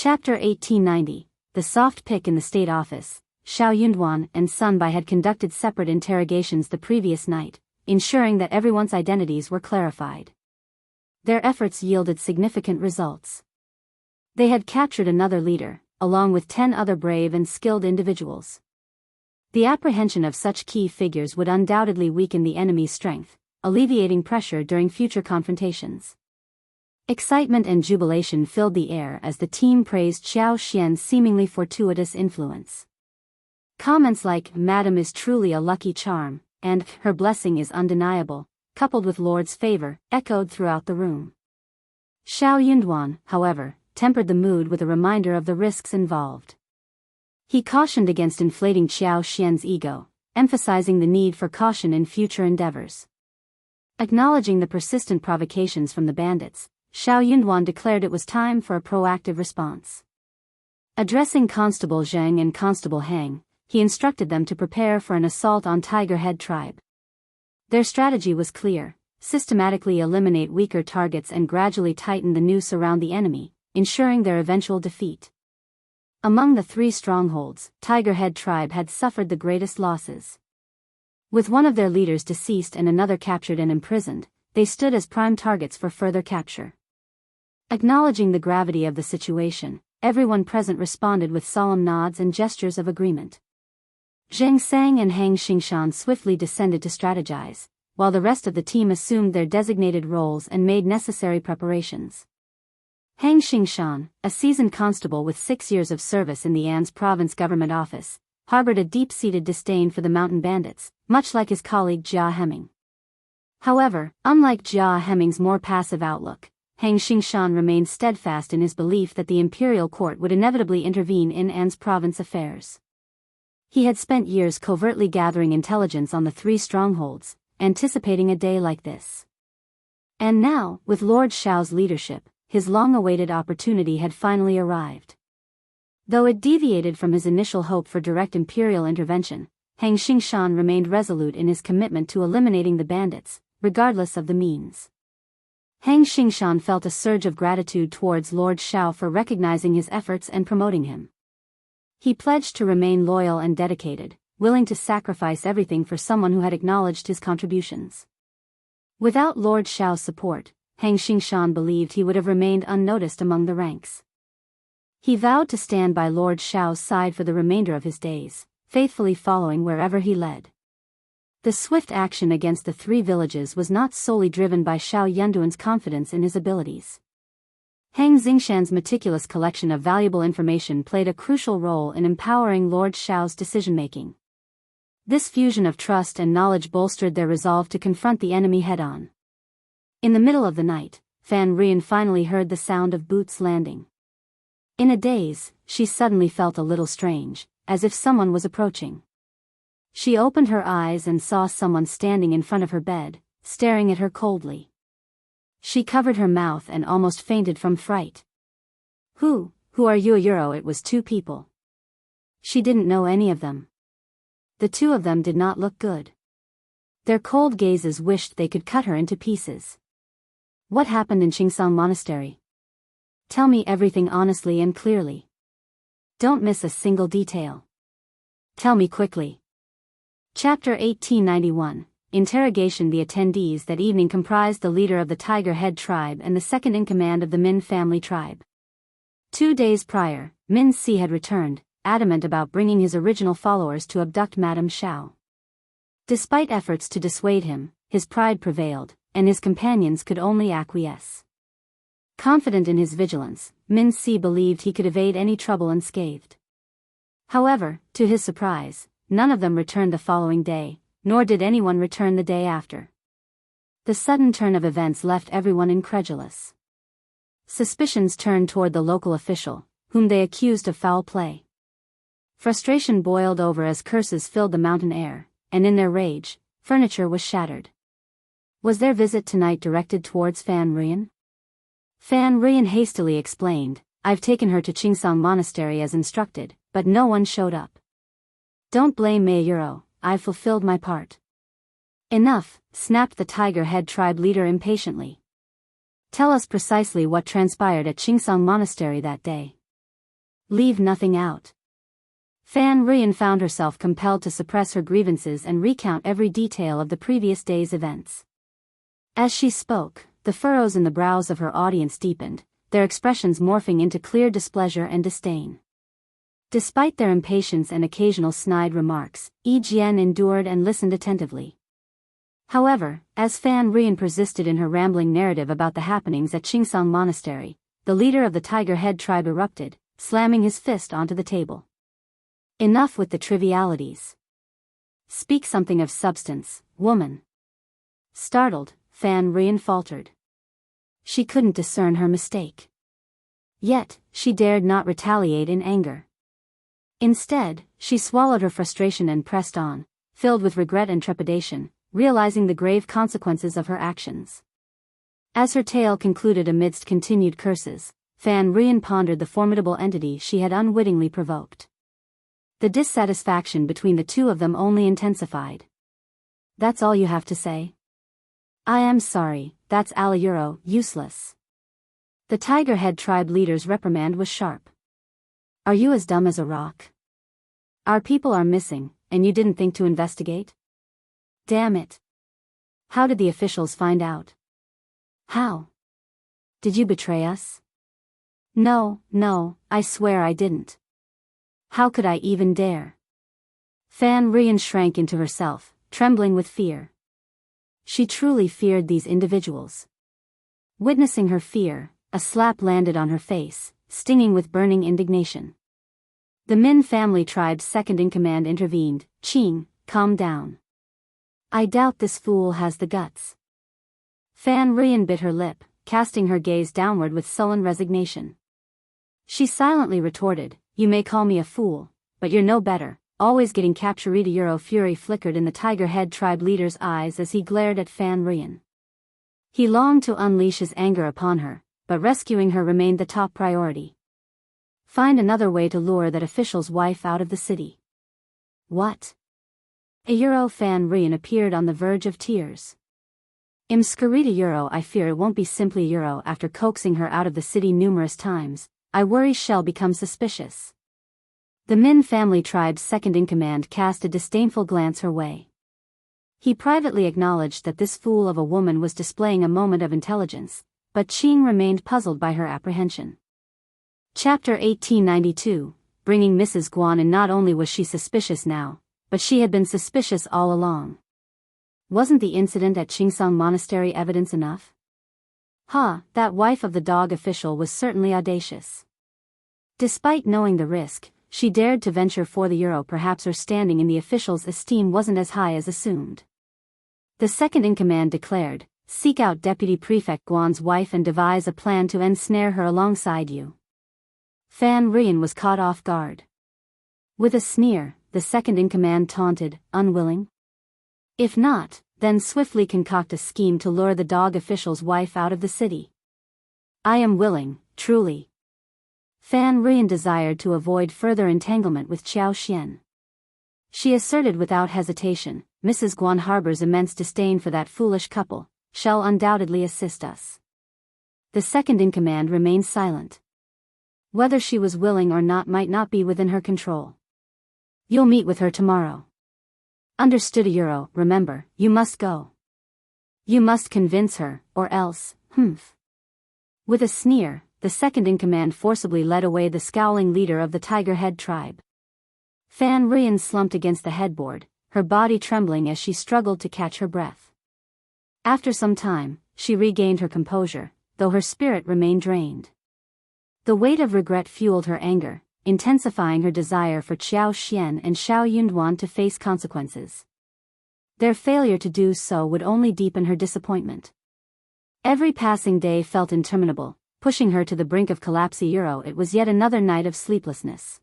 Chapter 1890. The soft pick in the state office. Xiao Yunduan and Sun Bai had conducted separate interrogations the previous night, ensuring that everyone's identities were clarified. Their efforts yielded significant results. They had captured another leader, along with 10 other brave and skilled individuals. The apprehension of such key figures would undoubtedly weaken the enemy's strength, alleviating pressure during future confrontations. Excitement and jubilation filled the air as the team praised Xiao Xian's seemingly fortuitous influence. Comments like, "Madam is truly a lucky charm," and "her blessing is undeniable," coupled with Lord's favor, echoed throughout the room. Xiao Yunduan, however, tempered the mood with a reminder of the risks involved. He cautioned against inflating Xiao Xian's ego, emphasizing the need for caution in future endeavors. Acknowledging the persistent provocations from the bandits, Xiao Yunduan declared it was time for a proactive response. Addressing Constable Zheng and Constable Hang, he instructed them to prepare for an assault on Tiger Head tribe. Their strategy was clear: systematically eliminate weaker targets and gradually tighten the noose around the enemy, ensuring their eventual defeat. Among the 3 strongholds, Tiger Head tribe had suffered the greatest losses. With one of their leaders deceased and another captured and imprisoned, they stood as prime targets for further capture. Acknowledging the gravity of the situation, everyone present responded with solemn nods and gestures of agreement. Zheng Sang and Hang Xingshan swiftly descended to strategize, while the rest of the team assumed their designated roles and made necessary preparations. Hang Xingshan, a seasoned constable with 6 years of service in the An's province government office, harbored a deep-seated disdain for the mountain bandits, much like his colleague Jia Hemming. However, unlike Jia Hemming's more passive outlook, Hang Xingshan remained steadfast in his belief that the imperial court would inevitably intervene in An's province affairs. He had spent years covertly gathering intelligence on the 3 strongholds, anticipating a day like this. And now, with Lord Xiao's leadership, his long-awaited opportunity had finally arrived. Though it deviated from his initial hope for direct imperial intervention, Hang Xingshan remained resolute in his commitment to eliminating the bandits, regardless of the means. Hang Xingshan felt a surge of gratitude towards Lord Xiao for recognizing his efforts and promoting him. He pledged to remain loyal and dedicated, willing to sacrifice everything for someone who had acknowledged his contributions. Without Lord Xiao's support, Hang Xingshan believed he would have remained unnoticed among the ranks. He vowed to stand by Lord Xiao's side for the remainder of his days, faithfully following wherever he led. The swift action against the 3 villages was not solely driven by Xiao Yunduan's confidence in his abilities. Hang Xingshan's meticulous collection of valuable information played a crucial role in empowering Lord Xiao's decision-making. This fusion of trust and knowledge bolstered their resolve to confront the enemy head-on. In the middle of the night, Fan Rian finally heard the sound of boots landing. In a daze, she suddenly felt a little strange, as if someone was approaching. She opened her eyes and saw someone standing in front of her bed, staring at her coldly. She covered her mouth and almost fainted from fright. Who are you? It was 2 people. She didn't know any of them. The 2 of them did not look good. Their cold gazes wished they could cut her into pieces. What happened in Qingsang Monastery? Tell me everything honestly and clearly. Don't miss a single detail. Tell me quickly. Chapter 1891. Interrogation. The attendees that evening comprised the leader of the Tiger Head tribe and the second-in-command of the Min family tribe. 2 days prior, Min Si had returned, adamant about bringing his original followers to abduct Madame Xiao. Despite efforts to dissuade him, his pride prevailed, and his companions could only acquiesce. Confident in his vigilance, Min Si believed he could evade any trouble unscathed. However, to his surprise, none of them returned the following day, nor did anyone return the day after. The sudden turn of events left everyone incredulous. Suspicions turned toward the local official, whom they accused of foul play. Frustration boiled over as curses filled the mountain air, and in their rage, furniture was shattered. Was their visit tonight directed towards Fan Rian? Fan Rian hastily explained, "I've taken her to Qingsang Monastery as instructed, but no one showed up. Don't blame me, I've fulfilled my part." Enough, snapped the Tiger Head tribe leader impatiently. Tell us precisely what transpired at Qingsang Monastery that day. Leave nothing out. Fan Ruyan found herself compelled to suppress her grievances and recount every detail of the previous day's events. As she spoke, the furrows in the brows of her audience deepened, their expressions morphing into clear displeasure and disdain. Despite their impatience and occasional snide remarks, Yi Jian endured and listened attentively. However, as Fan Ruyan persisted in her rambling narrative about the happenings at Qingsong Monastery, the leader of the Tiger Head tribe erupted, slamming his fist onto the table. Enough with the trivialities. Speak something of substance, woman. Startled, Fan Ruyan faltered. She couldn't discern her mistake. Yet, she dared not retaliate in anger. Instead, she swallowed her frustration and pressed on, filled with regret and trepidation, realizing the grave consequences of her actions. As her tale concluded amidst continued curses, Fan Ruyan pondered the formidable entity she had unwittingly provoked. The dissatisfaction between the two of them only intensified. That's all you have to say? I am sorry, that's Alayuro, useless. The Tiger Head tribe leader's reprimand was sharp. Are you as dumb as a rock? Our people are missing, and you didn't think to investigate? Damn it. How did the officials find out? How? Did you betray us? No, I swear I didn't. How could I even dare? Fan Ruyan shrank into herself, trembling with fear. She truly feared these individuals. Witnessing her fear, a slap landed on her face, stinging with burning indignation. The Min family tribe's second-in-command intervened. Qing, calm down. I doubt this fool has the guts. Fan Ruyan bit her lip, casting her gaze downward with sullen resignation. She silently retorted, you may call me a fool, but you're no better, always getting captured. Euro fury flickered in the Tiger Head tribe leader's eyes as he glared at Fan Ruyan. He longed to unleash his anger upon her, but rescuing her remained the top priority. Find another way to lure that official's wife out of the city. What? A Fan Ruyan appeared on the verge of tears. Imskarita I fear it won't be simply after coaxing her out of the city numerous times, I worry she'll become suspicious. The Min family tribe's second-in-command cast a disdainful glance her way. He privately acknowledged that this fool of a woman was displaying a moment of intelligence, but Qing remained puzzled by her apprehension. Chapter 1892, bringing Mrs. Guan in. Not only was she suspicious now, but she had been suspicious all along. Wasn't the incident at Qingsong Monastery evidence enough? That wife of the dog official was certainly audacious. Despite knowing the risk, she dared to venture for the euro. Perhaps her standing in the official's esteem wasn't as high as assumed. The second-in-command declared, seek out Deputy Prefect Guan's wife and devise a plan to ensnare her alongside you. Fan Ruyan was caught off guard. With a sneer, the second-in-command taunted, unwilling? If not, then swiftly concoct a scheme to lure the dog official's wife out of the city. I am willing, truly. Fan Ruyan desired to avoid further entanglement with Qiao Xian. She asserted without hesitation, Mrs. Guan harbors immense disdain for that foolish couple, shall undoubtedly assist us. The second-in-command remained silent. Whether she was willing or not might not be within her control. You'll meet with her tomorrow. Understood. Remember, you must go. You must convince her, or else, With a sneer, the second-in-command forcibly led away the scowling leader of the Tiger Head tribe. Fan Ruyan slumped against the headboard, her body trembling as she struggled to catch her breath. After some time, she regained her composure, though her spirit remained drained. The weight of regret fueled her anger, intensifying her desire for Qiao Xian and Xiao Yunduan to face consequences. Their failure to do so would only deepen her disappointment. Every passing day felt interminable, pushing her to the brink of collapse. It was yet another night of sleeplessness.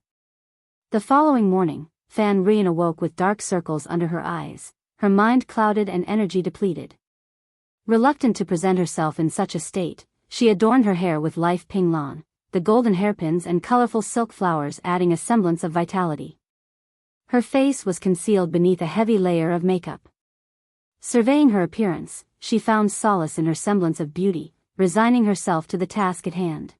The following morning, Fan Ruyan awoke with dark circles under her eyes, her mind clouded and energy depleted. Reluctant to present herself in such a state, she adorned her hair with life pinglan, the golden hairpins and colorful silk flowers adding a semblance of vitality. Her face was concealed beneath a heavy layer of makeup. Surveying her appearance, she found solace in her semblance of beauty, resigning herself to the task at hand.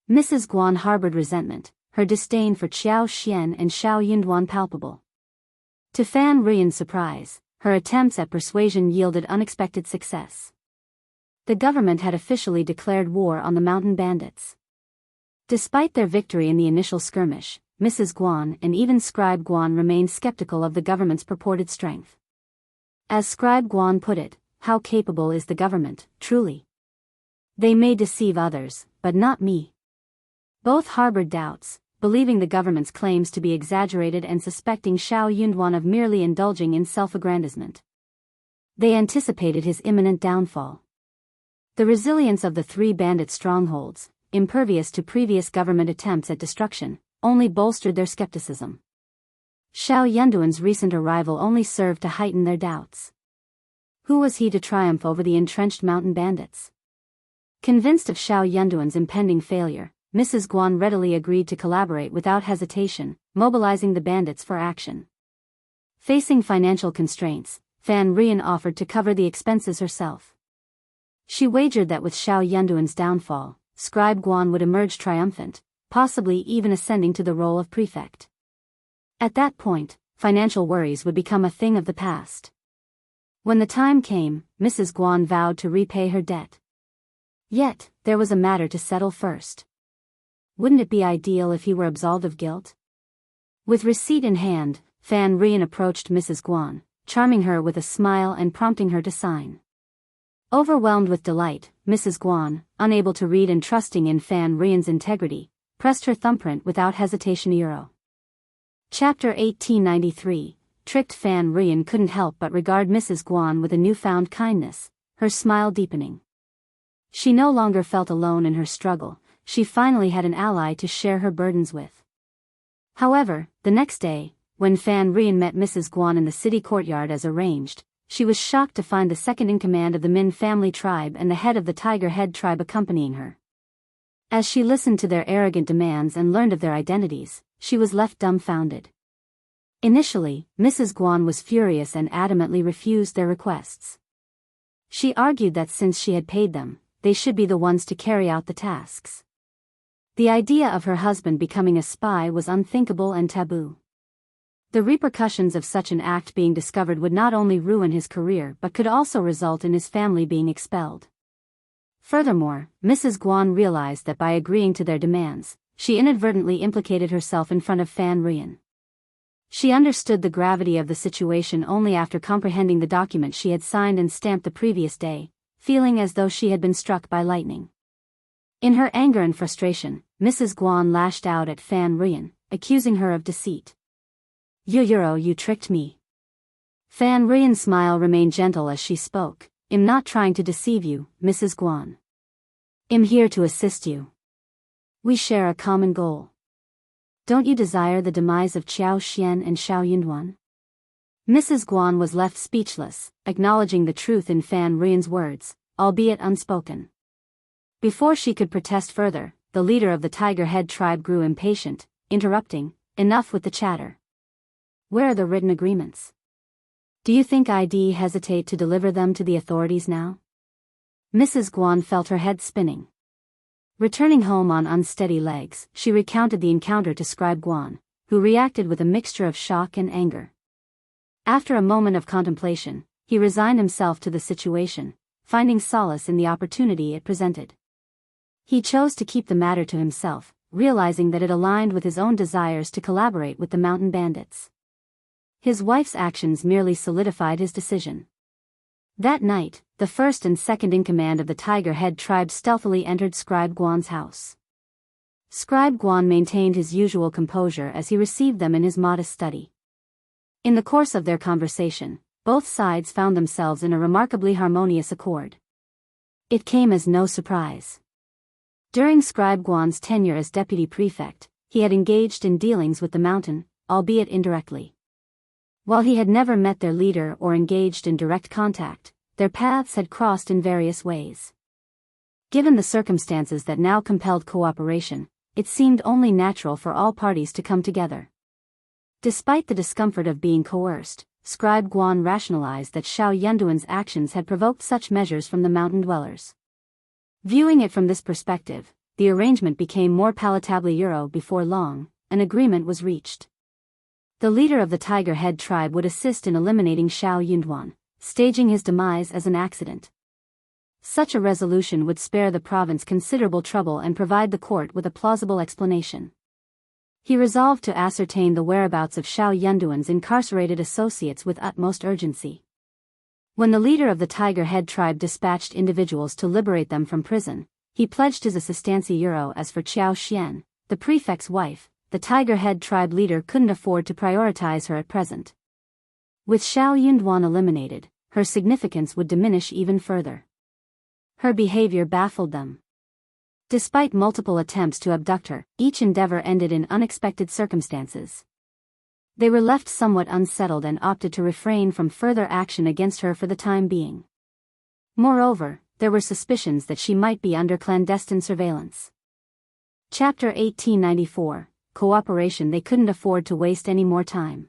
Mrs. Guan harbored resentment, her disdain for Qiao Xian and Xiao Yunduan palpable. To Fan Ruiyan's surprise, her attempts at persuasion yielded unexpected success. The government had officially declared war on the mountain bandits. Despite their victory in the initial skirmish, Mrs. Guan and even Scribe Guan remained skeptical of the government's purported strength. As Scribe Guan put it, how capable is the government, truly? They may deceive others, but not me. Both harbored doubts, believing the government's claims to be exaggerated and suspecting Xiao Yunduan of merely indulging in self-aggrandizement. They anticipated his imminent downfall. The resilience of the three bandit strongholds, impervious to previous government attempts at destruction, only bolstered their skepticism. Xiao Yunduan's recent arrival only served to heighten their doubts. Who was he to triumph over the entrenched mountain bandits? Convinced of Xiao Yunduan's impending failure, Mrs. Guan readily agreed to collaborate without hesitation, mobilizing the bandits for action. Facing financial constraints, Fan Ruiyan offered to cover the expenses herself. She wagered that with Xiao Yunduan's downfall, Scribe Guan would emerge triumphant, possibly even ascending to the role of prefect. At that point, financial worries would become a thing of the past. When the time came, Mrs. Guan vowed to repay her debt. Yet, there was a matter to settle first. Wouldn't it be ideal if he were absolved of guilt? With receipt in hand, Fan Ruiyan approached Mrs. Guan, charming her with a smile and prompting her to sign. Overwhelmed with delight, Mrs. Guan, unable to read and trusting in Fan Ruiyan's integrity, pressed her thumbprint without hesitation. Chapter 1893. Tricked. Fan Ruiyan couldn't help but regard Mrs. Guan with a newfound kindness, her smile deepening. She no longer felt alone in her struggle, she finally had an ally to share her burdens with. However, the next day, when Fan Ruiyan met Mrs. Guan in the city courtyard as arranged, she was shocked to find the second-in-command of the Min family tribe and the head of the Tiger Head tribe accompanying her. As she listened to their arrogant demands and learned of their identities, she was left dumbfounded. Initially, Mrs. Guan was furious and adamantly refused their requests. She argued that since she had paid them, they should be the ones to carry out the tasks. The idea of her husband becoming a spy was unthinkable and taboo. The repercussions of such an act being discovered would not only ruin his career but could also result in his family being expelled. Furthermore, Mrs. Guan realized that by agreeing to their demands, she inadvertently implicated herself in front of Fan Ruiyan. She understood the gravity of the situation only after comprehending the document she had signed and stamped the previous day, feeling as though she had been struck by lightning. In her anger and frustration, Mrs. Guan lashed out at Fan Ruiyan, accusing her of deceit. You tricked me." Fan Ruiyan's smile remained gentle as she spoke. "I'm not trying to deceive you, Mrs. Guan. I'm here to assist you. We share a common goal. Don't you desire the demise of Qiao Xian and Xiao Yunduan?" Mrs. Guan was left speechless, acknowledging the truth in Fan Ruiyan's words, albeit unspoken. Before she could protest further, the leader of the Tiger Head tribe grew impatient, interrupting, "Enough with the chatter. Where are the written agreements? Do you think I'd hesitate to deliver them to the authorities now?" Mrs. Guan felt her head spinning. Returning home on unsteady legs, she recounted the encounter to Scribe Guan, who reacted with a mixture of shock and anger. After a moment of contemplation, he resigned himself to the situation, finding solace in the opportunity it presented. He chose to keep the matter to himself, realizing that it aligned with his own desires to collaborate with the mountain bandits. His wife's actions merely solidified his decision. That night, the first and second in command of the Tiger Head tribe stealthily entered Scribe Guan's house. Scribe Guan maintained his usual composure as he received them in his modest study. In the course of their conversation, both sides found themselves in a remarkably harmonious accord. It came as no surprise. During Scribe Guan's tenure as deputy prefect, he had engaged in dealings with the mountain, albeit indirectly. While he had never met their leader or engaged in direct contact, their paths had crossed in various ways. Given the circumstances that now compelled cooperation, it seemed only natural for all parties to come together. Despite the discomfort of being coerced, Scribe Guan rationalized that Xiao Yunduan's actions had provoked such measures from the mountain dwellers. Viewing it from this perspective, the arrangement became more palatably Euro before long, an agreement was reached. The leader of the Tiger Head tribe would assist in eliminating Xiao Yunduan, staging his demise as an accident. Such a resolution would spare the province considerable trouble and provide the court with a plausible explanation. He resolved to ascertain the whereabouts of Xiao Yunduan's incarcerated associates with utmost urgency. When the leader of the Tiger Head tribe dispatched individuals to liberate them from prison, he pledged his assistancy euro. As for Qiao Xian, the prefect's wife, the Tiger Head tribe leader couldn't afford to prioritize her at present. With Xiao Yunduan eliminated, her significance would diminish even further. Her behavior baffled them. Despite multiple attempts to abduct her, each endeavor ended in unexpected circumstances. They were left somewhat unsettled and opted to refrain from further action against her for the time being. Moreover, there were suspicions that she might be under clandestine surveillance. Chapter 1894, Cooperation. They couldn't afford to waste any more time.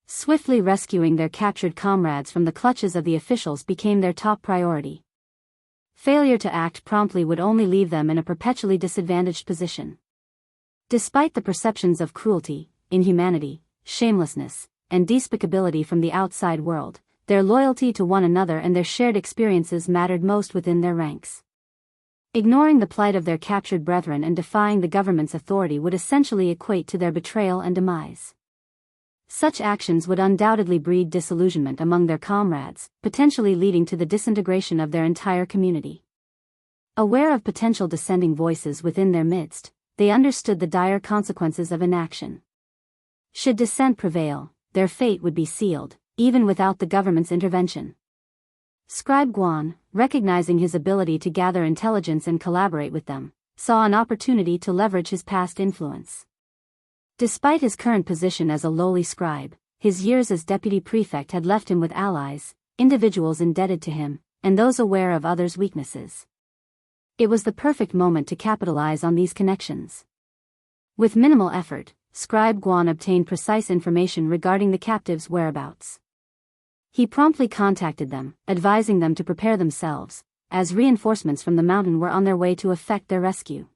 Swiftly rescuing their captured comrades from the clutches of the officials became their top priority. Failure to act promptly would only leave them in a perpetually disadvantaged position. Despite the perceptions of cruelty, inhumanity, shamelessness, and despicability from the outside world, their loyalty to one another and their shared experiences mattered most within their ranks. Ignoring the plight of their captured brethren and defying the government's authority would essentially equate to their betrayal and demise. Such actions would undoubtedly breed disillusionment among their comrades, potentially leading to the disintegration of their entire community. Aware of potential dissenting voices within their midst, they understood the dire consequences of inaction. Should dissent prevail, their fate would be sealed, even without the government's intervention. Scribe Guan, recognizing his ability to gather intelligence and collaborate with them, saw an opportunity to leverage his past influence. Despite his current position as a lowly scribe, his years as deputy prefect had left him with allies, individuals indebted to him, and those aware of others' weaknesses. It was the perfect moment to capitalize on these connections. With minimal effort, Scribe Guan obtained precise information regarding the captives' whereabouts. He promptly contacted them, advising them to prepare themselves, as reinforcements from the mountain were on their way to effect their rescue.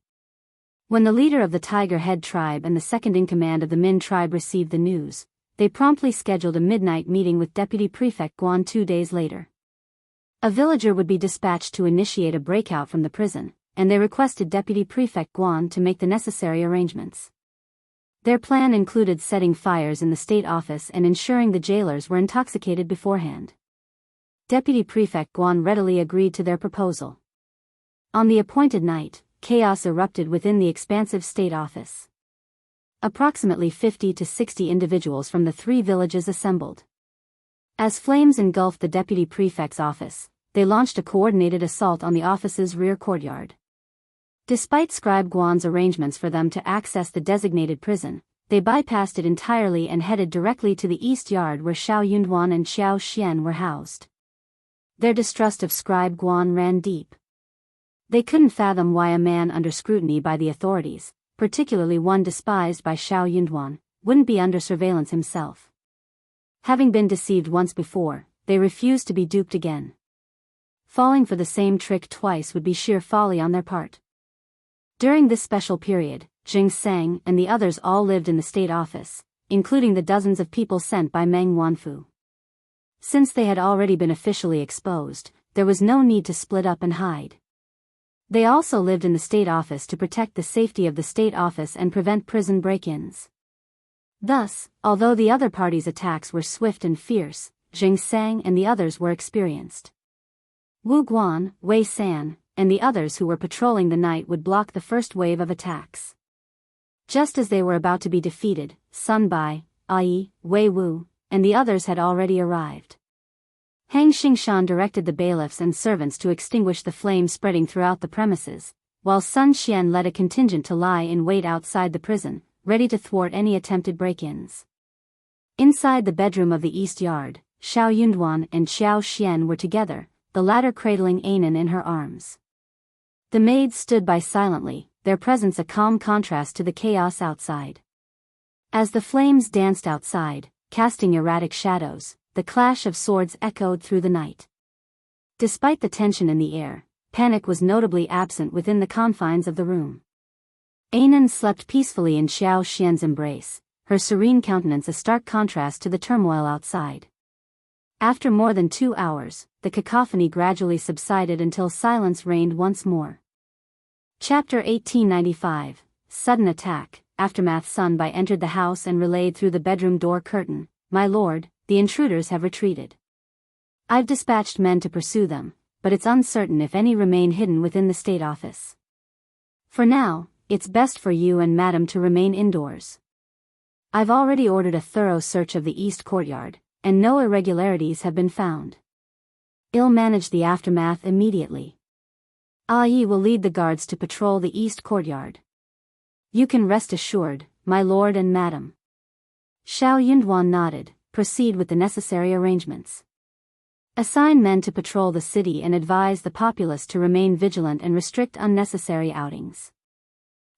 When the leader of the Tiger Head tribe and the second-in-command of the Min tribe received the news, they promptly scheduled a midnight meeting with Deputy Prefect Guan 2 days later. A villager would be dispatched to initiate a breakout from the prison, and they requested Deputy Prefect Guan to make the necessary arrangements. Their plan included setting fires in the state office and ensuring the jailers were intoxicated beforehand. Deputy Prefect Guan readily agreed to their proposal. On the appointed night, chaos erupted within the expansive state office. Approximately 50 to 60 individuals from the 3 villages assembled. As flames engulfed the deputy prefect's office, they launched a coordinated assault on the office's rear courtyard. Despite Scribe Guan's arrangements for them to access the designated prison, they bypassed it entirely and headed directly to the east yard where Xiao Yunduan and Xiao Xian were housed. Their distrust of Scribe Guan ran deep. They couldn't fathom why a man under scrutiny by the authorities, particularly one despised by Xiao Yunduan, wouldn't be under surveillance himself. Having been deceived once before, they refused to be duped again. Falling for the same trick twice would be sheer folly on their part. During this special period, Jing Sang and the others all lived in the state office, including the dozens of people sent by Meng Wanfu. Since they had already been officially exposed, there was no need to split up and hide. They also lived in the state office to protect the safety of the state office and prevent prison break-ins. Thus, although the other party's attacks were swift and fierce, Jing Sang and the others were experienced. Wu Guan, Wei San, and the others who were patrolling the night would block the first wave of attacks. Just as they were about to be defeated, Sun Bai, Ai, Wei Wu, and the others had already arrived. Hang Xingshan directed the bailiffs and servants to extinguish the flame spreading throughout the premises, while Sun Xian led a contingent to lie in wait outside the prison, ready to thwart any attempted break-ins. Inside the bedroom of the east yard, Xiao Yunduan and Xiao Xian were together, the latter cradling Anan in her arms. The maids stood by silently, their presence a calm contrast to the chaos outside. As the flames danced outside, casting erratic shadows, the clash of swords echoed through the night. Despite the tension in the air, panic was notably absent within the confines of the room. Ainan slept peacefully in Xiao Xian's embrace, her serene countenance a stark contrast to the turmoil outside. After more than 2 hours, the cacophony gradually subsided until silence reigned once more. Chapter 1895, Sudden Attack. Aftermath. Sun Bai entered the house and relayed through the bedroom door curtain, "My lord, the intruders have retreated. I've dispatched men to pursue them, but it's uncertain if any remain hidden within the state office. For now, it's best for you and madam to remain indoors. I've already ordered a thorough search of the east courtyard, and no irregularities have been found. I'll manage the aftermath immediately. Yi will lead the guards to patrol the east courtyard. You can rest assured, my lord and madam." Xiao Yunduan nodded. "Proceed with the necessary arrangements. Assign men to patrol the city and advise the populace to remain vigilant and restrict unnecessary outings.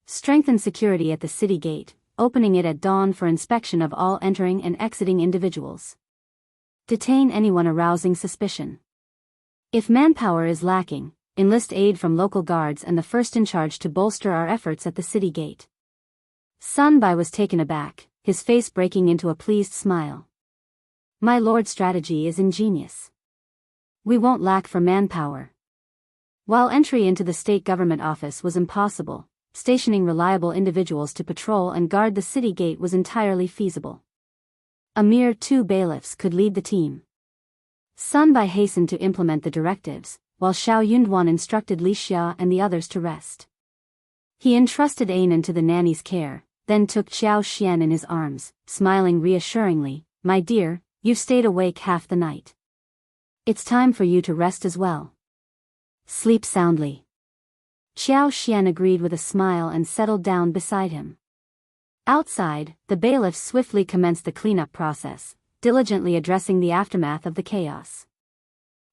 Strengthen security at the city gate, opening it at dawn for inspection of all entering and exiting individuals. Detain anyone arousing suspicion. If manpower is lacking, enlist aid from local guards and the first in charge to bolster our efforts at the city gate." Sun Bai was taken aback, his face breaking into a pleased smile. "My lord's strategy is ingenious. We won't lack for manpower." While entry into the state government office was impossible, stationing reliable individuals to patrol and guard the city gate was entirely feasible. A mere 2 bailiffs could lead the team. Sun Bai hastened to implement the directives, while Xiao Yunduan instructed Li Xia and the others to rest. He entrusted Ainan to the nanny's care, then took Xiao Xian in his arms, smiling reassuringly, "My dear, you've stayed awake half the night. It's time for you to rest as well. Sleep soundly." Xiao Xian agreed with a smile and settled down beside him. Outside, the bailiffs swiftly commenced the cleanup process, diligently addressing the aftermath of the chaos.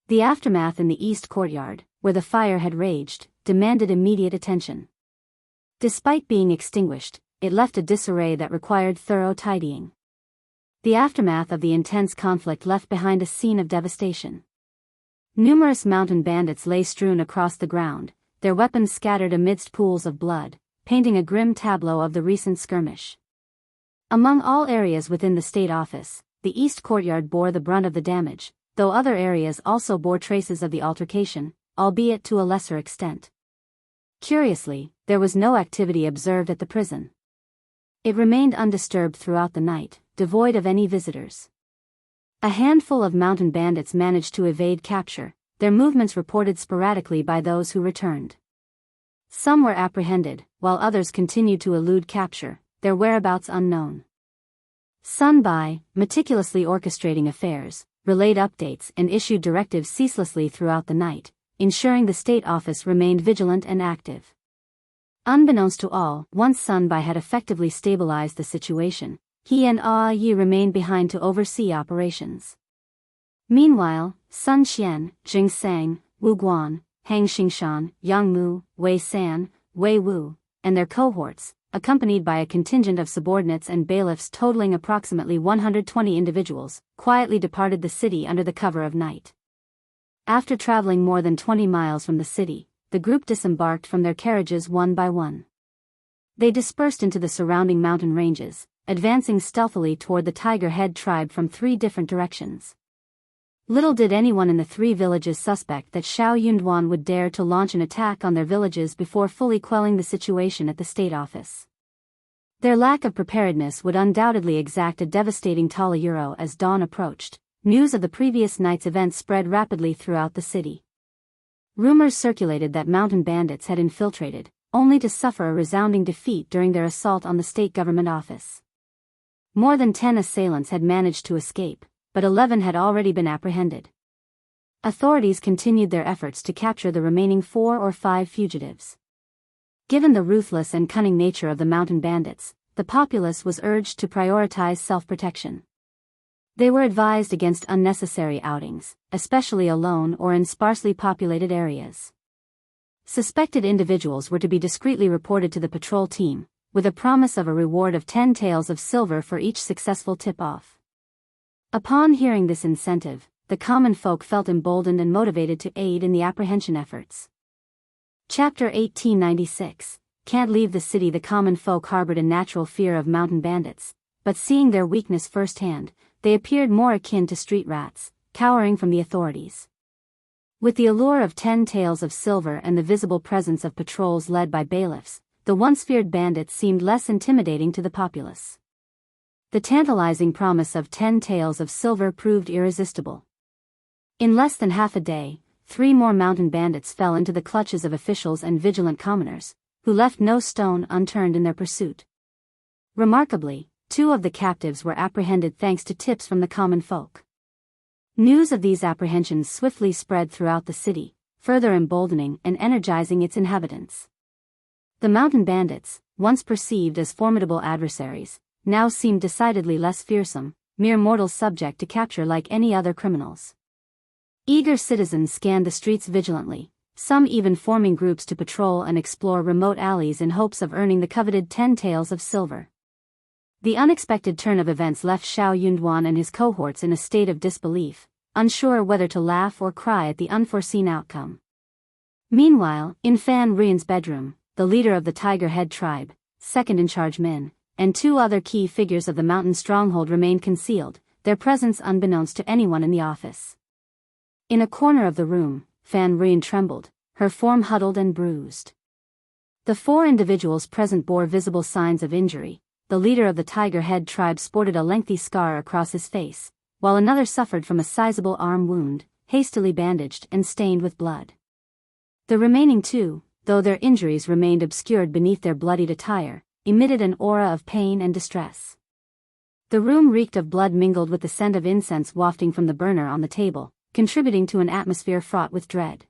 The aftermath in the east courtyard, where the fire had raged, demanded immediate attention. Despite being extinguished, it left a disarray that required thorough tidying. The aftermath of the intense conflict left behind a scene of devastation. Numerous mountain bandits lay strewn across the ground, their weapons scattered amidst pools of blood, painting a grim tableau of the recent skirmish. Among all areas within the state office, the east courtyard bore the brunt of the damage, though other areas also bore traces of the altercation, albeit to a lesser extent. Curiously, there was no activity observed at the prison. It remained undisturbed throughout the night, devoid of any visitors. A handful of mountain bandits managed to evade capture, their movements reported sporadically by those who returned. Some were apprehended, while others continued to elude capture, their whereabouts unknown. Sun Bai, meticulously orchestrating affairs, relayed updates and issued directives ceaselessly throughout the night, ensuring the state office remained vigilant and active. Unbeknownst to all, once Sun Bai had effectively stabilized the situation, he and Yi remained behind to oversee operations. Meanwhile, Sun Xian, Jing Sang, Wu Guan, Hang Xingshan, Yang Mu, Wei San, Wei Wu, and their cohorts, accompanied by a contingent of subordinates and bailiffs totaling approximately 120 individuals, quietly departed the city under the cover of night. After traveling more than 20 miles from the city, the group disembarked from their carriages one by one. They dispersed into the surrounding mountain ranges, advancing stealthily toward the Tiger Head tribe from 3 different directions. Little did anyone in the 3 villages suspect that Xiao Yunduan would dare to launch an attack on their villages before fully quelling the situation at the state office. Their lack of preparedness would undoubtedly exact a devastating toll euro as dawn approached. News of the previous night's events spread rapidly throughout the city. Rumors circulated that mountain bandits had infiltrated, only to suffer a resounding defeat during their assault on the state government office. More than 10 assailants had managed to escape, but 11 had already been apprehended. Authorities continued their efforts to capture the remaining 4 or 5 fugitives. Given the ruthless and cunning nature of the mountain bandits, the populace was urged to prioritize self-protection. They were advised against unnecessary outings, especially alone or in sparsely populated areas. Suspected individuals were to be discreetly reported to the patrol team, with a promise of a reward of 10 taels of silver for each successful tip-off. Upon hearing this incentive, the common folk felt emboldened and motivated to aid in the apprehension efforts. Chapter 1896. Can't leave the city. The common folk harbored a natural fear of mountain bandits, but seeing their weakness firsthand, they appeared more akin to street rats, cowering from the authorities. With the allure of 10 taels of silver and the visible presence of patrols led by bailiffs, the once feared bandits seemed less intimidating to the populace. The tantalizing promise of 10 taels of silver proved irresistible. In less than half a day, 3 more mountain bandits fell into the clutches of officials and vigilant commoners, who left no stone unturned in their pursuit. Remarkably, 2 of the captives were apprehended thanks to tips from the common folk. News of these apprehensions swiftly spread throughout the city, further emboldening and energizing its inhabitants. The mountain bandits, once perceived as formidable adversaries, now seemed decidedly less fearsome, mere mortals subject to capture like any other criminals. Eager citizens scanned the streets vigilantly, some even forming groups to patrol and explore remote alleys in hopes of earning the coveted 10 taels of silver. The unexpected turn of events left Xiao Yunduan and his cohorts in a state of disbelief, unsure whether to laugh or cry at the unforeseen outcome. Meanwhile, in Fan Rian's bedroom, the leader of the Tiger Head tribe, second-in-charge Min, and 2 other key figures of the mountain stronghold remained concealed, their presence unbeknownst to anyone in the office. In a corner of the room, Fan Rian trembled, her form huddled and bruised. The 4 individuals present bore visible signs of injury. The leader of the Tiger Head tribe sported a lengthy scar across his face, while another suffered from a sizable arm wound, hastily bandaged and stained with blood. The remaining 2, though their injuries remained obscured beneath their bloodied attire, emitted an aura of pain and distress. The room reeked of blood mingled with the scent of incense wafting from the burner on the table, contributing to an atmosphere fraught with dread.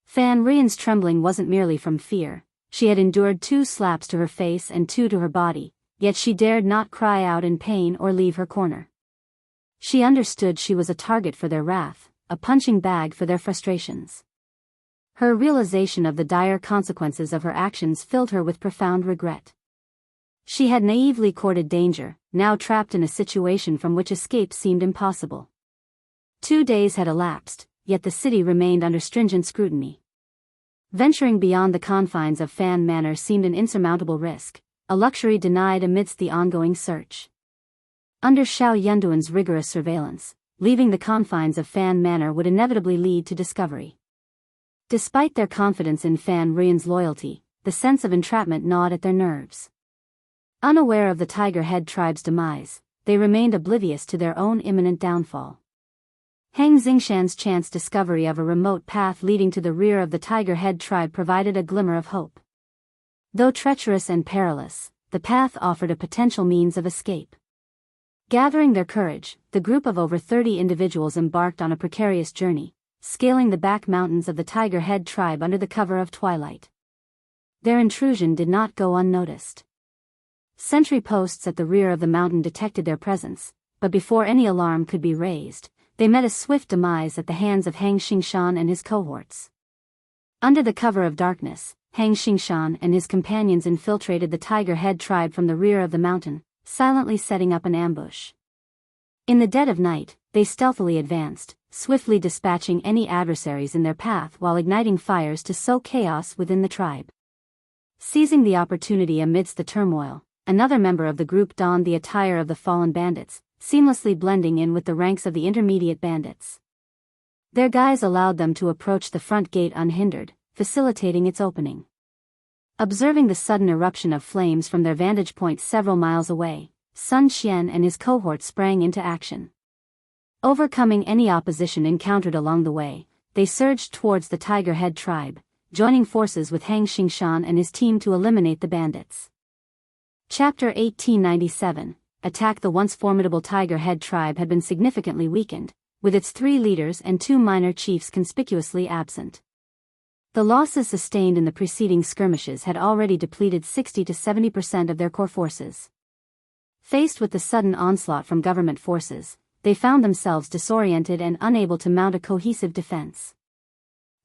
Fan Rian's trembling wasn't merely from fear. She had endured 2 slaps to her face and 2 to her body, yet she dared not cry out in pain or leave her corner. She understood she was a target for their wrath, a punching bag for their frustrations. Her realization of the dire consequences of her actions filled her with profound regret. She had naively courted danger, now trapped in a situation from which escape seemed impossible. 2 days had elapsed, yet the city remained under stringent scrutiny. Venturing beyond the confines of Fan Manor seemed an insurmountable risk, a luxury denied amidst the ongoing search. Under Xiao Yunduan's rigorous surveillance, leaving the confines of Fan Manor would inevitably lead to discovery. Despite their confidence in Fan Rian's loyalty, the sense of entrapment gnawed at their nerves. Unaware of the Tiger Head tribe's demise, they remained oblivious to their own imminent downfall. Hang Xingshan's chance discovery of a remote path leading to the rear of the Tiger Head tribe provided a glimmer of hope. Though treacherous and perilous, the path offered a potential means of escape. Gathering their courage, the group of over 30 individuals embarked on a precarious journey, scaling the back mountains of the Tiger Head tribe under the cover of twilight. Their intrusion did not go unnoticed. Sentry posts at the rear of the mountain detected their presence, but before any alarm could be raised, they met a swift demise at the hands of Hang Xingshan and his cohorts. Under the cover of darkness, Hang Xingshan and his companions infiltrated the Tiger Head tribe from the rear of the mountain, silently setting up an ambush. In the dead of night, they stealthily advanced, swiftly dispatching any adversaries in their path while igniting fires to sow chaos within the tribe. Seizing the opportunity amidst the turmoil, another member of the group donned the attire of the fallen bandits, seamlessly blending in with the ranks of the intermediate bandits. Their guise allowed them to approach the front gate unhindered, facilitating its opening. Observing the sudden eruption of flames from their vantage point several miles away, Sun Xian and his cohort sprang into action. Overcoming any opposition encountered along the way, they surged towards the Tiger Head tribe, joining forces with Hang Xingshan and his team to eliminate the bandits. Chapter 1897. Attack. The once formidable Tiger Head tribe had been significantly weakened, with its 3 leaders and 2 minor chiefs conspicuously absent. The losses sustained in the preceding skirmishes had already depleted 60 to 70% of their core forces. Faced with the sudden onslaught from government forces, they found themselves disoriented and unable to mount a cohesive defense.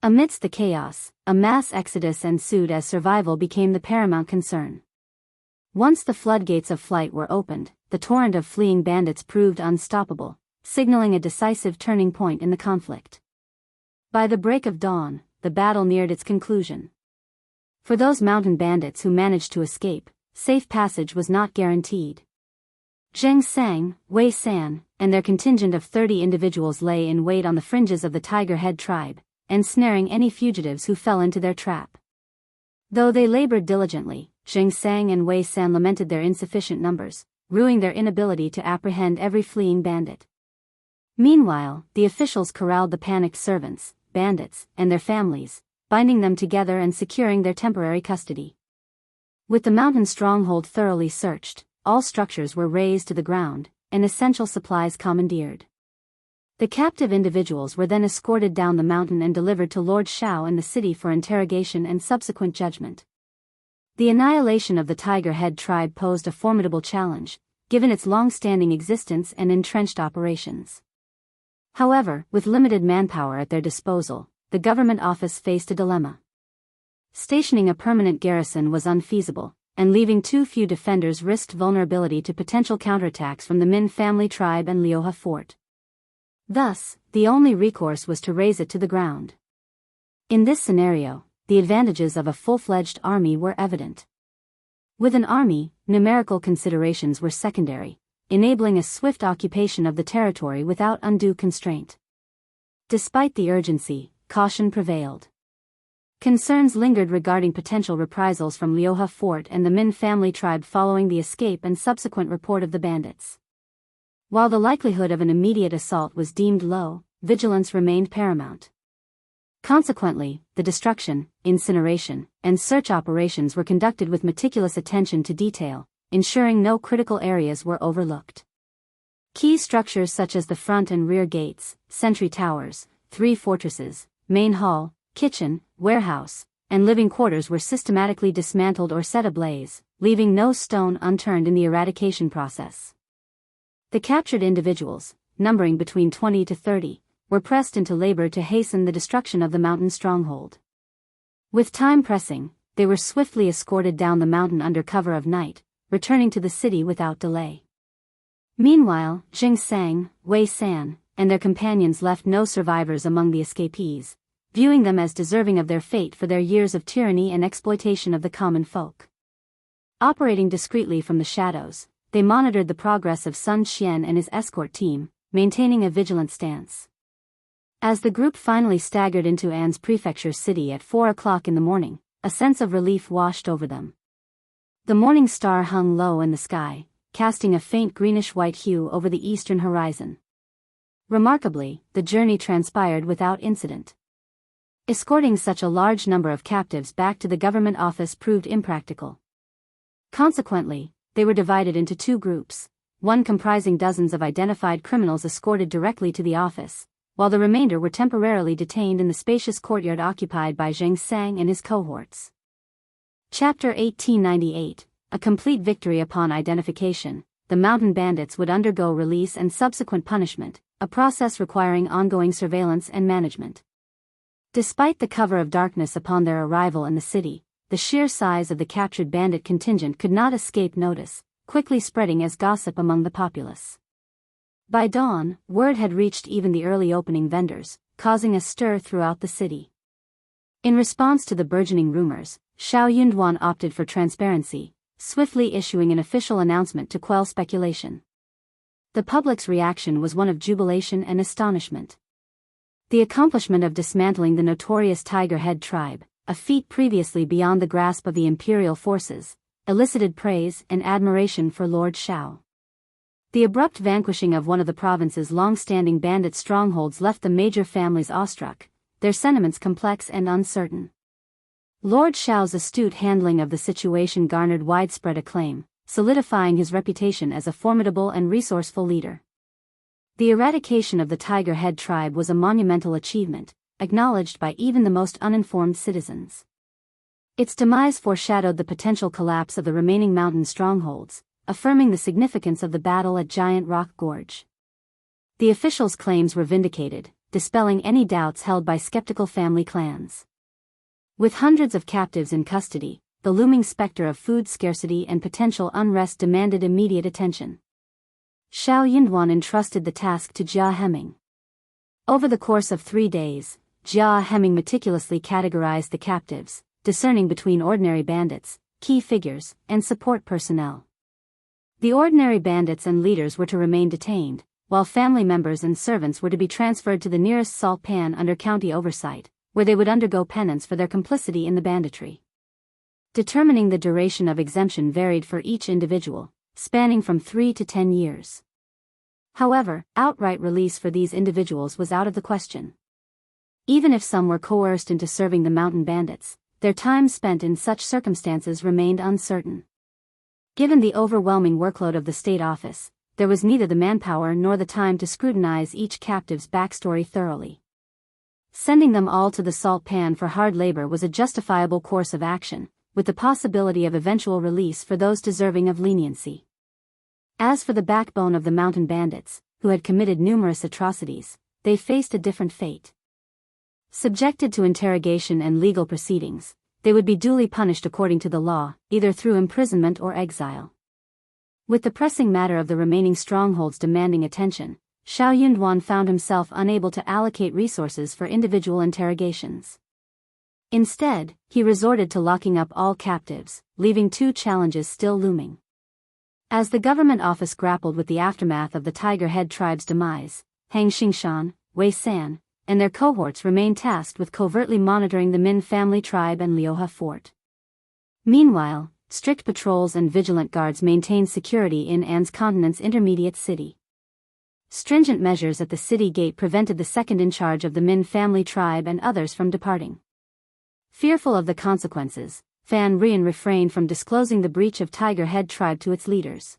Amidst the chaos, a mass exodus ensued as survival became the paramount concern. Once the floodgates of flight were opened, the torrent of fleeing bandits proved unstoppable, signaling a decisive turning point in the conflict. By the break of dawn, the battle neared its conclusion. For those mountain bandits who managed to escape, safe passage was not guaranteed. Zheng Sang, Wei San, and their contingent of 30 individuals lay in wait on the fringes of the Tiger Head tribe, ensnaring any fugitives who fell into their trap. Though they labored diligently, Zheng Sang and Wei San lamented their insufficient numbers, rueing their inability to apprehend every fleeing bandit. Meanwhile, the officials corralled the panicked servants, bandits, and their families, binding them together and securing their temporary custody. With the mountain stronghold thoroughly searched, all structures were razed to the ground, and essential supplies commandeered. The captive individuals were then escorted down the mountain and delivered to Lord Shao in the city for interrogation and subsequent judgment. The annihilation of the Tiger Head tribe posed a formidable challenge, given its long-standing existence and entrenched operations. However, with limited manpower at their disposal, the government office faced a dilemma. Stationing a permanent garrison was unfeasible, and leaving too few defenders risked vulnerability to potential counterattacks from the Min family tribe and Liuhe fort. Thus, the only recourse was to raze it to the ground. In this scenario, the advantages of a full-fledged army were evident. With an army, numerical considerations were secondary, enabling a swift occupation of the territory without undue constraint. Despite the urgency, caution prevailed. Concerns lingered regarding potential reprisals from Liuhe fort and the Min family tribe following the escape and subsequent report of the bandits. While the likelihood of an immediate assault was deemed low, vigilance remained paramount. Consequently, the destruction, incineration, and search operations were conducted with meticulous attention to detail, ensuring no critical areas were overlooked. Key structures such as the front and rear gates, sentry towers, 3 fortresses, main hall, kitchen, warehouse, and living quarters were systematically dismantled or set ablaze, leaving no stone unturned in the eradication process. The captured individuals, numbering between 20 to 30, were pressed into labor to hasten the destruction of the mountain stronghold. With time pressing, they were swiftly escorted down the mountain under cover of night, returning to the city without delay. Meanwhile, Zheng Sang, Wei San, and their companions left no survivors among the escapees, viewing them as deserving of their fate for their years of tyranny and exploitation of the common folk. Operating discreetly from the shadows, they monitored the progress of Sun Xian and his escort team, maintaining a vigilant stance. As the group finally staggered into An's prefecture city at 4 o'clock in the morning, a sense of relief washed over them. The morning star hung low in the sky, casting a faint greenish-white hue over the eastern horizon. Remarkably, the journey transpired without incident. Escorting such a large number of captives back to the government office proved impractical. Consequently, they were divided into 2 groups, one comprising dozens of identified criminals escorted directly to the office, while the remainder were temporarily detained in the spacious courtyard occupied by Zheng Sang and his cohorts. Chapter 1898, A complete victory upon identification. The mountain bandits would undergo release and subsequent punishment, a process requiring ongoing surveillance and management. Despite the cover of darkness upon their arrival in the city, the sheer size of the captured bandit contingent could not escape notice, quickly spreading as gossip among the populace. By dawn, word had reached even the early opening vendors, causing a stir throughout the city. In response to the burgeoning rumors, Xiao Yunduan opted for transparency, swiftly issuing an official announcement to quell speculation. The public's reaction was one of jubilation and astonishment. The accomplishment of dismantling the notorious Tiger Head tribe, a feat previously beyond the grasp of the imperial forces, elicited praise and admiration for Lord Shao. The abrupt vanquishing of one of the province's long-standing bandit strongholds left the major families awestruck, their sentiments complex and uncertain. Lord Shao's astute handling of the situation garnered widespread acclaim, solidifying his reputation as a formidable and resourceful leader. The eradication of the Tiger Head tribe was a monumental achievement, acknowledged by even the most uninformed citizens. Its demise foreshadowed the potential collapse of the remaining mountain strongholds, affirming the significance of the battle at Giant Rock Gorge. The officials' claims were vindicated, dispelling any doubts held by skeptical family clans. With hundreds of captives in custody, the looming specter of food scarcity and potential unrest demanded immediate attention. Xiao Yunduan entrusted the task to Jia Heming. Over the course of 3 days, Jia Heming meticulously categorized the captives, discerning between ordinary bandits, key figures, and support personnel. The ordinary bandits and leaders were to remain detained, while family members and servants were to be transferred to the nearest salt pan under county oversight, where they would undergo penance for their complicity in the banditry. Determining the duration of exemption varied for each individual, spanning from 3 to 10 years. However, outright release for these individuals was out of the question. Even if some were coerced into serving the mountain bandits, their time spent in such circumstances remained uncertain. Given the overwhelming workload of the state office, there was neither the manpower nor the time to scrutinize each captive's backstory thoroughly. Sending them all to the salt pan for hard labor was a justifiable course of action, with the possibility of eventual release for those deserving of leniency. As for the backbone of the mountain bandits, who had committed numerous atrocities, they faced a different fate. Subjected to interrogation and legal proceedings, they would be duly punished according to the law, either through imprisonment or exile. With the pressing matter of the remaining strongholds demanding attention, Xiao Yunduan found himself unable to allocate resources for individual interrogations. Instead, he resorted to locking up all captives, leaving two challenges still looming. As the government office grappled with the aftermath of the Tiger Head tribe's demise, Hang Xingshan, Wei San, and their cohorts remained tasked with covertly monitoring the Min family tribe and Liuhe fort. Meanwhile, strict patrols and vigilant guards maintained security in An's continent's intermediate city. Stringent measures at the city gate prevented the second in charge of the Min family tribe and others from departing. Fearful of the consequences, Fan Rian refrained from disclosing the breach of Tiger Head tribe to its leaders.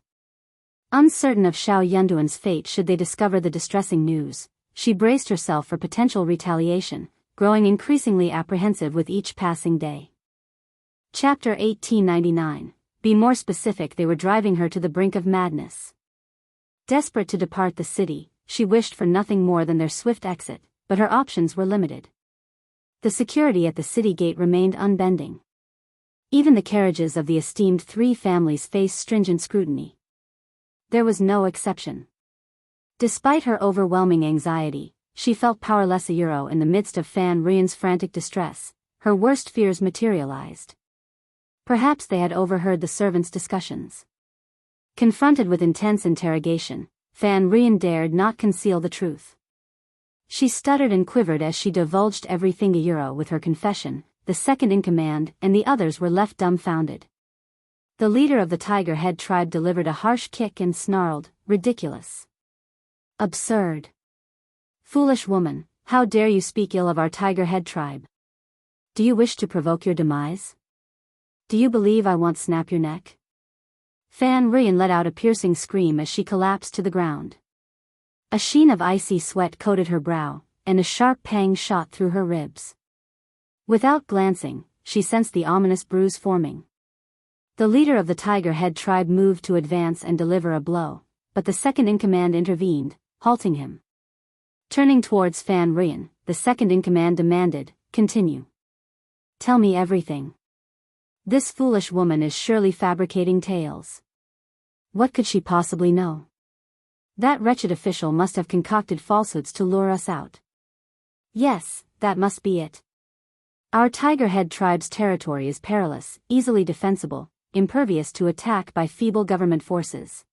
Uncertain of Xiao Yunduan's fate should they discover the distressing news, she braced herself for potential retaliation, growing increasingly apprehensive with each passing day. Chapter 1899. Be more specific. They were driving her to the brink of madness. Desperate to depart the city, she wished for nothing more than their swift exit, but her options were limited. The security at the city gate remained unbending. Even the carriages of the esteemed three families faced stringent scrutiny. There was no exception. Despite her overwhelming anxiety, she felt powerless in the midst of Fan Rian's frantic distress. Her worst fears materialized. Perhaps they had overheard the servants' discussions. Confronted with intense interrogation, Fan Rian dared not conceal the truth. She stuttered and quivered as she divulged everything with her confession. The second in command and the others were left dumbfounded. The leader of the Tiger Head tribe delivered a harsh kick and snarled, "Ridiculous! Absurd! Foolish woman, how dare you speak ill of our Tiger Head tribe? Do you wish to provoke your demise? Do you believe I won't snap your neck?" Fan Rian let out a piercing scream as she collapsed to the ground. A sheen of icy sweat coated her brow, and a sharp pang shot through her ribs. Without glancing, she sensed the ominous bruise forming. The leader of the Tiger Head tribe moved to advance and deliver a blow, but the second-in-command intervened, halting him. Turning towards Fan Rian, the second-in-command demanded, "Continue. Tell me everything. This foolish woman is surely fabricating tales. What could she possibly know? That wretched official must have concocted falsehoods to lure us out. Yes, that must be it. Our Tiger Head tribe's territory is perilous, easily defensible, impervious to attack by feeble government forces.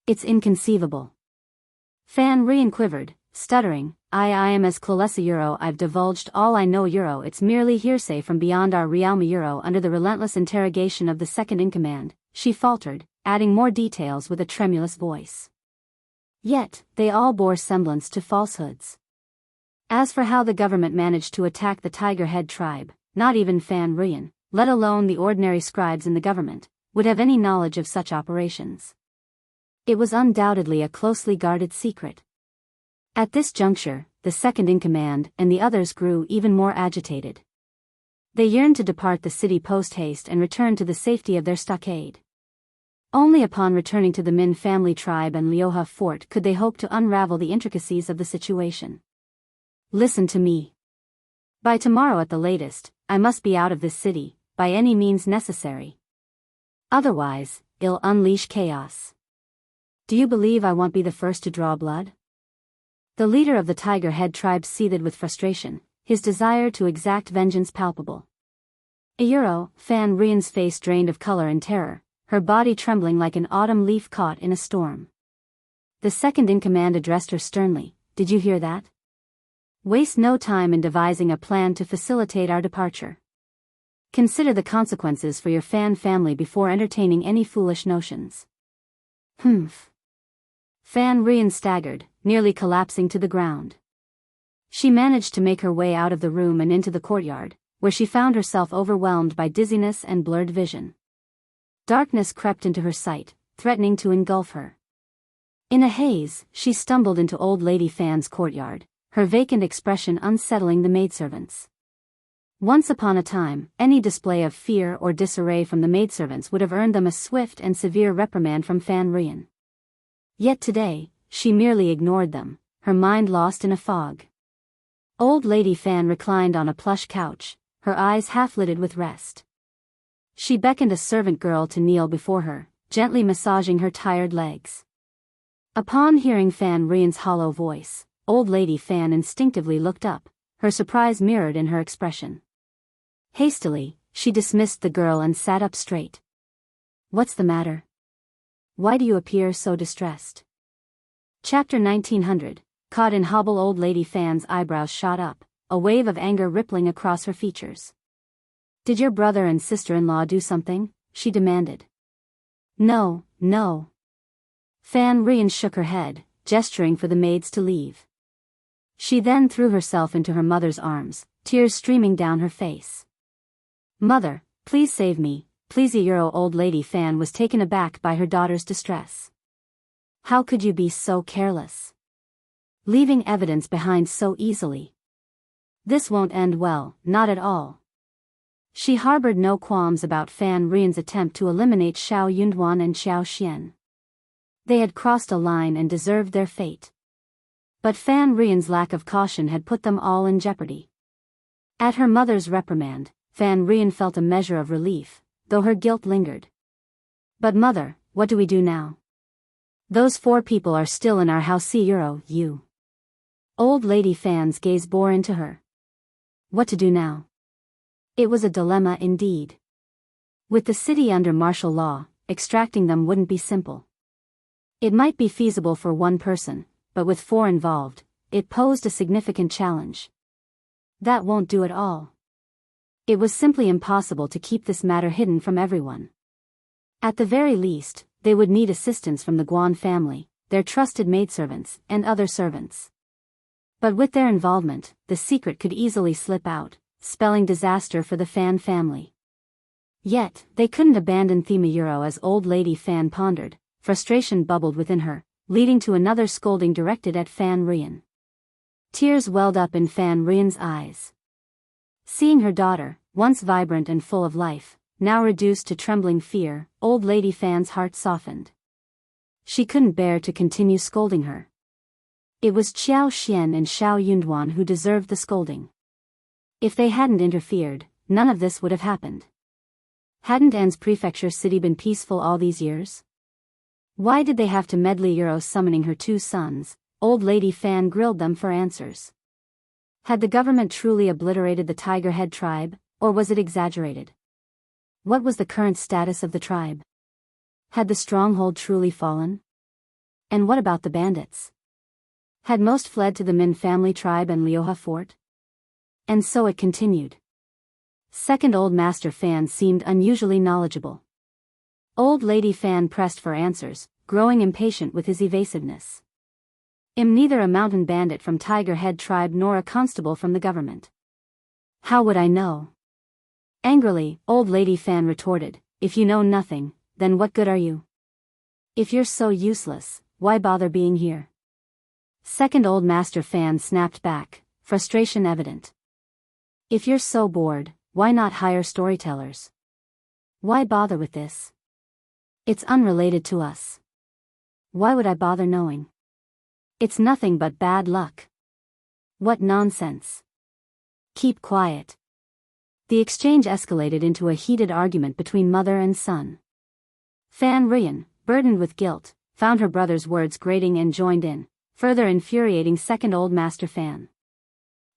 It's inconceivable." Fan Rian quivered, stuttering, I am as clueless I've divulged all I know it's merely hearsay from beyond our realm under the relentless interrogation of the second-in-command, she faltered, adding more details with a tremulous voice. Yet, they all bore semblance to falsehoods. As for how the government managed to attack the Tiger Head tribe, not even Fan Rian, let alone the ordinary scribes in the government, would have any knowledge of such operations. It was undoubtedly a closely guarded secret. At this juncture, the second-in-command and the others grew even more agitated. They yearned to depart the city post-haste and return to the safety of their stockade. Only upon returning to the Min family tribe and Liuhe fort could they hope to unravel the intricacies of the situation. Listen to me. By tomorrow at the latest, I must be out of this city, by any means necessary. Otherwise, I'll unleash chaos. Do you believe I won't be the first to draw blood? The leader of the Tiger Head tribe seethed with frustration, his desire to exact vengeance palpable. Fan Rian's face drained of color and terror, her body trembling like an autumn leaf caught in a storm. The second-in-command addressed her sternly, "Did you hear that? Waste no time in devising a plan to facilitate our departure. Consider the consequences for your Fan family before entertaining any foolish notions." Humph. Fan Rian staggered, nearly collapsing to the ground. She managed to make her way out of the room and into the courtyard, where she found herself overwhelmed by dizziness and blurred vision. Darkness crept into her sight, threatening to engulf her. In a haze, she stumbled into Old Lady Fan's courtyard, her vacant expression unsettling the maidservants. Once upon a time, any display of fear or disarray from the maidservants would have earned them a swift and severe reprimand from Fan Rian. Yet today, she merely ignored them, her mind lost in a fog. Old Lady Fan reclined on a plush couch, her eyes half-lidded with rest. She beckoned a servant girl to kneel before her, gently massaging her tired legs. Upon hearing Fan Rian's hollow voice, Old Lady Fan instinctively looked up, her surprise mirrored in her expression. Hastily, she dismissed the girl and sat up straight. "What's the matter? Why do you appear so distressed?" Chapter 1900. Caught in hobble. Old Lady Fan's eyebrows shot up, a wave of anger rippling across her features. "Did your brother and sister-in-law do something?" she demanded. No. Fan Rian shook her head, gesturing for the maids to leave. She then threw herself into her mother's arms, tears streaming down her face. "Mother, please save me, please." Old Lady Fan was taken aback by her daughter's distress. "How could you be so careless? Leaving evidence behind so easily. This won't end well, not at all." She harbored no qualms about Fan Rian's attempt to eliminate Xiao Yunduan and Xiao Xian. They had crossed a line and deserved their fate. But Fan Rian's lack of caution had put them all in jeopardy. At her mother's reprimand, Fan Rian felt a measure of relief, though her guilt lingered. "But mother, what do we do now? Those 4 people are still in our house. You." Old Lady Fan's gaze bore into her. What to do now? It was a dilemma indeed. With the city under martial law, extracting them wouldn't be simple. It might be feasible for one person, but with 4 involved, it posed a significant challenge. That won't do at all. It was simply impossible to keep this matter hidden from everyone. At the very least, they would need assistance from the Guan family, their trusted maidservants, and other servants. But with their involvement, the secret could easily slip out, spelling disaster for the Fan family. Yet, they couldn't abandon Thema as Old Lady Fan pondered. Frustration bubbled within her, leading to another scolding directed at Fan Rian. Tears welled up in Fan Rian's eyes. Seeing her daughter, once vibrant and full of life, now reduced to trembling fear, Old Lady Fan's heart softened. She couldn't bear to continue scolding her. It was Xiao Xian and Xiao Yunduan who deserved the scolding. If they hadn't interfered, none of this would have happened. Hadn't An's prefecture city been peaceful all these years? Why did they have to meddle? Summoning her 2 sons, Old Lady Fan grilled them for answers. Had the government truly obliterated the Tiger Head tribe, or was it exaggerated? What was the current status of the tribe? Had the stronghold truly fallen? And what about the bandits? Had most fled to the Min family tribe and Liuha fort? And so it continued. Second Old Master Fan seemed unusually knowledgeable. Old Lady Fan pressed for answers, growing impatient with his evasiveness. "I'm neither a mountain bandit from Tiger Head tribe nor a constable from the government. How would I know?" Angrily, Old Lady Fan retorted, "If you know nothing, then what good are you? If you're so useless, why bother being here?" Second Old Master Fan snapped back, frustration evident. "If you're so bored, why not hire storytellers? Why bother with this? It's unrelated to us. Why would I bother knowing? It's nothing but bad luck. What nonsense. Keep quiet." The exchange escalated into a heated argument between mother and son. Fan Rian, burdened with guilt, found her brother's words grating and joined in, further infuriating Second Old Master Fan.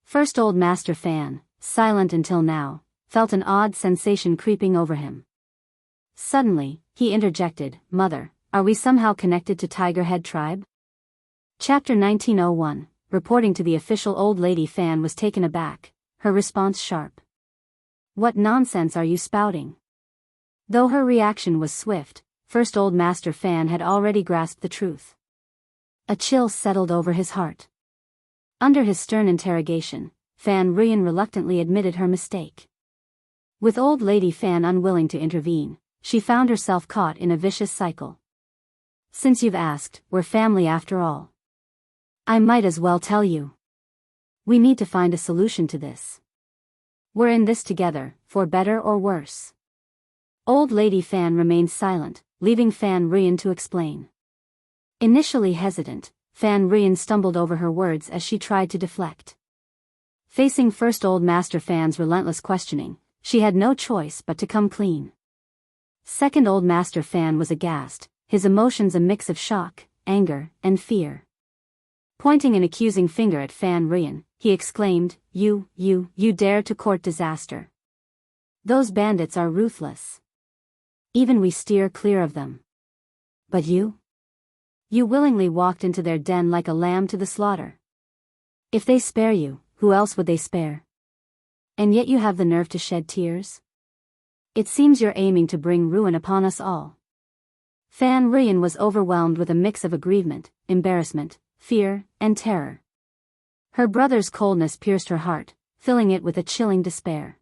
First Old Master Fan, silent until now, felt an odd sensation creeping over him. Suddenly, he interjected, "Mother, are we somehow connected to Tigerhead tribe?" Chapter 1901, reporting to the official. Old Lady Fan was taken aback, her response sharp. "What nonsense are you spouting?" Though her reaction was swift, First Old Master Fan had already grasped the truth. A chill settled over his heart. Under his stern interrogation, Fan Ruyen reluctantly admitted her mistake. With Old Lady Fan unwilling to intervene, she found herself caught in a vicious cycle. "Since you've asked, we're family after all. I might as well tell you. We need to find a solution to this. We're in this together, for better or worse." Old Lady Fan remained silent, leaving Fan Ruyen to explain. Initially hesitant, Fan Ruyen stumbled over her words as she tried to deflect. Facing First Old Master Fan's relentless questioning, she had no choice but to come clean. Second Old Master Fan was aghast, his emotions a mix of shock, anger, and fear. Pointing an accusing finger at Fan Ruyen, he exclaimed, You dare to court disaster. Those bandits are ruthless. Even we steer clear of them. But you willingly walked into their den like a lamb to the slaughter. If they spare you, who else would they spare? And yet you have the nerve to shed tears? It seems you're aiming to bring ruin upon us all. Fan Ruyen was overwhelmed with a mix of aggrievement, embarrassment, fear, and terror. Her brother's coldness pierced her heart, filling it with a chilling despair.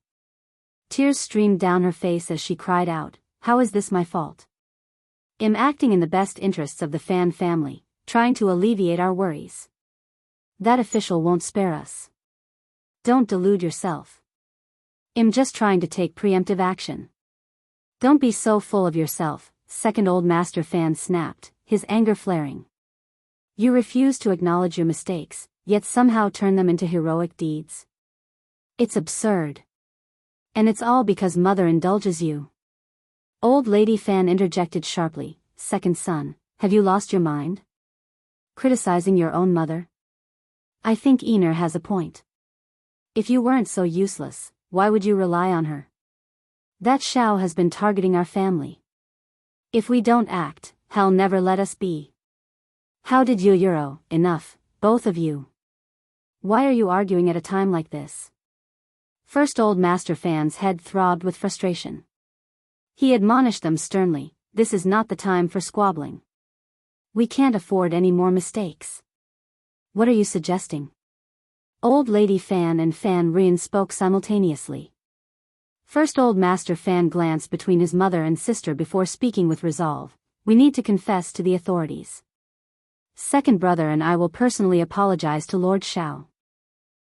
Tears streamed down her face as she cried out, "How is this my fault? I'm acting in the best interests of the Fan family, trying to alleviate our worries. That official won't spare us. Don't delude yourself. I'm just trying to take preemptive action." "Don't be so full of yourself," Second Old Master Fan snapped, his anger flaring. "You refuse to acknowledge your mistakes, yet somehow turn them into heroic deeds. It's absurd. And it's all because Mother indulges you." Old Lady Fan interjected sharply, "Second son, have you lost your mind? Criticizing your own mother? I think Ener has a point. If you weren't so useless, why would you rely on her? That Shao has been targeting our family. If we don't act, hell never let us be. How did you Euro, enough, both of you. Why are you arguing at a time like this?" First Old Master Fan's head throbbed with frustration. He admonished them sternly, "This is not the time for squabbling. We can't afford any more mistakes." "What are you suggesting?" Old Lady Fan and Fan Ruyen spoke simultaneously. First Old Master Fan glanced between his mother and sister before speaking with resolve, "We need to confess to the authorities. Second brother and I will personally apologize to Lord Shao."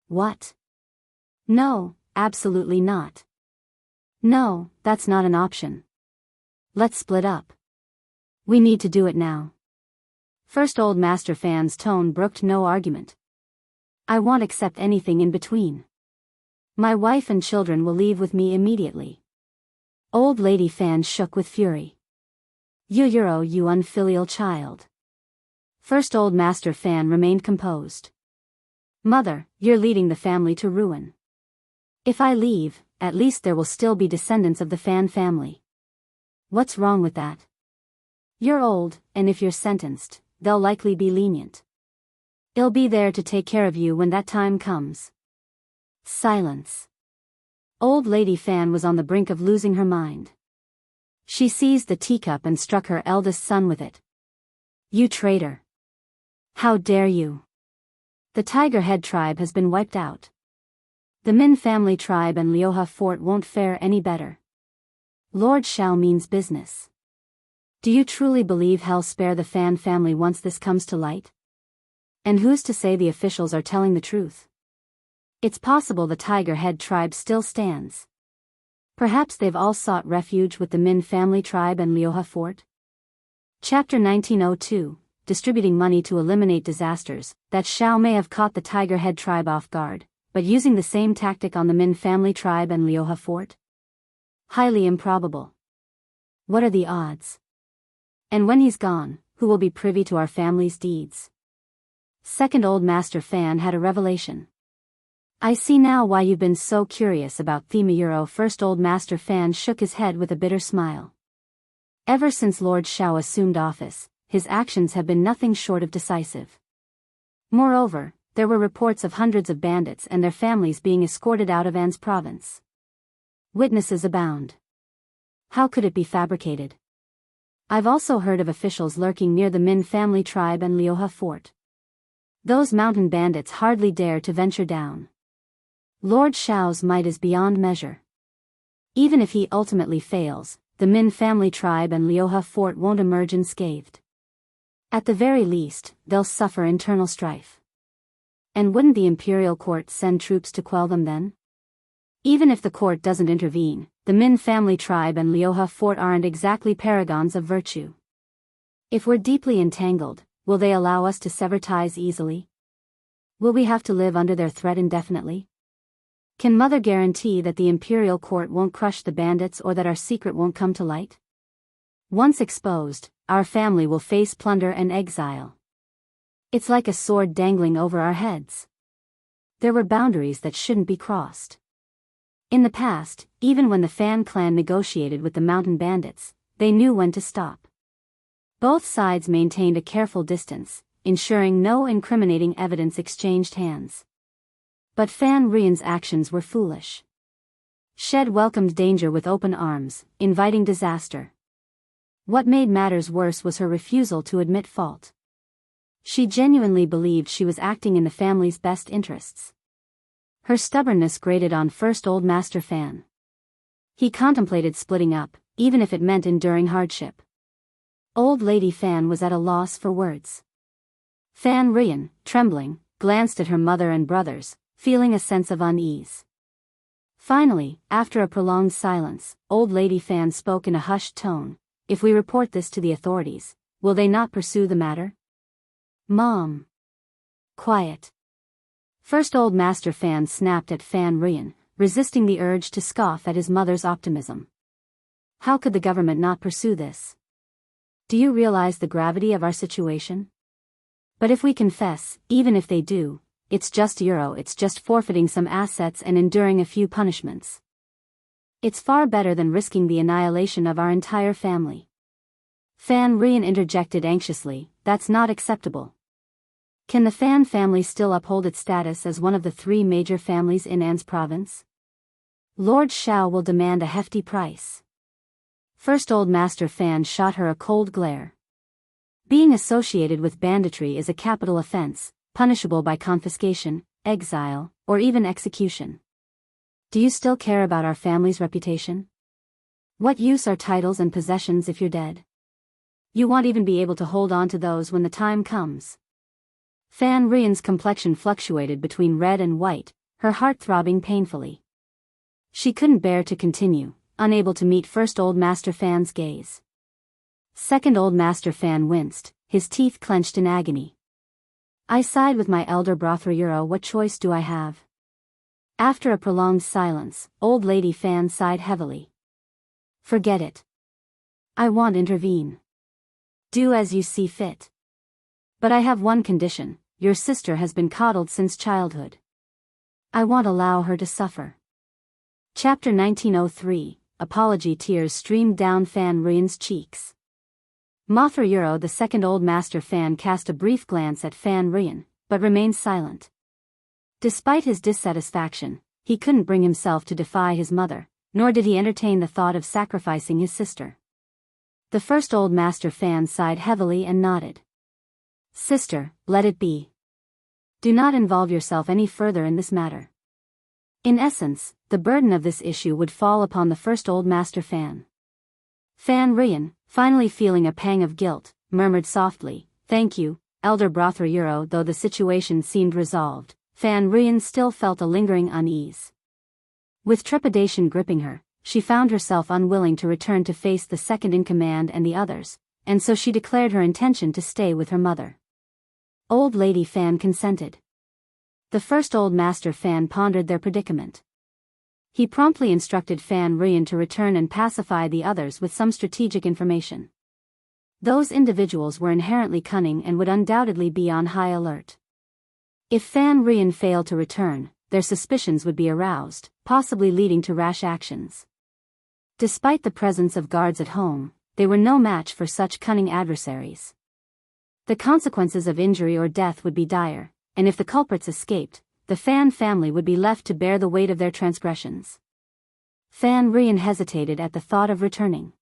"What? No, absolutely not. No, that's not an option. Let's split up. We need to do it now." First Old Master Fan's tone brooked no argument. "I won't accept anything in between. My wife and children will leave with me immediately." Old Lady Fan shook with fury. "You Euro, you unfilial child." First Old Master Fan remained composed. "Mother, you're leading the family to ruin. If I leave, at least there will still be descendants of the Fan family. What's wrong with that? You're old, and if you're sentenced, they'll likely be lenient. I'll be there to take care of you when that time comes." Silence. Old Lady Fan was on the brink of losing her mind. She seized the teacup and struck her eldest son with it. "You traitor! How dare you! The Tigerhead tribe has been wiped out. The Min family tribe and Liuha fort won't fare any better. Lord Shao means business. Do you truly believe he'll spare the Fan family once this comes to light? And who's to say the officials are telling the truth? It's possible the Tigerhead tribe still stands. Perhaps they've all sought refuge with the Min family tribe and Liuha fort." Chapter 1902, distributing money to eliminate disasters. That Shao may have caught the Tigerhead tribe off guard, but using the same tactic on the Min family tribe and Liuha fort? Highly improbable. What are the odds? And when he's gone, who will be privy to our family's deeds? Second Old Master Fan had a revelation. I see now why you've been so curious about Thema Euro. First Old Master Fan shook his head with a bitter smile. Ever since Lord Shao assumed office, his actions have been nothing short of decisive. Moreover, there were reports of hundreds of bandits and their families being escorted out of An's province. Witnesses abound. How could it be fabricated? I've also heard of officials lurking near the Min family tribe and Liuhe fort. Those mountain bandits hardly dare to venture down. Lord Shao's might is beyond measure. Even if he ultimately fails, the Min family tribe and Liuhe fort won't emerge unscathed. At the very least, they'll suffer internal strife. And wouldn't the imperial court send troops to quell them then? Even if the court doesn't intervene, the Min family tribe and Liuhe fort aren't exactly paragons of virtue. If we're deeply entangled, will they allow us to sever ties easily? Will we have to live under their threat indefinitely? Can Mother guarantee that the imperial court won't crush the bandits or that our secret won't come to light? Once exposed, our family will face plunder and exile. It's like a sword dangling over our heads. There were boundaries that shouldn't be crossed. In the past, even when the Fan clan negotiated with the mountain bandits, they knew when to stop. Both sides maintained a careful distance, ensuring no incriminating evidence exchanged hands. But Fan Rian's actions were foolish. Shed welcomed danger with open arms, inviting disaster. What made matters worse was her refusal to admit fault. She genuinely believed she was acting in the family's best interests. Her stubbornness grated on First Old Master Fan. He contemplated splitting up, even if it meant enduring hardship. Old Lady Fan was at a loss for words. Fan Rian, trembling, glanced at her mother and brothers, feeling a sense of unease. Finally, after a prolonged silence, Old Lady Fan spoke in a hushed tone. If we report this to the authorities, will they not pursue the matter? Mom. Quiet. First Old Master Fan snapped at Fan Rian, resisting the urge to scoff at his mother's optimism. How could the government not pursue this? Do you realize the gravity of our situation? But if we confess, even if they do, it's just forfeiting some assets and enduring a few punishments. It's far better than risking the annihilation of our entire family. Fan Rian interjected anxiously, that's not acceptable. Can the Fan family still uphold its status as one of the 3 major families in An's province? Lord Shao will demand a hefty price. First Old Master Fan shot her a cold glare. Being associated with banditry is a capital offense, punishable by confiscation, exile, or even execution. Do you still care about our family's reputation? What use are titles and possessions if you're dead? You won't even be able to hold on to those when the time comes. Fan Rian's complexion fluctuated between red and white, her heart throbbing painfully. She couldn't bear to continue, unable to meet First Old Master Fan's gaze. Second Old Master Fan winced, his teeth clenched in agony. I side with my elder brother Euro. What choice do I have? After a prolonged silence, Old Lady Fan sighed heavily. Forget it. I won't intervene. Do as you see fit. But I have one condition, your sister has been coddled since childhood. I won't allow her to suffer. Chapter 1903, Apology. Tears streamed down Fan Rian's cheeks. Mothra Euro. The second Old Master Fan cast a brief glance at Fan Rian, but remained silent. Despite his dissatisfaction, he couldn't bring himself to defy his mother, nor did he entertain the thought of sacrificing his sister. The First Old Master Fan sighed heavily and nodded. Sister, let it be. Do not involve yourself any further in this matter. In essence, the burden of this issue would fall upon the First Old Master Fan. Fan Rian, finally feeling a pang of guilt, murmured softly, "Thank you, Elder brother Euro." Though the situation seemed resolved, Fan Rian still felt a lingering unease. With trepidation gripping her, she found herself unwilling to return to face the second-in-command and the others, and so she declared her intention to stay with her mother. Old Lady Fan consented. The First Old Master Fan pondered their predicament. He promptly instructed Fan Rian to return and pacify the others with some strategic information. Those individuals were inherently cunning and would undoubtedly be on high alert. If Fan Rian failed to return, their suspicions would be aroused, possibly leading to rash actions. Despite the presence of guards at home, they were no match for such cunning adversaries. The consequences of injury or death would be dire, and if the culprits escaped, the Fan family would be left to bear the weight of their transgressions. Fan Rian hesitated at the thought of returning.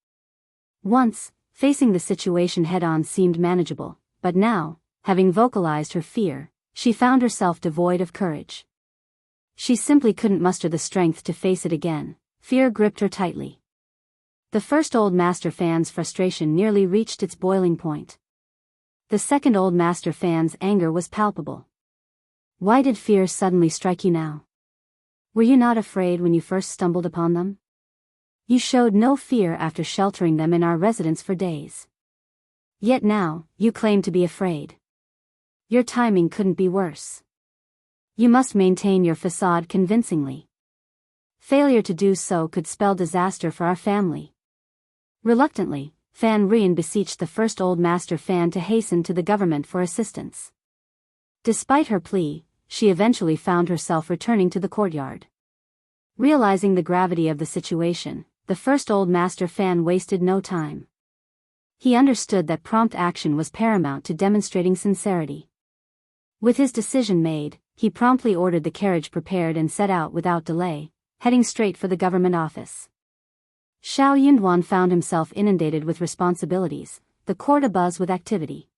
Once, facing the situation head-on seemed manageable, but now, having vocalized her fear, she found herself devoid of courage. She simply couldn't muster the strength to face it again. Fear gripped her tightly. The first Old Master Fan's frustration nearly reached its boiling point. The second Old Master Fan's anger was palpable. Why did fear suddenly strike you now? Were you not afraid when you first stumbled upon them? You showed no fear after sheltering them in our residence for days. Yet now, you claim to be afraid. Your timing couldn't be worse. You must maintain your facade convincingly. Failure to do so could spell disaster for our family. Reluctantly, Fan Rian beseeched the first Old Master Fan to hasten to the government for assistance. Despite her plea, she eventually found herself returning to the courtyard. Realizing the gravity of the situation, the first Old Master Fan wasted no time. He understood that prompt action was paramount to demonstrating sincerity. With his decision made, he promptly ordered the carriage prepared and set out without delay, heading straight for the government office. Xiao Yunduan found himself inundated with responsibilities, the court abuzz with activity.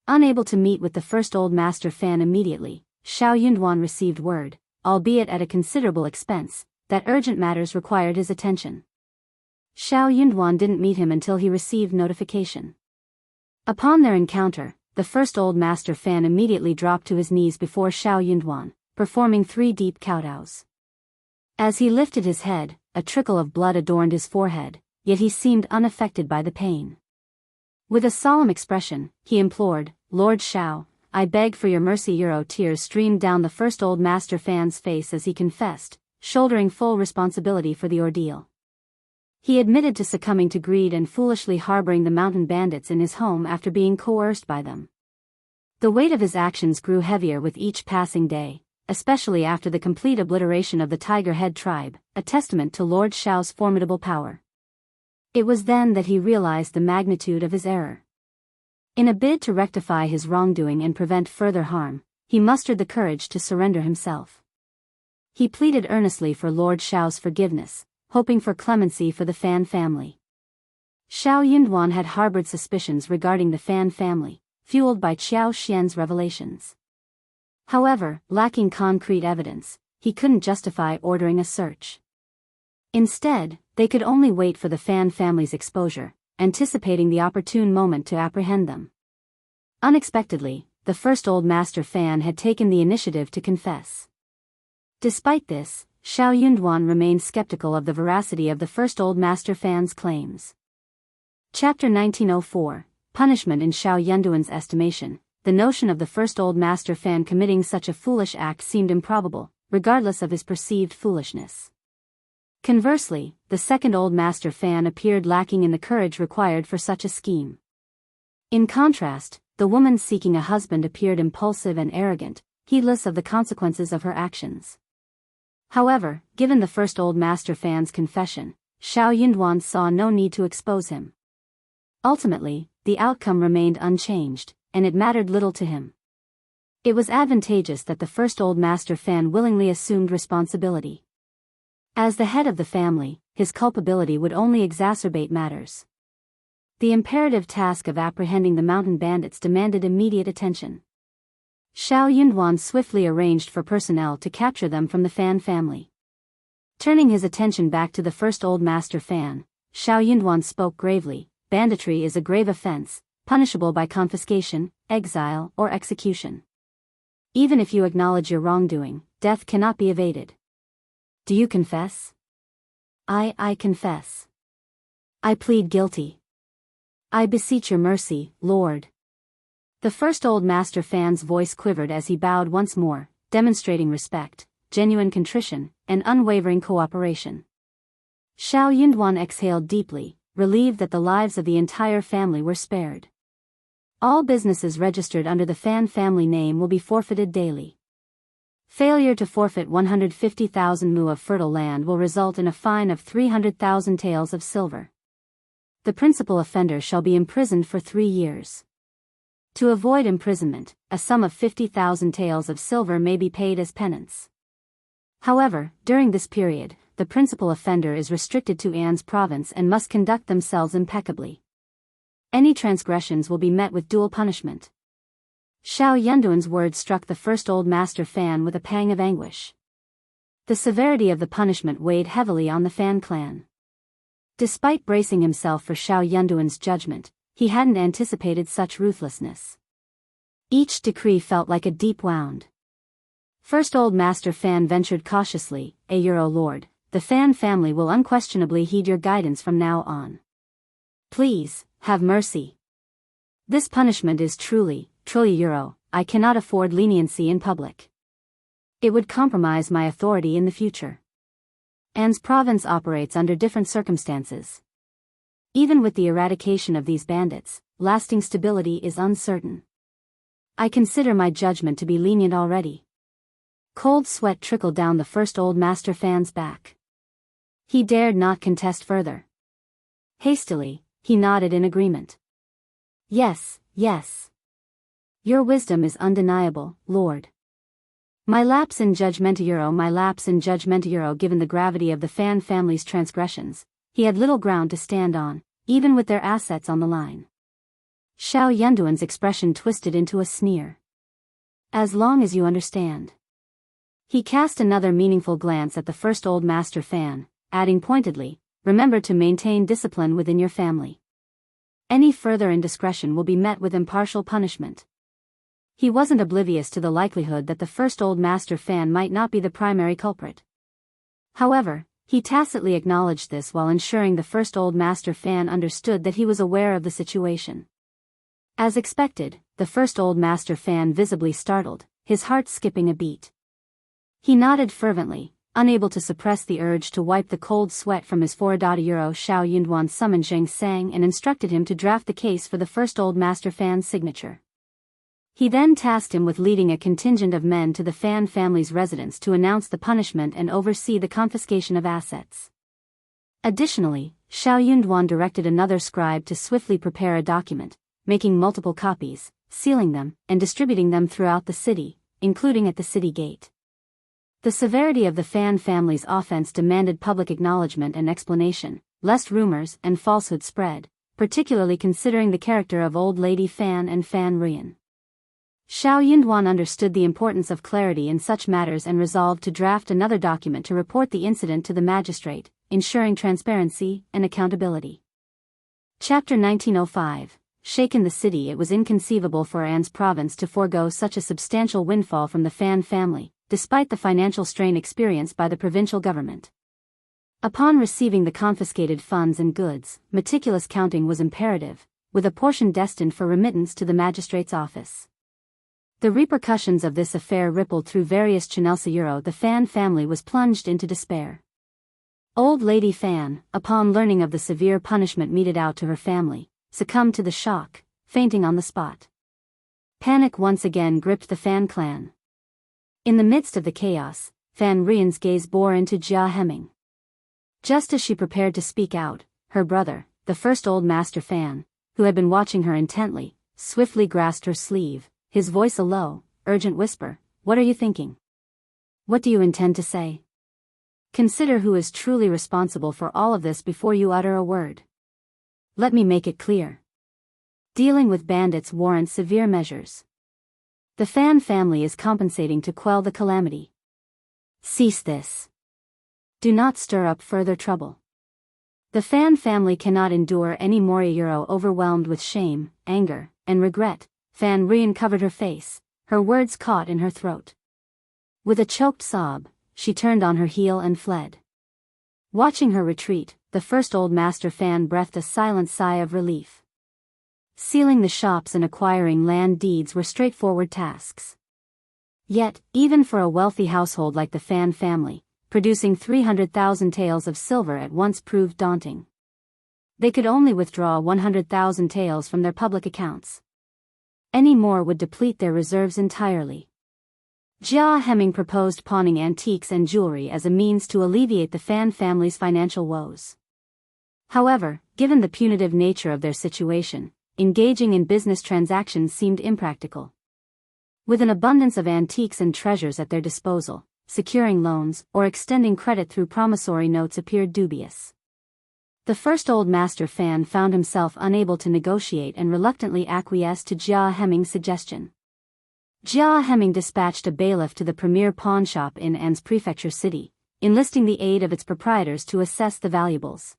Unable to meet with the first Old Master Fan immediately, Xiao Yunduan received word, albeit at a considerable expense, that urgent matters required his attention. Xiao Yunduan didn't meet him until he received notification. Upon their encounter, the first Old Master Fan immediately dropped to his knees before Xiao Yunduan, performing 3 deep kowtows. As he lifted his head, a trickle of blood adorned his forehead, yet he seemed unaffected by the pain. With a solemn expression, he implored, "Lord Xiao, I beg for your mercy." Tears streamed down the first Old Master Fan's face as he confessed, shouldering full responsibility for the ordeal. He admitted to succumbing to greed and foolishly harboring the mountain bandits in his home after being coerced by them. The weight of his actions grew heavier with each passing day, especially after the complete obliteration of the Tiger Head tribe, a testament to Lord Xiao's formidable power. It was then that he realized the magnitude of his error. In a bid to rectify his wrongdoing and prevent further harm, he mustered the courage to surrender himself. He pleaded earnestly for Lord Xiao's forgiveness, hoping for clemency for the Fan family. Xiao Yunduan had harbored suspicions regarding the Fan family, fueled by Qiao Xian's revelations. However, lacking concrete evidence, he couldn't justify ordering a search. Instead, they could only wait for the Fan family's exposure, anticipating the opportune moment to apprehend them. Unexpectedly, the first Old Master Fan had taken the initiative to confess. Despite this, Xiao Yunduan remained skeptical of the veracity of the first Old Master Fan's claims. Chapter 1904, Punishment. In Xiao Yunduan's estimation, the notion of the first Old Master Fan committing such a foolish act seemed improbable, regardless of his perceived foolishness. Conversely, the second Old Master Fan appeared lacking in the courage required for such a scheme. In contrast, the woman seeking a husband appeared impulsive and arrogant, heedless of the consequences of her actions. However, given the first Old Master Fan's confession, Xiao Yunduan saw no need to expose him. Ultimately, the outcome remained unchanged, and it mattered little to him. It was advantageous that the first Old Master Fan willingly assumed responsibility. As the head of the family, his culpability would only exacerbate matters. The imperative task of apprehending the mountain bandits demanded immediate attention. Xiao Yunduan swiftly arranged for personnel to capture them from the Fan family. Turning his attention back to the first Old Master Fan, Xiao Yunduan spoke gravely, "Banditry is a grave offense, punishable by confiscation, exile, or execution. Even if you acknowledge your wrongdoing, death cannot be evaded. Do you confess?" I confess. I plead guilty. I beseech your mercy, Lord." The first Old Master Fan's voice quivered as he bowed once more, demonstrating respect, genuine contrition, and unwavering cooperation. Xiao Yunduan exhaled deeply, relieved that the lives of the entire family were spared. All businesses registered under the Fan family name will be forfeited daily. Failure to forfeit 150,000 mu of fertile land will result in a fine of 300,000 taels of silver. The principal offender shall be imprisoned for 3 years. To avoid imprisonment, a sum of 50,000 taels of silver may be paid as penance. However, during this period, the principal offender is restricted to An's province and must conduct themselves impeccably. Any transgressions will be met with dual punishment. Xiao Yunduan's words struck the first old master fan with a pang of anguish. The severity of the punishment weighed heavily on the Fan clan. Despite bracing himself for Xiao Yunduan's judgment, he hadn't anticipated such ruthlessness. Each decree felt like a deep wound. First old master Fan ventured cautiously, "Euro Lord, the Fan family will unquestionably heed your guidance from now on. Please, have mercy. This punishment is truly euro. I cannot afford leniency in public. It would compromise my authority in the future. An's province operates under different circumstances. Even with the eradication of these bandits, lasting stability is uncertain. I consider my judgment to be lenient already." Cold sweat trickled down the first old master Fan's back. He dared not contest further. Hastily, he nodded in agreement. Yes. Your wisdom is undeniable, Lord. My lapse in judgment euro. Given the gravity of the Fan family's transgressions, he had little ground to stand on, even with their assets on the line. Xiao Yunduan's expression twisted into a sneer. As long as you understand. He cast another meaningful glance at the first old master Fan, adding pointedly, remember to maintain discipline within your family. Any further indiscretion will be met with impartial punishment. He wasn't oblivious to the likelihood that the first old master Fan might not be the primary culprit. However, he tacitly acknowledged this while ensuring the first old master Fan understood that he was aware of the situation. As expected, the first old master Fan visibly startled, his heart skipping a beat. He nodded fervently, unable to suppress the urge to wipe the cold sweat from his forehead. Xiao Yunduan summoned Zheng Sang and instructed him to draft the case for the first old master Fan's signature. He then tasked him with leading a contingent of men to the Fan family's residence to announce the punishment and oversee the confiscation of assets. Additionally, Xiao Yunduan directed another scribe to swiftly prepare a document, making multiple copies, sealing them, and distributing them throughout the city, including at the city gate. The severity of the Fan family's offense demanded public acknowledgement and explanation, lest rumors and falsehood spread, particularly considering the character of Old Lady Fan and Fan Rian. Xiao Yunduan understood the importance of clarity in such matters and resolved to draft another document to report the incident to the magistrate, ensuring transparency and accountability. Chapter 1905. Shaken the city. It was inconceivable for An's province to forego such a substantial windfall from the Fan family, despite the financial strain experienced by the provincial government. Upon receiving the confiscated funds and goods, meticulous counting was imperative, with a portion destined for remittance to the magistrate's office. The repercussions of this affair rippled through various channels. The Fan family was plunged into despair. Old Lady Fan, upon learning of the severe punishment meted out to her family, succumbed to the shock, fainting on the spot. Panic once again gripped the Fan clan. In the midst of the chaos, Fan Rian's gaze bore into Jia Hemming. Just as she prepared to speak out, her brother, the first old master Fan, who had been watching her intently, swiftly grasped her sleeve, his voice a low, urgent whisper. "What are you thinking? What do you intend to say? Consider who is truly responsible for all of this before you utter a word. Let me make it clear. Dealing with bandits warrants severe measures. The Fan family is compensating to quell the calamity. Cease this. Do not stir up further trouble. The Fan family cannot endure any more." Overwhelmed with shame, anger, and regret, Fan Rian covered her face, her words caught in her throat. With a choked sob, she turned on her heel and fled. Watching her retreat, the first old master Fan breathed a silent sigh of relief. Sealing the shops and acquiring land deeds were straightforward tasks. Yet, even for a wealthy household like the Fan family, producing 300,000 taels of silver at once proved daunting. They could only withdraw 100,000 taels from their public accounts. Any more would deplete their reserves entirely. Jia Hemming proposed pawning antiques and jewelry as a means to alleviate the Fan family's financial woes. However, given the punitive nature of their situation, engaging in business transactions seemed impractical. With an abundance of antiques and treasures at their disposal, securing loans or extending credit through promissory notes appeared dubious. The first Old Master Fan found himself unable to negotiate and reluctantly acquiesced to Jia Hemming's suggestion. Jia Hemming dispatched a bailiff to the premier pawn shop in An's prefecture city, enlisting the aid of its proprietors to assess the valuables.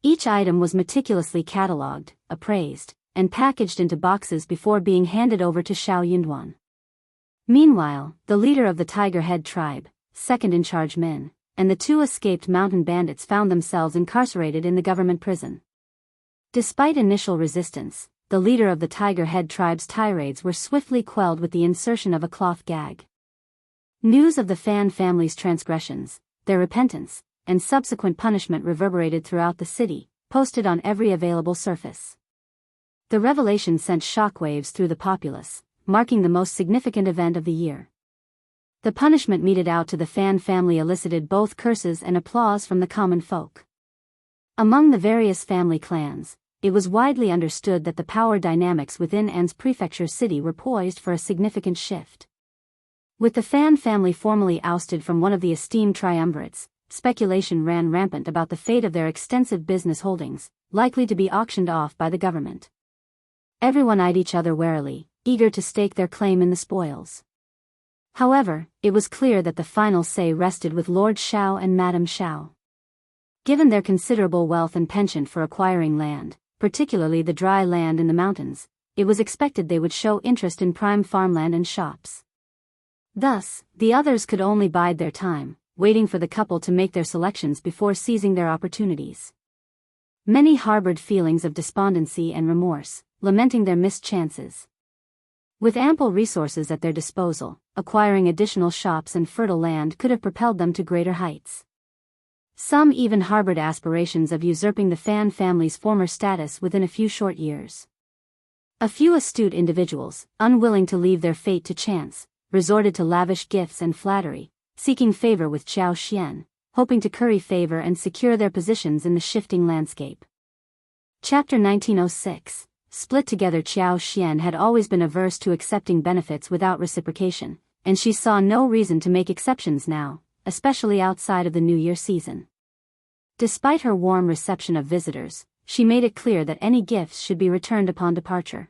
Each item was meticulously catalogued, appraised, and packaged into boxes before being handed over to Xiao Yunduan. Meanwhile, the leader of the Tiger Head tribe, second-in-charge Min, and the two escaped mountain bandits found themselves incarcerated in the government prison. Despite initial resistance, the leader of the Tiger Head tribe's tirades were swiftly quelled with the insertion of a cloth gag. News of the Fan family's transgressions, their repentance, and subsequent punishment reverberated throughout the city, posted on every available surface. The revelation sent shockwaves through the populace, marking the most significant event of the year. The punishment meted out to the Fan family elicited both curses and applause from the common folk. Among the various family clans, it was widely understood that the power dynamics within An's prefecture city were poised for a significant shift. With the Fan family formally ousted from one of the esteemed triumvirates, speculation ran rampant about the fate of their extensive business holdings, likely to be auctioned off by the government. Everyone eyed each other warily, eager to stake their claim in the spoils. However, it was clear that the final say rested with Lord Xiao and Madame Xiao. Given their considerable wealth and penchant for acquiring land, particularly the dry land in the mountains, it was expected they would show interest in prime farmland and shops. Thus, the others could only bide their time, waiting for the couple to make their selections before seizing their opportunities. Many harbored feelings of despondency and remorse, lamenting their missed chances. With ample resources at their disposal, acquiring additional shops and fertile land could have propelled them to greater heights. Some even harbored aspirations of usurping the Fan family's former status within a few short years. A few astute individuals, unwilling to leave their fate to chance, resorted to lavish gifts and flattery, seeking favor with Xiao Xian, hoping to curry favor and secure their positions in the shifting landscape. Chapter 1906. Split together. Xiao Xian had always been averse to accepting benefits without reciprocation, and she saw no reason to make exceptions now, especially outside of the New Year season. Despite her warm reception of visitors, she made it clear that any gifts should be returned upon departure.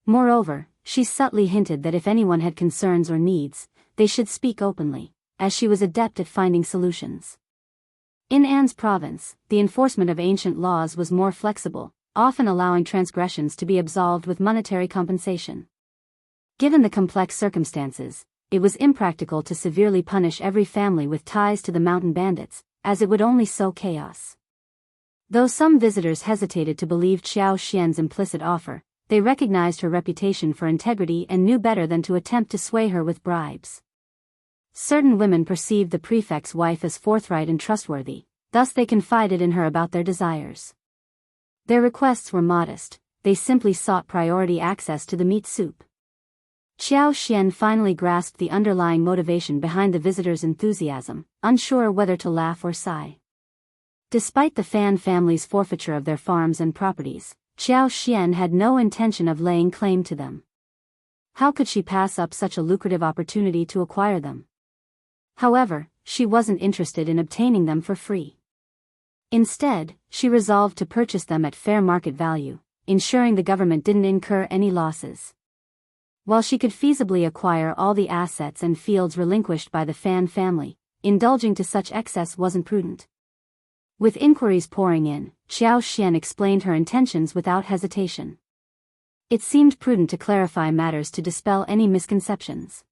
Moreover, she subtly hinted that if anyone had concerns or needs, they should speak openly, as she was adept at finding solutions. In An's province, the enforcement of ancient laws was more flexible, often allowing transgressions to be absolved with monetary compensation. Given the complex circumstances, it was impractical to severely punish every family with ties to the mountain bandits, as it would only sow chaos. Though some visitors hesitated to believe Xiao Xian's implicit offer, they recognized her reputation for integrity and knew better than to attempt to sway her with bribes. Certain women perceived the prefect's wife as forthright and trustworthy, thus they confided in her about their desires. Their requests were modest, they simply sought priority access to the meat soup. Xiao Xian finally grasped the underlying motivation behind the visitor's enthusiasm, unsure whether to laugh or sigh. Despite the Fan family's forfeiture of their farms and properties, Xiao Xian had no intention of laying claim to them. How could she pass up such a lucrative opportunity to acquire them? However, she wasn't interested in obtaining them for free. Instead, she resolved to purchase them at fair market value, ensuring the government didn't incur any losses. While she could feasibly acquire all the assets and fields relinquished by the Fan family, indulging to such excess wasn't prudent. With inquiries pouring in, Xiao Xian explained her intentions without hesitation. It seemed prudent to clarify matters to dispel any misconceptions.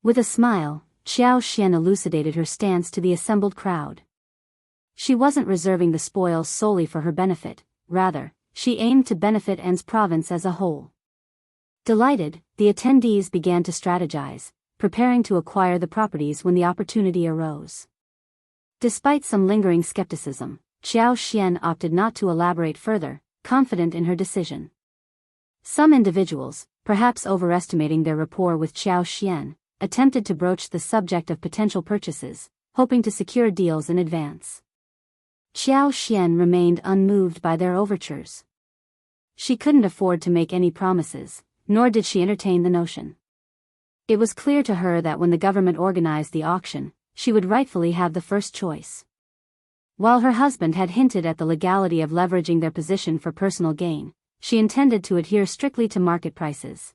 With a smile, Xiao Xian elucidated her stance to the assembled crowd. She wasn't reserving the spoils solely for her benefit, rather, she aimed to benefit An's province as a whole. Delighted, the attendees began to strategize, preparing to acquire the properties when the opportunity arose. Despite some lingering skepticism, Xiao Xian opted not to elaborate further, confident in her decision. Some individuals, perhaps overestimating their rapport with Xiao Xian, attempted to broach the subject of potential purchases, hoping to secure deals in advance. Xiao Xian remained unmoved by their overtures. She couldn't afford to make any promises, nor did she entertain the notion. It was clear to her that when the government organized the auction, she would rightfully have the first choice. While her husband had hinted at the legality of leveraging their position for personal gain, she intended to adhere strictly to market prices.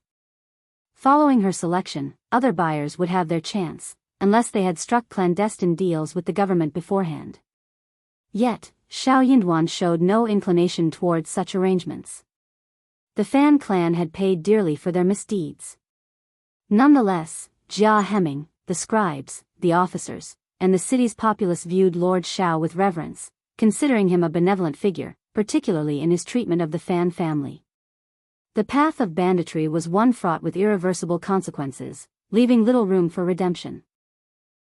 Following her selection, other buyers would have their chance, unless they had struck clandestine deals with the government beforehand. Yet, Xiao Yinduan showed no inclination towards such arrangements. The Fan clan had paid dearly for their misdeeds. Nonetheless, Jia Hemming, the scribes, the officers, and the city's populace viewed Lord Xiao with reverence, considering him a benevolent figure, particularly in his treatment of the Fan family. The path of banditry was one fraught with irreversible consequences, leaving little room for redemption.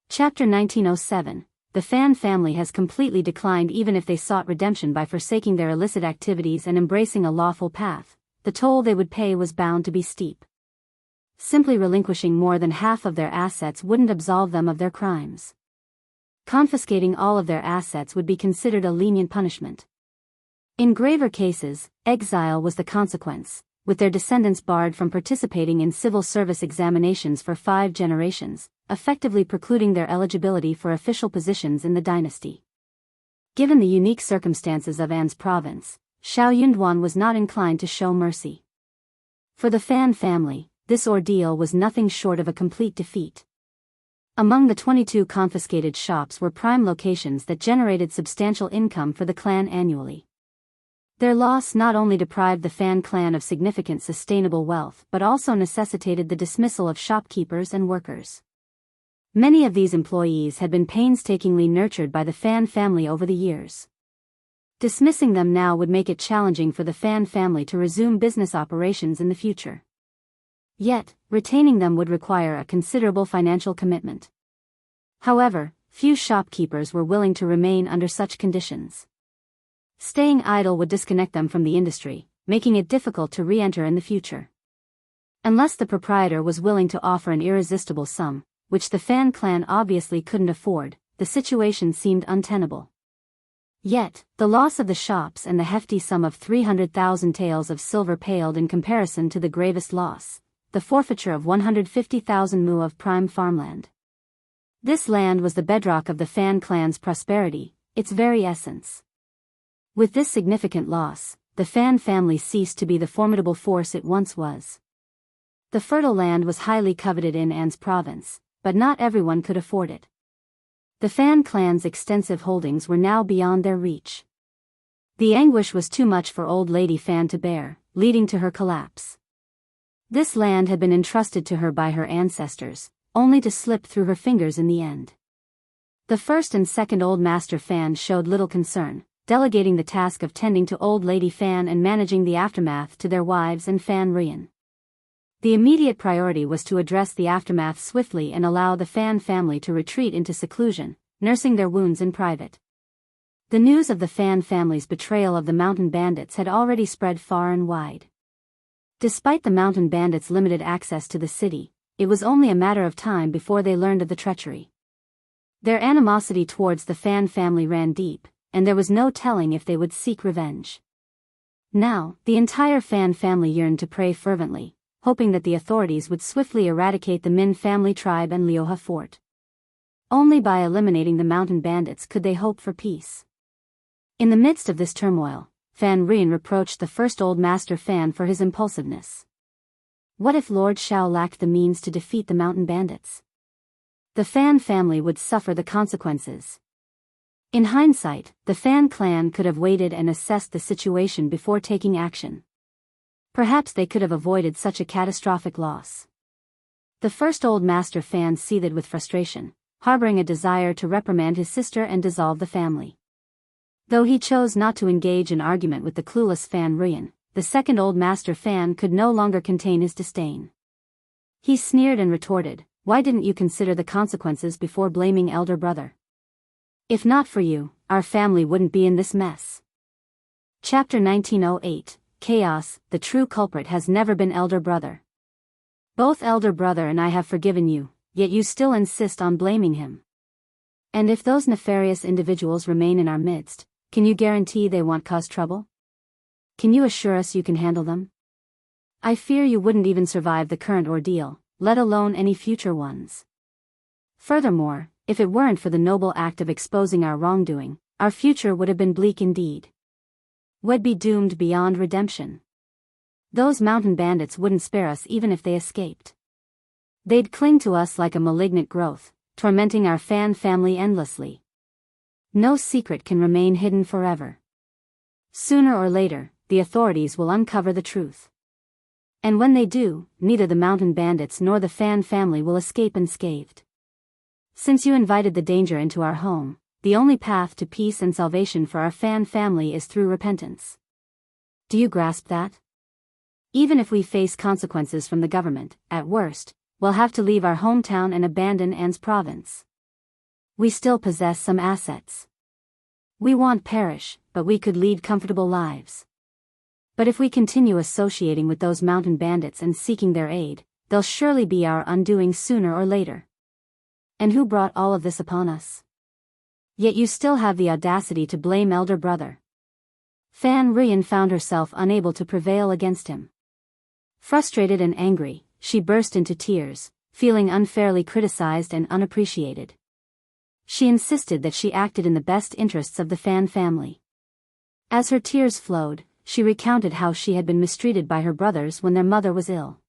Chapter 1907. The Fan family has completely declined. Even if they sought redemption by forsaking their illicit activities and embracing a lawful path, the toll they would pay was bound to be steep. Simply relinquishing more than half of their assets wouldn't absolve them of their crimes. Confiscating all of their assets would be considered a lenient punishment. In graver cases, exile was the consequence, with their descendants barred from participating in civil service examinations for 5 generations, effectively precluding their eligibility for official positions in the dynasty. Given the unique circumstances of An's province, Xiao Yunduan was not inclined to show mercy. For the Fan family, this ordeal was nothing short of a complete defeat. Among the 22 confiscated shops were prime locations that generated substantial income for the clan annually. Their loss not only deprived the Fan clan of significant sustainable wealth but also necessitated the dismissal of shopkeepers and workers. Many of these employees had been painstakingly nurtured by the Fan family over the years. Dismissing them now would make it challenging for the Fan family to resume business operations in the future. Yet, retaining them would require a considerable financial commitment. However, few shopkeepers were willing to remain under such conditions. Staying idle would disconnect them from the industry, making it difficult to re-enter in the future. Unless the proprietor was willing to offer an irresistible sum, which the Fan clan obviously couldn't afford, the situation seemed untenable. Yet, the loss of the shops and the hefty sum of 300,000 taels of silver paled in comparison to the gravest loss, the forfeiture of 150,000 mu of prime farmland. This land was the bedrock of the Fan clan's prosperity, its very essence. With this significant loss, the Fan family ceased to be the formidable force it once was. The fertile land was highly coveted in An's province, but not everyone could afford it. The Fan clan's extensive holdings were now beyond their reach. The anguish was too much for old Lady Fan to bear, leading to her collapse. This land had been entrusted to her by her ancestors, only to slip through her fingers in the end. The first and second Old Master Fan showed little concern, delegating the task of tending to Old Lady Fan and managing the aftermath to their wives and Fan Rian. The immediate priority was to address the aftermath swiftly and allow the Fan family to retreat into seclusion, nursing their wounds in private. The news of the Fan family's betrayal of the mountain bandits had already spread far and wide. Despite the mountain bandits' limited access to the city, it was only a matter of time before they learned of the treachery. Their animosity towards the Fan family ran deep, and there was no telling if they would seek revenge. Now, the entire Fan family yearned to pray fervently, hoping that the authorities would swiftly eradicate the Min family tribe and Liuha fort. Only by eliminating the mountain bandits could they hope for peace. In the midst of this turmoil, Fan Rian reproached the first Old Master Fan for his impulsiveness. What if Lord Xiao lacked the means to defeat the mountain bandits? The Fan family would suffer the consequences. In hindsight, the Fan clan could have waited and assessed the situation before taking action. Perhaps they could have avoided such a catastrophic loss. The first Old Master Fan seethed with frustration, harboring a desire to reprimand his sister and dissolve the family. Though he chose not to engage in argument with the clueless Fan Rian, the second Old Master Fan could no longer contain his disdain. He sneered and retorted, "Why didn't you consider the consequences before blaming elder brother? If not for you, our family wouldn't be in this mess." Chapter 1908. Chaos. The true culprit has never been elder brother. Both elder brother and I have forgiven you, yet you still insist on blaming him. And if those nefarious individuals remain in our midst, can you guarantee they won't cause trouble? Can you assure us you can handle them? I fear you wouldn't even survive the current ordeal, let alone any future ones. Furthermore, if it weren't for the noble act of exposing our wrongdoing, our future would have been bleak indeed. We'd be doomed beyond redemption. Those mountain bandits wouldn't spare us even if they escaped. They'd cling to us like a malignant growth, tormenting our family endlessly. No secret can remain hidden forever. Sooner or later, the authorities will uncover the truth. And when they do, neither the mountain bandits nor the family will escape unscathed. Since you invited the danger into our home, the only path to peace and salvation for our family is through repentance. Do you grasp that? Even if we face consequences from the government, at worst, we'll have to leave our hometown and abandon Anne's province. We still possess some assets. We won't perish, but we could lead comfortable lives. But if we continue associating with those mountain bandits and seeking their aid, they'll surely be our undoing sooner or later. And who brought all of this upon us? Yet you still have the audacity to blame elder brother. Fan Rian found herself unable to prevail against him. Frustrated and angry, she burst into tears, feeling unfairly criticized and unappreciated. She insisted that she acted in the best interests of the Fan family. As her tears flowed, she recounted how she had been mistreated by her brothers when their mother was ill.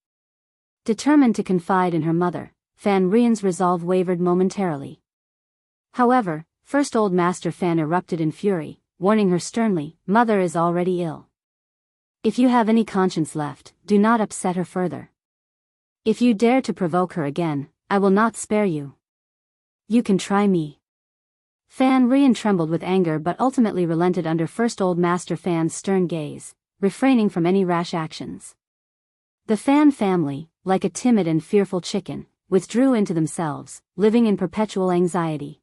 Determined to confide in her mother, Fan Rian's resolve wavered momentarily. However, first Old Master Fan erupted in fury, warning her sternly, "Mother is already ill. If you have any conscience left, do not upset her further. If you dare to provoke her again, I will not spare you. You can try me." Fan Rian trembled with anger but ultimately relented under First Old Master Fan's stern gaze, refraining from any rash actions. The Fan family, like a timid and fearful chicken, withdrew into themselves, living in perpetual anxiety.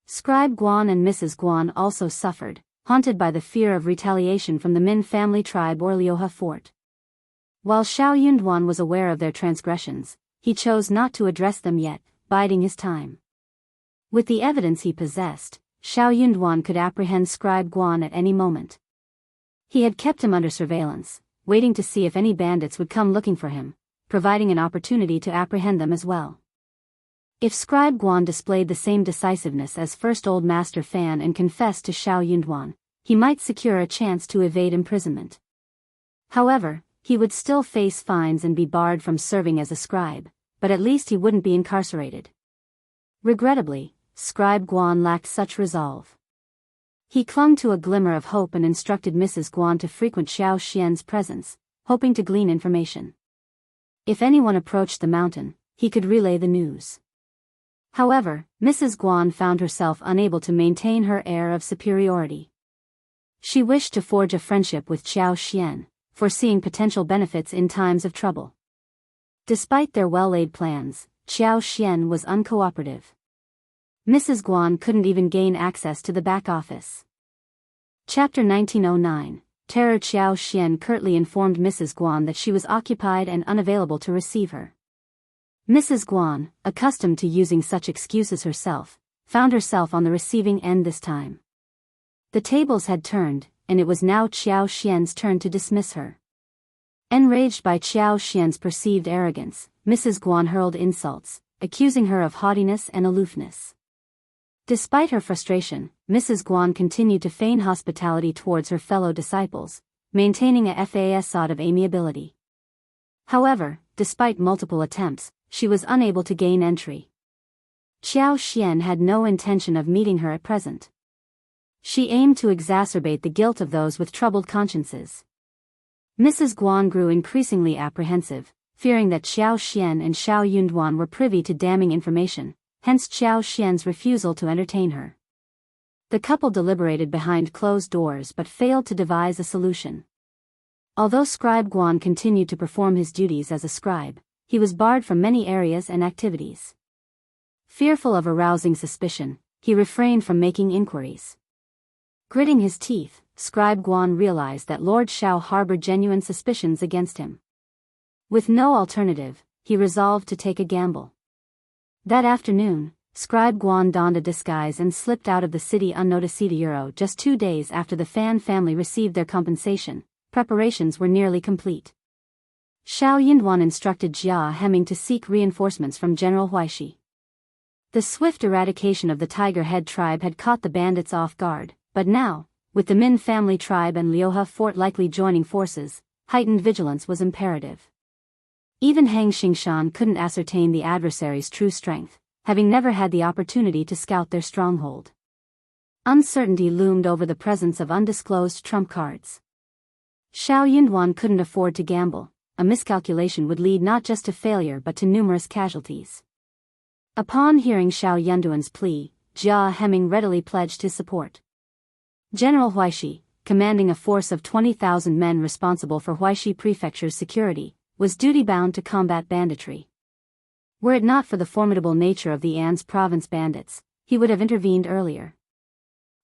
Scribe Guan and Mrs. Guan also suffered, haunted by the fear of retaliation from the Min family tribe or Liuha fort. While Xiao Yunduan was aware of their transgressions, he chose not to address them yet, biding his time. With the evidence he possessed, Xiao Yunduan could apprehend Scribe Guan at any moment. He had kept him under surveillance, waiting to see if any bandits would come looking for him, providing an opportunity to apprehend them as well. If Scribe Guan displayed the same decisiveness as First Old Master Fan and confessed to Xiao Yunduan, he might secure a chance to evade imprisonment. However, he would still face fines and be barred from serving as a scribe, but at least he wouldn't be incarcerated. Regrettably, Scribe Guan lacked such resolve. He clung to a glimmer of hope and instructed Mrs. Guan to frequent Xiao Xian's presence, hoping to glean information. If anyone approached the mountain, he could relay the news. However, Mrs. Guan found herself unable to maintain her air of superiority. She wished to forge a friendship with Xiao Xian, foreseeing potential benefits in times of trouble. Despite their well-laid plans, Xiao Xian was uncooperative. Mrs. Guan couldn't even gain access to the back office. Chapter 1909, Terror. Xiao Xian curtly informed Mrs. Guan that she was occupied and unavailable to receive her. Mrs. Guan, accustomed to using such excuses herself, found herself on the receiving end this time. The tables had turned, and it was now Xiao Xian's turn to dismiss her. Enraged by Xiao Xian's perceived arrogance, Mrs. Guan hurled insults, accusing her of haughtiness and aloofness. Despite her frustration, Mrs. Guan continued to feign hospitality towards her fellow disciples, maintaining a facade of amiability. However, despite multiple attempts, she was unable to gain entry. Xiao Xian had no intention of meeting her at present. She aimed to exacerbate the guilt of those with troubled consciences. Mrs. Guan grew increasingly apprehensive, fearing that Xiao Xian and Xiao Yunduan were privy to damning information, hence Xiao Xian's refusal to entertain her. The couple deliberated behind closed doors but failed to devise a solution. Although Scribe Guan continued to perform his duties as a scribe, he was barred from many areas and activities. Fearful of arousing suspicion, he refrained from making inquiries. Gritting his teeth, Scribe Guan realized that Lord Xiao harbored genuine suspicions against him. With no alternative, he resolved to take a gamble. That afternoon, Scribe Guan donned a disguise and slipped out of the city unnoticed. Just 2 days after the Fan family received their compensation, preparations were nearly complete. Xiao Yinduan instructed Jia Heming to seek reinforcements from General Huaishi. The swift eradication of the Tiger Head tribe had caught the bandits off guard, but now, with the Min family tribe and Liuhe fort likely joining forces, heightened vigilance was imperative. Even Hang Xingshan couldn't ascertain the adversary's true strength, having never had the opportunity to scout their stronghold. Uncertainty loomed over the presence of undisclosed trump cards. Xiao Yinduan couldn't afford to gamble. A miscalculation would lead not just to failure but to numerous casualties. Upon hearing Xiao Yinduan's plea, Jia Heming readily pledged his support. General Huaishi, commanding a force of 20,000 men responsible for Huaishi Prefecture's security, was duty-bound to combat banditry. Were it not for the formidable nature of the An's province bandits, he would have intervened earlier.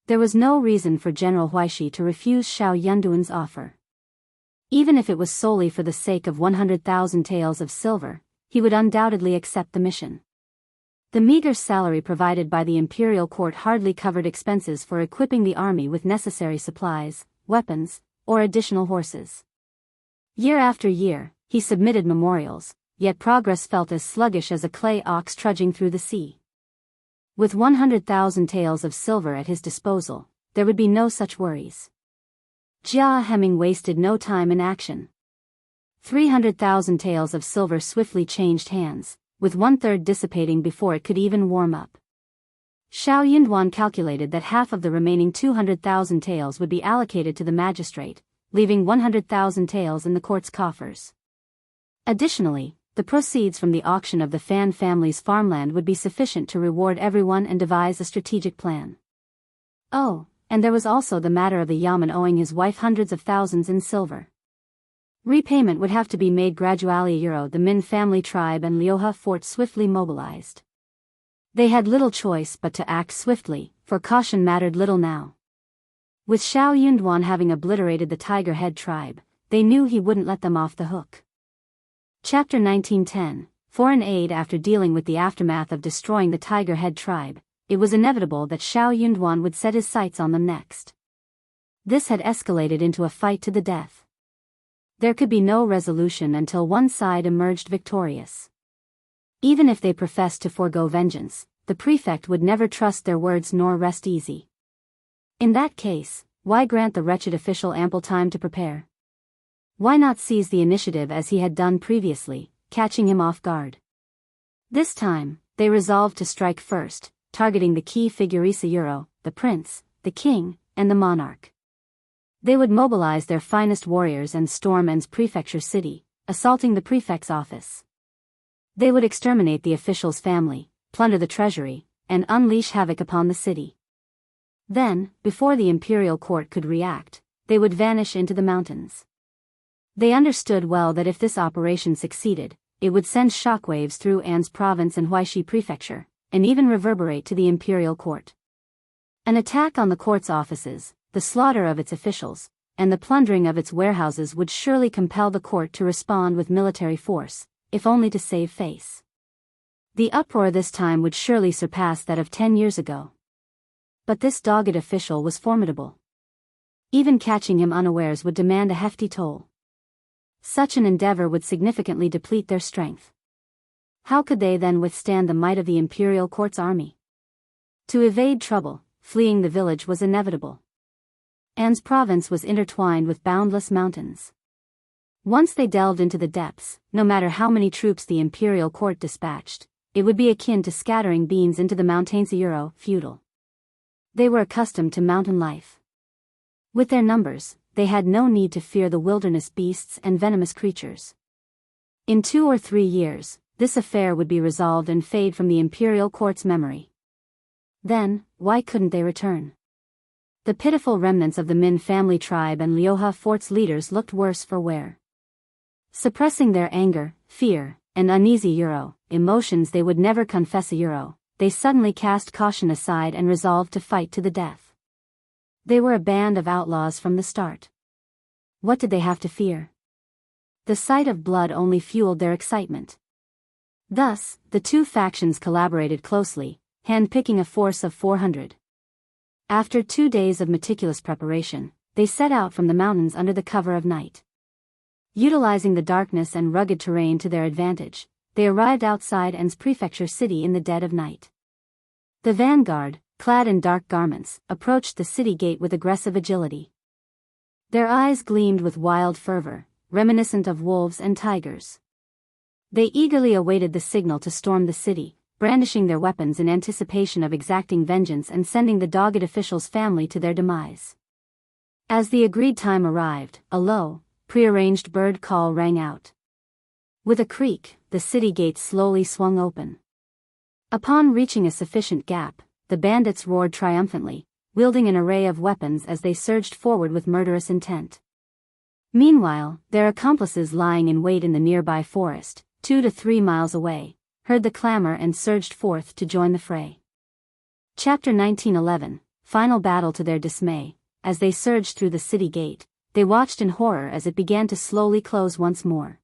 There was no reason for General Huaishi to refuse Xiao Yinduan's offer. Even if it was solely for the sake of 100,000 taels of silver, he would undoubtedly accept the mission. The meager salary provided by the imperial court hardly covered expenses for equipping the army with necessary supplies, weapons, or additional horses. Year after year, he submitted memorials, yet progress felt as sluggish as a clay ox trudging through the sea. With 100,000 taels of silver at his disposal, there would be no such worries. Jia Heming wasted no time in action. 300,000 taels of silver swiftly changed hands, with 1/3 dissipating before it could even warm up. Xiao Yinduan calculated that half of the remaining 200,000 taels would be allocated to the magistrate, leaving 100,000 taels in the court's coffers. Additionally, the proceeds from the auction of the Fan family's farmland would be sufficient to reward everyone and devise a strategic plan. Oh, and there was also the matter of the Yamen owing his wife hundreds of thousands in silver. Repayment would have to be made gradually. The Min family tribe and Liuhe fort swiftly mobilized. They had little choice but to act swiftly, for caution mattered little now. With Xiao Yinduan having obliterated the Tiger Head tribe, they knew he wouldn't let them off the hook. Chapter 1910, Foreign Aid. After dealing with the aftermath of destroying the Tiger Head tribe, it was inevitable that Xiao Yinduan would set his sights on them next. This had escalated into a fight to the death. There could be no resolution until one side emerged victorious. Even if they professed to forego vengeance, the prefect would never trust their words nor rest easy. In that case, why grant the wretched official ample time to prepare? Why not seize the initiative as he had done previously, catching him off guard? This time, they resolved to strike first, targeting the key figures: the prince, the king, and the monarch. They would mobilize their finest warriors and storm An's prefecture city, assaulting the prefect's office. They would exterminate the official's family, plunder the treasury, and unleash havoc upon the city. Then, before the imperial court could react, they would vanish into the mountains. They understood well that if this operation succeeded, it would send shockwaves through An's province and Huaishi prefecture, and even reverberate to the imperial court. An attack on the court's offices, the slaughter of its officials, and the plundering of its warehouses would surely compel the court to respond with military force, if only to save face. The uproar this time would surely surpass that of 10 years ago. But this dogged official was formidable. Even catching him unawares would demand a hefty toll. Such an endeavor would significantly deplete their strength. How could they then withstand the might of the imperial court's army? To evade trouble, fleeing the village was inevitable. An's province was intertwined with boundless mountains. Once they delved into the depths, no matter how many troops the imperial court dispatched, it would be akin to scattering beans into the mountains. Feudal. They were accustomed to mountain life. With their numbers, they had no need to fear the wilderness beasts and venomous creatures. In 2 or 3 years, this affair would be resolved and fade from the imperial court's memory. Then, why couldn't they return? The pitiful remnants of the Min family tribe and Liuhe fort's leaders looked worse for wear. Suppressing their anger, fear, and uneasy emotions they would never confess they suddenly cast caution aside and resolved to fight to the death. They were a band of outlaws from the start. What did they have to fear? The sight of blood only fueled their excitement. Thus, the two factions collaborated closely, hand-picking a force of 400. After 2 days of meticulous preparation, they set out from the mountains under the cover of night. Utilizing the darkness and rugged terrain to their advantage, they arrived outside An's prefecture city in the dead of night. The vanguard, clad in dark garments, approached the city gate with aggressive agility. Their eyes gleamed with wild fervor, reminiscent of wolves and tigers. They eagerly awaited the signal to storm the city, brandishing their weapons in anticipation of exacting vengeance and sending the dogged official's family to their demise. As the agreed time arrived, a low, prearranged bird call rang out. With a creak, the city gates slowly swung open. Upon reaching a sufficient gap, the bandits roared triumphantly, wielding an array of weapons as they surged forward with murderous intent. Meanwhile, their accomplices lying in wait in the nearby forest, 2 to 3 miles away, heard the clamor and surged forth to join the fray. Chapter 1911, Final battle. To their dismay, as they surged through the city gate, they watched in horror as it began to slowly close once more.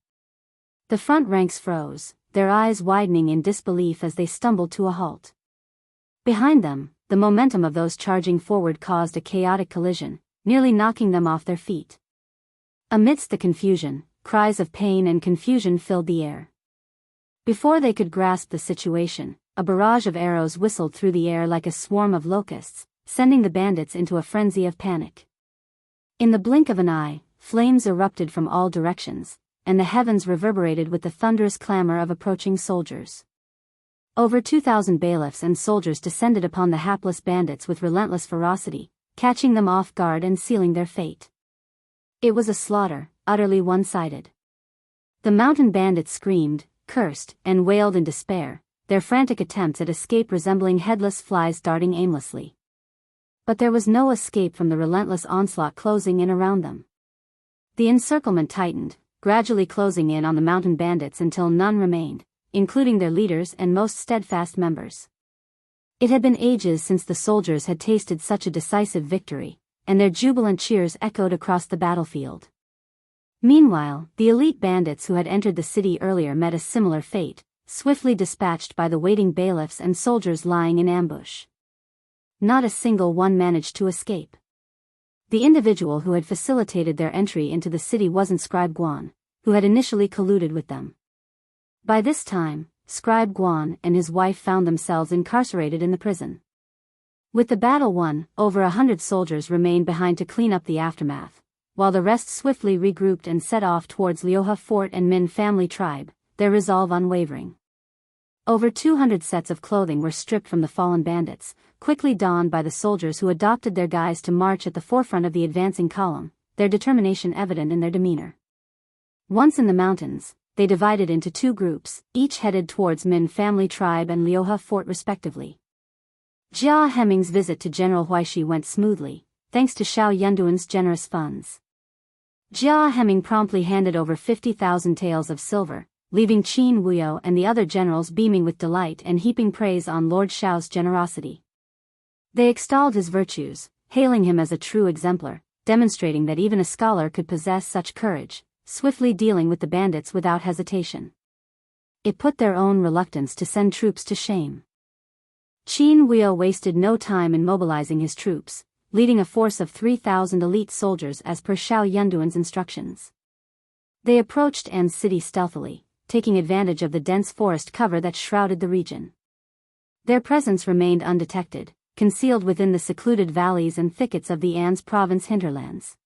The front ranks froze, their eyes widening in disbelief as they stumbled to a halt. Behind them, the momentum of those charging forward caused a chaotic collision, nearly knocking them off their feet. Amidst the confusion, cries of pain and confusion filled the air. Before they could grasp the situation, a barrage of arrows whistled through the air like a swarm of locusts, sending the bandits into a frenzy of panic. In the blink of an eye, flames erupted from all directions, and the heavens reverberated with the thunderous clamor of approaching soldiers. Over 2,000 bailiffs and soldiers descended upon the hapless bandits with relentless ferocity, catching them off guard and sealing their fate. It was a slaughter, utterly one-sided. The mountain bandits screamed, cursed, and wailed in despair, their frantic attempts at escape resembling headless flies darting aimlessly. But there was no escape from the relentless onslaught closing in around them. The encirclement tightened, gradually closing in on the mountain bandits until none remained, including their leaders and most steadfast members. It had been ages since the soldiers had tasted such a decisive victory, and their jubilant cheers echoed across the battlefield. Meanwhile, the elite bandits who had entered the city earlier met a similar fate, swiftly dispatched by the waiting bailiffs and soldiers lying in ambush. Not a single one managed to escape. The individual who had facilitated their entry into the city wasn't Scribe Guan, who had initially colluded with them. By this time, Scribe Guan and his wife found themselves incarcerated in the prison. With the battle won, over 100 soldiers remained behind to clean up the aftermath, while the rest swiftly regrouped and set off towards Liuhe Fort and Min family tribe, their resolve unwavering. Over 200 sets of clothing were stripped from the fallen bandits, quickly donned by the soldiers who adopted their guise to march at the forefront of the advancing column, their determination evident in their demeanor. Once in the mountains, they divided into 2 groups, each headed towards Min family tribe and Liuhe Fort respectively. Jia Hemming's visit to General Huaishi went smoothly, thanks to Xiao Yunduan's generous funds. Jia Hemming promptly handed over 50,000 taels of silver, leaving Qin Wuyo and the other generals beaming with delight and heaping praise on Lord Xiao's generosity. They extolled his virtues, hailing him as a true exemplar, demonstrating that even a scholar could possess such courage, swiftly dealing with the bandits without hesitation. It put their own reluctance to send troops to shame. Qin Wuyo wasted no time in mobilizing his troops, leading a force of 3,000 elite soldiers as per Xiao Yunduan's instructions. They approached An's city stealthily, taking advantage of the dense forest cover that shrouded the region. Their presence remained undetected, concealed within the secluded valleys and thickets of the An's province hinterlands.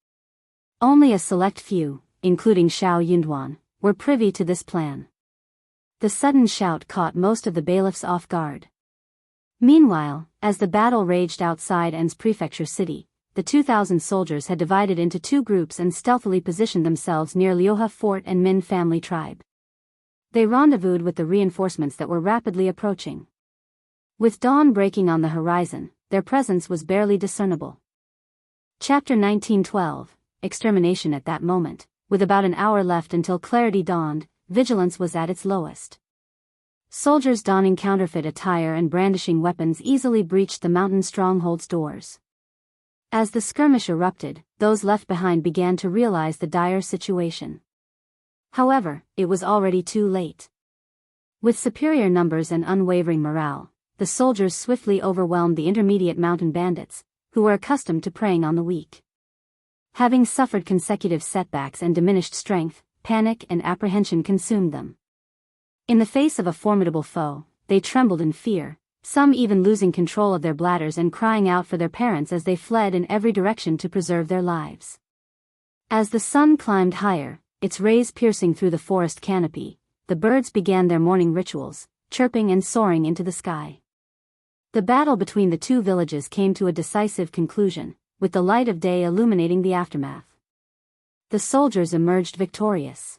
Only a select few, including Xiao Yunduan, were privy to this plan. The sudden shout caught most of the bailiffs off guard. Meanwhile, as the battle raged outside An's prefecture city, the 2,000 soldiers had divided into 2 groups and stealthily positioned themselves near Liuhe Fort and Min family tribe. They rendezvoused with the reinforcements that were rapidly approaching. With dawn breaking on the horizon, their presence was barely discernible. Chapter 1912, Extermination. At that moment, with about an hour left until clarity dawned, vigilance was at its lowest. Soldiers donning counterfeit attire and brandishing weapons easily breached the mountain stronghold's doors. As the skirmish erupted, those left behind began to realize the dire situation. However, it was already too late. With superior numbers and unwavering morale, the soldiers swiftly overwhelmed the intermediate mountain bandits, who were accustomed to preying on the weak. Having suffered consecutive setbacks and diminished strength, panic and apprehension consumed them. In the face of a formidable foe, they trembled in fear, some even losing control of their bladders and crying out for their parents as they fled in every direction to preserve their lives. As the sun climbed higher, its rays piercing through the forest canopy, the birds began their morning rituals, chirping and soaring into the sky. The battle between the two villages came to a decisive conclusion, with the light of day illuminating the aftermath. The soldiers emerged victorious.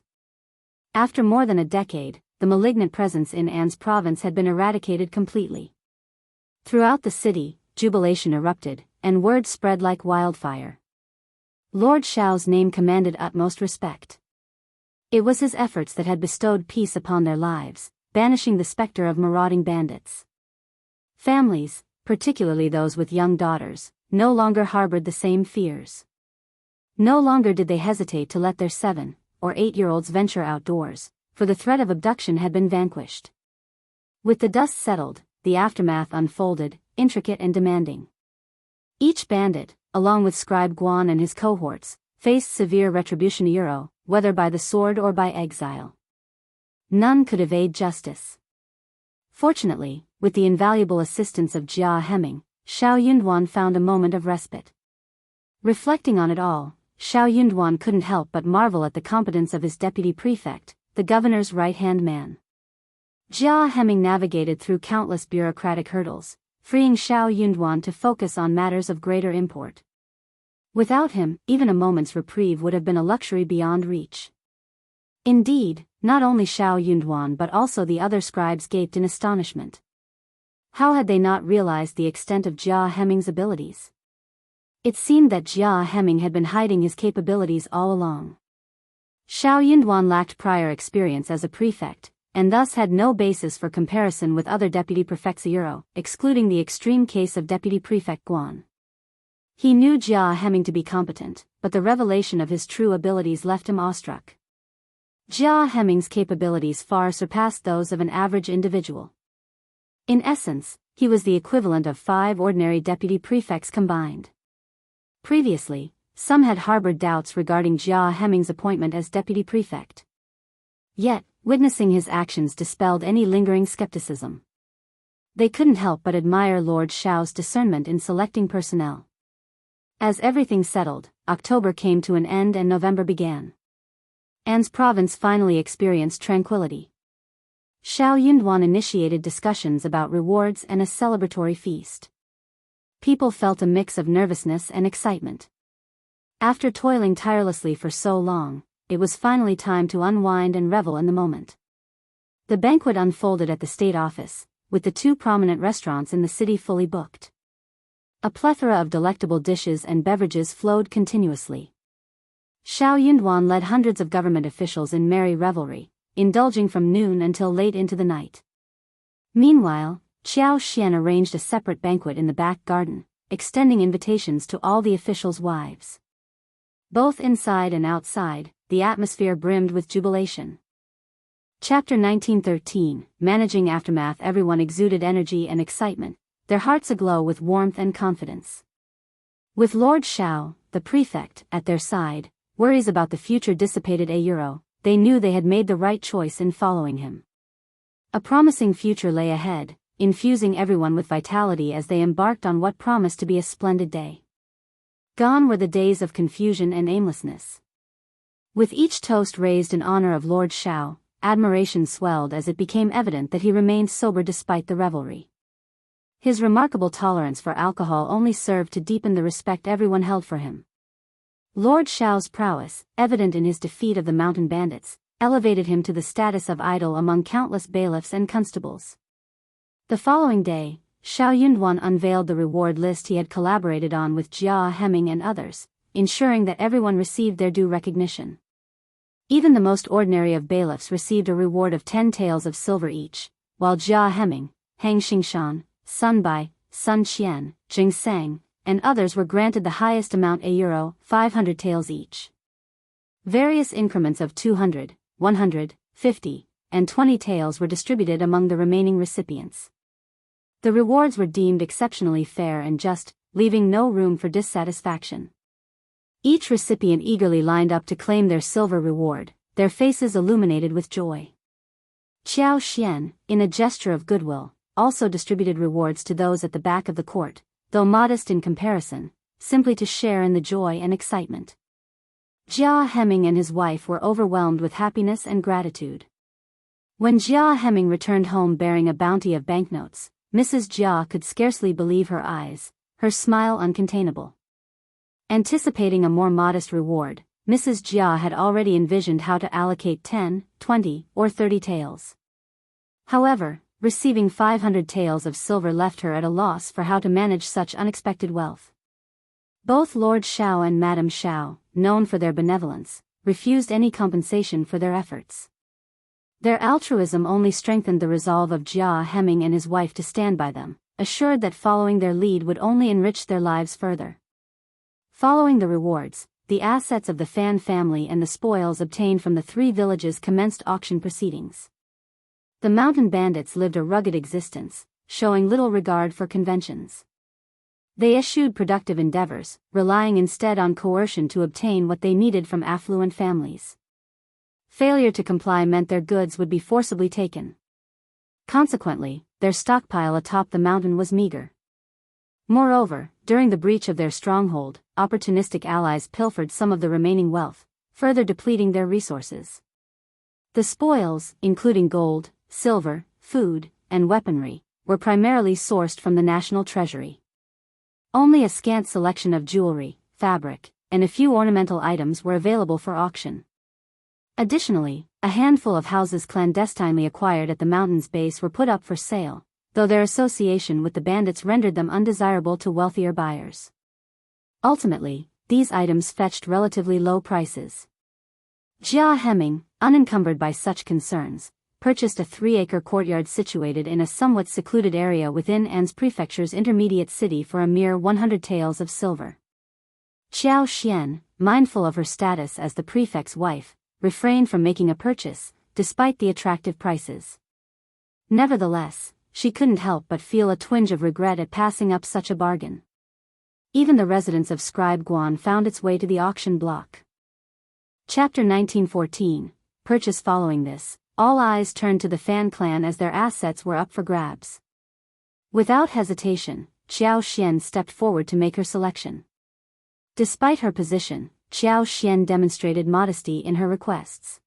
After more than a decade, the malignant presence in Anne's province had been eradicated completely. Throughout the city, jubilation erupted, and word spread like wildfire. Lord Shao's name commanded utmost respect. It was his efforts that had bestowed peace upon their lives, banishing the specter of marauding bandits. Families, particularly those with young daughters, no longer harbored the same fears. No longer did they hesitate to let their 7- or 8-year-olds venture outdoors, for the threat of abduction had been vanquished. With the dust settled, the aftermath unfolded, intricate and demanding. Each bandit, along with Scribe Guan and his cohorts, faced severe retribution, whether by the sword or by exile. None could evade justice. Fortunately, with the invaluable assistance of Jia Hemming, Xiao Yunduan found a moment of respite. Reflecting on it all, Xiao Yunduan couldn't help but marvel at the competence of his deputy prefect, the governor's right-hand man. Jia Hemming navigated through countless bureaucratic hurdles, freeing Xiao Yunduan to focus on matters of greater import. Without him, even a moment's reprieve would have been a luxury beyond reach. Indeed, not only Xiao Yunduan but also the other scribes gaped in astonishment. How had they not realized the extent of Jia Hemming's abilities? It seemed that Jia Hemming had been hiding his capabilities all along. Xiao Yunduan lacked prior experience as a prefect, and thus had no basis for comparison with other deputy prefects, excluding the extreme case of deputy prefect Guan. He knew Jia Hemming to be competent, but the revelation of his true abilities left him awestruck. Jia Hemming's capabilities far surpassed those of an average individual. In essence, he was the equivalent of 5 ordinary deputy prefects combined. Previously, some had harbored doubts regarding Jia Hemming's appointment as deputy prefect. Yet, witnessing his actions dispelled any lingering skepticism. They couldn't help but admire Lord Xiao's discernment in selecting personnel. As everything settled, October came to an end and November began. Anne's province finally experienced tranquility. Xiao Yunduan initiated discussions about rewards and a celebratory feast. People felt a mix of nervousness and excitement. After toiling tirelessly for so long, it was finally time to unwind and revel in the moment. The banquet unfolded at the state office, with the 2 prominent restaurants in the city fully booked. A plethora of delectable dishes and beverages flowed continuously. Xiao Yunduan led hundreds of government officials in merry revelry, indulging from noon until late into the night. Meanwhile, Qiao Xian arranged a separate banquet in the back garden, extending invitations to all the officials' wives. Both inside and outside, the atmosphere brimmed with jubilation. Chapter 1913, Managing Aftermath. Everyone exuded energy and excitement, their hearts aglow with warmth and confidence. With Lord Xiao, the prefect, at their side, worries about the future dissipated. They knew they had made the right choice in following him. A promising future lay ahead, infusing everyone with vitality as they embarked on what promised to be a splendid day. Gone were the days of confusion and aimlessness. With each toast raised in honor of Lord Xiao, admiration swelled as it became evident that he remained sober despite the revelry. His remarkable tolerance for alcohol only served to deepen the respect everyone held for him. Lord Xiao's prowess, evident in his defeat of the mountain bandits, elevated him to the status of idol among countless bailiffs and constables. The following day, Xiao Yunduan unveiled the reward list he had collaborated on with Jia Hemming and others, ensuring that everyone received their due recognition. Even the most ordinary of bailiffs received a reward of 10 taels of silver each, while Jia Hemming, Hang Xingshan, Sun Bai, Sun Qian, Jing Sang, and others were granted the highest amount, euro 500 taels each. Various increments of 200, 100, 50, and 20 taels were distributed among the remaining recipients. The rewards were deemed exceptionally fair and just, leaving no room for dissatisfaction. Each recipient eagerly lined up to claim their silver reward, their faces illuminated with joy. Qiao Xian, in a gesture of goodwill, also distributed rewards to those at the back of the court, though modest in comparison, simply to share in the joy and excitement. Jia Hemming and his wife were overwhelmed with happiness and gratitude. When Jia Hemming returned home bearing a bounty of banknotes, Mrs. Jia could scarcely believe her eyes, her smile uncontainable. Anticipating a more modest reward, Mrs. Jia had already envisioned how to allocate 10, 20, or 30 taels. However, receiving 500 taels of silver left her at a loss for how to manage such unexpected wealth. Both Lord Shao and Madame Shao, known for their benevolence, refused any compensation for their efforts. Their altruism only strengthened the resolve of Jia Hemming and his wife to stand by them, assured that following their lead would only enrich their lives further. Following the rewards, the assets of the Fan family and the spoils obtained from the 3 villages commenced auction proceedings. The mountain bandits lived a rugged existence, showing little regard for conventions. They eschewed productive endeavors, relying instead on coercion to obtain what they needed from affluent families. Failure to comply meant their goods would be forcibly taken. Consequently, their stockpile atop the mountain was meager. Moreover, during the breach of their stronghold, opportunistic allies pilfered some of the remaining wealth, further depleting their resources. The spoils, including gold, silver, food, and weaponry, were primarily sourced from the national treasury. Only a scant selection of jewelry, fabric, and a few ornamental items were available for auction. Additionally, a handful of houses clandestinely acquired at the mountain's base were put up for sale, though their association with the bandits rendered them undesirable to wealthier buyers. Ultimately, these items fetched relatively low prices. Jia Hemming, unencumbered by such concerns, purchased a 3-acre courtyard situated in a somewhat secluded area within An's prefecture's intermediate city for a mere 100 taels of silver. Qiao Xian, mindful of her status as the prefect's wife, refrained from making a purchase, despite the attractive prices. Nevertheless, she couldn't help but feel a twinge of regret at passing up such a bargain. Even the residence of Scribe Guan found its way to the auction block. Chapter 1914, Purchase. Following this, all eyes turned to the Fan clan as their assets were up for grabs. Without hesitation, Qiao Xian stepped forward to make her selection. Despite her position, Qiao Xian demonstrated modesty in her requests.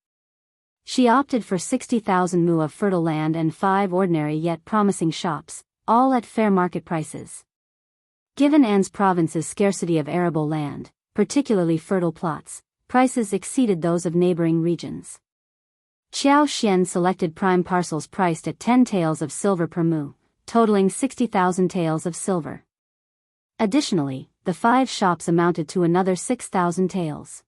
She opted for 60,000 mu of fertile land and 5 ordinary yet promising shops, all at fair market prices. Given An's province's scarcity of arable land, particularly fertile plots, prices exceeded those of neighboring regions. Qiao Xian selected prime parcels priced at 10 taels of silver per mu, totaling 60,000 taels of silver. Additionally, the 5 shops amounted to another 6,000 taels.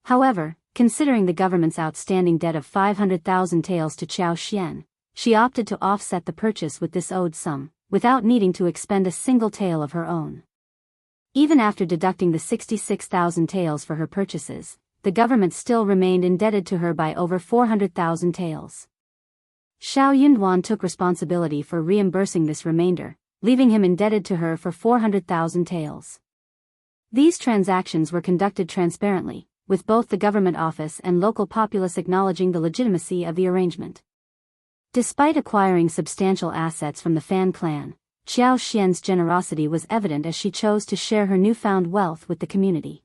However, considering the government's outstanding debt of 500,000 taels to Qiao Xian, she opted to offset the purchase with this owed sum, without needing to expend a single tael of her own. Even after deducting the 66,000 taels for her purchases, the government still remained indebted to her by over 400,000 taels. Shao Yunduan took responsibility for reimbursing this remainder, leaving him indebted to her for 400,000 taels. These transactions were conducted transparently, with both the government office and local populace acknowledging the legitimacy of the arrangement. Despite acquiring substantial assets from the Fan clan, Qiao Xian's generosity was evident as she chose to share her newfound wealth with the community.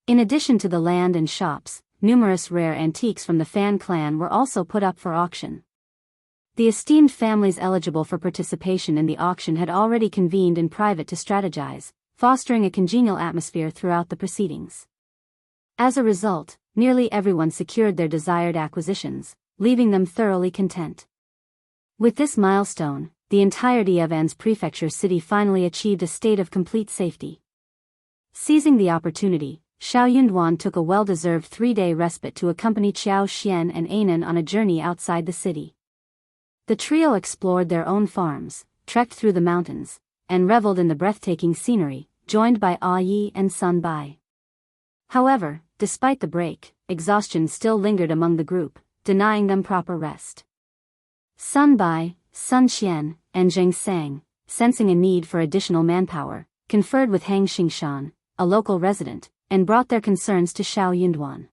In addition to the land and shops, numerous rare antiques from the Fan clan were also put up for auction. The esteemed families eligible for participation in the auction had already convened in private to strategize, fostering a congenial atmosphere throughout the proceedings. As a result, nearly everyone secured their desired acquisitions, leaving them thoroughly content. With this milestone, the entirety of An's prefecture city finally achieved a state of complete safety. Seizing the opportunity, Shao Yunduan took a well-deserved 3-day respite to accompany Qiao Xian and Anan on a journey outside the city. The trio explored their own farms, trekked through the mountains, and reveled in the breathtaking scenery, joined by Yi and Sun Bai. However, despite the break, exhaustion still lingered among the group, denying them proper rest. Sun Bai, Sun Qian, and Zheng Sang, sensing a need for additional manpower, conferred with Hang Xingshan, a local resident, and brought their concerns to Xiao Yunduan.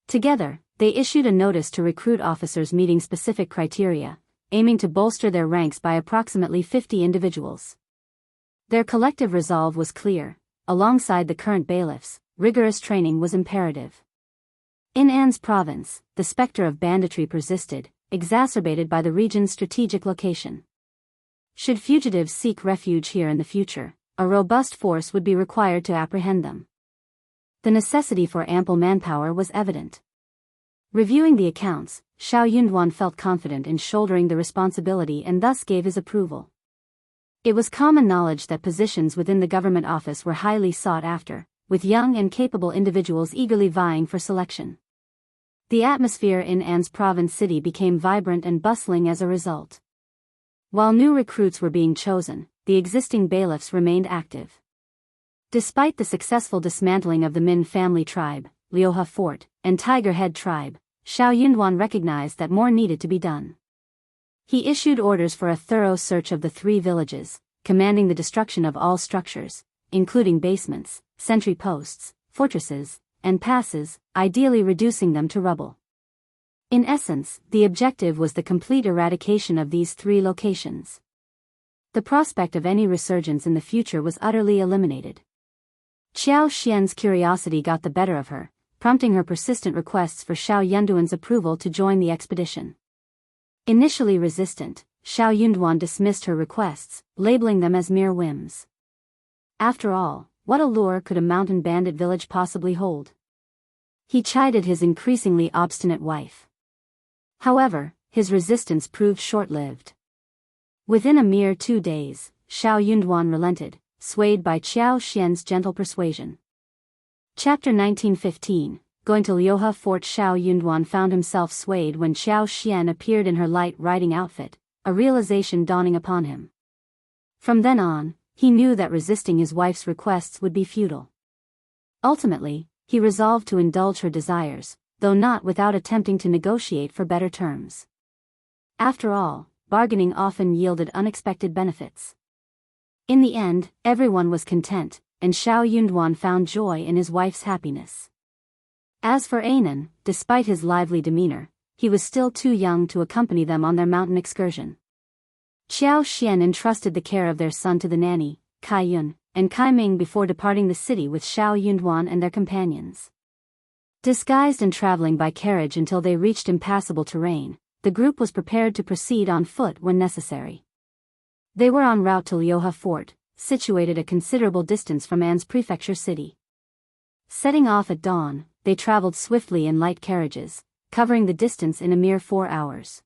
Together, they issued a notice to recruit officers meeting specific criteria, aiming to bolster their ranks by approximately 50 individuals. Their collective resolve was clear: alongside the current bailiffs, rigorous training was imperative. In An's province, the specter of banditry persisted, exacerbated by the region's strategic location. Should fugitives seek refuge here in the future, a robust force would be required to apprehend them. The necessity for ample manpower was evident. Reviewing the accounts, Xiao Yunduan felt confident in shouldering the responsibility and thus gave his approval. It was common knowledge that positions within the government office were highly sought after, with young and capable individuals eagerly vying for selection. The atmosphere in An's province city became vibrant and bustling as a result. While new recruits were being chosen, the existing bailiffs remained active. Despite the successful dismantling of the Min family tribe, Liuhe Fort, and Tiger Head tribe, Xiao Yunduan recognized that more needed to be done. He issued orders for a thorough search of the 3 villages, commanding the destruction of all structures, including basements, sentry posts, fortresses, and passes, ideally reducing them to rubble. In essence, the objective was the complete eradication of these 3 locations. The prospect of any resurgence in the future was utterly eliminated. Qiao Xian's curiosity got the better of her, prompting her persistent requests for Xiao Yunduan's approval to join the expedition. Initially resistant, Xiao Yunduan dismissed her requests, labeling them as mere whims. After all, what allure could a mountain bandit village possibly hold? He chided his increasingly obstinate wife. However, his resistance proved short-lived. Within a mere 2 days, Xiao Yunduan relented, swayed by Qiao Xian's gentle persuasion. Chapter 1915. Going to Liuhe Fort. Xiao Yunduan found himself swayed when Qiao Xian appeared in her light riding outfit, a realization dawning upon him. From then on, he knew that resisting his wife's requests would be futile. Ultimately, he resolved to indulge her desires, though not without attempting to negotiate for better terms. After all, bargaining often yielded unexpected benefits. In the end, everyone was content, and Xiao Yunduan found joy in his wife's happiness. As for Anan, despite his lively demeanor, he was still too young to accompany them on their mountain excursion. Qiao Xian entrusted the care of their son to the nanny, Kai Yun, and Kai Ming before departing the city with Xiao Yunduan and their companions. Disguised and traveling by carriage until they reached impassable terrain, the group was prepared to proceed on foot when necessary. They were en route to Liuhe Fort, situated a considerable distance from An's prefecture city. Setting off at dawn, they traveled swiftly in light carriages, covering the distance in a mere 4 hours.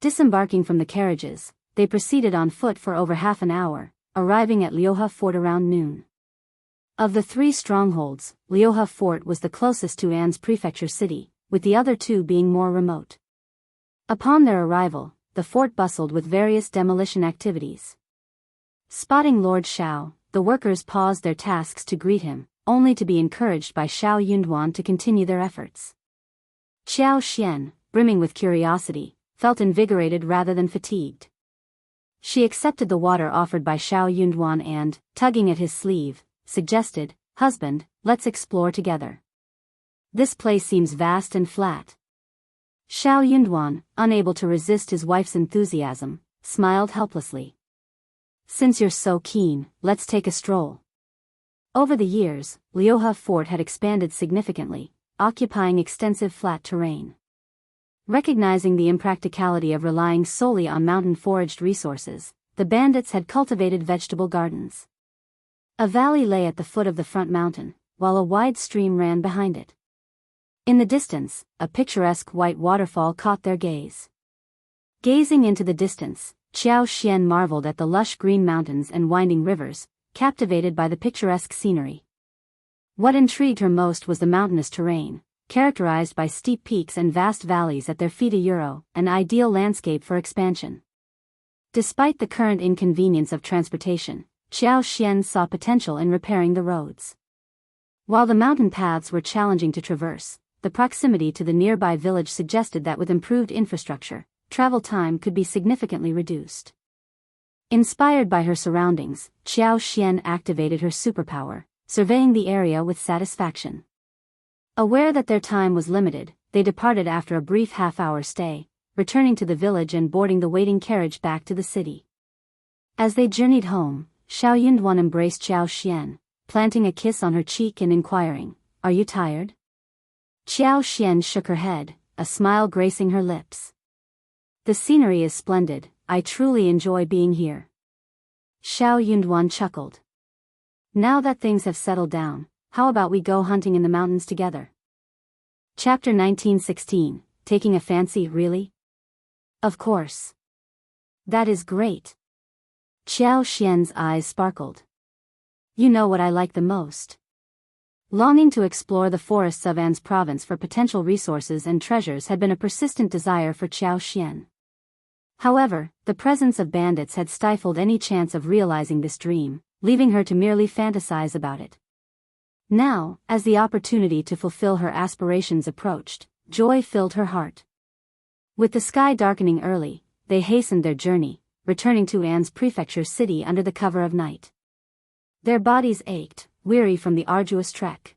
Disembarking from the carriages, they proceeded on foot for over half an hour, arriving at Liuhe Fort around noon. Of the 3 strongholds, Liuhe Fort was the closest to An's prefecture city, with the other 2 being more remote. Upon their arrival, the fort bustled with various demolition activities. Spotting Lord Xiao, the workers paused their tasks to greet him, only to be encouraged by Xiao Yunduan to continue their efforts. Qiao Xian, brimming with curiosity, felt invigorated rather than fatigued. She accepted the water offered by Xiao Yunduan and, tugging at his sleeve, suggested, "Husband, let's explore together. This place seems vast and flat." Xiao Yunduan, unable to resist his wife's enthusiasm, smiled helplessly. "Since you're so keen, let's take a stroll." Over the years, Liuhe Fort had expanded significantly, occupying extensive flat terrain. Recognizing the impracticality of relying solely on mountain-foraged resources, the bandits had cultivated vegetable gardens. A valley lay at the foot of the front mountain, while a wide stream ran behind it. In the distance, a picturesque white waterfall caught their gaze. Gazing into the distance, Qiao Xian marveled at the lush green mountains and winding rivers, captivated by the picturesque scenery. What intrigued her most was the mountainous terrain, characterized by steep peaks and vast valleys at their feet. An ideal landscape for expansion. Despite the current inconvenience of transportation, Qiao Xian saw potential in repairing the roads. While the mountain paths were challenging to traverse, the proximity to the nearby village suggested that with improved infrastructure, travel time could be significantly reduced. Inspired by her surroundings, Xiao Xian activated her superpower, surveying the area with satisfaction. Aware that their time was limited, they departed after a brief half-hour stay, returning to the village and boarding the waiting carriage back to the city. As they journeyed home, Xiao Yunduan embraced Xiao Xian, planting a kiss on her cheek and inquiring, "Are you tired?" Xiao Xian shook her head, a smile gracing her lips. "The scenery is splendid, I truly enjoy being here." Xiao Yunduan chuckled. "Now that things have settled down, how about we go hunting in the mountains together?" Chapter 1916, Taking a Fancy, Really? Of course. That is great. Xiao Xian's eyes sparkled. You know what I like the most. Longing to explore the forests of An's province for potential resources and treasures had been a persistent desire for Xiao Xian. However, the presence of bandits had stifled any chance of realizing this dream, leaving her to merely fantasize about it. Now, as the opportunity to fulfill her aspirations approached, joy filled her heart. With the sky darkening early, they hastened their journey, returning to An's prefecture city under the cover of night. Their bodies ached, weary from the arduous trek.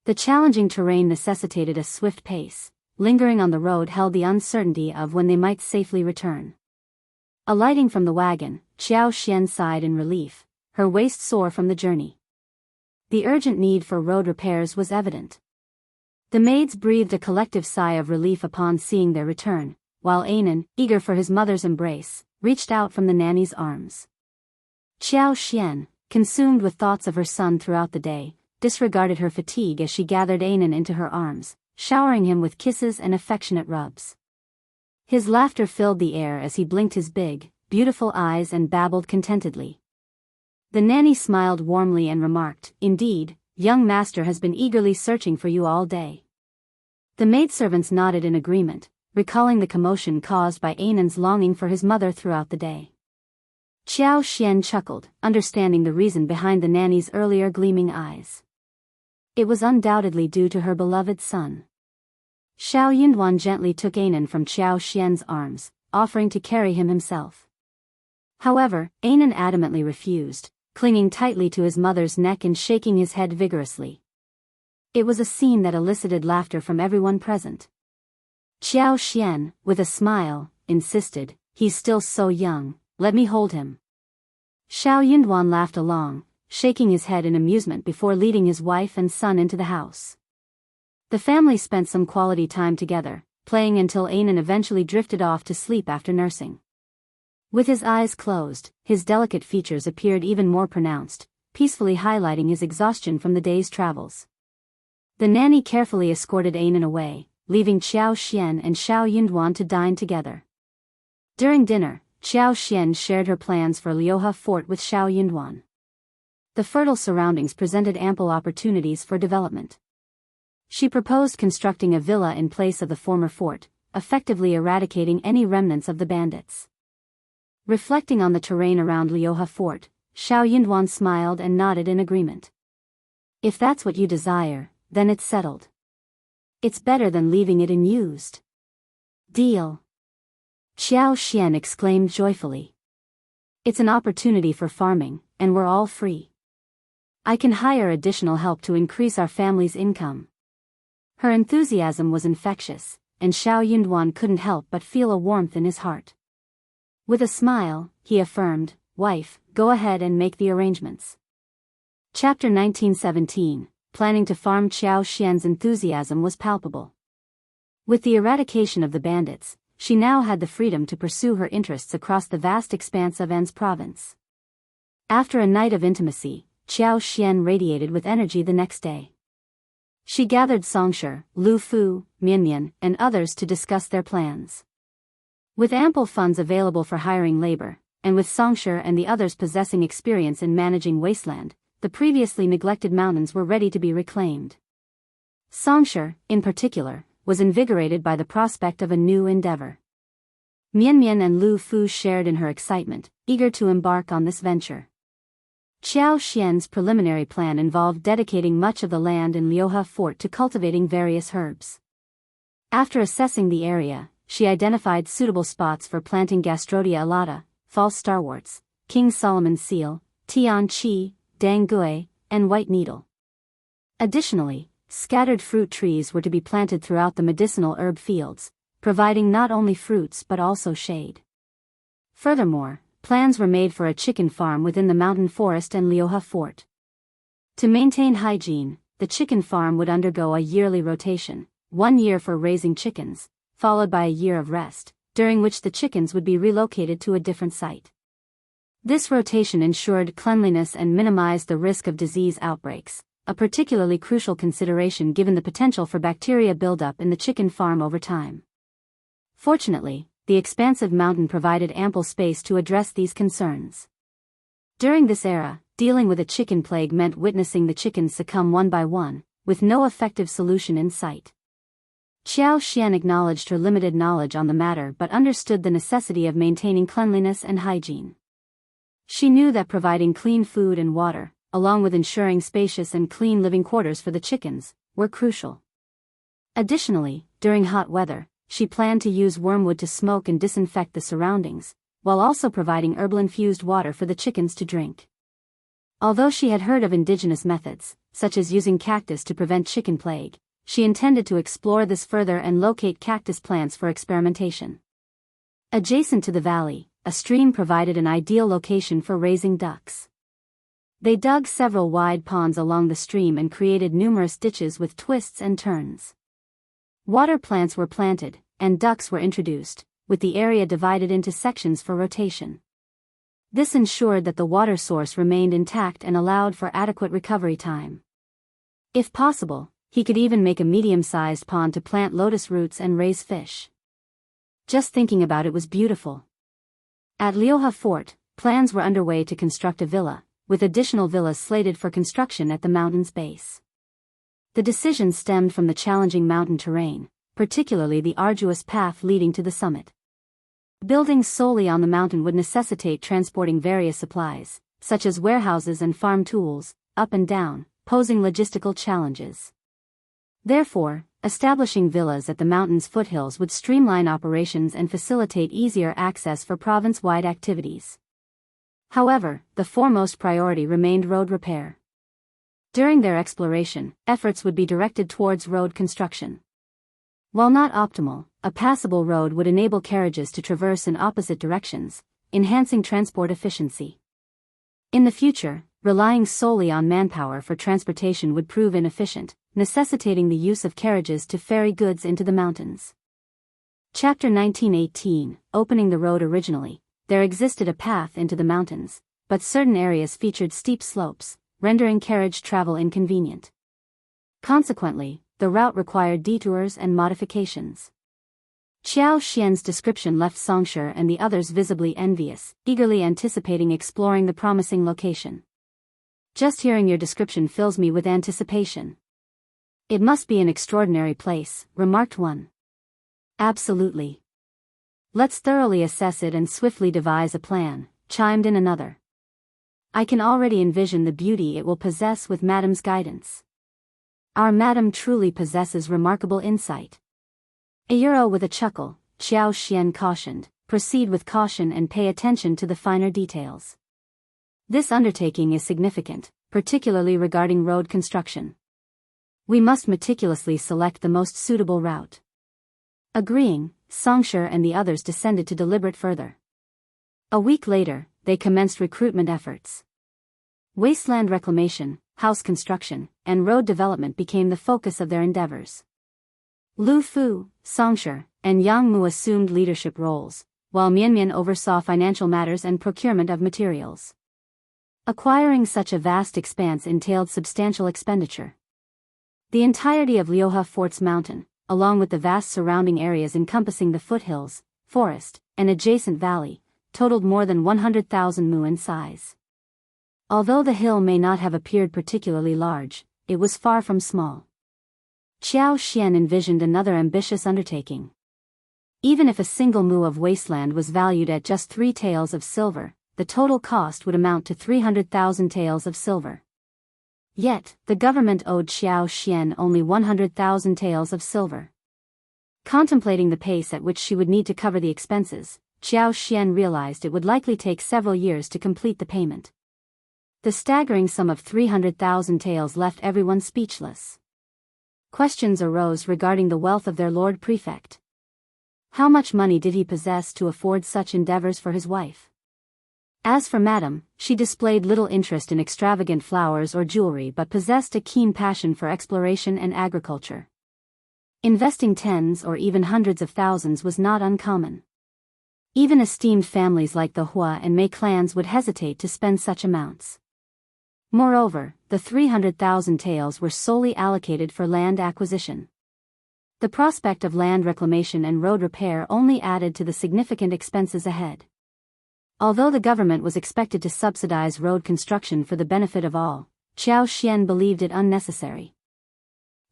The challenging terrain necessitated a swift pace. Lingering on the road held the uncertainty of when they might safely return. Alighting from the wagon, Xiao Xian sighed in relief, her waist sore from the journey. The urgent need for road repairs was evident. The maids breathed a collective sigh of relief upon seeing their return, while Anan, eager for his mother's embrace, reached out from the nanny's arms. Xiao Xian, consumed with thoughts of her son throughout the day, disregarded her fatigue as she gathered Anan into her arms, showering him with kisses and affectionate rubs. His laughter filled the air as he blinked his big, beautiful eyes and babbled contentedly. The nanny smiled warmly and remarked, "Indeed, young master has been eagerly searching for you all day." The maidservants nodded in agreement, recalling the commotion caused by Anan's longing for his mother throughout the day. Xiao Xian chuckled, understanding the reason behind the nanny's earlier gleaming eyes. It was undoubtedly due to her beloved son. Xiao Yunduan gently took Anan from Xiao Xian's arms, offering to carry him himself. However, Anan adamantly refused, clinging tightly to his mother's neck and shaking his head vigorously. It was a scene that elicited laughter from everyone present. Xiao Xian, with a smile, insisted, "He's still so young, let me hold him." Xiao Yunduan laughed along, shaking his head in amusement before leading his wife and son into the house. The family spent some quality time together, playing until Anan eventually drifted off to sleep after nursing. With his eyes closed, his delicate features appeared even more pronounced, peacefully highlighting his exhaustion from the day's travels. The nanny carefully escorted Anan away, leaving Xiao Xian and Xiao Yunduan to dine together. During dinner, Xiao Xian shared her plans for Liuhe Fort with Xiao Yunduan. The fertile surroundings presented ample opportunities for development. She proposed constructing a villa in place of the former fort, effectively eradicating any remnants of the bandits. Reflecting on the terrain around Liuhe Fort, Xiao Yunduan smiled and nodded in agreement. "If that's what you desire, then it's settled. It's better than leaving it unused." "Deal!" Xiao Xian exclaimed joyfully. "It's an opportunity for farming, and we're all free. I can hire additional help to increase our family's income." Her enthusiasm was infectious, and Xiao Yunduan couldn't help but feel a warmth in his heart. With a smile, he affirmed, "Wife, go ahead and make the arrangements." Chapter 1917, Planning to farm. Xiao Xian's enthusiasm was palpable. With the eradication of the bandits, she now had the freedom to pursue her interests across the vast expanse of An's province. After a night of intimacy, Xiao Xian radiated with energy the next day. She gathered Songshi, Lu Fu, Mianmian, and others to discuss their plans. With ample funds available for hiring labor, and with Songshi and the others possessing experience in managing wasteland, the previously neglected mountains were ready to be reclaimed. Songshi, in particular, was invigorated by the prospect of a new endeavor. Mianmian and Lu Fu shared in her excitement, eager to embark on this venture. Qiao Xian's preliminary plan involved dedicating much of the land in Liuhe Fort to cultivating various herbs. After assessing the area, she identified suitable spots for planting Gastrodia alata, false starworts, King Solomon's seal, Tian Qi, Dang Gui, and white needle. Additionally, scattered fruit trees were to be planted throughout the medicinal herb fields, providing not only fruits but also shade. Furthermore, plans were made for a chicken farm within the mountain forest and Liuhe Fort. To maintain hygiene, the chicken farm would undergo a yearly rotation, 1 year for raising chickens, followed by a year of rest, during which the chickens would be relocated to a different site. This rotation ensured cleanliness and minimized the risk of disease outbreaks, a particularly crucial consideration given the potential for bacteria buildup in the chicken farm over time. Fortunately, the expansive mountain provided ample space to address these concerns. During this era, dealing with a chicken plague meant witnessing the chickens succumb one by one, with no effective solution in sight. Qiao Xian acknowledged her limited knowledge on the matter but understood the necessity of maintaining cleanliness and hygiene. She knew that providing clean food and water, along with ensuring spacious and clean living quarters for the chickens, were crucial. Additionally, during hot weather, she planned to use wormwood to smoke and disinfect the surroundings, while also providing herbal-infused water for the chickens to drink. Although she had heard of indigenous methods, such as using cactus to prevent chicken plague, she intended to explore this further and locate cactus plants for experimentation. Adjacent to the valley, a stream provided an ideal location for raising ducks. They dug several wide ponds along the stream and created numerous ditches with twists and turns. Water plants were planted, and ducks were introduced, with the area divided into sections for rotation. This ensured that the water source remained intact and allowed for adequate recovery time. If possible, he could even make a medium-sized pond to plant lotus roots and raise fish. Just thinking about it was beautiful. At Liuhe Fort, plans were underway to construct a villa, with additional villas slated for construction at the mountain's base. The decision stemmed from the challenging mountain terrain, particularly the arduous path leading to the summit. Buildings solely on the mountain would necessitate transporting various supplies, such as warehouses and farm tools, up and down, posing logistical challenges. Therefore, establishing villas at the mountain's foothills would streamline operations and facilitate easier access for province-wide activities. However, the foremost priority remained road repair. During their exploration, efforts would be directed towards road construction. While not optimal, a passable road would enable carriages to traverse in opposite directions, enhancing transport efficiency. In the future, relying solely on manpower for transportation would prove inefficient, necessitating the use of carriages to ferry goods into the mountains. Chapter 1918, Opening the road. Originally, there existed a path into the mountains, but certain areas featured steep slopes, rendering carriage travel inconvenient. Consequently, the route required detours and modifications. Qiao Xian's description left Songshe and the others visibly envious, eagerly anticipating exploring the promising location. Just hearing your description fills me with anticipation. It must be an extraordinary place, remarked one. Absolutely. Let's thoroughly assess it and swiftly devise a plan, chimed in another. I can already envision the beauty it will possess with Madame's guidance. Our Madame truly possesses remarkable insight. Euro with a chuckle, Qiao Xian cautioned, proceed with caution and pay attention to the finer details. This undertaking is significant, particularly regarding road construction. We must meticulously select the most suitable route. Agreeing, Songshe and the others descended to deliberate further. A week later, they commenced recruitment efforts. Wasteland reclamation, house construction, and road development became the focus of their endeavors. Lu Fu, Songshe, and Yang Mu assumed leadership roles, while Mianmian oversaw financial matters and procurement of materials. Acquiring such a vast expanse entailed substantial expenditure. The entirety of Liuhe Fort's mountain, along with the vast surrounding areas encompassing the foothills, forest, and adjacent valley, totaled more than 100,000 mu in size. Although the hill may not have appeared particularly large, it was far from small. Qiao Xian envisioned another ambitious undertaking. Even if a single mu of wasteland was valued at just 3 taels of silver, the total cost would amount to 300,000 taels of silver. Yet, the government owed Xiao Xian only 100,000 taels of silver. Contemplating the pace at which she would need to cover the expenses, Xiao Xian realized it would likely take several years to complete the payment. The staggering sum of 300,000 taels left everyone speechless. Questions arose regarding the wealth of their Lord Prefect. How much money did he possess to afford such endeavors for his wife? As for Madame, she displayed little interest in extravagant flowers or jewelry but possessed a keen passion for exploration and agriculture. Investing tens or even hundreds of thousands was not uncommon. Even esteemed families like the Hua and Mei clans would hesitate to spend such amounts. Moreover, the 300,000 taels were solely allocated for land acquisition. The prospect of land reclamation and road repair only added to the significant expenses ahead. Although the government was expected to subsidize road construction for the benefit of all, Xiao Xian believed it unnecessary.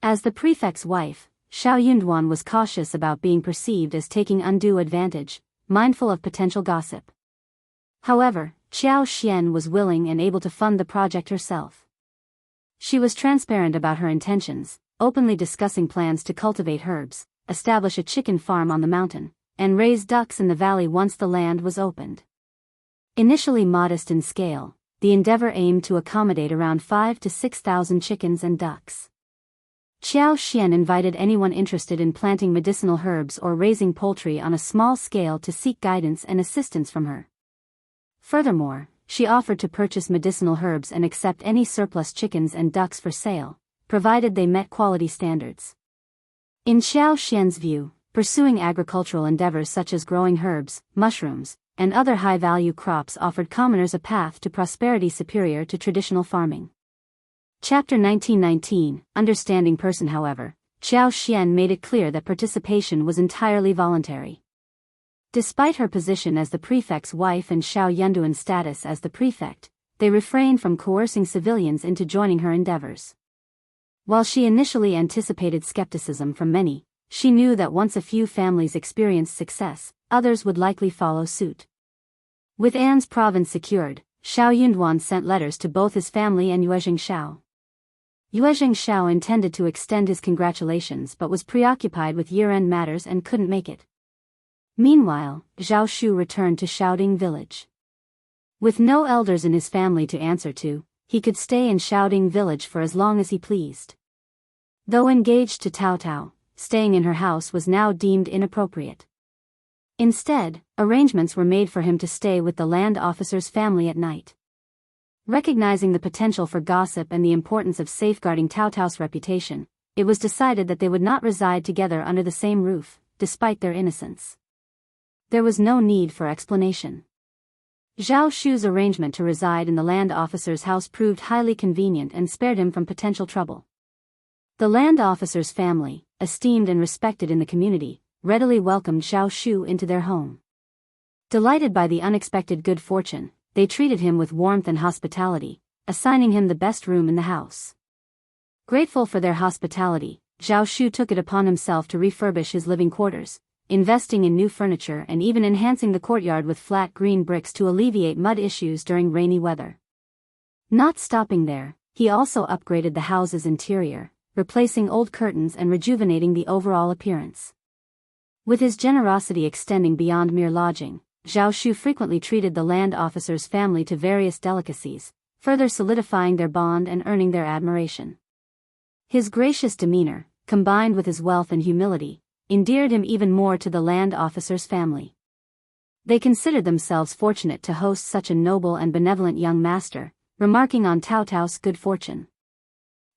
As the prefect's wife, Xiao Yunduan was cautious about being perceived as taking undue advantage, mindful of potential gossip. However, Xiao Xian was willing and able to fund the project herself. She was transparent about her intentions, openly discussing plans to cultivate herbs, establish a chicken farm on the mountain, and raise ducks in the valley once the land was opened. Initially modest in scale, the endeavor aimed to accommodate around 5,000 to 6,000 chickens and ducks. Xiao Xian invited anyone interested in planting medicinal herbs or raising poultry on a small scale to seek guidance and assistance from her. Furthermore, she offered to purchase medicinal herbs and accept any surplus chickens and ducks for sale, provided they met quality standards. In Xiao Xian's view, pursuing agricultural endeavors such as growing herbs, mushrooms, and other high-value crops offered commoners a path to prosperity superior to traditional farming. Chapter 1919, Understanding Person. However, Xiao Xian made it clear that participation was entirely voluntary. Despite her position as the prefect's wife and Xiao Yunduan's status as the prefect, they refrained from coercing civilians into joining her endeavors. While she initially anticipated skepticism from many, she knew that once a few families experienced success, others would likely follow suit. With Anne's province secured, Xiao Yunduan sent letters to both his family and Yuezheng Xiao. Yuezheng Xiao intended to extend his congratulations but was preoccupied with year-end matters and couldn't make it. Meanwhile, Zhao Shu returned to Xiaoding village. With no elders in his family to answer to, he could stay in Xiaoding village for as long as he pleased. Though engaged to Tao Tao, staying in her house was now deemed inappropriate. Instead, arrangements were made for him to stay with the land officer's family at night. Recognizing the potential for gossip and the importance of safeguarding Tao Tao's reputation, it was decided that they would not reside together under the same roof, despite their innocence. There was no need for explanation. Zhao Shu's arrangement to reside in the land officer's house proved highly convenient and spared him from potential trouble. The land officer's family, esteemed and respected in the community, readily welcomed Zhao Shu into their home. Delighted by the unexpected good fortune, they treated him with warmth and hospitality, assigning him the best room in the house. Grateful for their hospitality, Zhao Shu took it upon himself to refurbish his living quarters, investing in new furniture and even enhancing the courtyard with flat green bricks to alleviate mud issues during rainy weather. Not stopping there, he also upgraded the house's interior, replacing old curtains and rejuvenating the overall appearance. With his generosity extending beyond mere lodging, Zhao Shu frequently treated the land officer's family to various delicacies, further solidifying their bond and earning their admiration. His gracious demeanor, combined with his wealth and humility, endeared him even more to the land officer's family. They considered themselves fortunate to host such a noble and benevolent young master, remarking on Tao Tao's good fortune.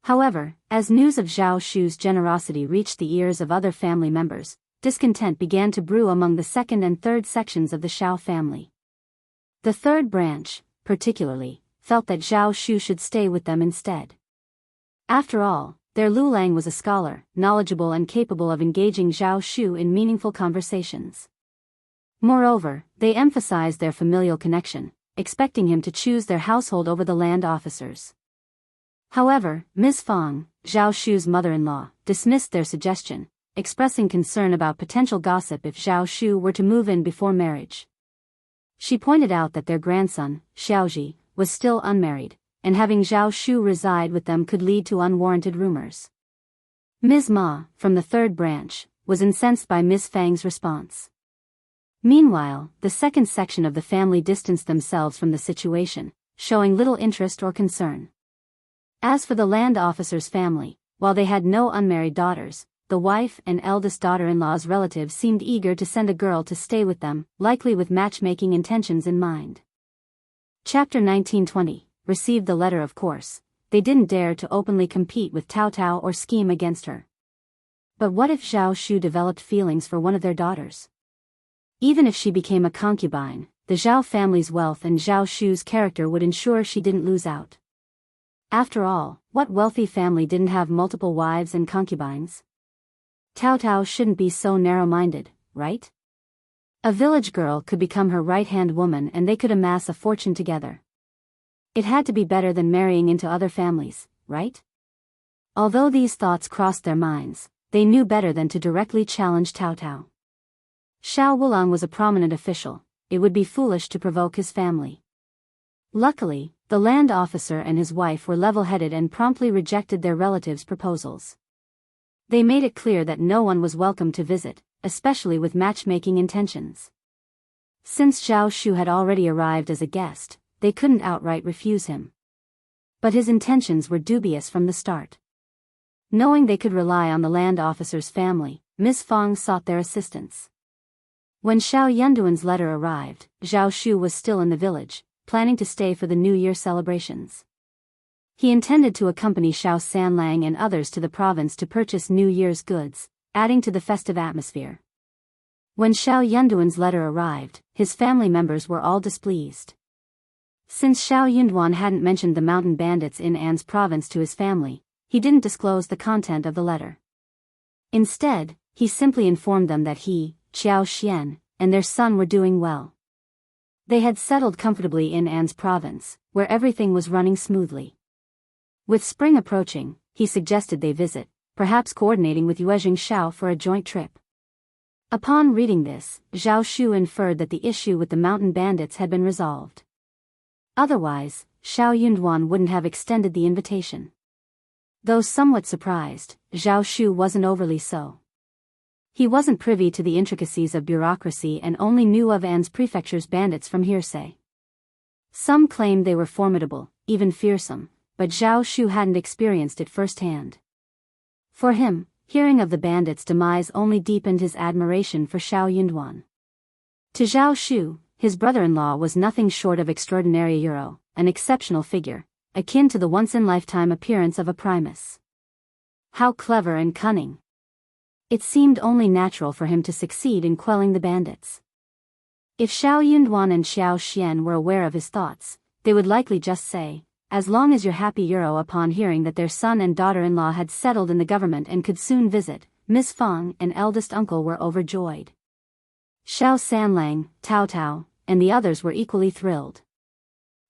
However, as news of Zhao Shu's generosity reached the ears of other family members, discontent began to brew among the second and third sections of the Xiao family. The third branch, particularly, felt that Zhao Shu should stay with them instead. After all, their Lulang was a scholar, knowledgeable and capable of engaging Zhao Shu in meaningful conversations. Moreover, they emphasized their familial connection, expecting him to choose their household over the land officers. However, Ms. Fang, Zhao Shu's mother-in-law, dismissed their suggestion, expressing concern about potential gossip if Zhao Shu were to move in before marriage. She pointed out that their grandson, Xiaoji, was still unmarried, and having Zhao Shu reside with them could lead to unwarranted rumors. Ms. Ma, from the third branch, was incensed by Ms. Fang's response. Meanwhile, the second section of the family distanced themselves from the situation, showing little interest or concern. As for the land officer's family, while they had no unmarried daughters, the wife and eldest daughter-in-law's relatives seemed eager to send a girl to stay with them, likely with matchmaking intentions in mind. Chapter 1920, received the letter of course. They didn't dare to openly compete with Tao Tao or scheme against her. But what if Zhao Shu developed feelings for one of their daughters? Even if she became a concubine, the Zhao family's wealth and Zhao Shu's character would ensure she didn't lose out. After all, what wealthy family didn't have multiple wives and concubines? Tao Tao shouldn't be so narrow-minded, right? A village girl could become her right-hand woman and they could amass a fortune together. It had to be better than marrying into other families, right? Although these thoughts crossed their minds, they knew better than to directly challenge Tao Tao. Xiao Wulang was a prominent official. It would be foolish to provoke his family. Luckily, the land officer and his wife were level-headed and promptly rejected their relatives' proposals. They made it clear that no one was welcome to visit, especially with matchmaking intentions. Since Zhao Shu had already arrived as a guest, they couldn't outright refuse him. But his intentions were dubious from the start. Knowing they could rely on the land officer's family, Ms. Fang sought their assistance. When Xiao Yunduan's letter arrived, Zhao Shu was still in the village, planning to stay for the New Year celebrations. He intended to accompany Xiao Sanlang and others to the province to purchase New Year's goods, adding to the festive atmosphere. When Xiao Yunduan's letter arrived, his family members were all displeased. Since Xiao Yunduan hadn't mentioned the mountain bandits in An's province to his family, he didn't disclose the content of the letter. Instead, he simply informed them that he, Qiao Xian, and their son were doing well. They had settled comfortably in An's province, where everything was running smoothly. With spring approaching, he suggested they visit, perhaps coordinating with Yuezhing Xiao for a joint trip. Upon reading this, Zhao Shu inferred that the issue with the mountain bandits had been resolved. Otherwise, Xiao Yunduan wouldn't have extended the invitation. Though somewhat surprised, Zhao Shu wasn't overly so. He wasn't privy to the intricacies of bureaucracy and only knew of An's prefecture's bandits from hearsay. Some claimed they were formidable, even fearsome, but Zhao Shu hadn't experienced it firsthand. For him, hearing of the bandits' demise only deepened his admiration for Xiao Yunduan. To Zhao Shu, his brother-in-law was nothing short of extraordinary an exceptional figure, akin to the once-in-lifetime appearance of a primus. How clever and cunning! It seemed only natural for him to succeed in quelling the bandits. If Xiao Yunduan and Xiao Xian were aware of his thoughts, they would likely just say, "As long as you're happy." Upon hearing that their son and daughter-in-law had settled in the government and could soon visit, Miss Fang and eldest uncle were overjoyed. Xiao Sanlang, Tao Tao, and the others were equally thrilled.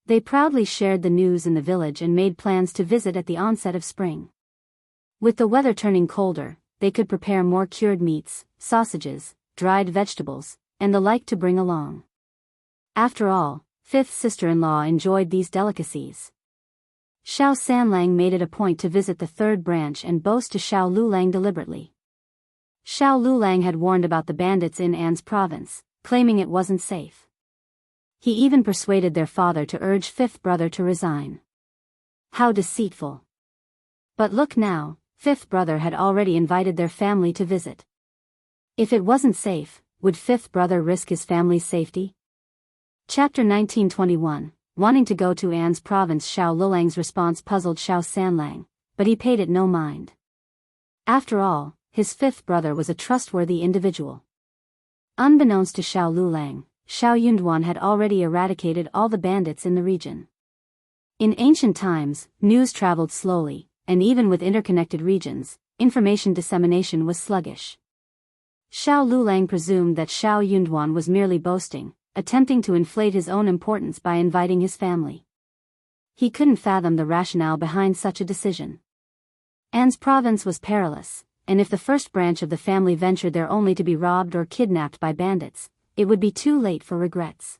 They proudly shared the news in the village and made plans to visit at the onset of spring. With the weather turning colder, they could prepare more cured meats, sausages, dried vegetables, and the like to bring along. After all, fifth sister-in-law enjoyed these delicacies. Xiao Sanlang made it a point to visit the third branch and boast to Xiao Lulang deliberately. Xiao Lulang had warned about the bandits in An's province, claiming it wasn't safe. He even persuaded their father to urge fifth brother to resign. How deceitful! But look now, fifth brother had already invited their family to visit. If it wasn't safe, would fifth brother risk his family's safety? Chapter 1921. Wanting to go to An's province. Xiao Lulang's response puzzled Xiao Sanlang, but he paid it no mind. After all, his fifth brother was a trustworthy individual. Unbeknownst to Xiao Lulang, Xiao Yunduan had already eradicated all the bandits in the region. In ancient times, news traveled slowly, and even with interconnected regions, information dissemination was sluggish. Xiao Lulang presumed that Xiao Yunduan was merely boasting, attempting to inflate his own importance by inviting his family. He couldn't fathom the rationale behind such a decision. An's province was perilous, and if the first branch of the family ventured there only to be robbed or kidnapped by bandits, it would be too late for regrets.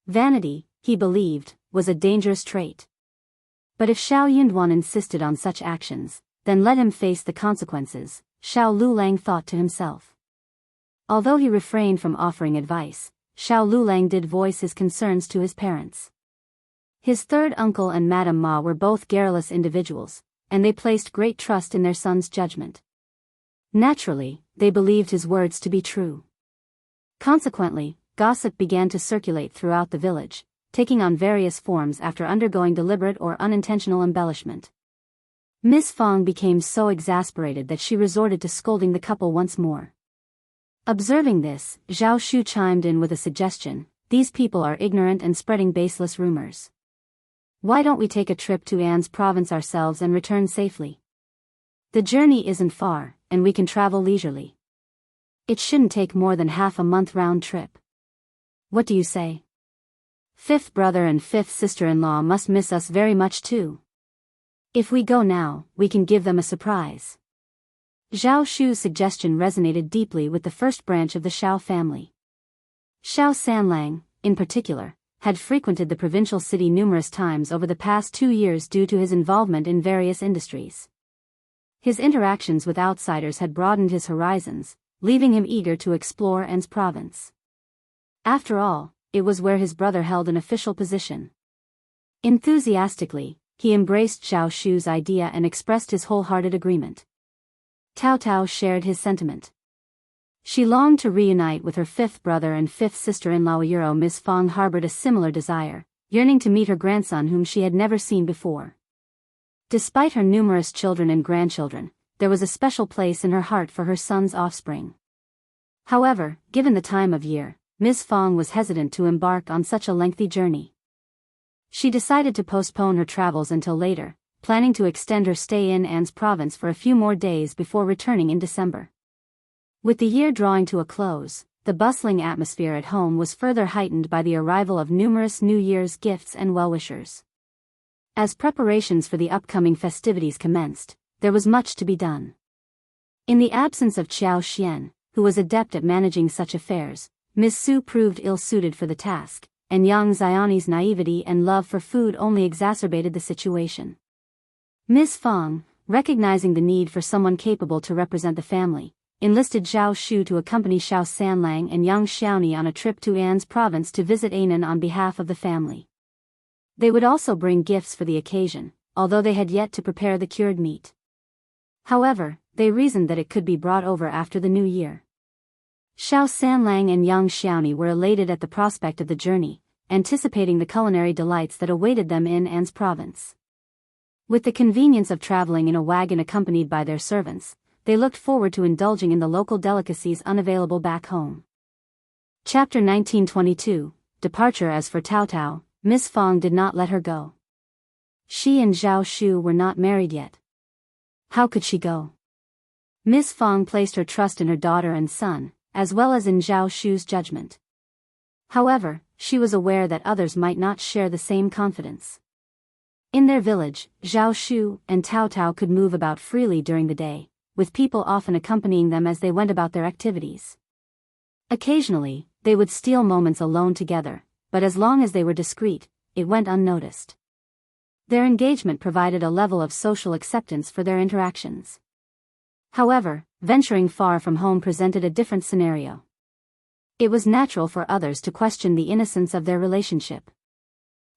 Vanity, he believed, was a dangerous trait. But if Xiao Yunduan insisted on such actions, then let him face the consequences, Xiao Lulang thought to himself. Although he refrained from offering advice, Xiao Lulang did voice his concerns to his parents. His third uncle and Madame Ma were both garrulous individuals, and they placed great trust in their son's judgment. Naturally, they believed his words to be true. Consequently, gossip began to circulate throughout the village, taking on various forms after undergoing deliberate or unintentional embellishment. Miss Fang became so exasperated that she resorted to scolding the couple once more. Observing this, Zhao Shu chimed in with a suggestion: "These people are ignorant and spreading baseless rumors. Why don't we take a trip to Anne's province ourselves and return safely? The journey isn't far, and we can travel leisurely. It shouldn't take more than half a month round trip. What do you say? Fifth brother and fifth sister-in-law must miss us very much too. If we go now, we can give them a surprise." Zhao Shu's suggestion resonated deeply with the first branch of the Xiao family. Xiao Sanlang, in particular, had frequented the provincial city numerous times over the past 2 years due to his involvement in various industries. His interactions with outsiders had broadened his horizons, leaving him eager to explore Anne's province. After all, it was where his brother held an official position. Enthusiastically, he embraced Zhao Shu's idea and expressed his wholehearted agreement. Tao Tao shared his sentiment. She longed to reunite with her fifth brother and fifth sister-in-law. Miss Fang harbored a similar desire, yearning to meet her grandson whom she had never seen before. Despite her numerous children and grandchildren, there was a special place in her heart for her son's offspring. However, given the time of year, Miss Fang was hesitant to embark on such a lengthy journey. She decided to postpone her travels until later, planning to extend her stay in Anne's province for a few more days before returning in December. With the year drawing to a close, the bustling atmosphere at home was further heightened by the arrival of numerous New Year's gifts and well-wishers. As preparations for the upcoming festivities commenced, there was much to be done. In the absence of Qiao Xian, who was adept at managing such affairs, Miss Su proved ill-suited for the task, and Yang Xiaoni's naivety and love for food only exacerbated the situation. Miss Fang, recognizing the need for someone capable to represent the family, enlisted Zhao Shu to accompany Xiao Sanlang and Yang Xiaoni on a trip to Anne's province to visit Anan on behalf of the family. They would also bring gifts for the occasion, although they had yet to prepare the cured meat. However, they reasoned that it could be brought over after the new year. Xiao Sanlang and Yang Xiaoni were elated at the prospect of the journey, anticipating the culinary delights that awaited them in Anne's province. With the convenience of traveling in a wagon accompanied by their servants, they looked forward to indulging in the local delicacies unavailable back home. Chapter 1922, Departure. As for Tao Tao, Miss Fang did not let her go. She and Zhao Shu were not married yet. How could she go? Miss Fang placed her trust in her daughter and son, as well as in Zhao Shu's judgment. However, she was aware that others might not share the same confidence. In their village, Zhao Shu and Tao Tao could move about freely during the day, with people often accompanying them as they went about their activities. Occasionally, they would steal moments alone together, but as long as they were discreet, it went unnoticed. Their engagement provided a level of social acceptance for their interactions. However, venturing far from home presented a different scenario. It was natural for others to question the innocence of their relationship.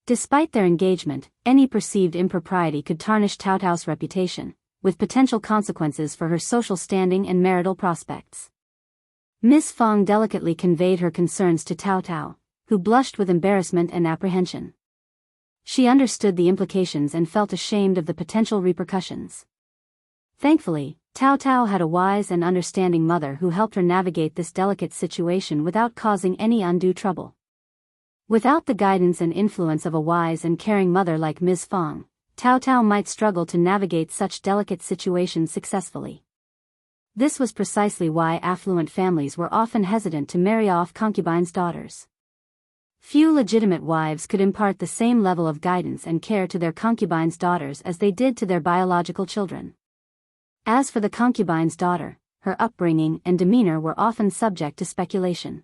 Despite their engagement, any perceived impropriety could tarnish Tao Tao's reputation, with potential consequences for her social standing and marital prospects. Miss Fang delicately conveyed her concerns to Tao Tao, who blushed with embarrassment and apprehension. She understood the implications and felt ashamed of the potential repercussions. Thankfully, Tao Tao had a wise and understanding mother who helped her navigate this delicate situation without causing any undue trouble. Without the guidance and influence of a wise and caring mother like Ms. Fang, Tao Tao might struggle to navigate such delicate situations successfully. This was precisely why affluent families were often hesitant to marry off concubines' daughters. Few legitimate wives could impart the same level of guidance and care to their concubines' daughters as they did to their biological children. As for the concubine's daughter, her upbringing and demeanor were often subject to speculation.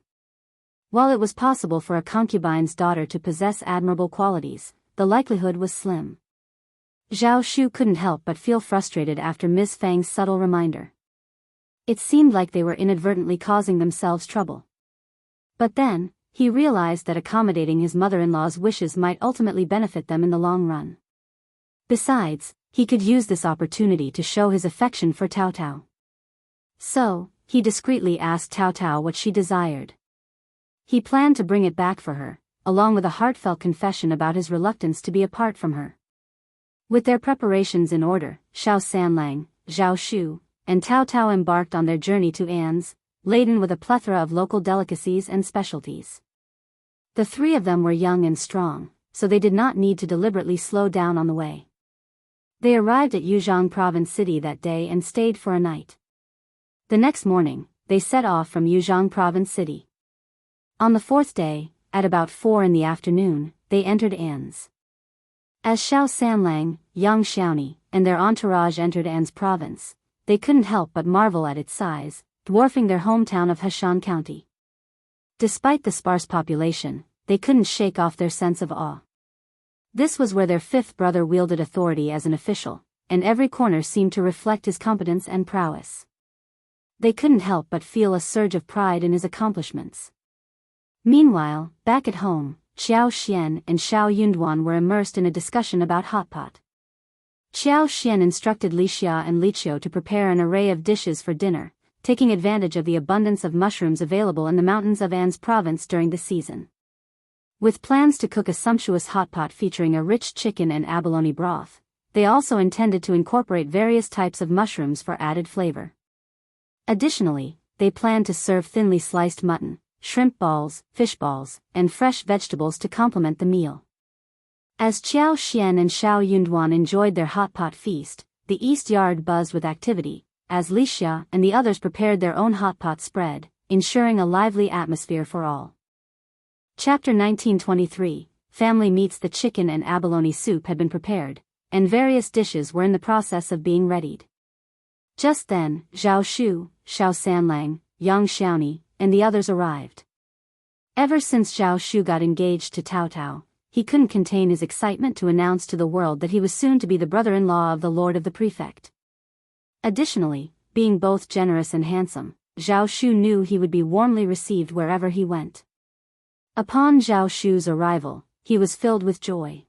While it was possible for a concubine's daughter to possess admirable qualities, the likelihood was slim. Zhao Shu couldn't help but feel frustrated after Miss Fang's subtle reminder. It seemed like they were inadvertently causing themselves trouble. But then, he realized that accommodating his mother-in-law's wishes might ultimately benefit them in the long run. Besides, he could use this opportunity to show his affection for Tao Tao. So, he discreetly asked Tao Tao what she desired. He planned to bring it back for her, along with a heartfelt confession about his reluctance to be apart from her. With their preparations in order, Xiao Sanlang, Zhao Shu, and Tao Tao embarked on their journey to An's, laden with a plethora of local delicacies and specialties. The three of them were young and strong, so they did not need to deliberately slow down on the way. They arrived at Yuzhong Province City that day and stayed for a night. The next morning, they set off from Yuzhong Province City. On the fourth day, at about 4 in the afternoon, they entered An's. As Xiao Sanlang, Yang Xiaoni, and their entourage entered An's province, they couldn't help but marvel at its size, dwarfing their hometown of Heshan County. Despite the sparse population, they couldn't shake off their sense of awe. This was where their fifth brother wielded authority as an official, and every corner seemed to reflect his competence and prowess. They couldn't help but feel a surge of pride in his accomplishments. Meanwhile, back at home, Qiao Xian and Xiao Yunduan were immersed in a discussion about hot pot. Qiao Xian instructed Li Xia and Li Qiu to prepare an array of dishes for dinner, taking advantage of the abundance of mushrooms available in the mountains of An's province during the season. With plans to cook a sumptuous hot pot featuring a rich chicken and abalone broth, they also intended to incorporate various types of mushrooms for added flavor. Additionally, they planned to serve thinly sliced mutton, shrimp balls, fish balls, and fresh vegetables to complement the meal. As Qiao Xian and Xiao Yunduan enjoyed their hot pot feast, the east yard buzzed with activity, as Li Xia and the others prepared their own hot pot spread, ensuring a lively atmosphere for all. Chapter 1923, Family Meets. The chicken and abalone soup had been prepared, and various dishes were in the process of being readied. Just then, Zhao Shu, Xiao Sanlang, Yang Xiaoni, and the others arrived. Ever since Zhao Shu got engaged to Tao Tao, he couldn't contain his excitement to announce to the world that he was soon to be the brother-in-law of the Lord of the Prefect. Additionally, being both generous and handsome, Zhao Shu knew he would be warmly received wherever he went. Upon Zhao Shu's arrival, he was filled with joy.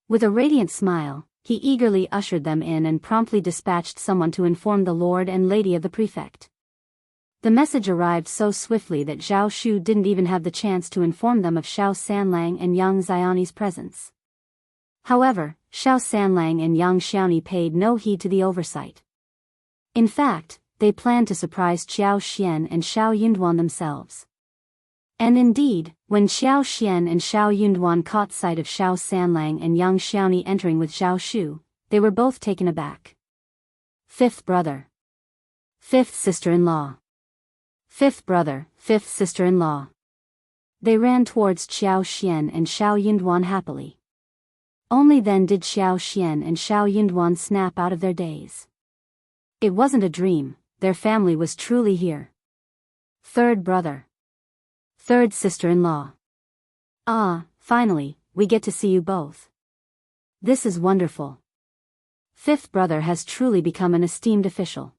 With a radiant smile, he eagerly ushered them in and promptly dispatched someone to inform the Lord and Lady of the Prefect. The message arrived so swiftly that Zhao Shu didn't even have the chance to inform them of Xiao Sanlang and Yang Xiaoni's presence. However, Xiao Sanlang and Yang Xiaoni paid no heed to the oversight. In fact, they planned to surprise Qiao Xian and Xiao Yunduan themselves. And indeed, when Qiao Xian and Xiao Yunduan caught sight of Xiao Sanlang and Yang Xiaoni entering with Zhao Shu, they were both taken aback. Fifth brother. Fifth sister-in-law. Fifth brother, fifth sister-in-law. They ran towards Qiao Xian and Xiao Yunduan happily. Only then did Xiao Xian and Xiao Yunduan snap out of their daze. It wasn't a dream, their family was truly here. Third brother. Third sister-in-law. Ah, finally, we get to see you both. This is wonderful. Fifth brother has truly become an esteemed official.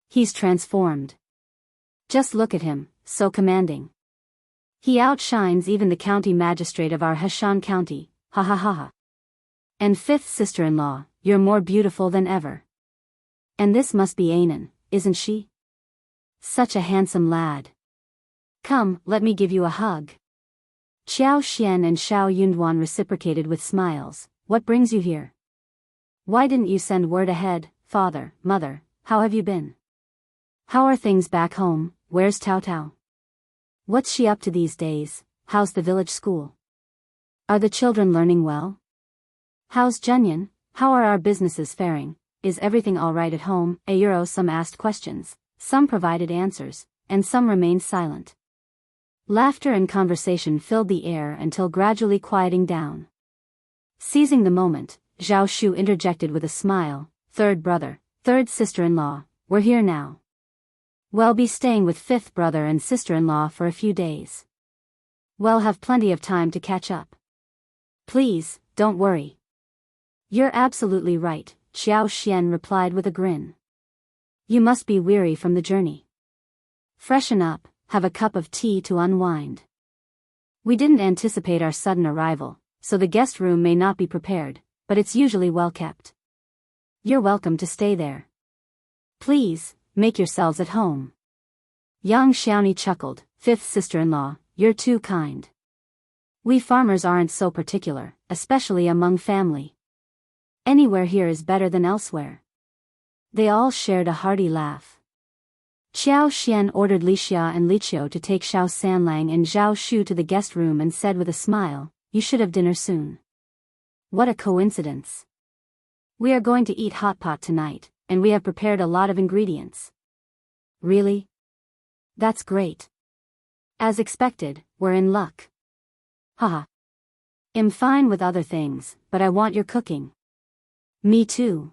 He's transformed. Just look at him, so commanding. He outshines even the county magistrate of our Heshan County, ha ha ha ha. And fifth sister-in-law, you're more beautiful than ever. And this must be Anan, isn't she? Such a handsome lad. Come, let me give you a hug. Qiao Xian and Xiao Yunduan reciprocated with smiles. What brings you here? Why didn't you send word ahead, father, mother, how have you been? How are things back home? Where's Tao Tao? What's she up to these days? How's the village school? Are the children learning well? How's Junyan? How are our businesses faring? Is everything all right at home? Some asked questions, some provided answers, and some remained silent. Laughter and conversation filled the air until gradually quieting down. Seizing the moment, Zhao Shu interjected with a smile, third brother, third sister-in-law, we're here now. We'll be staying with fifth brother and sister-in-law for a few days. We'll have plenty of time to catch up. Please, don't worry. You're absolutely right, Xiao Xian replied with a grin. You must be weary from the journey. Freshen up, have a cup of tea to unwind. We didn't anticipate our sudden arrival, so the guest room may not be prepared, but it's usually well kept. You're welcome to stay there. Please, make yourselves at home. Yang Xiaoni chuckled, fifth sister-in-law, you're too kind. We farmers aren't so particular, especially among family. Anywhere here is better than elsewhere. They all shared a hearty laugh. Xiao Xian ordered Li Xia and Li Qiu to take Xiao Sanlang and Zhao Shu to the guest room and said with a smile, you should have dinner soon. What a coincidence. We are going to eat hot pot tonight, and we have prepared a lot of ingredients. Really? That's great. As expected, we're in luck. Haha. I'm fine with other things, but I want your cooking. Me too.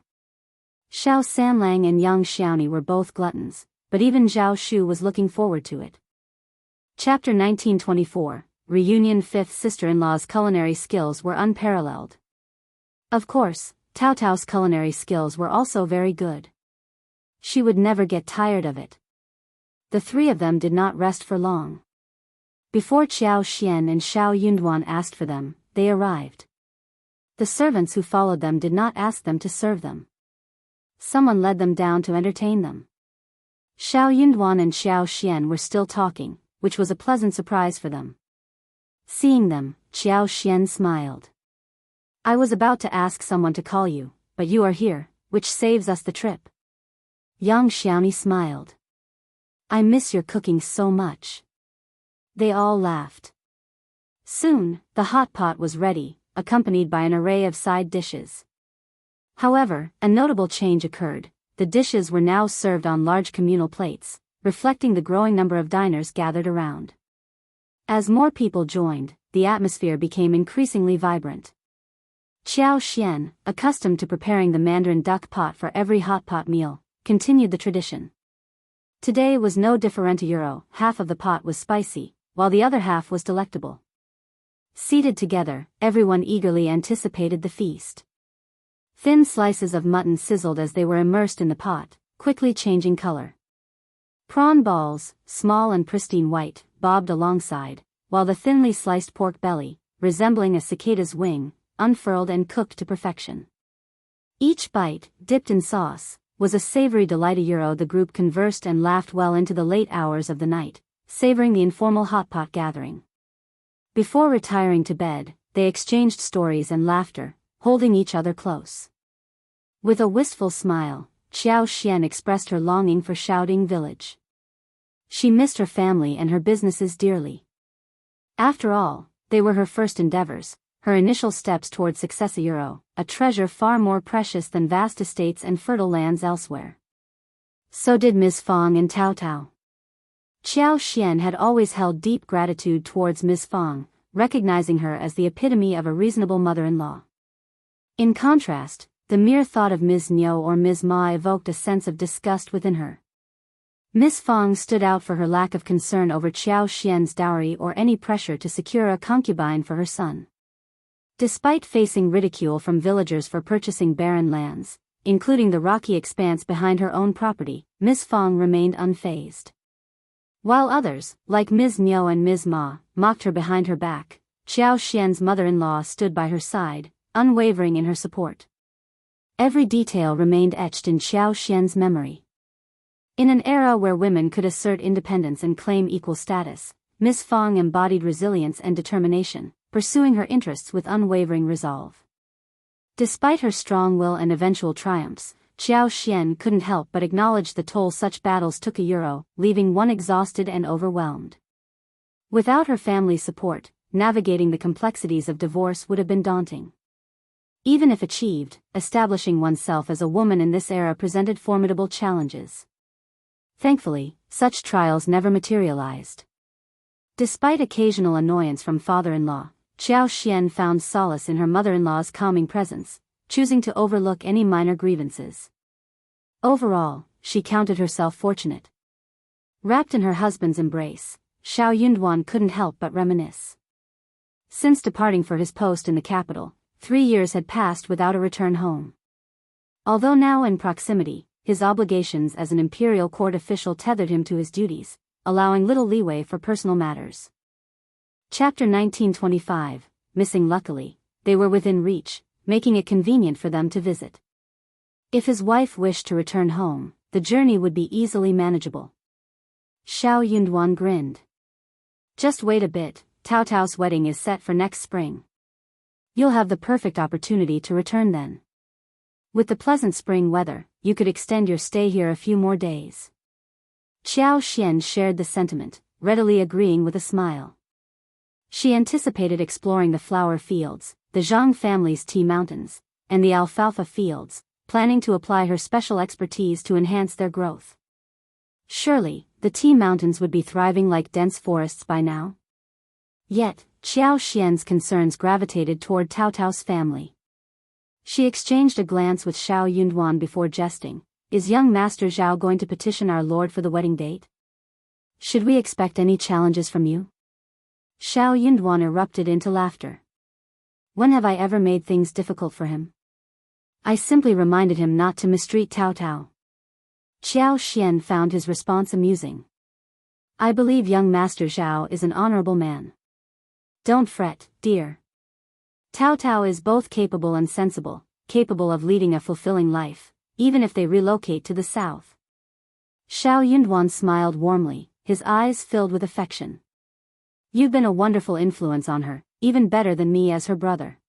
Xiao Sanlang and Yang Xiaoni were both gluttons, but even Zhao Shu was looking forward to it. Chapter 1924, Reunion. Fifth sister-in-law's culinary skills were unparalleled. Of course, Tao Tao's culinary skills were also very good. She would never get tired of it. The three of them did not rest for long. Before Xiao Xian and Xiao Yunduan asked for them, they arrived. The servants who followed them did not ask them to serve them. Someone led them down to entertain them. Xiao Yunduan and Xiao Xian were still talking, which was a pleasant surprise for them. Seeing them, Xiao Xian smiled. I was about to ask someone to call you, but you are here, which saves us the trip. Yang Xiaoni smiled. I miss your cooking so much. They all laughed. Soon, the hot pot was ready, accompanied by an array of side dishes. However, a notable change occurred. The dishes were now served on large communal plates, reflecting the growing number of diners gathered around. As more people joined, the atmosphere became increasingly vibrant. Xiao Xian, accustomed to preparing the Mandarin duck pot for every hot pot meal, continued the tradition. Today was no differente. Half of the pot was spicy, while the other half was delectable. Seated together, everyone eagerly anticipated the feast. Thin slices of mutton sizzled as they were immersed in the pot, quickly changing color. Prawn balls, small and pristine white, bobbed alongside, while the thinly sliced pork belly, resembling a cicada's wing, unfurled and cooked to perfection. Each bite, dipped in sauce, was a savory delight. The group conversed and laughed well into the late hours of the night, savoring the informal hot pot gathering. Before retiring to bed, they exchanged stories and laughter, holding each other close. With a wistful smile, Xiao Xian expressed her longing for Shaoding Village. She missed her family and her businesses dearly. After all, they were her first endeavors, her initial steps toward success. A treasure far more precious than vast estates and fertile lands elsewhere. So did Ms. Fang and Tao Tao. Xiao Xian had always held deep gratitude towards Ms. Fang, recognizing her as the epitome of a reasonable mother-in-law. In contrast, the mere thought of Ms. Niu or Ms. Ma evoked a sense of disgust within her. Ms. Fang stood out for her lack of concern over Xiao Xian's dowry or any pressure to secure a concubine for her son. Despite facing ridicule from villagers for purchasing barren lands, including the rocky expanse behind her own property, Ms. Fang remained unfazed. While others, like Ms. Niu and Ms. Ma, mocked her behind her back, Xiao Xian's mother-in-law stood by her side, unwavering in her support. Every detail remained etched in Xiao Xian's memory. In an era where women could assert independence and claim equal status, Ms. Fang embodied resilience and determination, pursuing her interests with unwavering resolve. Despite her strong will and eventual triumphs, Xiao Xian couldn't help but acknowledge the toll such battles took, leaving one exhausted and overwhelmed. Without her family's support, navigating the complexities of divorce would have been daunting. Even if achieved, establishing oneself as a woman in this era presented formidable challenges. Thankfully, such trials never materialized. Despite occasional annoyance from father-in-law, Xiao Xian found solace in her mother-in-law's calming presence, choosing to overlook any minor grievances. Overall, she counted herself fortunate. Wrapped in her husband's embrace, Xiao Yunduan couldn't help but reminisce. Since departing for his post in the capital, 3 years had passed without a return home. Although now in proximity, his obligations as an imperial court official tethered him to his duties, allowing little leeway for personal matters. Chapter 1925, Missing. Luckily, they were within reach, making it convenient for them to visit. If his wife wished to return home, the journey would be easily manageable. Xiao Yunduan grinned. Just wait a bit, Tao Tao's wedding is set for next spring. You'll have the perfect opportunity to return then. With the pleasant spring weather, you could extend your stay here a few more days. Qiao Xian shared the sentiment, readily agreeing with a smile. She anticipated exploring the flower fields, the Zhang family's tea mountains, and the alfalfa fields, planning to apply her special expertise to enhance their growth. Surely, the tea mountains would be thriving like dense forests by now. Yet, Qiao Xian's concerns gravitated toward Tao Tao's family. She exchanged a glance with Xiao Yunduan before jesting. Is young Master Zhao going to petition our lord for the wedding date? Should we expect any challenges from you? Xiao Yunduan erupted into laughter. When have I ever made things difficult for him? I simply reminded him not to mistreat Tao Tao. Qiao Xian found his response amusing. I believe young Master Zhao is an honorable man. Don't fret, dear. Tao Tao is both capable and sensible, capable of leading a fulfilling life, even if they relocate to the south. Xiao Yunduan smiled warmly, his eyes filled with affection. You've been a wonderful influence on her, even better than me as her brother.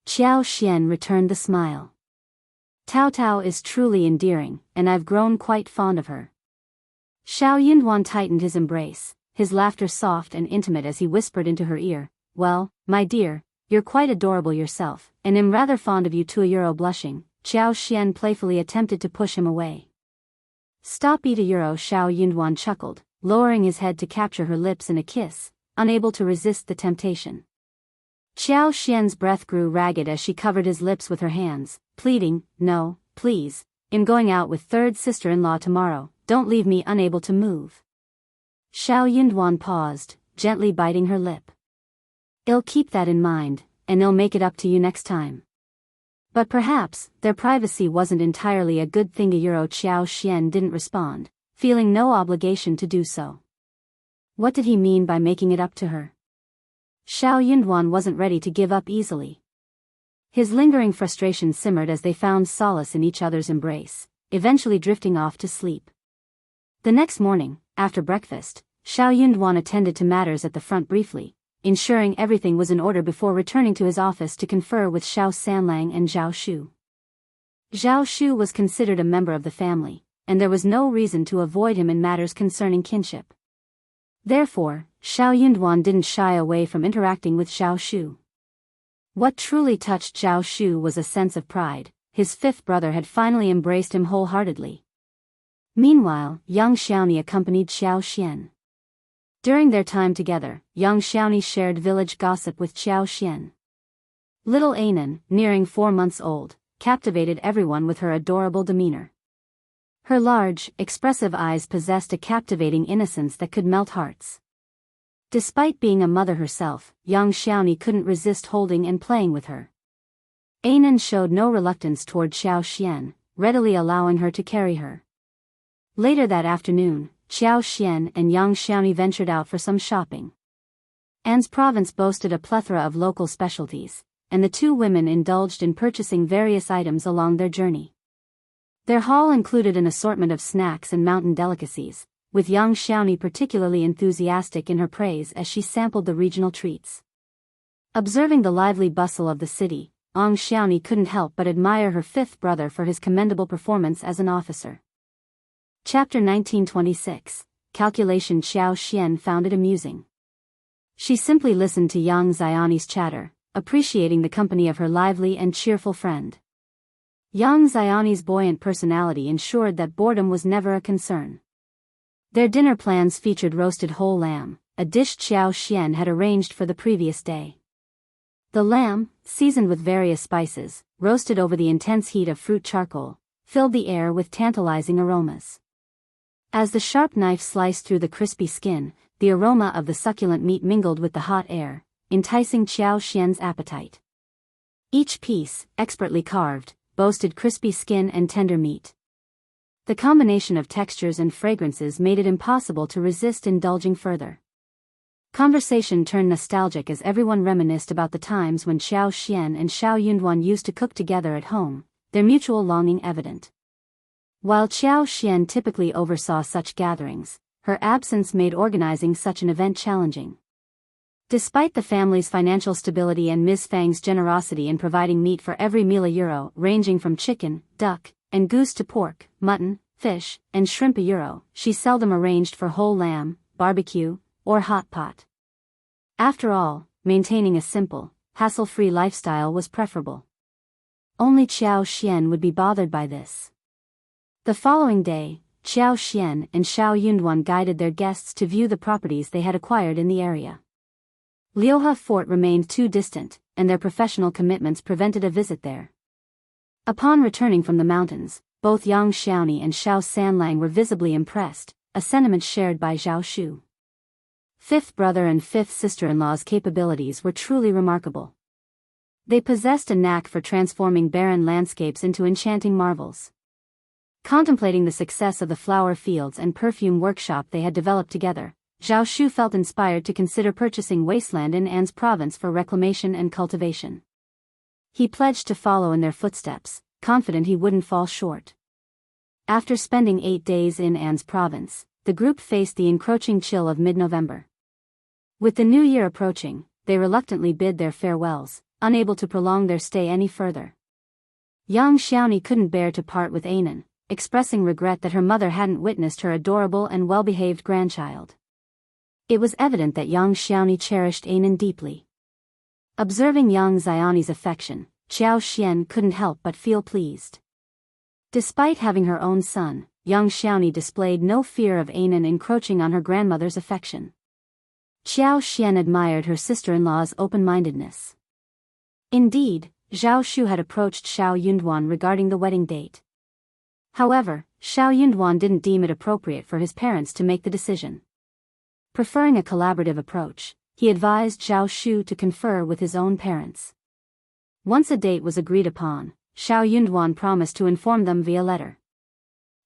Qiao Xian returned the smile. Tao Tao is truly endearing, and I've grown quite fond of her. Xiao Yunduan tightened his embrace, his laughter soft and intimate as he whispered into her ear, well, my dear, you're quite adorable yourself, and am rather fond of you too. Euro blushing, Qiao Xian playfully attempted to push him away. Stop it. Euro. Xiao Yunduan chuckled, lowering his head to capture her lips in a kiss, unable to resist the temptation. Qiao Xian's breath grew ragged as she covered his lips with her hands, pleading, no, please, I'm going out with third sister-in-law tomorrow, don't leave me unable to move. Xiao Yunduan paused, gently biting her lip. I'll keep that in mind, and I'll make it up to you next time. But perhaps, their privacy wasn't entirely a good thing. Euro. Qiao Xian didn't respond, feeling no obligation to do so. What did he mean by making it up to her? Xiao Yunduan wasn't ready to give up easily. His lingering frustration simmered as they found solace in each other's embrace, eventually drifting off to sleep. The next morning, after breakfast, Xiao Yunduan attended to matters at the front briefly, ensuring everything was in order before returning to his office to confer with Xiao Sanlang and Zhao Shu. Zhao Shu was considered a member of the family, and there was no reason to avoid him in matters concerning kinship. Therefore, Xiao Yunduan didn't shy away from interacting with Zhao Shu. What truly touched Zhao Shu was a sense of pride. His fifth brother had finally embraced him wholeheartedly. Meanwhile, young Xiaoni accompanied Xiao Xian. During their time together, young Xiaoni shared village gossip with Xiao Xian. Little Anan, nearing 4 months old, captivated everyone with her adorable demeanor. Her large, expressive eyes possessed a captivating innocence that could melt hearts. Despite being a mother herself, young Xiaoni couldn't resist holding and playing with her. Anan showed no reluctance toward Xiao Xian, readily allowing her to carry her. Later that afternoon, Xiao Xian and young Xiaoni ventured out for some shopping. An's province boasted a plethora of local specialties, and the two women indulged in purchasing various items along their journey. Their haul included an assortment of snacks and mountain delicacies, with young Xiaoni particularly enthusiastic in her praise as she sampled the regional treats. Observing the lively bustle of the city, young Xiaoni couldn't help but admire her fifth brother for his commendable performance as an officer. Chapter 1926, Calculation. Xiao Xian found it amusing. She simply listened to young Xiaoni's chatter, appreciating the company of her lively and cheerful friend. Young Xiaoni's buoyant personality ensured that boredom was never a concern. Their dinner plans featured roasted whole lamb, a dish Xiao Xian had arranged for the previous day. The lamb, seasoned with various spices, roasted over the intense heat of fruit charcoal, filled the air with tantalizing aromas. As the sharp knife sliced through the crispy skin, the aroma of the succulent meat mingled with the hot air, enticing Xiao Xian's appetite. Each piece, expertly carved, boasted crispy skin and tender meat. The combination of textures and fragrances made it impossible to resist indulging further. Conversation turned nostalgic as everyone reminisced about the times when Xiao Xian and Xiao Yunduan used to cook together at home, their mutual longing evident. While Xiao Xian typically oversaw such gatherings, her absence made organizing such an event challenging. Despite the family's financial stability and Ms. Fang's generosity in providing meat for every meal €1, ranging from chicken, duck, and goose to pork, mutton, fish, and shrimp €1, she seldom arranged for whole lamb, barbecue, or hot pot. After all, maintaining a simple, hassle-free lifestyle was preferable. Only Xiao Xian would be bothered by this. The following day, Xiao Xian and Xiao Yunduan guided their guests to view the properties they had acquired in the area. Liuhe Fort remained too distant, and their professional commitments prevented a visit there. Upon returning from the mountains, both Yang Xiaoni and Xiao Sanlang were visibly impressed, a sentiment shared by Zhao Shu. Fifth brother and fifth sister-in-law's capabilities were truly remarkable. They possessed a knack for transforming barren landscapes into enchanting marvels. Contemplating the success of the flower fields and perfume workshop they had developed together, Zhao Shu felt inspired to consider purchasing wasteland in An's province for reclamation and cultivation. He pledged to follow in their footsteps, confident he wouldn't fall short. After spending 8 days in An's province, the group faced the encroaching chill of mid-November. With the new year approaching, they reluctantly bid their farewells, unable to prolong their stay any further. Yang Xiaoni couldn't bear to part with Anan, expressing regret that her mother hadn't witnessed her adorable and well-behaved grandchild. It was evident that Yang Xiaoni cherished Anan deeply. Observing Yang Xiaoni's affection, Xiao Xian couldn't help but feel pleased. Despite having her own son, Yang Xiaoni displayed no fear of Anan encroaching on her grandmother's affection. Xiao Xian admired her sister-in-law's open-mindedness. Indeed, Zhao Shu had approached Xiao Yunduan regarding the wedding date. However, Xiao Yunduan didn't deem it appropriate for his parents to make the decision. Preferring a collaborative approach, he advised Zhao Shu to confer with his own parents. Once a date was agreed upon, Xiao Yunduan promised to inform them via letter.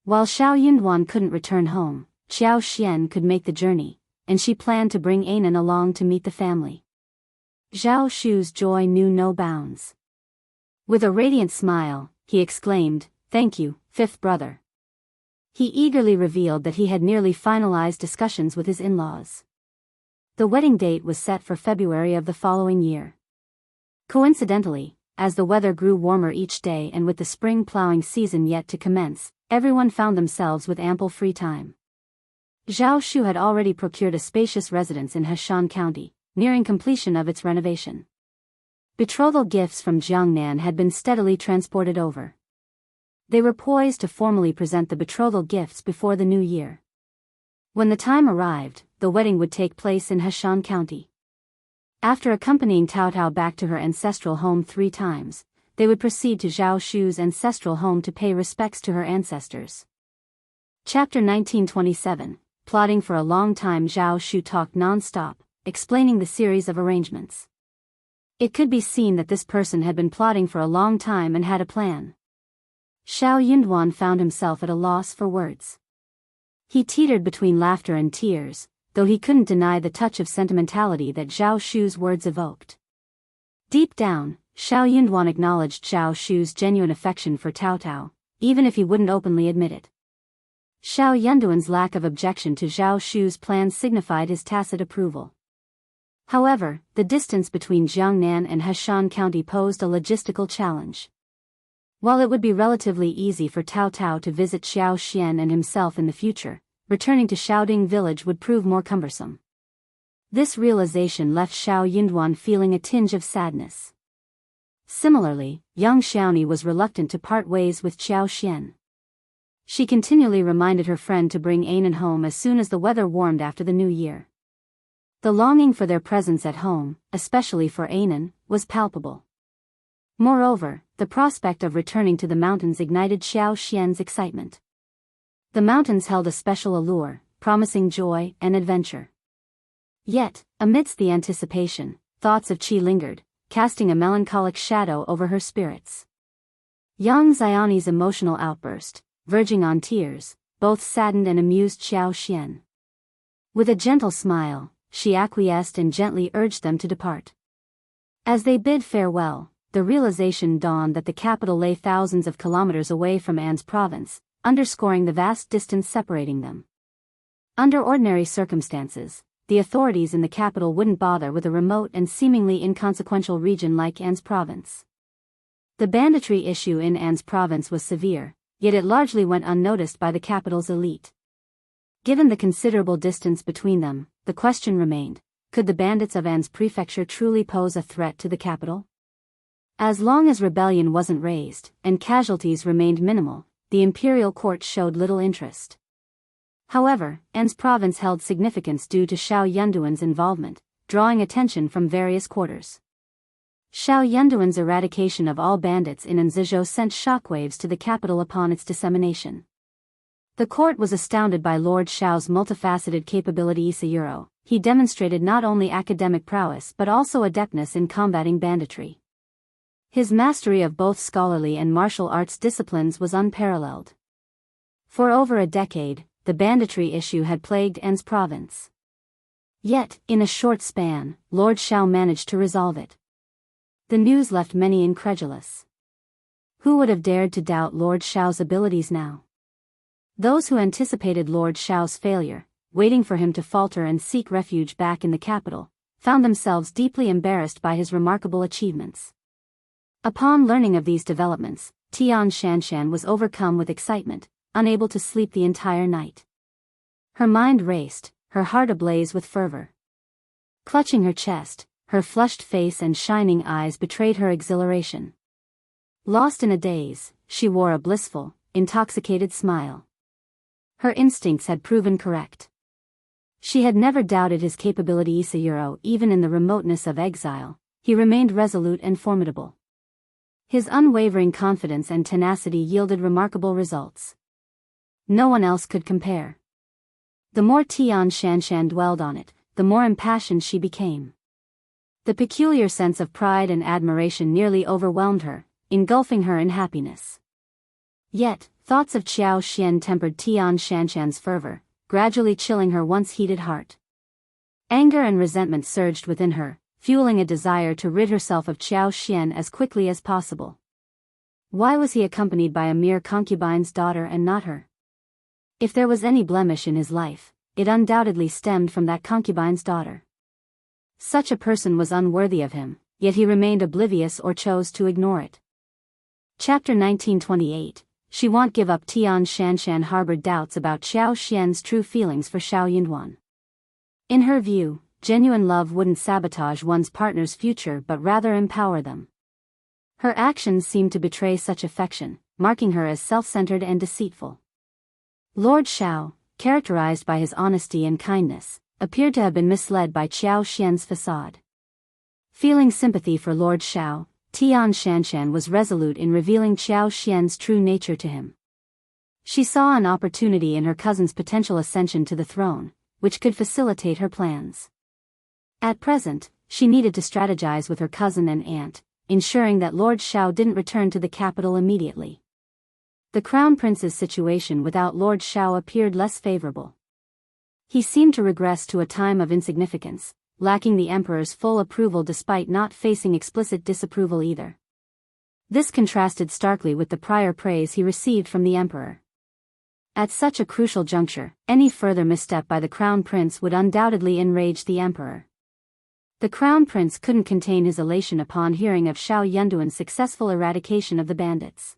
While Xiao Yunduan couldn't return home, Xiao Xian could make the journey, and she planned to bring Anan along to meet the family. Zhao Shu's joy knew no bounds. With a radiant smile, he exclaimed, "Thank you, fifth brother." He eagerly revealed that he had nearly finalized discussions with his in-laws. The wedding date was set for February of the following year. Coincidentally, as the weather grew warmer each day and with the spring plowing season yet to commence, everyone found themselves with ample free time. Zhao Shu had already procured a spacious residence in Hershan County, nearing completion of its renovation. Betrothal gifts from Jiangnan had been steadily transported over. They were poised to formally present the betrothal gifts before the new year. When the time arrived, the wedding would take place in Hershan County. After accompanying Tao Tao back to her ancestral home 3 times, they would proceed to Zhao Shu's ancestral home to pay respects to her ancestors. Chapter 1927. Plotting for a long time. Zhao Shu talked non-stop, explaining the series of arrangements. It could be seen that this person had been plotting for a long time and had a plan. Xiao Yunduan found himself at a loss for words. He teetered between laughter and tears, though he couldn't deny the touch of sentimentality that Zhao Shu's words evoked. Deep down, Xiao Yunduan acknowledged Zhao Shu's genuine affection for Tao Tao, even if he wouldn't openly admit it. Xiao Yunduan's lack of objection to Zhao Shu's plan signified his tacit approval. However, the distance between Jiangnan and Hershan County posed a logistical challenge. While it would be relatively easy for Tao Tao to visit Xiao Xian and himself in the future, returning to Xiaoding village would prove more cumbersome. This realization left Xiao Yunduan feeling a tinge of sadness. Similarly, Yang Xiaoni was reluctant to part ways with Xiao Xian. She continually reminded her friend to bring Anan home as soon as the weather warmed after the new year. The longing for their presence at home, especially for Anan, was palpable. Moreover, the prospect of returning to the mountains ignited Xiao Xian's excitement. The mountains held a special allure, promising joy and adventure. Yet, amidst the anticipation, thoughts of Qi lingered, casting a melancholic shadow over her spirits. Yang Xiani's emotional outburst, verging on tears, both saddened and amused Xiao Xian. With a gentle smile, she acquiesced and gently urged them to depart. As they bid farewell, the realization dawned that the capital lay thousands of kilometers away from An's province, underscoring the vast distance separating them. Under ordinary circumstances, the authorities in the capital wouldn't bother with a remote and seemingly inconsequential region like An's province. The banditry issue in An's province was severe, yet it largely went unnoticed by the capital's elite. Given the considerable distance between them, the question remained, could the bandits of An's prefecture truly pose a threat to the capital? As long as rebellion wasn't raised, and casualties remained minimal, the imperial court showed little interest. However, An's province held significance due to Xiao Yunduan's involvement, drawing attention from various quarters. Xiao Yunduan's eradication of all bandits in Anzizhou sent shockwaves to the capital upon its dissemination. The court was astounded by Lord Xiao's multifaceted capability. He demonstrated not only academic prowess but also adeptness in combating banditry. His mastery of both scholarly and martial arts disciplines was unparalleled. For over a decade, the banditry issue had plagued An's province. Yet, in a short span, Lord Xiao managed to resolve it. The news left many incredulous. Who would have dared to doubt Lord Xiao's abilities now? Those who anticipated Lord Xiao's failure, waiting for him to falter and seek refuge back in the capital, found themselves deeply embarrassed by his remarkable achievements. Upon learning of these developments, Tian Shanshan was overcome with excitement, unable to sleep the entire night. Her mind raced, her heart ablaze with fervor. Clutching her chest, her flushed face and shining eyes betrayed her exhilaration. Lost in a daze, she wore a blissful, intoxicated smile. Her instincts had proven correct. She had never doubted his capability. Even in the remoteness of exile, he remained resolute and formidable. His unwavering confidence and tenacity yielded remarkable results. No one else could compare. The more Tian Shanshan dwelled on it, the more impassioned she became. The peculiar sense of pride and admiration nearly overwhelmed her, engulfing her in happiness. Yet, thoughts of Xiao Xian tempered Tian Shanshan's fervor, gradually chilling her once heated heart. Anger and resentment surged within her, fueling a desire to rid herself of Xiao Xian as quickly as possible. Why was he accompanied by a mere concubine's daughter and not her? If there was any blemish in his life, it undoubtedly stemmed from that concubine's daughter. Such a person was unworthy of him, yet he remained oblivious or chose to ignore it. Chapter 1928. She won't give up. Tian Shanshan harbored doubts about Xiao Xian's true feelings for Xiao Yunduan. In her view, genuine love wouldn't sabotage one's partner's future but rather empower them. Her actions seemed to betray such affection, marking her as self-centered and deceitful. Lord Xiao, characterized by his honesty and kindness, appeared to have been misled by Xiao Xian's facade. Feeling sympathy for Lord Xiao, Tian Shanshan was resolute in revealing Xiao Xian's true nature to him. She saw an opportunity in her cousin's potential ascension to the throne, which could facilitate her plans. At present, she needed to strategize with her cousin and aunt, ensuring that Lord Xiao didn't return to the capital immediately. The Crown Prince's situation without Lord Xiao appeared less favorable. He seemed to regress to a time of insignificance, lacking the Emperor's full approval despite not facing explicit disapproval either. This contrasted starkly with the prior praise he received from the Emperor. At such a crucial juncture, any further misstep by the Crown Prince would undoubtedly enrage the Emperor. The Crown Prince couldn't contain his elation upon hearing of Xiao Yunduan's successful eradication of the bandits.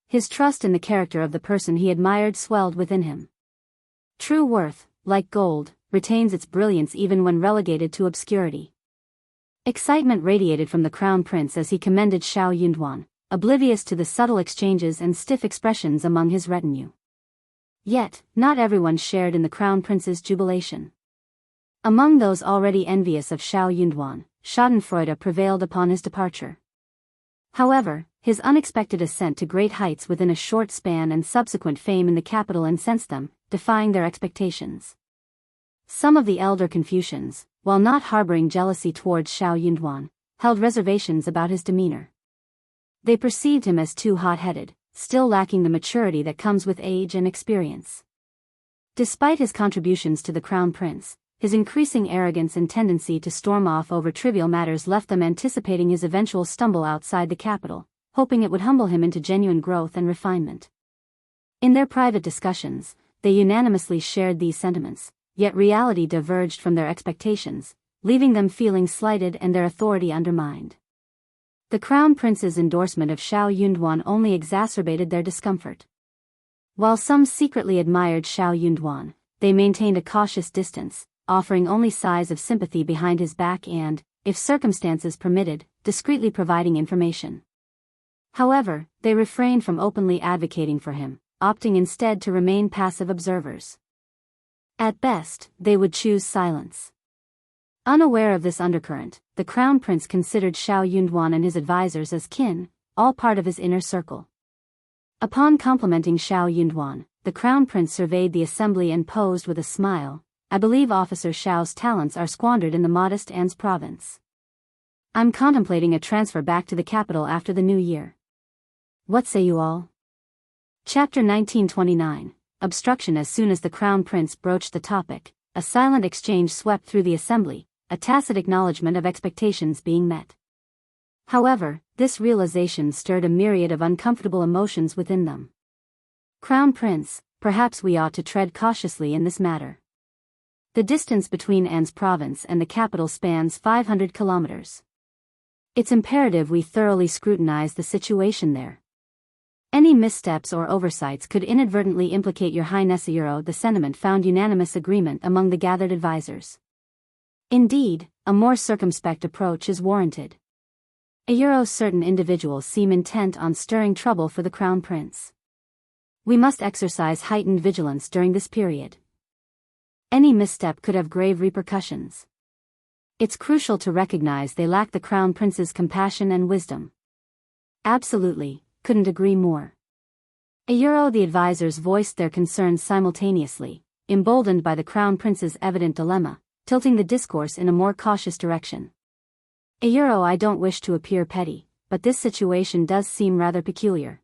His trust in the character of the person he admired swelled within him. True worth, like gold, retains its brilliance even when relegated to obscurity. Excitement radiated from the Crown Prince as he commended Xiao Yunduan, oblivious to the subtle exchanges and stiff expressions among his retinue. Yet, not everyone shared in the Crown Prince's jubilation. Among those already envious of Xiao Yunduan, schadenfreude prevailed upon his departure. However, his unexpected ascent to great heights within a short span and subsequent fame in the capital incensed them, defying their expectations. Some of the elder Confucians, while not harboring jealousy towards Xiao Yunduan, held reservations about his demeanor. They perceived him as too hot-headed, still lacking the maturity that comes with age and experience. Despite his contributions to the Crown Prince, his increasing arrogance and tendency to storm off over trivial matters left them anticipating his eventual stumble outside the capital, hoping it would humble him into genuine growth and refinement. In their private discussions, they unanimously shared these sentiments, yet reality diverged from their expectations, leaving them feeling slighted and their authority undermined. The Crown Prince's endorsement of Xiao Yunduan only exacerbated their discomfort. While some secretly admired Xiao Yunduan, they maintained a cautious distance, offering only sighs of sympathy behind his back and, if circumstances permitted, discreetly providing information. However, they refrained from openly advocating for him, opting instead to remain passive observers. At best, they would choose silence. Unaware of this undercurrent, the Crown Prince considered Xiao Yunduan and his advisors as kin, all part of his inner circle. Upon complimenting Xiao Yunduan, the Crown Prince surveyed the assembly and posed with a smile, "I believe Officer Xiao's talents are squandered in the modest An's province. I'm contemplating a transfer back to the capital after the new year. What say you all?" Chapter 1929, Obstruction. As soon as the Crown Prince broached the topic, a silent exchange swept through the assembly, a tacit acknowledgement of expectations being met. However, this realization stirred a myriad of uncomfortable emotions within them. "Crown Prince, perhaps we ought to tread cautiously in this matter. The distance between An's province and the capital spans 500 kilometers. It's imperative we thoroughly scrutinize the situation there. Any missteps or oversights could inadvertently implicate Your Highness." The sentiment found unanimous agreement among the gathered advisors. Indeed, a more circumspect approach is warranted. Certain individuals seem intent on stirring trouble for the Crown Prince. We must exercise heightened vigilance during this period. Any misstep could have grave repercussions. It's crucial to recognize they lack the Crown Prince's compassion and wisdom. Absolutely, couldn't agree more. The advisors voiced their concerns simultaneously, emboldened by the Crown Prince's evident dilemma, tilting the discourse in a more cautious direction. I don't wish to appear petty, but this situation does seem rather peculiar.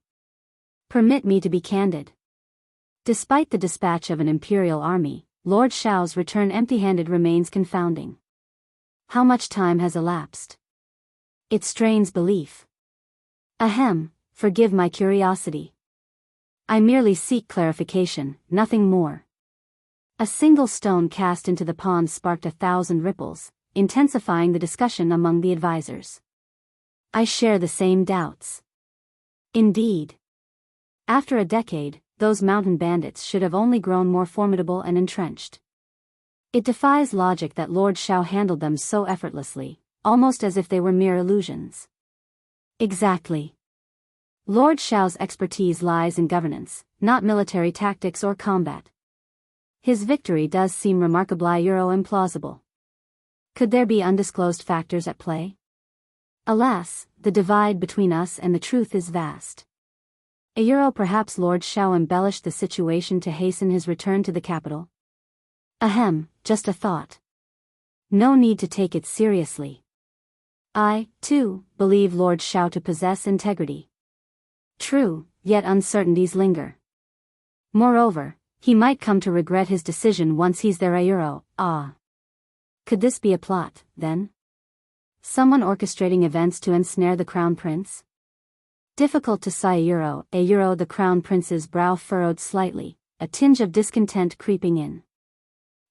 Permit me to be candid. Despite the dispatch of an imperial army, Lord Xiao's return empty-handed remains confounding. How much time has elapsed? It strains belief. Forgive my curiosity. I merely seek clarification, nothing more." A single stone cast into the pond sparked 1,000 ripples, intensifying the discussion among the advisors. "I share the same doubts. Indeed. After a decade, those mountain bandits should have only grown more formidable and entrenched. It defies logic that Lord Xiao handled them so effortlessly, almost as if they were mere illusions." Exactly. Lord Xiao's expertise lies in governance, not military tactics or combat. His victory does seem remarkably implausible. Could there be undisclosed factors at play? Alas, the divide between us and the truth is vast. Perhaps Lord Xiao embellished the situation to hasten his return to the capital. Just a thought. No need to take it seriously. I, too, believe Lord Xiao to possess integrity. True, yet uncertainties linger. Moreover, he might come to regret his decision once he's there. Could this be a plot, then? Someone orchestrating events to ensnare the Crown Prince? Difficult to say. The Crown Prince's brow furrowed slightly, a tinge of discontent creeping in.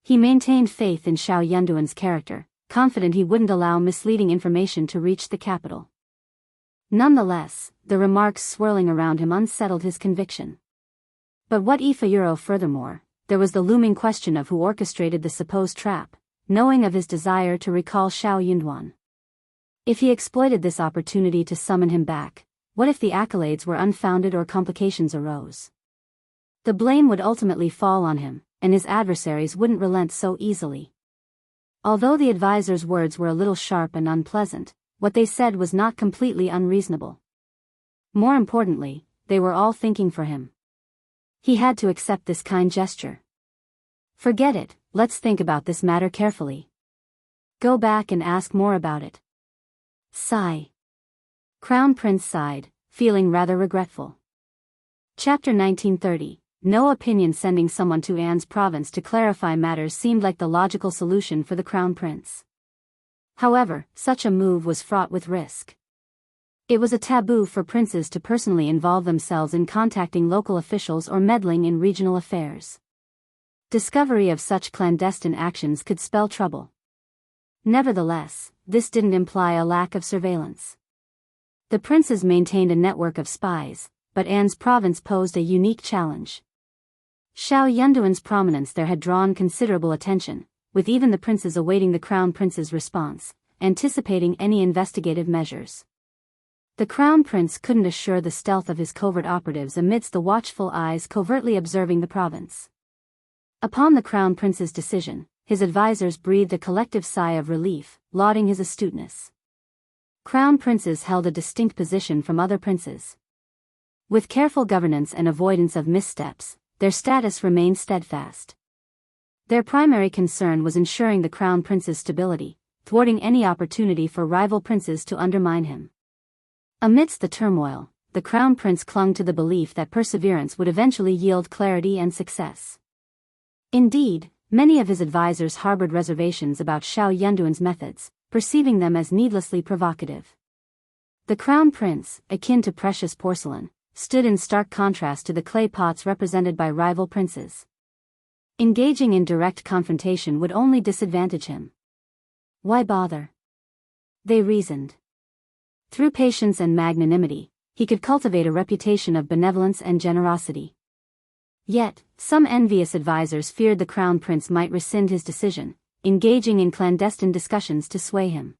He maintained faith in Xiao Yunduan's character, confident he wouldn't allow misleading information to reach the capital. Nonetheless, the remarks swirling around him unsettled his conviction. But what if? Furthermore, there was the looming question of who orchestrated the supposed trap, knowing of his desire to recall Xiao Yunduan. If he exploited this opportunity to summon him back, what if the accolades were unfounded or complications arose? The blame would ultimately fall on him, and his adversaries wouldn't relent so easily. Although the advisor's words were a little sharp and unpleasant, what they said was not completely unreasonable. More importantly, they were all thinking for him. He had to accept this kind gesture. Forget it, let's think about this matter carefully. Go back and ask more about it. Sigh. Crown Prince sighed, feeling rather regretful. Chapter 1930. No opinion. Sending someone to Anne's province to clarify matters seemed like the logical solution for the Crown Prince. However, such a move was fraught with risk. It was a taboo for princes to personally involve themselves in contacting local officials or meddling in regional affairs. Discovery of such clandestine actions could spell trouble. Nevertheless, this didn't imply a lack of surveillance. The princes maintained a network of spies, but Anne's province posed a unique challenge. Xiao Yunduan's prominence there had drawn considerable attention, with even the princes awaiting the Crown Prince's response, anticipating any investigative measures. The Crown Prince couldn't assure the stealth of his covert operatives amidst the watchful eyes covertly observing the province. Upon the Crown Prince's decision, his advisors breathed a collective sigh of relief, lauding his astuteness. Crown princes held a distinct position from other princes. With careful governance and avoidance of missteps, their status remained steadfast. Their primary concern was ensuring the Crown Prince's stability, thwarting any opportunity for rival princes to undermine him. Amidst the turmoil, the Crown Prince clung to the belief that perseverance would eventually yield clarity and success. Indeed, many of his advisors harbored reservations about Xiao Yunduan's methods, perceiving them as needlessly provocative. The Crown Prince, akin to precious porcelain, stood in stark contrast to the clay pots represented by rival princes. Engaging in direct confrontation would only disadvantage him. Why bother? They reasoned. Through patience and magnanimity, he could cultivate a reputation of benevolence and generosity. Yet, some envious advisors feared the Crown Prince might rescind his decision, engaging in clandestine discussions to sway him.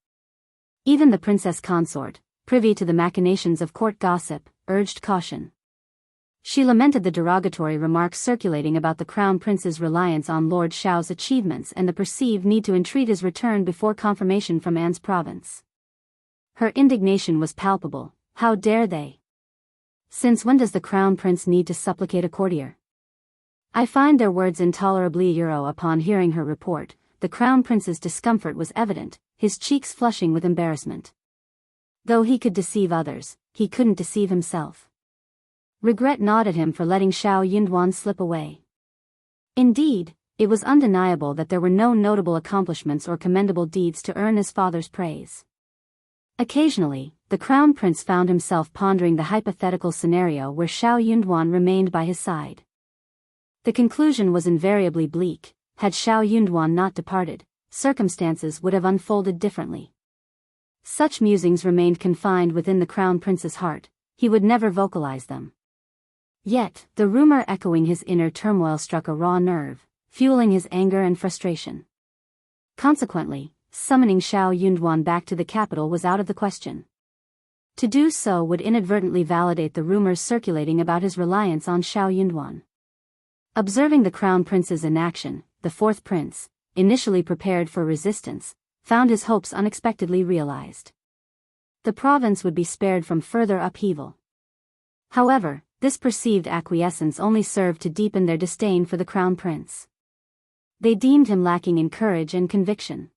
Even the princess consort, privy to the machinations of court gossip, urged caution. She lamented the derogatory remarks circulating about the Crown Prince's reliance on Lord Xiao's achievements and the perceived need to entreat his return before confirmation from Anne's province. Her indignation was palpable. How dare they? Since when does the Crown Prince need to supplicate a courtier? I find their words intolerably Euro. Upon hearing her report, the Crown Prince's discomfort was evident, his cheeks flushing with embarrassment. Though he could deceive others, he couldn't deceive himself. Regret gnawed at him for letting Xiao Yunduan slip away. Indeed, it was undeniable that there were no notable accomplishments or commendable deeds to earn his father's praise. Occasionally, the Crown Prince found himself pondering the hypothetical scenario where Xiao Yunduan remained by his side. The conclusion was invariably bleak. Had Xiao Yunduan not departed, circumstances would have unfolded differently. Such musings remained confined within the Crown Prince's heart. He would never vocalize them. Yet, the rumor echoing his inner turmoil struck a raw nerve, fueling his anger and frustration. Consequently, summoning Xiao Yunduan back to the capital was out of the question. To do so would inadvertently validate the rumors circulating about his reliance on Xiao Yunduan. Observing the Crown Prince's inaction, the fourth prince, initially prepared for resistance, found his hopes unexpectedly realized. The province would be spared from further upheaval. However, this perceived acquiescence only served to deepen their disdain for the Crown Prince. They deemed him lacking in courage and conviction.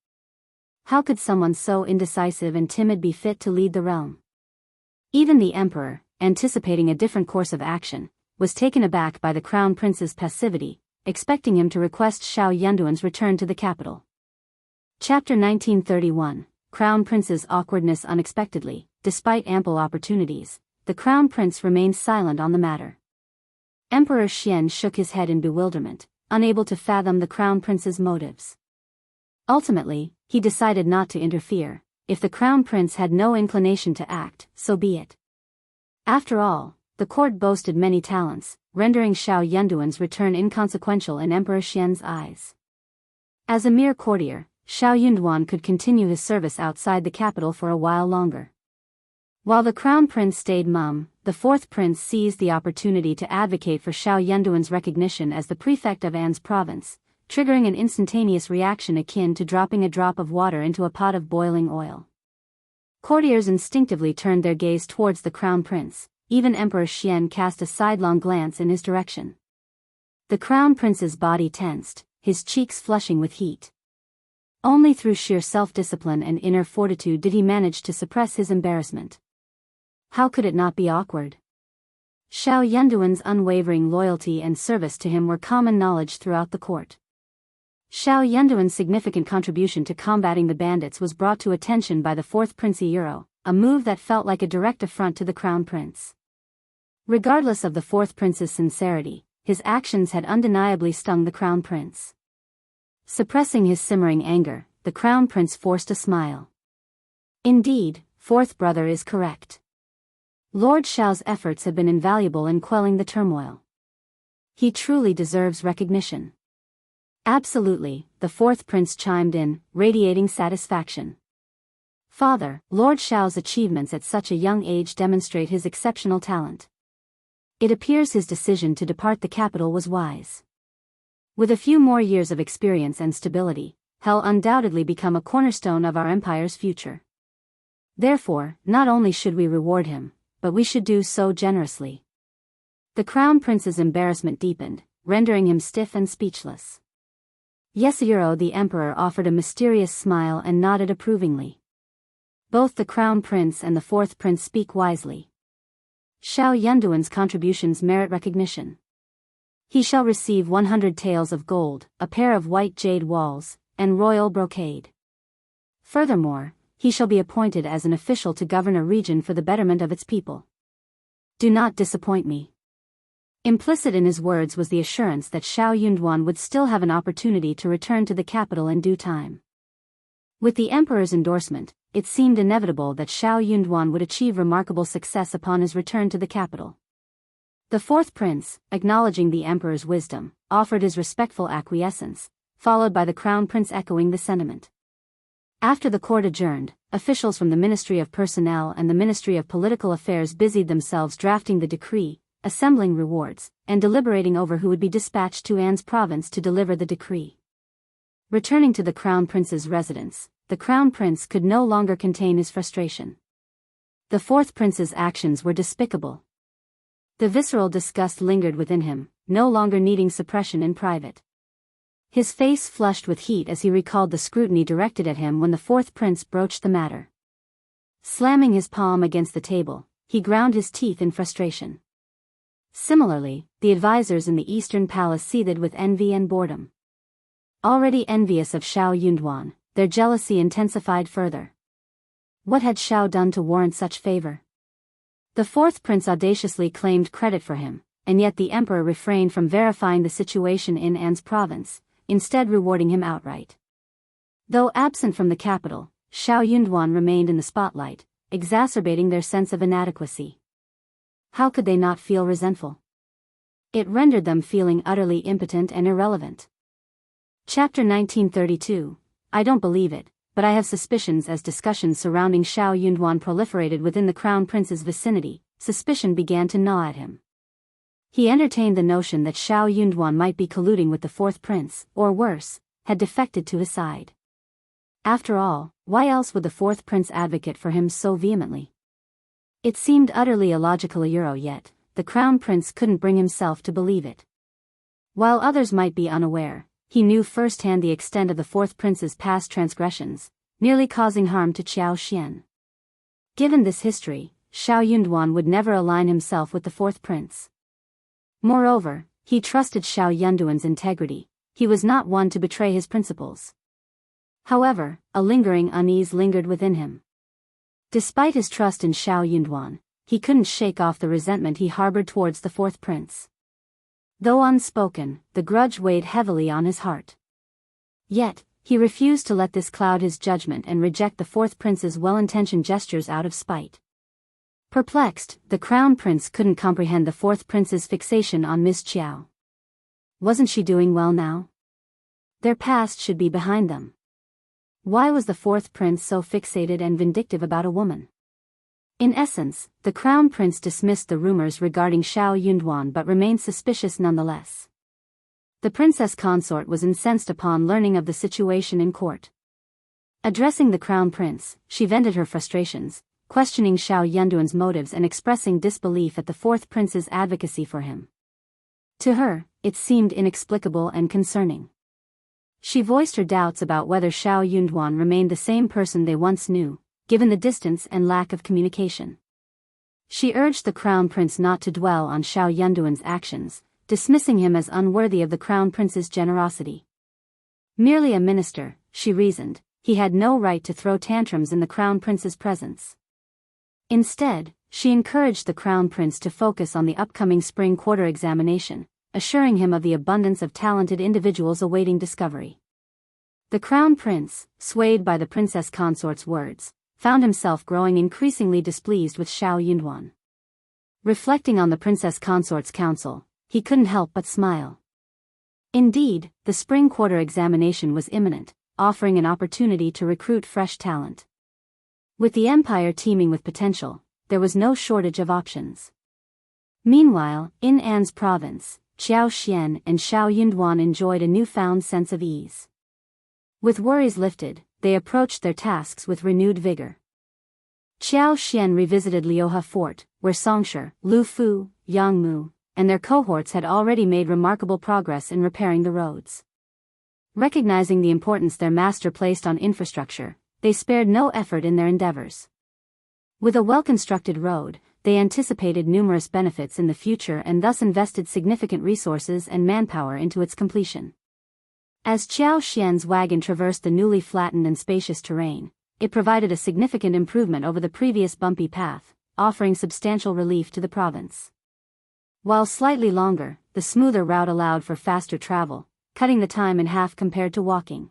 How could someone so indecisive and timid be fit to lead the realm? Even the emperor, anticipating a different course of action, was taken aback by the Crown Prince's passivity, expecting him to request Xiao Yunduan's return to the capital. Chapter 1931. Crown Prince's awkwardness. Unexpectedly, despite ample opportunities, the Crown Prince remained silent on the matter. Emperor Xian shook his head in bewilderment, unable to fathom the Crown Prince's motives. Ultimately, he decided not to interfere. If the Crown Prince had no inclination to act, so be it. After all, the court boasted many talents, rendering Xiao Yunduan's return inconsequential in Emperor Xian's eyes. As a mere courtier, Xiao Yunduan could continue his service outside the capital for a while longer. While the Crown Prince stayed mum, the fourth prince seized the opportunity to advocate for Xiao Yunduan's recognition as the prefect of Anne's province, triggering an instantaneous reaction akin to dropping a drop of water into a pot of boiling oil. Courtiers instinctively turned their gaze towards the Crown Prince. Even Emperor Xian cast a sidelong glance in his direction. The Crown Prince's body tensed, his cheeks flushing with heat. Only through sheer self-discipline and inner fortitude did he manage to suppress his embarrassment. How could it not be awkward? Xiao Yunduan's unwavering loyalty and service to him were common knowledge throughout the court. Xiao Yunduan's significant contribution to combating the bandits was brought to attention by the fourth Prince Euro, a move that felt like a direct affront to the Crown Prince. Regardless of the fourth prince's sincerity, his actions had undeniably stung the Crown Prince. Suppressing his simmering anger, the Crown Prince forced a smile. Indeed, fourth brother is correct. Lord Xiao's efforts have been invaluable in quelling the turmoil. He truly deserves recognition. Absolutely, the fourth prince chimed in, radiating satisfaction. Father, Lord Xiao's achievements at such a young age demonstrate his exceptional talent. It appears his decision to depart the capital was wise. With a few more years of experience and stability, he'll undoubtedly become a cornerstone of our empire's future. Therefore, not only should we reward him, but we should do so generously. The Crown Prince's embarrassment deepened, rendering him stiff and speechless. Yasuhiro the Emperor offered a mysterious smile and nodded approvingly. Both the Crown Prince and the fourth Prince speak wisely. Xiao Yunduan's contributions merit recognition. He shall receive 100 taels of gold, a pair of white jade walls, and royal brocade. Furthermore, he shall be appointed as an official to govern a region for the betterment of its people. Do not disappoint me. Implicit in his words was the assurance that Xiao Yunduan would still have an opportunity to return to the capital in due time. With the Emperor's endorsement, it seemed inevitable that Xiao Yunduan would achieve remarkable success upon his return to the capital. The fourth prince, acknowledging the Emperor's wisdom, offered his respectful acquiescence, followed by the Crown Prince echoing the sentiment. After the court adjourned, officials from the Ministry of Personnel and the Ministry of Political Affairs busied themselves drafting the decree, assembling rewards, and deliberating over who would be dispatched to An's province to deliver the decree. Returning to the Crown Prince's residence, the Crown Prince could no longer contain his frustration. The fourth prince's actions were despicable. The visceral disgust lingered within him, no longer needing suppression in private. His face flushed with heat as he recalled the scrutiny directed at him when the fourth prince broached the matter. Slamming his palm against the table, he ground his teeth in frustration. Similarly, the advisors in the Eastern Palace seethed with envy and boredom. Already envious of Xiao Yunduan, their jealousy intensified further. What had Xiao done to warrant such favor? The fourth prince audaciously claimed credit for him, and yet the emperor refrained from verifying the situation in An's province, instead rewarding him outright. Though absent from the capital, Xiao Yunduan remained in the spotlight, exacerbating their sense of inadequacy. How could they not feel resentful? It rendered them feeling utterly impotent and irrelevant. Chapter 1932. I don't believe it, but I have suspicions. As discussions surrounding Xiao Yunduan proliferated within the Crown Prince's vicinity, suspicion began to gnaw at him. He entertained the notion that Xiao Yunduan might be colluding with the fourth prince, or worse, had defected to his side. After all, why else would the fourth prince advocate for him so vehemently? It seemed utterly illogical, yet the Crown Prince couldn't bring himself to believe it. While others might be unaware, he knew firsthand the extent of the fourth prince's past transgressions, nearly causing harm to Qiao Xian. Given this history, Xiao Yunduan would never align himself with the fourth prince. Moreover, he trusted Xiao Yunduan's integrity. He was not one to betray his principles. However, a lingering unease lingered within him. Despite his trust in Xiao Yunduan, he couldn't shake off the resentment he harbored towards the fourth prince. Though unspoken, the grudge weighed heavily on his heart. Yet, he refused to let this cloud his judgment and reject the fourth prince's well-intentioned gestures out of spite. Perplexed, the Crown Prince couldn't comprehend the fourth prince's fixation on Miss Qiao. Wasn't she doing well now? Their past should be behind them. Why was the fourth prince so fixated and vindictive about a woman? In essence, the Crown Prince dismissed the rumors regarding Xiao Yunduan but remained suspicious nonetheless. The princess consort was incensed upon learning of the situation in court. Addressing the Crown Prince, she vented her frustrations, questioning Xiao Yunduan's motives and expressing disbelief at the fourth prince's advocacy for him. To her, it seemed inexplicable and concerning. She voiced her doubts about whether Xiao Yunduan remained the same person they once knew, given the distance and lack of communication. She urged the Crown Prince not to dwell on Xiao Yunduan's actions, dismissing him as unworthy of the Crown Prince's generosity. Merely a minister, she reasoned, he had no right to throw tantrums in the Crown Prince's presence. Instead, she encouraged the Crown Prince to focus on the upcoming spring quarter examination, assuring him of the abundance of talented individuals awaiting discovery. The Crown Prince, swayed by the princess consort's words, found himself growing increasingly displeased with Xiao Yunduan. Reflecting on the princess consort's counsel, he couldn't help but smile. Indeed, the spring quarter examination was imminent, offering an opportunity to recruit fresh talent. With the empire teeming with potential, there was no shortage of options. Meanwhile, in An's province, Xiao Xian and Xiao Yunduan enjoyed a newfound sense of ease. With worries lifted, they approached their tasks with renewed vigor. Xiao Xian revisited Liuhe Fort, where Songshe, Lu Fu, Yang Mu, and their cohorts had already made remarkable progress in repairing the roads. Recognizing the importance their master placed on infrastructure, they spared no effort in their endeavors. With a well-constructed road, they anticipated numerous benefits in the future and thus invested significant resources and manpower into its completion. As Xiao Xian's wagon traversed the newly flattened and spacious terrain, it provided a significant improvement over the previous bumpy path, offering substantial relief to the province. While slightly longer, the smoother route allowed for faster travel, cutting the time in half compared to walking.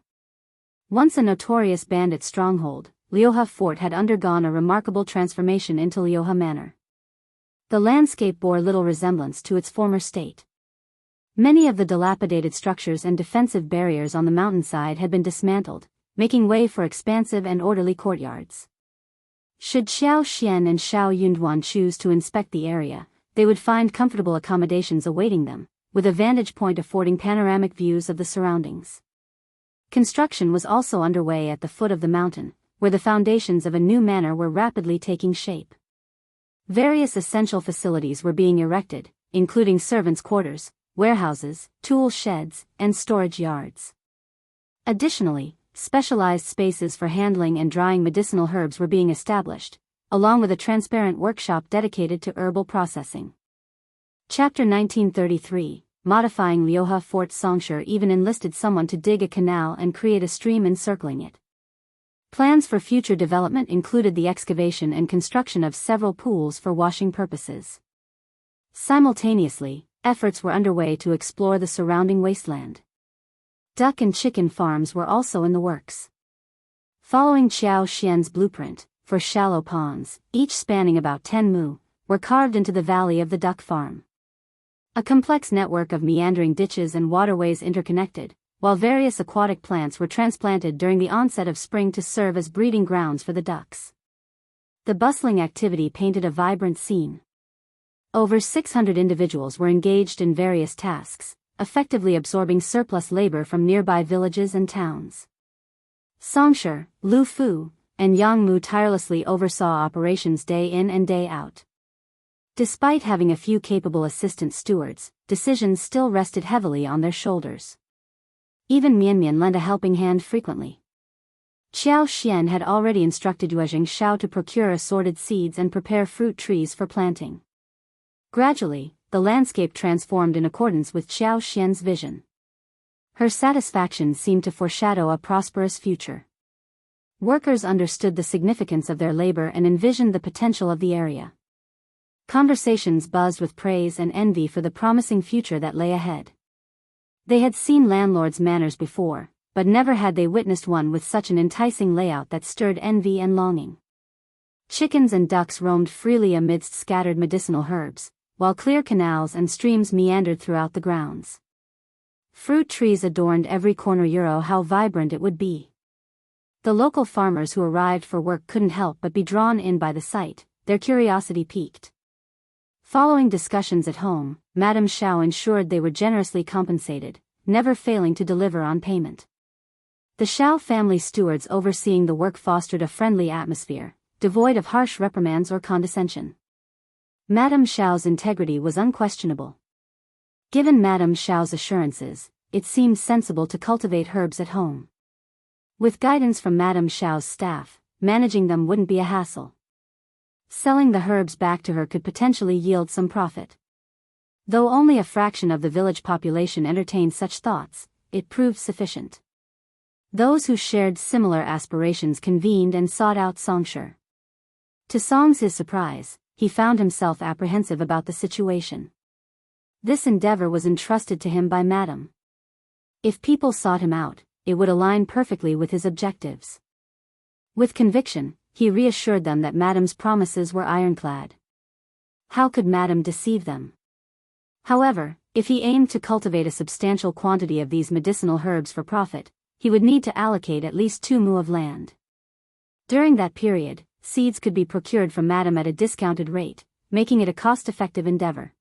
Once a notorious bandit stronghold, Liuhe Fort had undergone a remarkable transformation into Liuhe Manor. The landscape bore little resemblance to its former state. Many of the dilapidated structures and defensive barriers on the mountainside had been dismantled, making way for expansive and orderly courtyards. Should Xiao Xian and Xiao Yunduan choose to inspect the area, they would find comfortable accommodations awaiting them, with a vantage point affording panoramic views of the surroundings. Construction was also underway at the foot of the mountain, where the foundations of a new manor were rapidly taking shape. Various essential facilities were being erected, including servants' quarters, warehouses, tool sheds, and storage yards. Additionally, specialized spaces for handling and drying medicinal herbs were being established, along with a transparent workshop dedicated to herbal processing. Chapter 1933, Modifying Liuhe Fort. Songshe even enlisted someone to dig a canal and create a stream encircling it. Plans for future development included the excavation and construction of several pools for washing purposes. Simultaneously, efforts were underway to explore the surrounding wasteland. Duck and chicken farms were also in the works. Following Xiao Xian's blueprint, for shallow ponds, each spanning about 10 mu, were carved into the valley of the duck farm. A complex network of meandering ditches and waterways interconnected, while various aquatic plants were transplanted during the onset of spring to serve as breeding grounds for the ducks. The bustling activity painted a vibrant scene. Over 600 individuals were engaged in various tasks, effectively absorbing surplus labor from nearby villages and towns. Songshe, Lu Fu, and Yang Mu tirelessly oversaw operations day in and day out. Despite having a few capable assistant stewards, decisions still rested heavily on their shoulders. Even Mianmian lent a helping hand frequently. Xiao Xian had already instructed Yuezheng Xiao to procure assorted seeds and prepare fruit trees for planting. Gradually, the landscape transformed in accordance with Xiao Xian's vision. Her satisfaction seemed to foreshadow a prosperous future. Workers understood the significance of their labor and envisioned the potential of the area. Conversations buzzed with praise and envy for the promising future that lay ahead. They had seen landlords' manors before, but never had they witnessed one with such an enticing layout that stirred envy and longing. Chickens and ducks roamed freely amidst scattered medicinal herbs, while clear canals and streams meandered throughout the grounds. Fruit trees adorned every corner. How vibrant it would be. The local farmers who arrived for work couldn't help but be drawn in by the sight, their curiosity piqued. Following discussions at home, Madame Xiao ensured they were generously compensated, never failing to deliver on payment. The Xiao family stewards overseeing the work fostered a friendly atmosphere, devoid of harsh reprimands or condescension. Madame Xiao's integrity was unquestionable. Given Madame Xiao's assurances, it seemed sensible to cultivate herbs at home. With guidance from Madame Xiao's staff, managing them wouldn't be a hassle. Selling the herbs back to her could potentially yield some profit. Though only a fraction of the village population entertained such thoughts, it proved sufficient. Those who shared similar aspirations convened and sought out Songsher. To Song's surprise, he found himself apprehensive about the situation. This endeavor was entrusted to him by Madame. If people sought him out, it would align perfectly with his objectives. With conviction, he reassured them that Madame's promises were ironclad. How could Madame deceive them? However, if he aimed to cultivate a substantial quantity of these medicinal herbs for profit, he would need to allocate at least 2 mu of land. During that period, seeds could be procured from Madame at a discounted rate, making it a cost-effective endeavor.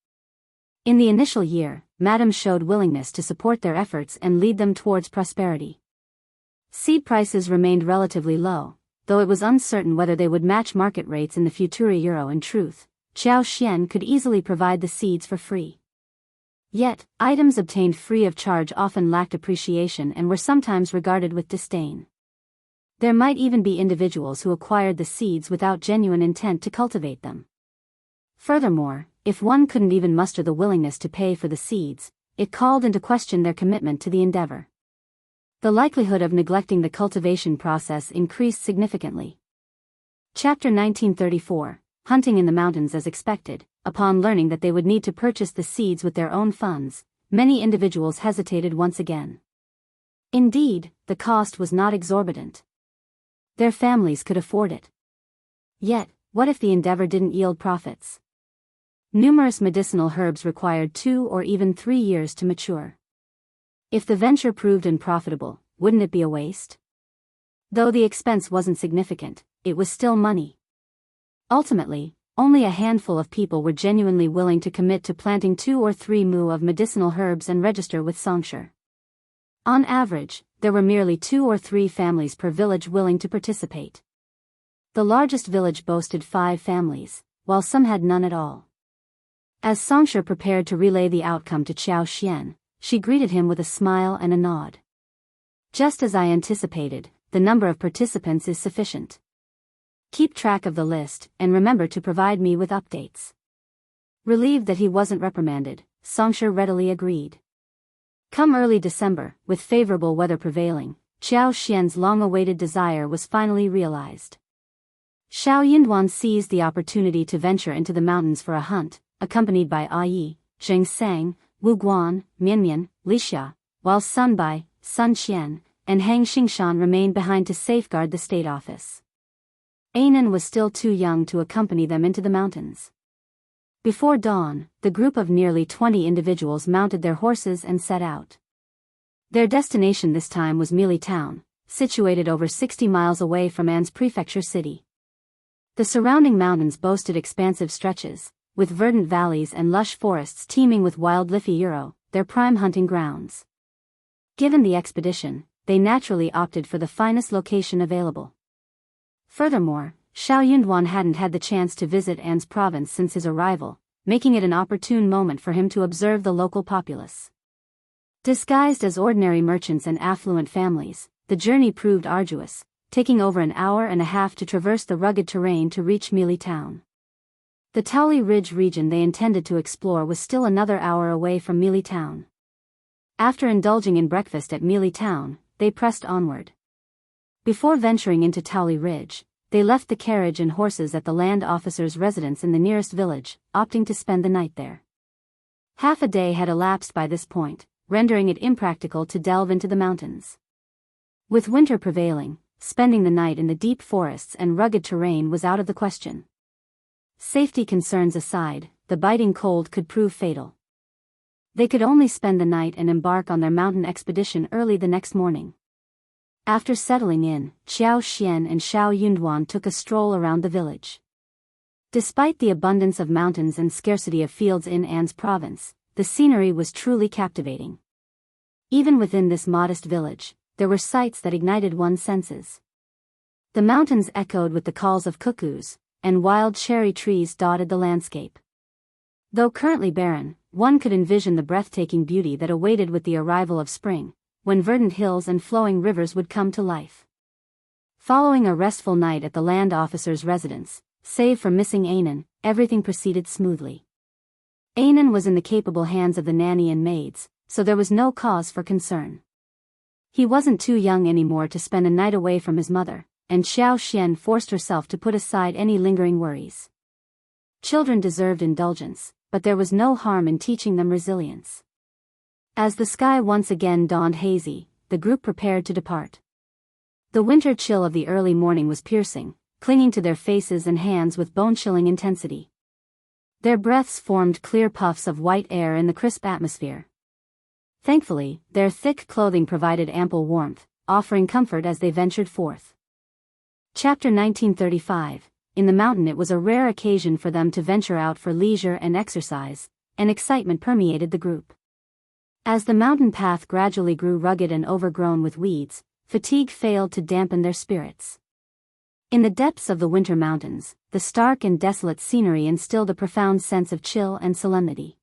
In the initial year, Madame showed willingness to support their efforts and lead them towards prosperity. Seed prices remained relatively low, though it was uncertain whether they would match market rates in the future. In truth, Xiao Xian could easily provide the seeds for free. Yet, items obtained free of charge often lacked appreciation and were sometimes regarded with disdain. There might even be individuals who acquired the seeds without genuine intent to cultivate them. Furthermore, if one couldn't even muster the willingness to pay for the seeds, it called into question their commitment to the endeavor. The likelihood of neglecting the cultivation process increased significantly. Chapter 1934, Hunting in the Mountains. As expected, upon learning that they would need to purchase the seeds with their own funds, many individuals hesitated once again. Indeed, the cost was not exorbitant. Their families could afford it. Yet, what if the endeavor didn't yield profits? Numerous medicinal herbs required 2 or even 3 years to mature. If the venture proved unprofitable, wouldn't it be a waste? Though the expense wasn't significant, it was still money. Ultimately, only a handful of people were genuinely willing to commit to planting 2 or 3 mu of medicinal herbs and register with Songsher. On average, there were merely 2 or 3 families per village willing to participate. The largest village boasted 5 families, while some had none at all. As Songsher prepared to relay the outcome to Xiao Xian, she greeted him with a smile and a nod. Just as I anticipated, the number of participants is sufficient. Keep track of the list, and remember to provide me with updates. Relieved that he wasn't reprimanded, Songsher readily agreed. Come early December, with favorable weather prevailing, Xiao Xian's long-awaited desire was finally realized. Xiao Yunduan seized the opportunity to venture into the mountains for a hunt, accompanied by Yi, Zheng Sang, Wu Guan, Mianmian, Li Xia, while Sun Bai, Sun Qian, and Hang Xingshan remained behind to safeguard the state office. Ainan was still too young to accompany them into the mountains. Before dawn, the group of nearly 20 individuals mounted their horses and set out. Their destination this time was Mili Town, situated over 60 miles away from An's prefecture city. The surrounding mountains boasted expansive stretches, with verdant valleys and lush forests teeming with wild leafy their prime hunting grounds. Given the expedition, they naturally opted for the finest location available. Furthermore, Xiao Yunduan hadn't had the chance to visit An's province since his arrival, making it an opportune moment for him to observe the local populace. Disguised as ordinary merchants and affluent families, the journey proved arduous, taking over an hour and a half to traverse the rugged terrain to reach Mili Town. The Taoli Ridge region they intended to explore was still another hour away from Mili Town. After indulging in breakfast at Mili Town, they pressed onward. Before venturing into Taoli Ridge, they left the carriage and horses at the land officer's residence in the nearest village, opting to spend the night there. Half a day had elapsed by this point, rendering it impractical to delve into the mountains. With winter prevailing, spending the night in the deep forests and rugged terrain was out of the question. Safety concerns aside, the biting cold could prove fatal. They could only spend the night and embark on their mountain expedition early the next morning. After settling in, Xiao Xian and Xiao Yunduan took a stroll around the village. Despite the abundance of mountains and scarcity of fields in An's province, the scenery was truly captivating. Even within this modest village, there were sights that ignited one's senses. The mountains echoed with the calls of cuckoos, and wild cherry trees dotted the landscape. Though currently barren, one could envision the breathtaking beauty that awaited with the arrival of spring, when verdant hills and flowing rivers would come to life. Following a restful night at the land officer's residence, save for missing Anan, everything proceeded smoothly. Anan was in the capable hands of the nanny and maids, so there was no cause for concern. He wasn't too young anymore to spend a night away from his mother, and Xiao Xian forced herself to put aside any lingering worries. Children deserved indulgence, but there was no harm in teaching them resilience. As the sky once again dawned hazy, the group prepared to depart. The winter chill of the early morning was piercing, clinging to their faces and hands with bone-chilling intensity. Their breaths formed clear puffs of white air in the crisp atmosphere. Thankfully, their thick clothing provided ample warmth, offering comfort as they ventured forth. Chapter 1935. In the mountain, it was a rare occasion for them to venture out for leisure and exercise, and excitement permeated the group. As the mountain path gradually grew rugged and overgrown with weeds, fatigue failed to dampen their spirits. In the depths of the winter mountains, the stark and desolate scenery instilled a profound sense of chill and solemnity.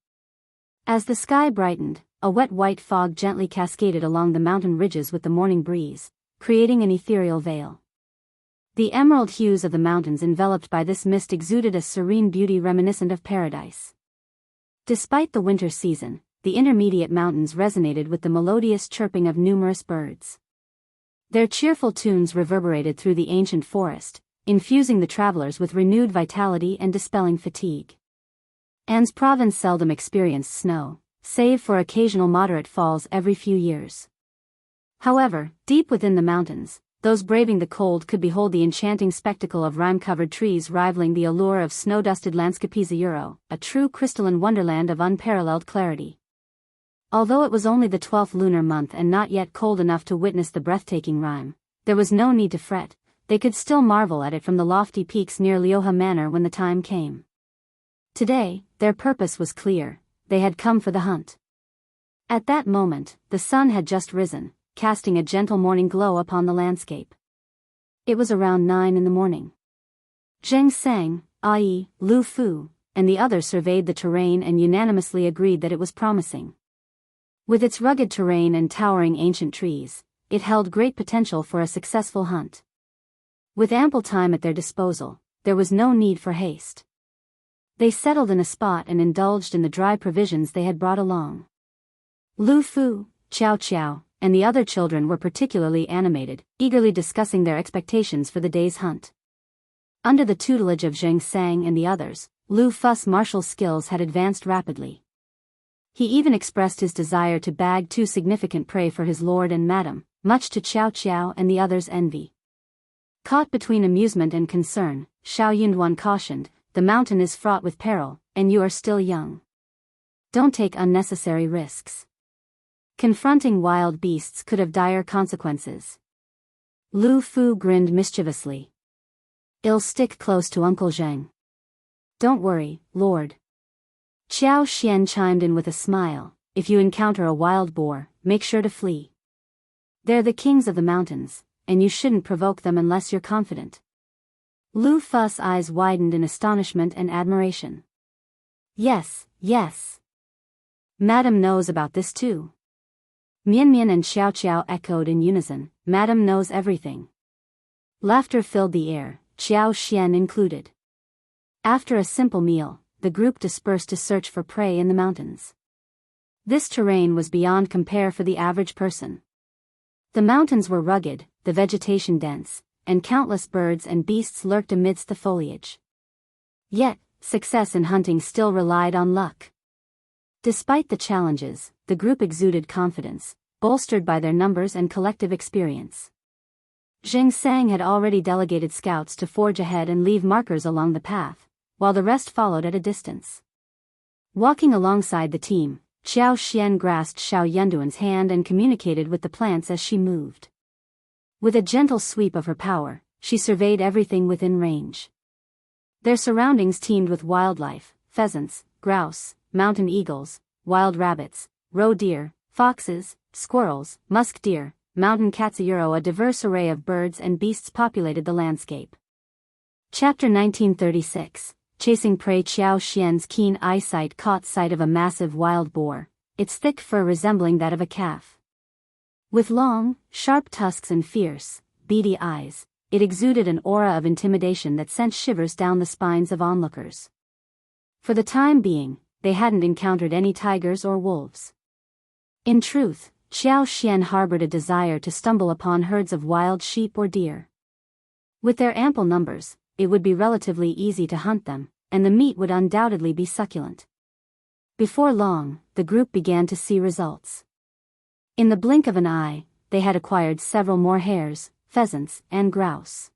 As the sky brightened, a wet white fog gently cascaded along the mountain ridges with the morning breeze, creating an ethereal veil. The emerald hues of the mountains enveloped by this mist exuded a serene beauty reminiscent of paradise. Despite the winter season, the intermediate mountains resonated with the melodious chirping of numerous birds. Their cheerful tunes reverberated through the ancient forest, infusing the travelers with renewed vitality and dispelling fatigue. Anne's province seldom experienced snow, save for occasional moderate falls every few years. However, deep within the mountains, those braving the cold could behold the enchanting spectacle of rime-covered trees rivaling the allure of snow-dusted landscapes, a true crystalline wonderland of unparalleled clarity. Although it was only the 12th lunar month and not yet cold enough to witness the breathtaking rime, there was no need to fret. They could still marvel at it from the lofty peaks near Lioha Manor when the time came. Today, their purpose was clear: they had come for the hunt. At that moment, the sun had just risen, casting a gentle morning glow upon the landscape. It was around 9 in the morning. Zheng Sang, Ai, Lu Fu, and the others surveyed the terrain and unanimously agreed that it was promising. With its rugged terrain and towering ancient trees, it held great potential for a successful hunt. With ample time at their disposal, there was no need for haste. They settled in a spot and indulged in the dry provisions they had brought along. Lu Fu, Qiao Qiao, and the other children were particularly animated, eagerly discussing their expectations for the day's hunt. Under the tutelage of Zheng Sang and the others, Lu Fu's martial skills had advanced rapidly. He even expressed his desire to bag 2 significant prey for his lord and madam, much to Qiao Qiao and the others' envy. Caught between amusement and concern, Xiao Yunduan cautioned, "The mountain is fraught with peril, and you are still young. Don't take unnecessary risks. Confronting wild beasts could have dire consequences." Lu Fu grinned mischievously. "I'll stick close to Uncle Zheng." "Don't worry, Lord." Qiao Xian chimed in with a smile, "If you encounter a wild boar, make sure to flee. They're the kings of the mountains, and you shouldn't provoke them unless you're confident." Lu Fu's eyes widened in astonishment and admiration. Yes. Madam knows about this too." Mian Mian and Xiao Qiao echoed in unison, "Madam knows everything." Laughter filled the air, Qiao Xian included. After a simple meal, the group dispersed to search for prey in the mountains. This terrain was beyond compare for the average person. The mountains were rugged, the vegetation dense, and countless birds and beasts lurked amidst the foliage. Yet, success in hunting still relied on luck. Despite the challenges, the group exuded confidence, bolstered by their numbers and collective experience. Zheng Sang had already delegated scouts to forge ahead and leave markers along the path, while the rest followed at a distance. Walking alongside the team, Qiao Xian grasped Xiao Yunduan's hand and communicated with the plants as she moved. With a gentle sweep of her power, she surveyed everything within range. Their surroundings teemed with wildlife: pheasants, grouse, mountain eagles, wild rabbits, roe deer, foxes, squirrels, musk deer, mountain cats. A diverse array of birds and beasts populated the landscape. Chapter 1936. chasing prey. Xiao Xian's keen eyesight caught sight of a massive wild boar, its thick fur resembling that of a calf. With long, sharp tusks and fierce, beady eyes, it exuded an aura of intimidation that sent shivers down the spines of onlookers. For the time being, they hadn't encountered any tigers or wolves. In truth, Xiao Xian harbored a desire to stumble upon herds of wild sheep or deer. With their ample numbers, it would be relatively easy to hunt them, and the meat would undoubtedly be succulent. Before long, the group began to see results. In the blink of an eye, they had acquired several more hares, pheasants, and grouse.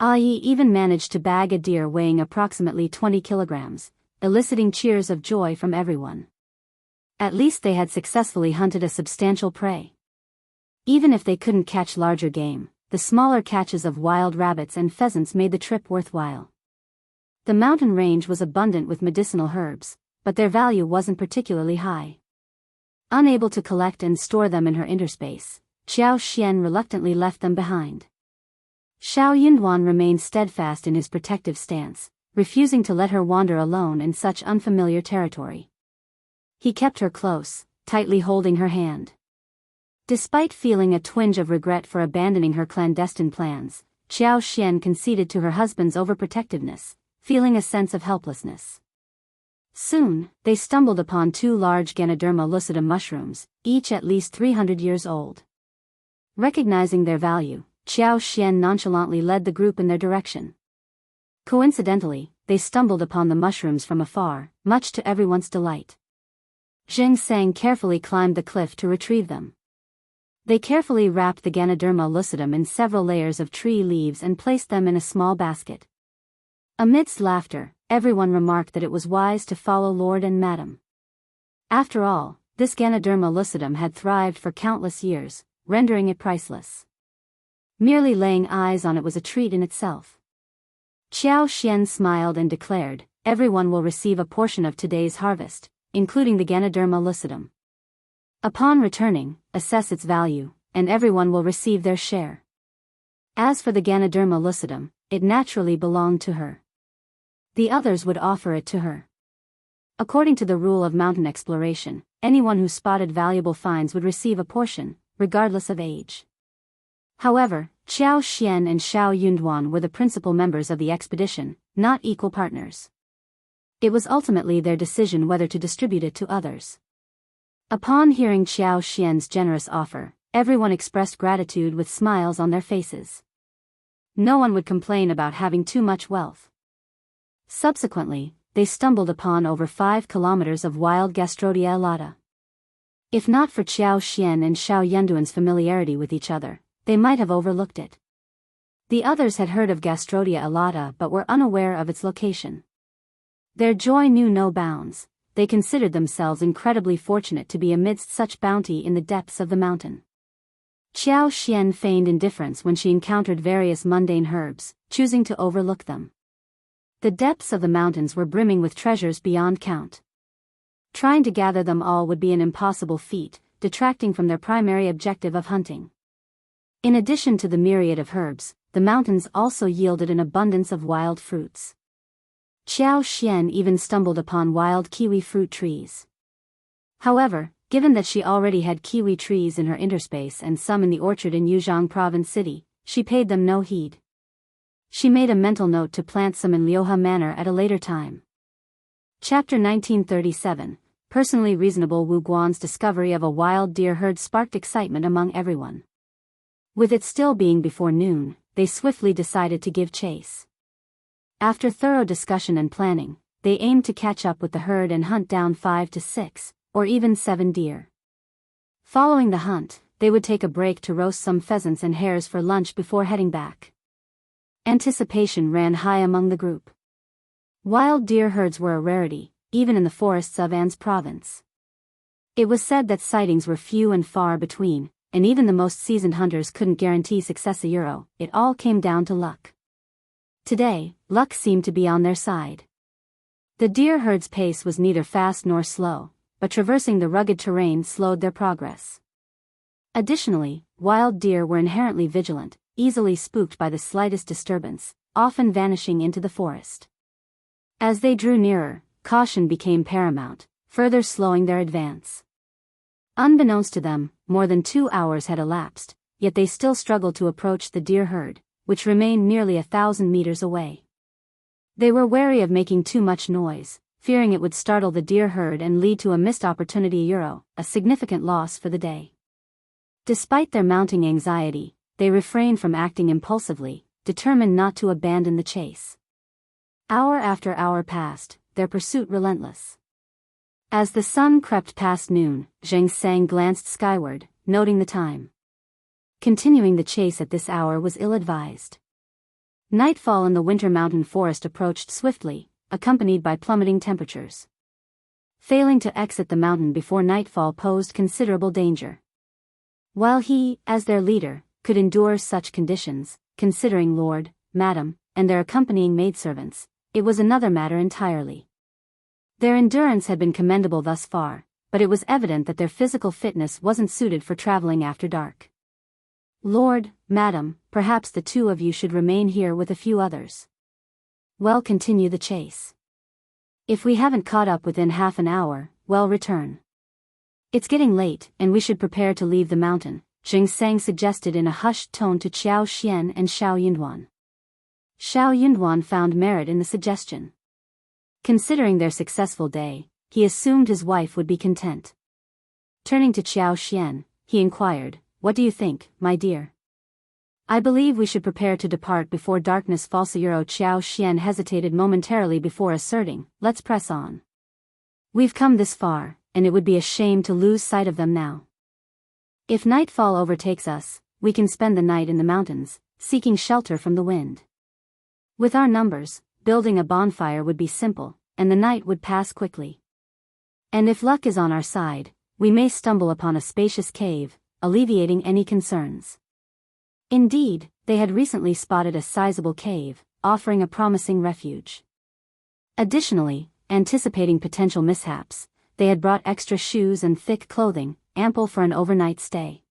Yi even managed to bag a deer weighing approximately 20 kilograms, eliciting cheers of joy from everyone. At least they had successfully hunted a substantial prey. Even if they couldn't catch larger game, the smaller catches of wild rabbits and pheasants made the trip worthwhile. The mountain range was abundant with medicinal herbs, but their value wasn't particularly high. Unable to collect and store them in her interspace, Xiao Xian reluctantly left them behind. Xiao Yunduan remained steadfast in his protective stance, refusing to let her wander alone in such unfamiliar territory. He kept her close, tightly holding her hand. Despite feeling a twinge of regret for abandoning her clandestine plans, Xiao Xian conceded to her husband's overprotectiveness, feeling a sense of helplessness. Soon, they stumbled upon 2 large Ganoderma lucidum mushrooms, each at least 300 years old. Recognizing their value, Xiao Xian nonchalantly led the group in their direction. Coincidentally, they stumbled upon the mushrooms from afar, much to everyone's delight. Zheng Sang carefully climbed the cliff to retrieve them. They carefully wrapped the Ganoderma lucidum in several layers of tree leaves and placed them in a small basket. Amidst laughter, everyone remarked that it was wise to follow Lord and Madam. After all, this Ganoderma lucidum had thrived for countless years, rendering it priceless. Merely laying eyes on it was a treat in itself. Xiao Xian smiled and declared, "Everyone will receive a portion of today's harvest, including the Ganoderma lucidum. Upon returning, assess its value, and everyone will receive their share." As for the Ganoderma lucidum, it naturally belonged to her. The others would offer it to her. According to the rule of mountain exploration, anyone who spotted valuable finds would receive a portion, regardless of age. However, Xiao Xian and Xiao Yunduan were the principal members of the expedition, not equal partners. It was ultimately their decision whether to distribute it to others. Upon hearing Xiao Xian's generous offer, everyone expressed gratitude with smiles on their faces. No one would complain about having too much wealth. Subsequently, they stumbled upon over 5 kilometers of wild Gastrodia elata. If not for Xiao Xian and Xiao Yunduan's familiarity with each other, they might have overlooked it. The others had heard of Gastrodia elata but were unaware of its location. Their joy knew no bounds. They considered themselves incredibly fortunate to be amidst such bounty in the depths of the mountain. Xiao Xian feigned indifference when she encountered various mundane herbs, choosing to overlook them. The depths of the mountains were brimming with treasures beyond count. Trying to gather them all would be an impossible feat, detracting from their primary objective of hunting. In addition to the myriad of herbs, the mountains also yielded an abundance of wild fruits. Xiao Xian even stumbled upon wild kiwi fruit trees. However, given that she already had kiwi trees in her interspace and some in the orchard in Yuzhang Province City, she paid them no heed. She made a mental note to plant some in Liuhe Manor at a later time. Chapter 1937, Personally Reasonable. Wu Guan's discovery of a wild deer herd sparked excitement among everyone. With it still being before noon, they swiftly decided to give chase. After thorough discussion and planning, they aimed to catch up with the herd and hunt down 5 to 6, or even 7 deer. Following the hunt, they would take a break to roast some pheasants and hares for lunch before heading back. Anticipation ran high among the group. Wild deer herds were a rarity, even in the forests of An's province. It was said that sightings were few and far between, and even the most seasoned hunters couldn't guarantee success. It all came down to luck. Today, luck seemed to be on their side. The deer herd's pace was neither fast nor slow, but traversing the rugged terrain slowed their progress. Additionally, wild deer were inherently vigilant, easily spooked by the slightest disturbance, often vanishing into the forest. As they drew nearer, caution became paramount, further slowing their advance. Unbeknownst to them, more than 2 hours had elapsed, yet they still struggled to approach the deer herd, which remained nearly 1,000 meters away. They were wary of making too much noise, fearing it would startle the deer herd and lead to a missed opportunity, a significant loss for the day. Despite their mounting anxiety, they refrained from acting impulsively, determined not to abandon the chase. Hour after hour passed, their pursuit relentless. As the sun crept past noon, Zheng Sang glanced skyward, noting the time. Continuing the chase at this hour was ill-advised. Nightfall in the winter mountain forest approached swiftly, accompanied by plummeting temperatures. Failing to exit the mountain before nightfall posed considerable danger. While he, as their leader, could endure such conditions, considering Lord, Madam, and their accompanying maidservants, it was another matter entirely. Their endurance had been commendable thus far, but it was evident that their physical fitness wasn't suited for traveling after dark. Lord, Madam, perhaps the two of you should remain here with a few others. Well, continue the chase. If we haven't caught up within half an hour, well, return. It's getting late, and we should prepare to leave the mountain, Zheng Sang suggested in a hushed tone to Qiao Xian and Xiao Yunduan. Xiao Yunduan found merit in the suggestion. Considering their successful day, he assumed his wife would be content. Turning to Qiao Xian, he inquired, "What do you think, my dear?" "I believe we should prepare to depart before darkness falls." Qiao Xian hesitated momentarily before asserting, "Let's press on. We've come this far, and it would be a shame to lose sight of them now. If nightfall overtakes us, we can spend the night in the mountains, seeking shelter from the wind. With our numbers, building a bonfire would be simple, and the night would pass quickly. And if luck is on our side, we may stumble upon a spacious cave, alleviating any concerns." Indeed, they had recently spotted a sizable cave, offering a promising refuge. Additionally, anticipating potential mishaps, they had brought extra shoes and thick clothing, ample for an overnight stay.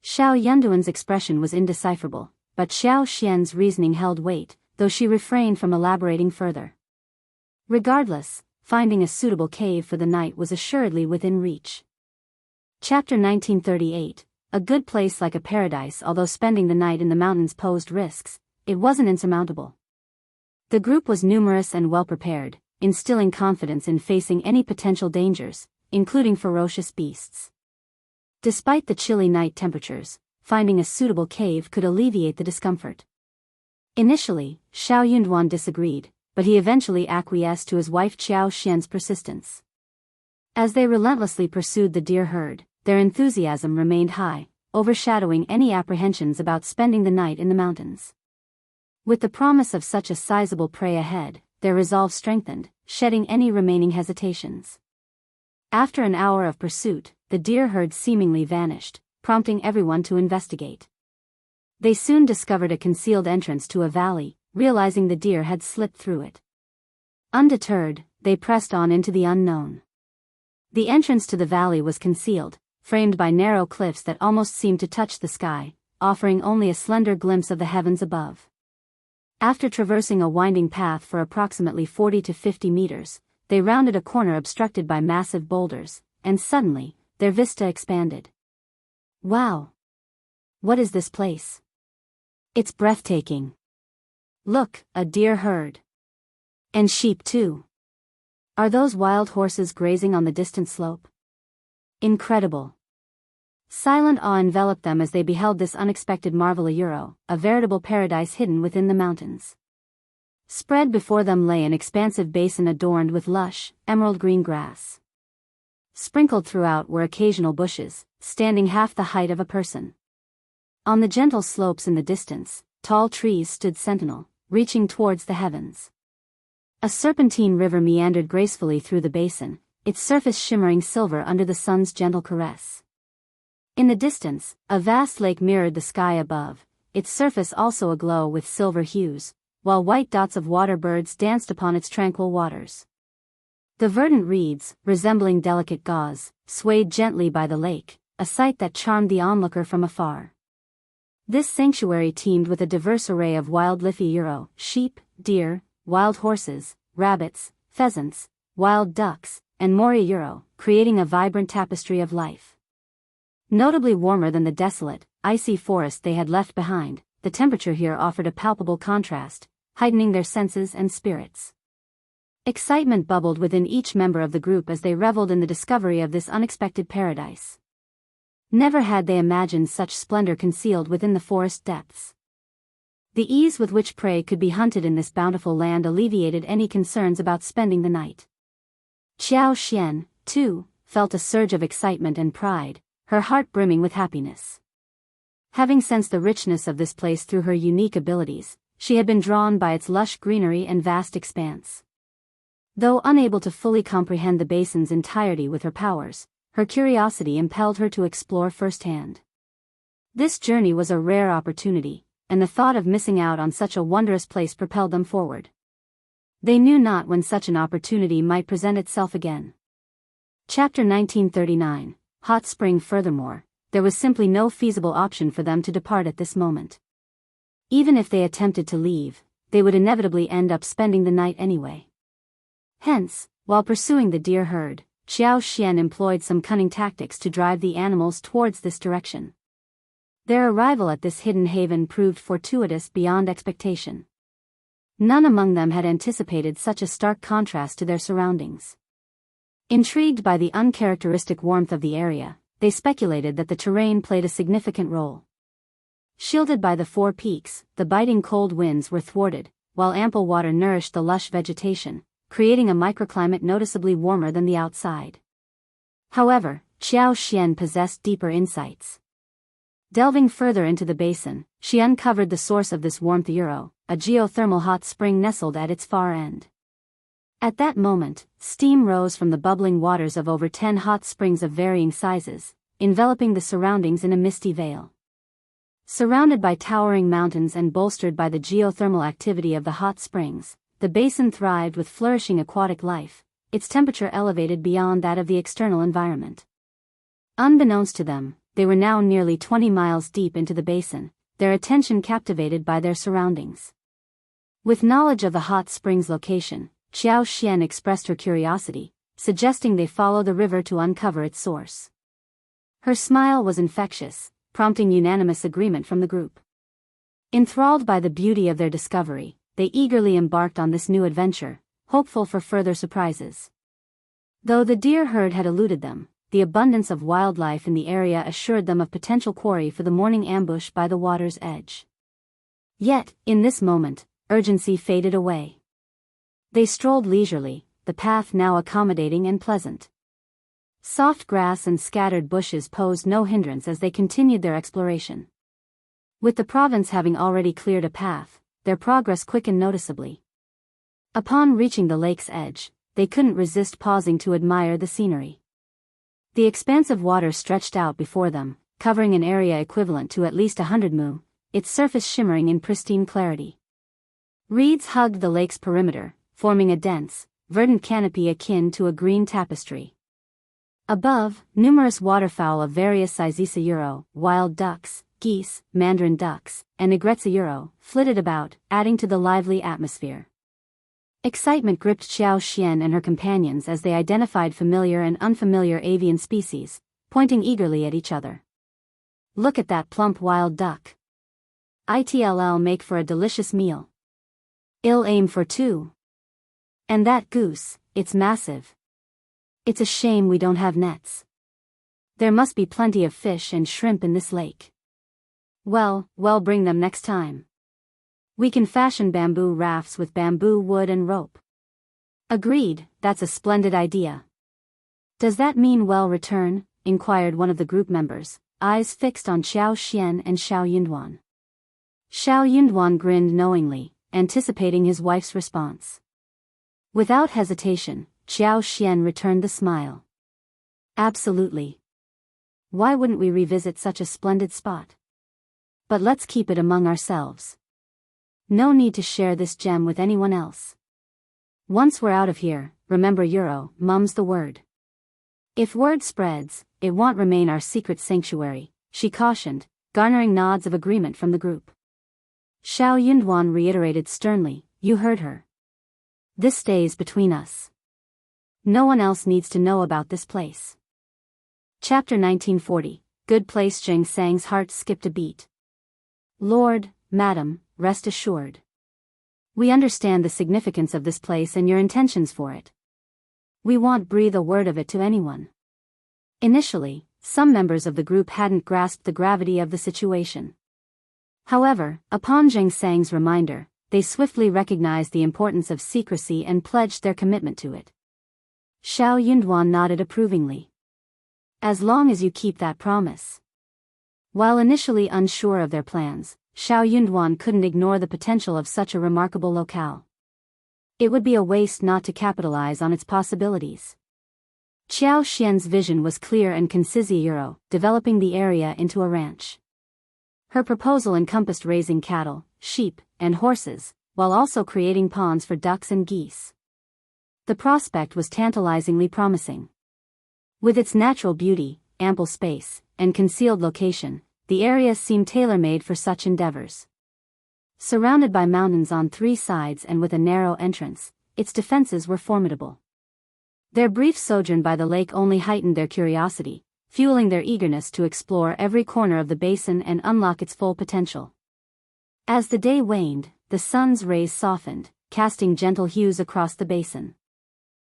Xiao Yunduan's expression was indecipherable, but Xiao Xian's reasoning held weight, though she refrained from elaborating further. Regardless, finding a suitable cave for the night was assuredly within reach. Chapter 1938. A good place like a paradise. Although spending the night in the mountains posed risks, it wasn't insurmountable. The group was numerous and well-prepared, instilling confidence in facing any potential dangers, including ferocious beasts. Despite the chilly night temperatures, finding a suitable cave could alleviate the discomfort. Initially, Xiao Yunduan disagreed, but he eventually acquiesced to his wife Qiao Xian's persistence. As they relentlessly pursued the deer herd, their enthusiasm remained high, overshadowing any apprehensions about spending the night in the mountains. With the promise of such a sizable prey ahead, their resolve strengthened, shedding any remaining hesitations. After an hour of pursuit, the deer herd seemingly vanished, prompting everyone to investigate. They soon discovered a concealed entrance to a valley, realizing the deer had slipped through it. Undeterred, they pressed on into the unknown. The entrance to the valley was concealed, framed by narrow cliffs that almost seemed to touch the sky, offering only a slender glimpse of the heavens above. After traversing a winding path for approximately 40 to 50 meters, they rounded a corner obstructed by massive boulders, and suddenly, their vista expanded. Wow! What is this place? It's breathtaking. Look, a deer herd. And sheep too. Are those wild horses grazing on the distant slope? Incredible. Silent awe enveloped them as they beheld this unexpected marvel. A veritable paradise hidden within the mountains. Spread before them lay an expansive basin adorned with lush, emerald-green grass. Sprinkled throughout were occasional bushes, standing half the height of a person. On the gentle slopes in the distance, tall trees stood sentinel, reaching towards the heavens. A serpentine river meandered gracefully through the basin, its surface shimmering silver under the sun's gentle caress. In the distance, a vast lake mirrored the sky above, its surface also aglow with silver hues, while white dots of water birds danced upon its tranquil waters. The verdant reeds, resembling delicate gauze, swayed gently by the lake, a sight that charmed the onlooker from afar. This sanctuary teemed with a diverse array of wild life, sheep, deer, wild horses, rabbits, pheasants, wild ducks, and more euro, creating a vibrant tapestry of life. Notably warmer than the desolate, icy forest they had left behind, the temperature here offered a palpable contrast, heightening their senses and spirits. Excitement bubbled within each member of the group as they reveled in the discovery of this unexpected paradise. Never had they imagined such splendor concealed within the forest depths. The ease with which prey could be hunted in this bountiful land alleviated any concerns about spending the night. Xiao Xian, too, felt a surge of excitement and pride, her heart brimming with happiness. Having sensed the richness of this place through her unique abilities, she had been drawn by its lush greenery and vast expanse. Though unable to fully comprehend the basin's entirety with her powers, her curiosity impelled her to explore firsthand. This journey was a rare opportunity, and the thought of missing out on such a wondrous place propelled them forward. They knew not when such an opportunity might present itself again. Chapter 1939, Hot Spring. Furthermore, there was simply no feasible option for them to depart at this moment. Even if they attempted to leave, they would inevitably end up spending the night anyway. Hence, while pursuing the deer herd, Xiao Xian employed some cunning tactics to drive the animals towards this direction. Their arrival at this hidden haven proved fortuitous beyond expectation. None among them had anticipated such a stark contrast to their surroundings. Intrigued by the uncharacteristic warmth of the area, they speculated that the terrain played a significant role. Shielded by the four peaks, the biting cold winds were thwarted, while ample water nourished the lush vegetation, creating a microclimate noticeably warmer than the outside. However, Xiao Xian possessed deeper insights. Delving further into the basin, she uncovered the source of this warmth, a geothermal hot spring nestled at its far end. At that moment, steam rose from the bubbling waters of over 10 hot springs of varying sizes, enveloping the surroundings in a misty veil. Surrounded by towering mountains and bolstered by the geothermal activity of the hot springs, the basin thrived with flourishing aquatic life, its temperature elevated beyond that of the external environment. Unbeknownst to them, they were now nearly 20 miles deep into the basin, their attention captivated by their surroundings. With knowledge of the hot springs' location, Xiao Xian expressed her curiosity, suggesting they follow the river to uncover its source. Her smile was infectious, prompting unanimous agreement from the group. Enthralled by the beauty of their discovery, they eagerly embarked on this new adventure, hopeful for further surprises. Though the deer herd had eluded them, the abundance of wildlife in the area assured them of potential quarry for the morning ambush by the water's edge. Yet, in this moment, urgency faded away. They strolled leisurely, the path now accommodating and pleasant. Soft grass and scattered bushes posed no hindrance as they continued their exploration. With the province having already cleared a path, their progress quickened noticeably. Upon reaching the lake's edge, they couldn't resist pausing to admire the scenery. The expansive water stretched out before them, covering an area equivalent to at least 100 mu, its surface shimmering in pristine clarity. Reeds hugged the lake's perimeter, forming a dense, verdant canopy akin to a green tapestry. Above, numerous waterfowl of various sizes, wild ducks, geese, mandarin ducks, and aigrettes flitted about, adding to the lively atmosphere. Excitement gripped Xiao Xian and her companions as they identified familiar and unfamiliar avian species, pointing eagerly at each other. Look at that plump wild duck. It'll make for a delicious meal. I'll aim for two. And that goose, it's massive. It's a shame we don't have nets. There must be plenty of fish and shrimp in this lake. Well, bring them next time. We can fashion bamboo rafts with bamboo wood and rope. Agreed, that's a splendid idea. Does that mean return? Inquired one of the group members, eyes fixed on Xiao Xian and Xiao Yunduan. Xiao Yunduan grinned knowingly, anticipating his wife's response. Without hesitation, Xiao Xian returned the smile. Absolutely. Why wouldn't we revisit such a splendid spot? But let's keep it among ourselves. No need to share this gem with anyone else. Once we're out of here, remember mum's the word. If word spreads, it won't remain our secret sanctuary, she cautioned, garnering nods of agreement from the group. Xiao Yunduan reiterated sternly, you heard her. This stays between us. No one else needs to know about this place. Chapter 1940. Good place. Jing Sang's heart skipped a beat. Lord, Madam, rest assured. We understand the significance of this place and your intentions for it. We won't breathe a word of it to anyone. Initially, some members of the group hadn't grasped the gravity of the situation. However, upon Jing Sang's reminder, they swiftly recognized the importance of secrecy and pledged their commitment to it. Xiao Yunduan nodded approvingly. As long as you keep that promise. While initially unsure of their plans, Xiao Yunduan couldn't ignore the potential of such a remarkable locale. It would be a waste not to capitalize on its possibilities. Qiao Xian's vision was clear and concise: developing the area into a ranch. Her proposal encompassed raising cattle, sheep, and horses, while also creating ponds for ducks and geese. The prospect was tantalizingly promising. With its natural beauty, ample space, and concealed location, the area seemed tailor-made for such endeavors. Surrounded by mountains on three sides and with a narrow entrance, its defenses were formidable. Their brief sojourn by the lake only heightened their curiosity, fueling their eagerness to explore every corner of the basin and unlock its full potential. As the day waned, the sun's rays softened, casting gentle hues across the basin.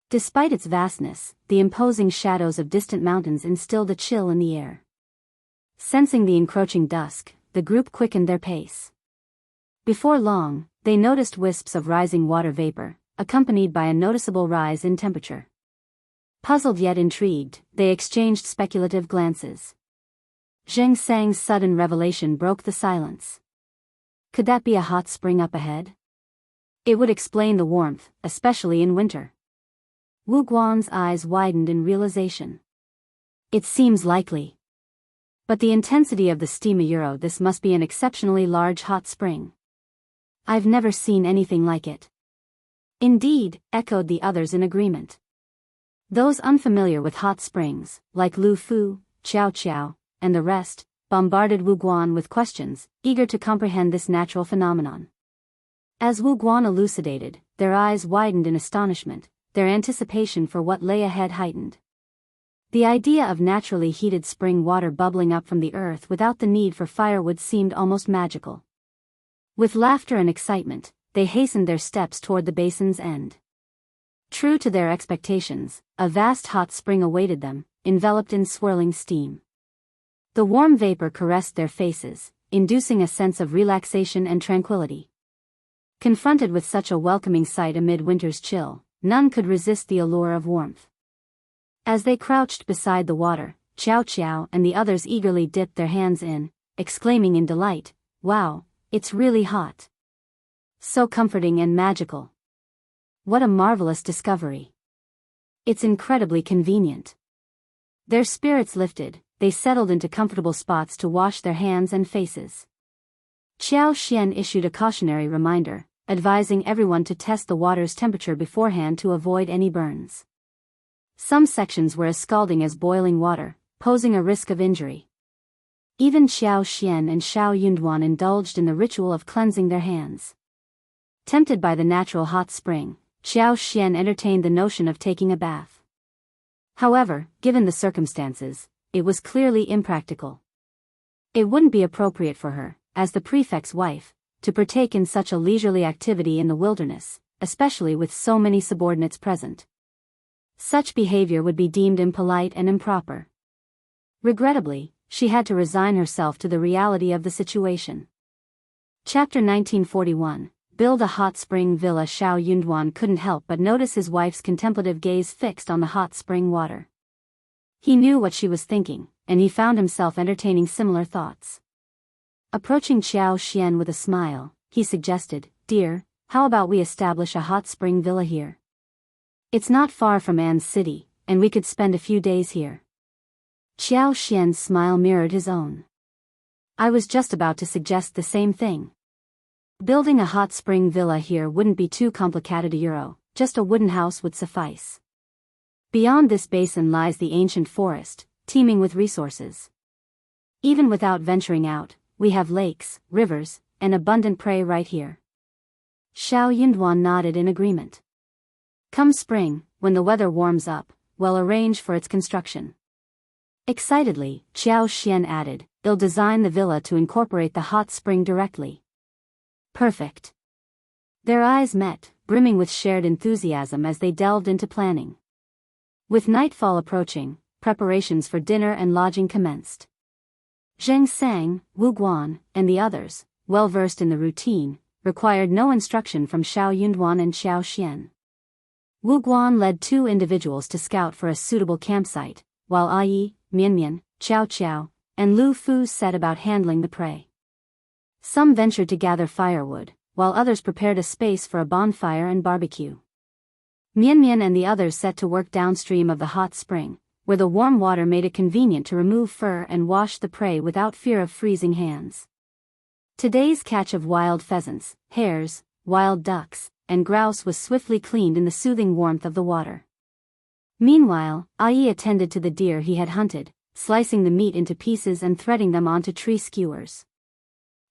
Despite its vastness, the imposing shadows of distant mountains instilled a chill in the air. Sensing the encroaching dusk, the group quickened their pace. Before long, they noticed wisps of rising water vapor, accompanied by a noticeable rise in temperature. Puzzled yet intrigued, they exchanged speculative glances. Jing Sang's sudden revelation broke the silence. Could that be a hot spring up ahead? It would explain the warmth, especially in winter. Wu Guan's eyes widened in realization. It seems likely. But the intensity of the steam. This must be an exceptionally large hot spring. I've never seen anything like it. Indeed, echoed the others in agreement. Those unfamiliar with hot springs, like Lu Fu, Qiao Qiao, and the rest, bombarded Wu Guan with questions, eager to comprehend this natural phenomenon. As Wu Guan elucidated, their eyes widened in astonishment, their anticipation for what lay ahead heightened. The idea of naturally heated spring water bubbling up from the earth without the need for firewood seemed almost magical. With laughter and excitement, they hastened their steps toward the basin's end. True to their expectations, a vast hot spring awaited them, enveloped in swirling steam. The warm vapor caressed their faces, inducing a sense of relaxation and tranquility. Confronted with such a welcoming sight amid winter's chill, none could resist the allure of warmth. As they crouched beside the water, Qiao Qiao and the others eagerly dipped their hands in, exclaiming in delight, "Wow, it's really hot. So comforting and magical. What a marvelous discovery. It's incredibly convenient." Their spirits lifted, they settled into comfortable spots to wash their hands and faces. Qiao Xian issued a cautionary reminder, advising everyone to test the water's temperature beforehand to avoid any burns. Some sections were as scalding as boiling water, posing a risk of injury. Even Xiao Xian and Xiao Yunduan indulged in the ritual of cleansing their hands. Tempted by the natural hot spring, Xiao Xian entertained the notion of taking a bath. However, given the circumstances, it was clearly impractical. It wouldn't be appropriate for her, as the prefect's wife, to partake in such a leisurely activity in the wilderness, especially with so many subordinates present. Such behavior would be deemed impolite and improper. Regrettably, she had to resign herself to the reality of the situation. Chapter 1941. Build a hot spring villa. Xiao Yunduan couldn't help but notice his wife's contemplative gaze fixed on the hot spring water. He knew what she was thinking, and he found himself entertaining similar thoughts. Approaching Qiao Xian with a smile, he suggested, "Dear, how about we establish a hot spring villa here? It's not far from An's city, and we could spend a few days here." Qiao Xian's smile mirrored his own. "I was just about to suggest the same thing. Building a hot spring villa here wouldn't be too complicated. Just a wooden house would suffice. Beyond this basin lies the ancient forest, teeming with resources. Even without venturing out, we have lakes, rivers, and abundant prey right here." Xiao Yunduan nodded in agreement. Come spring, when the weather warms up, we'll arrange for its construction. Excitedly, Xiao Xian added, they'll design the villa to incorporate the hot spring directly. Perfect. Their eyes met, brimming with shared enthusiasm as they delved into planning. With nightfall approaching, preparations for dinner and lodging commenced. Zheng Sang, Wu Guan, and the others, well versed in the routine, required no instruction from Xiao Yunduan and Xiao Xian. Wu Guan led 2 individuals to scout for a suitable campsite, while Ai, Mianmian, Qiao Qiao, and Lu Fu set about handling the prey. Some ventured to gather firewood, while others prepared a space for a bonfire and barbecue. Mianmian and the others set to work downstream of the hot spring, where the warm water made it convenient to remove fur and wash the prey without fear of freezing hands. Today's catch of wild pheasants, hares, wild ducks, and grouse was swiftly cleaned in the soothing warmth of the water. Meanwhile, Ai attended to the deer he had hunted, slicing the meat into pieces and threading them onto tree skewers.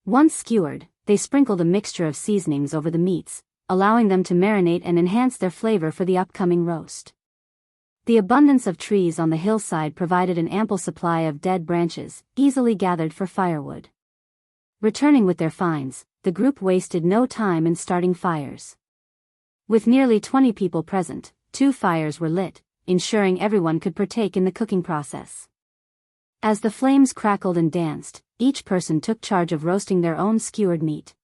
Once skewered, they sprinkled a mixture of seasonings over the meats, allowing them to marinate and enhance their flavor for the upcoming roast. The abundance of trees on the hillside provided an ample supply of dead branches, easily gathered for firewood. Returning with their finds, the group wasted no time in starting fires. With nearly 20 people present, 2 fires were lit, ensuring everyone could partake in the cooking process. As the flames crackled and danced, each person took charge of roasting their own skewered meat.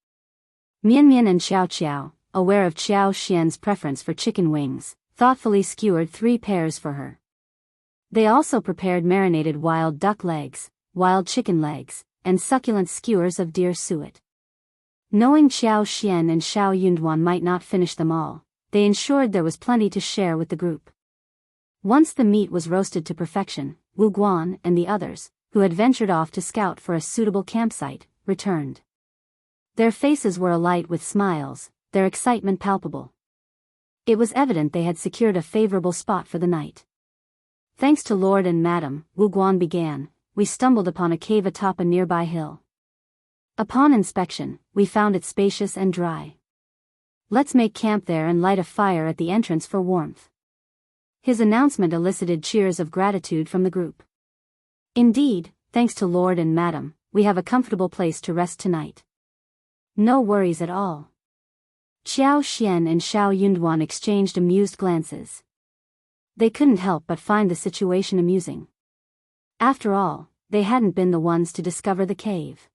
Mianmian and Xiao Qiao, aware of Xiao Xian's preference for chicken wings, thoughtfully skewered 3 pairs for her. They also prepared marinated wild duck legs, wild chicken legs, and succulent skewers of deer suet. Knowing Xiao Xian and Xiao Yunduan might not finish them all, they ensured there was plenty to share with the group. Once the meat was roasted to perfection, Wu Guan and the others, who had ventured off to scout for a suitable campsite, returned. Their faces were alight with smiles, their excitement palpable. It was evident they had secured a favorable spot for the night. Thanks to Lord and Madam, Wu Guan began, we stumbled upon a cave atop a nearby hill. Upon inspection, we found it spacious and dry. Let's make camp there and light a fire at the entrance for warmth. His announcement elicited cheers of gratitude from the group. Indeed, thanks to Lord and Madam, we have a comfortable place to rest tonight. No worries at all. Xiao Xian and Xiao Yunduan exchanged amused glances. They couldn't help but find the situation amusing. After all, they hadn't been the ones to discover the cave.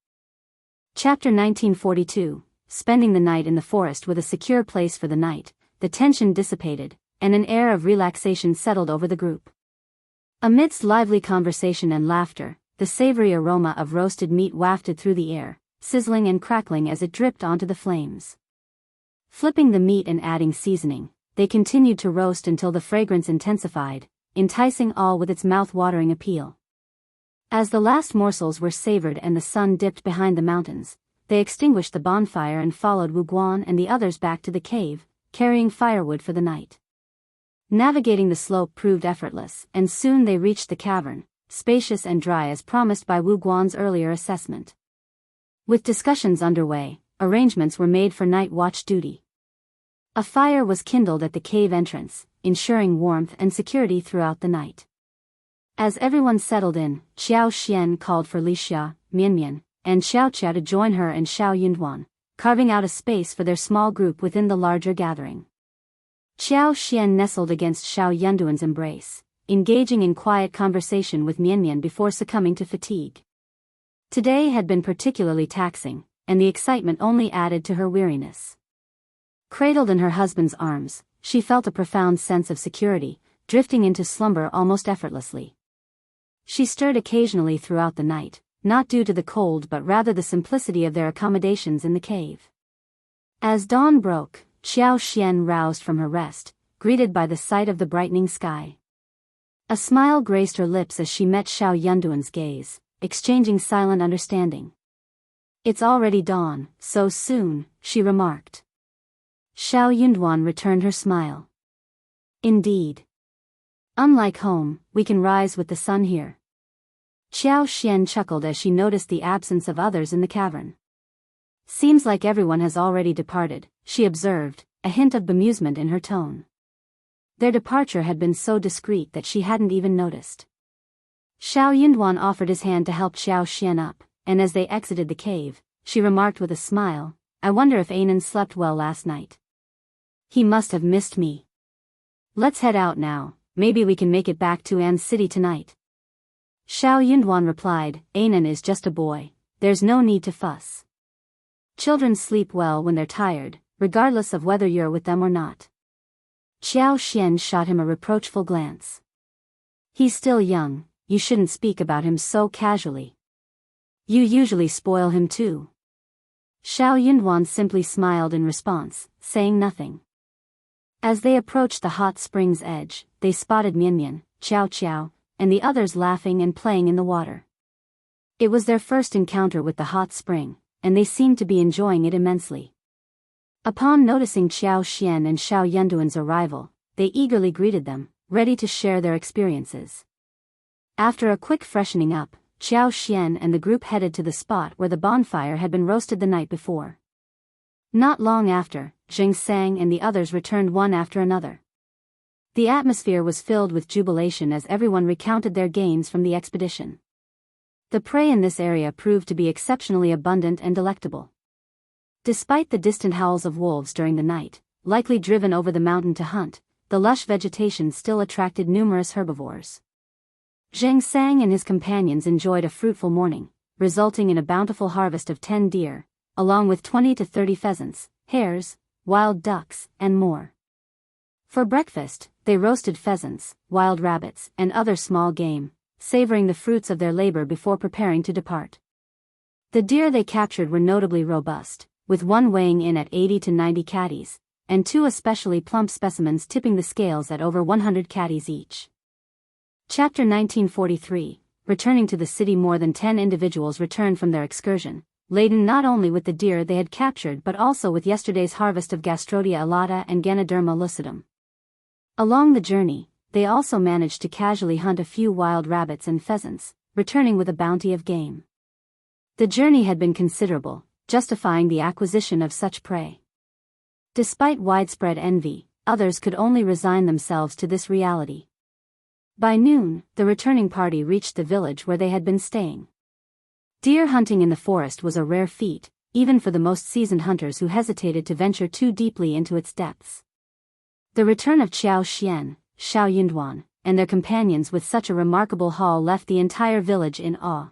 Chapter 1942, spending the night in the forest with a secure place for the night, the tension dissipated, and an air of relaxation settled over the group. Amidst lively conversation and laughter, the savory aroma of roasted meat wafted through the air, sizzling and crackling as it dripped onto the flames. Flipping the meat and adding seasoning, they continued to roast until the fragrance intensified, enticing all with its mouth-watering appeal. As the last morsels were savored and the sun dipped behind the mountains, they extinguished the bonfire and followed Wu Guan and the others back to the cave, carrying firewood for the night. Navigating the slope proved effortless, and soon they reached the cavern, spacious and dry as promised by Wu Guan's earlier assessment. With discussions underway, arrangements were made for night watch duty. A fire was kindled at the cave entrance, ensuring warmth and security throughout the night. As everyone settled in, Xiao Xian called for Li Xia, Mianmian, and Xiao Qia to join her and Xiao Yunduan, carving out a space for their small group within the larger gathering. Xiao Xian nestled against Xiao Yunduan's embrace, engaging in quiet conversation with Mianmian before succumbing to fatigue. Today had been particularly taxing, and the excitement only added to her weariness. Cradled in her husband's arms, she felt a profound sense of security, drifting into slumber almost effortlessly. She stirred occasionally throughout the night, not due to the cold but rather the simplicity of their accommodations in the cave. As dawn broke, Xiao Xian roused from her rest, greeted by the sight of the brightening sky. A smile graced her lips as she met Xiao Yunduan's gaze, exchanging silent understanding. "It's already dawn, so soon," she remarked. Xiao Yunduan returned her smile. "Indeed. Unlike home, we can rise with the sun here." Xiao Xian chuckled as she noticed the absence of others in the cavern. "Seems like everyone has already departed," she observed, a hint of bemusement in her tone. Their departure had been so discreet that she hadn't even noticed. Xiao Yunduan offered his hand to help Xiao Xian up, and as they exited the cave, she remarked with a smile, "I wonder if Anan slept well last night. He must have missed me. Let's head out now, maybe we can make it back to An's city tonight." Xiao Yunduan replied, "Anan is just a boy, there's no need to fuss. Children sleep well when they're tired, regardless of whether you're with them or not." Xiao Xian shot him a reproachful glance. "He's still young, you shouldn't speak about him so casually. You usually spoil him too." Xiao Yunduan simply smiled in response, saying nothing. As they approached the hot spring's edge, they spotted Mian Mian, Qiao Qiao, and the others laughing and playing in the water. It was their first encounter with the hot spring, and they seemed to be enjoying it immensely. Upon noticing Xiao Xian and Xiao Yunduan's arrival, they eagerly greeted them, ready to share their experiences. After a quick freshening up, Xiao Xian and the group headed to the spot where the bonfire had been roasted the night before. Not long after, Jing Sang and the others returned one after another. The atmosphere was filled with jubilation as everyone recounted their gains from the expedition. The prey in this area proved to be exceptionally abundant and delectable. Despite the distant howls of wolves during the night, likely driven over the mountain to hunt, the lush vegetation still attracted numerous herbivores. Zheng Sang and his companions enjoyed a fruitful morning, resulting in a bountiful harvest of 10 deer, along with 20 to 30 pheasants, hares, wild ducks, and more. For breakfast, they roasted pheasants, wild rabbits, and other small game, savoring the fruits of their labor before preparing to depart. The deer they captured were notably robust, with one weighing in at 80 to 90 catties, and 2 especially plump specimens tipping the scales at over 100 catties each. Chapter 1943. Returning to the city, more than 10 individuals returned from their excursion, laden not only with the deer they had captured but also with yesterday's harvest of Gastrodia alata and Ganoderma lucidum. Along the journey, they also managed to casually hunt a few wild rabbits and pheasants, returning with a bounty of game. The journey had been considerable, justifying the acquisition of such prey. Despite widespread envy, others could only resign themselves to this reality. By noon, the returning party reached the village where they had been staying. Deer hunting in the forest was a rare feat, even for the most seasoned hunters who hesitated to venture too deeply into its depths. The return of Xiao Xian, Xiao Yunduan, and their companions with such a remarkable haul left the entire village in awe.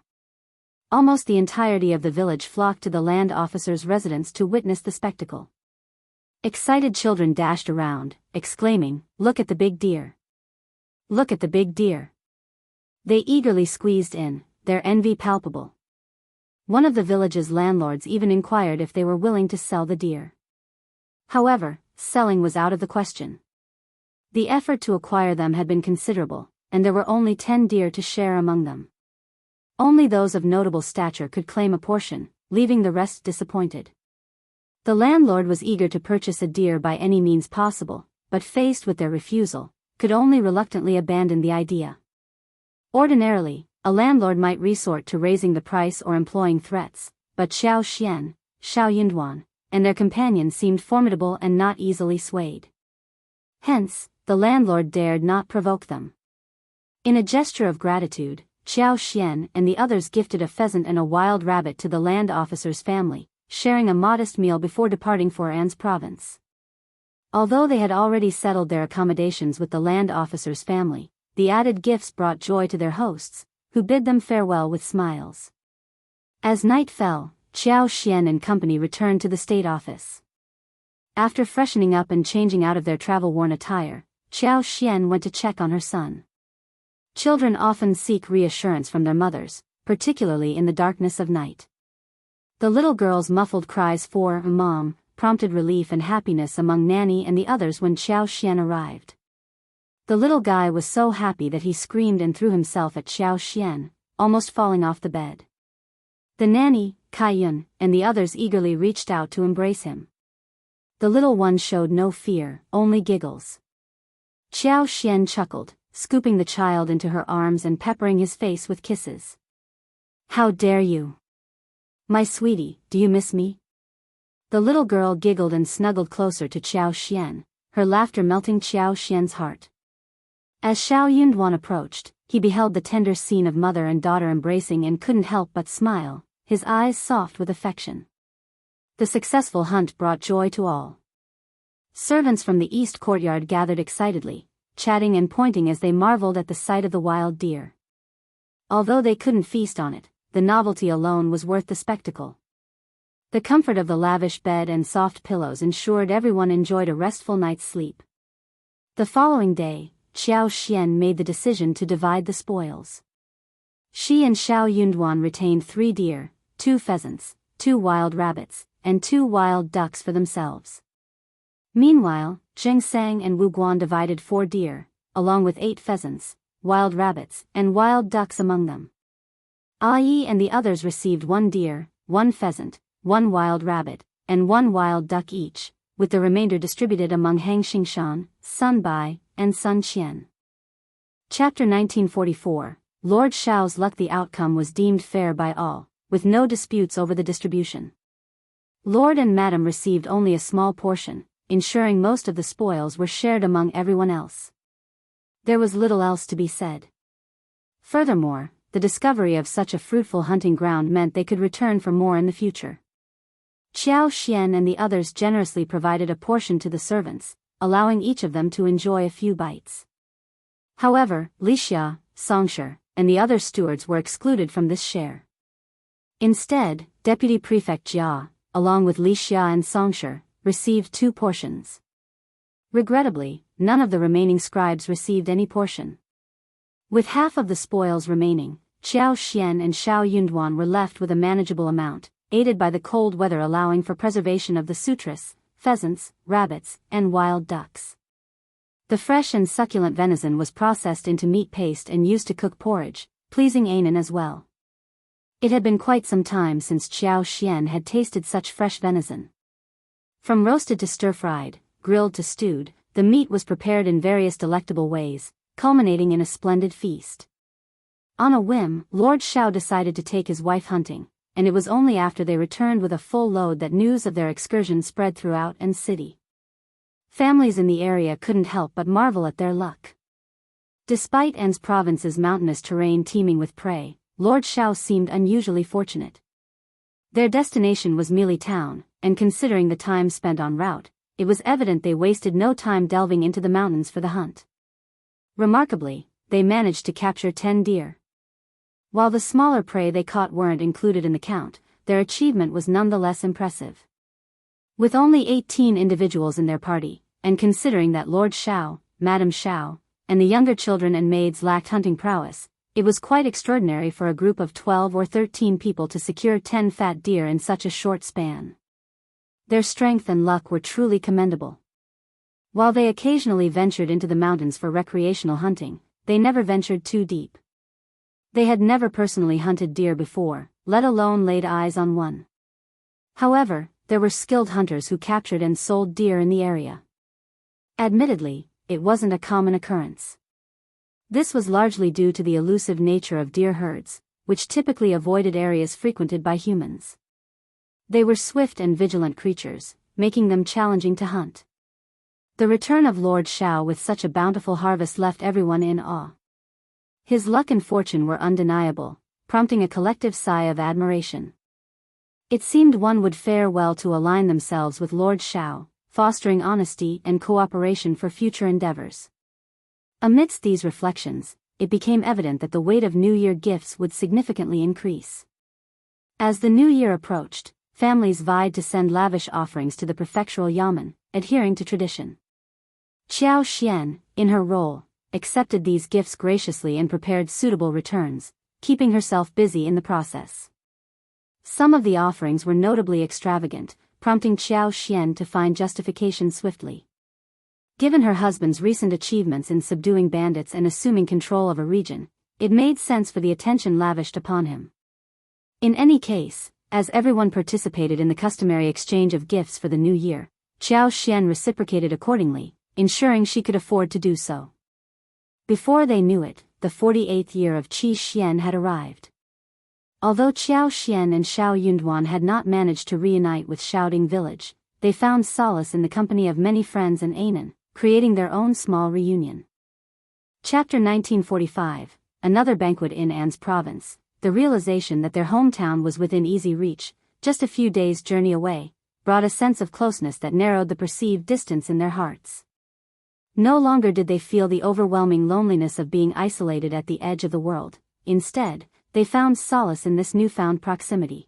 Almost the entirety of the village flocked to the land officer's residence to witness the spectacle. Excited children dashed around, exclaiming, "Look at the big deer! Look at the big deer!" They eagerly squeezed in, their envy palpable. One of the village's landlords even inquired if they were willing to sell the deer. However, selling was out of the question. The effort to acquire them had been considerable, and there were only 10 deer to share among them. Only those of notable stature could claim a portion, leaving the rest disappointed. The landlord was eager to purchase a deer by any means possible, but faced with their refusal, could only reluctantly abandon the idea. Ordinarily, a landlord might resort to raising the price or employing threats, but Xiao Xian, Xiao Yunduan, and their companions seemed formidable and not easily swayed. Hence, the landlord dared not provoke them. In a gesture of gratitude, Xiao Xian and the others gifted a pheasant and a wild rabbit to the land officer's family, sharing a modest meal before departing for An's province. Although they had already settled their accommodations with the land officer's family, the added gifts brought joy to their hosts, who bid them farewell with smiles. As night fell, Xiao Xian and company returned to the state office. After freshening up and changing out of their travel-worn attire, Xiao Xian went to check on her son. Children often seek reassurance from their mothers, particularly in the darkness of night. The little girl's muffled cries for "Mom" prompted relief and happiness among Nanny and the others when Xiao Xian arrived. The little guy was so happy that he screamed and threw himself at Xiao Xian, almost falling off the bed. The nanny, Kai Yun, and the others eagerly reached out to embrace him. The little one showed no fear, only giggles. Xiao Xian chuckled, scooping the child into her arms and peppering his face with kisses. "How dare you? My sweetie, do you miss me?" The little girl giggled and snuggled closer to Xiao Xian, her laughter melting Xiao Xian's heart. As Xiao Yunduan approached, he beheld the tender scene of mother and daughter embracing and couldn't help but smile, his eyes soft with affection. The successful hunt brought joy to all. Servants from the east courtyard gathered excitedly, chatting and pointing as they marveled at the sight of the wild deer. Although they couldn't feast on it, the novelty alone was worth the spectacle. The comfort of the lavish bed and soft pillows ensured everyone enjoyed a restful night's sleep. The following day, Xiao Xian made the decision to divide the spoils. She and Xiao Yunduan retained 3 deer, 2 pheasants, 2 wild rabbits, and 2 wild ducks for themselves. Meanwhile, Zheng Sang and Wu Guan divided 4 deer, along with 8 pheasants, wild rabbits, and wild ducks among them. Yi and the others received 1 deer, 1 pheasant, 1 wild rabbit, and 1 wild duck each, with the remainder distributed among Hang Xingshan, Sun Bai, and Sun Qian. Chapter 1944. Lord Xiao's luck. The outcome was deemed fair by all, with no disputes over the distribution. Lord and Madam received only a small portion, ensuring most of the spoils were shared among everyone else. There was little else to be said. Furthermore, the discovery of such a fruitful hunting ground meant they could return for more in the future. Xiao Xian and the others generously provided a portion to the servants, allowing each of them to enjoy a few bites. However, Li Xia, Songshi, and the other stewards were excluded from this share. Instead, Deputy Prefect Jia, along with Li Xia and Songshi, received 2 portions. Regrettably, none of the remaining scribes received any portion. With half of the spoils remaining, Xiao Xian and Xiao Yunduan were left with a manageable amount, aided by the cold weather allowing for preservation of the sutras, pheasants, rabbits, and wild ducks. The fresh and succulent venison was processed into meat paste and used to cook porridge, pleasing Anan as well. It had been quite some time since Xiao Xian had tasted such fresh venison. From roasted to stir-fried, grilled to stewed, the meat was prepared in various delectable ways, culminating in a splendid feast. On a whim, Lord Xiao decided to take his wife hunting, and it was only after they returned with a full load that news of their excursion spread throughout the city. Families in the area couldn't help but marvel at their luck. Despite An's province's mountainous terrain teeming with prey, Lord Xiao seemed unusually fortunate. Their destination was Meili Town, and considering the time spent en route, it was evident they wasted no time delving into the mountains for the hunt. Remarkably, they managed to capture 10 deer. While the smaller prey they caught weren't included in the count, their achievement was nonetheless impressive. With only 18 individuals in their party, and considering that Lord Xiao, Madam Xiao, and the younger children and maids lacked hunting prowess, it was quite extraordinary for a group of 12 or 13 people to secure 10 fat deer in such a short span. Their strength and luck were truly commendable. While they occasionally ventured into the mountains for recreational hunting, they never ventured too deep. They had never personally hunted deer before, let alone laid eyes on one. However, there were skilled hunters who captured and sold deer in the area. Admittedly, it wasn't a common occurrence. This was largely due to the elusive nature of deer herds, which typically avoided areas frequented by humans. They were swift and vigilant creatures, making them challenging to hunt. The return of Lord Xiao with such a bountiful harvest left everyone in awe. His luck and fortune were undeniable, prompting a collective sigh of admiration. It seemed one would fare well to align themselves with Lord Xiao, fostering honesty and cooperation for future endeavors. Amidst these reflections, it became evident that the weight of New Year gifts would significantly increase. As the New Year approached, families vied to send lavish offerings to the prefectural yamen, adhering to tradition. Xiao Xian, in her role, accepted these gifts graciously and prepared suitable returns, keeping herself busy in the process. Some of the offerings were notably extravagant, prompting Xiao Xian to find justification swiftly. Given her husband's recent achievements in subduing bandits and assuming control of a region, it made sense for the attention lavished upon him. In any case, as everyone participated in the customary exchange of gifts for the new year, Xiao Xian reciprocated accordingly, ensuring she could afford to do so. Before they knew it, the 48th year of Qi Xian had arrived. Although Xiao Xian and Xiao Yunduan had not managed to reunite with Xiaoding village, they found solace in the company of many friends and Anan, creating their own small reunion. Chapter 1945, another banquet in Anne's province. The realization that their hometown was within easy reach, just a few days' journey away, brought a sense of closeness that narrowed the perceived distance in their hearts. No longer did they feel the overwhelming loneliness of being isolated at the edge of the world. Instead, they found solace in this newfound proximity.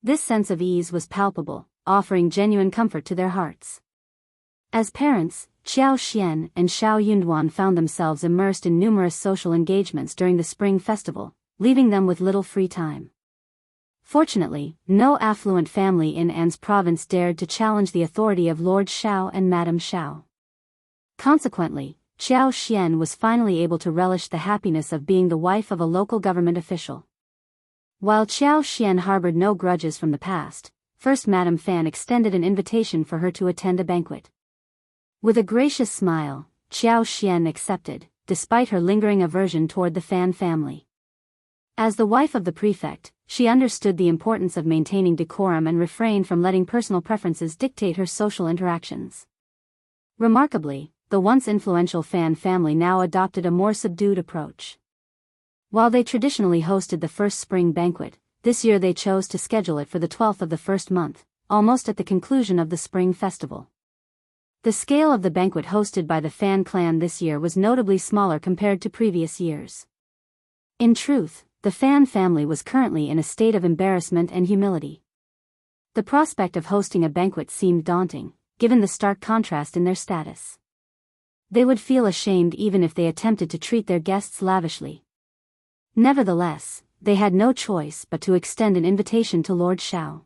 This sense of ease was palpable, offering genuine comfort to their hearts. As parents, Qiao Xian and Xiao Yunduan found themselves immersed in numerous social engagements during the Spring Festival, leaving them with little free time. Fortunately, no affluent family in Anne's province dared to challenge the authority of Lord Xiao and Madame Xiao. Consequently, Qiao Xian was finally able to relish the happiness of being the wife of a local government official. While Qiao Xian harbored no grudges from the past, first Madame Fan extended an invitation for her to attend a banquet. With a gracious smile, Qiao Xian accepted, despite her lingering aversion toward the Fan family. As the wife of the prefect, she understood the importance of maintaining decorum and refrained from letting personal preferences dictate her social interactions. Remarkably, the once influential Fan family now adopted a more subdued approach. While they traditionally hosted the first spring banquet, this year they chose to schedule it for the 12th of the first month, almost at the conclusion of the spring festival. The scale of the banquet hosted by the Fan clan this year was notably smaller compared to previous years. In truth, the Fan family was currently in a state of embarrassment and humility. The prospect of hosting a banquet seemed daunting, given the stark contrast in their status. They would feel ashamed even if they attempted to treat their guests lavishly. Nevertheless, they had no choice but to extend an invitation to Lord Xiao.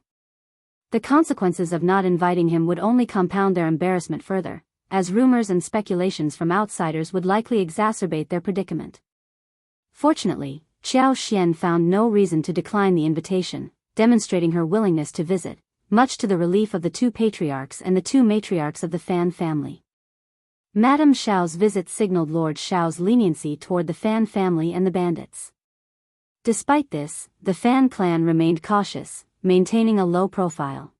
The consequences of not inviting him would only compound their embarrassment further, as rumors and speculations from outsiders would likely exacerbate their predicament. Fortunately, Qiao Xian found no reason to decline the invitation, demonstrating her willingness to visit, much to the relief of the two patriarchs and the two matriarchs of the Fan family. Madame Xiao's visit signaled Lord Xiao's leniency toward the Fan family and the bandits. Despite this, the Fan clan remained cautious, maintaining a low profile.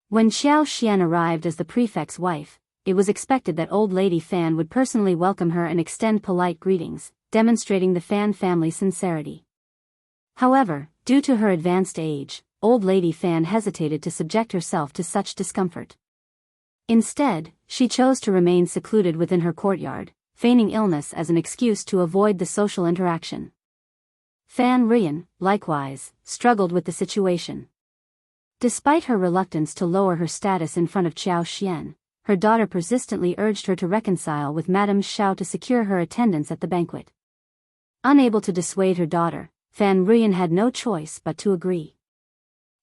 When Qiao Xian arrived as the prefect's wife, it was expected that Old Lady Fan would personally welcome her and extend polite greetings, demonstrating the Fan family's sincerity. However, due to her advanced age, Old Lady Fan hesitated to subject herself to such discomfort. Instead, she chose to remain secluded within her courtyard, feigning illness as an excuse to avoid the social interaction. Fan Ruyan, likewise, struggled with the situation. Despite her reluctance to lower her status in front of Qiao Xian, her daughter persistently urged her to reconcile with Madame Xiao to secure her attendance at the banquet. Unable to dissuade her daughter, Fan Ruyan had no choice but to agree.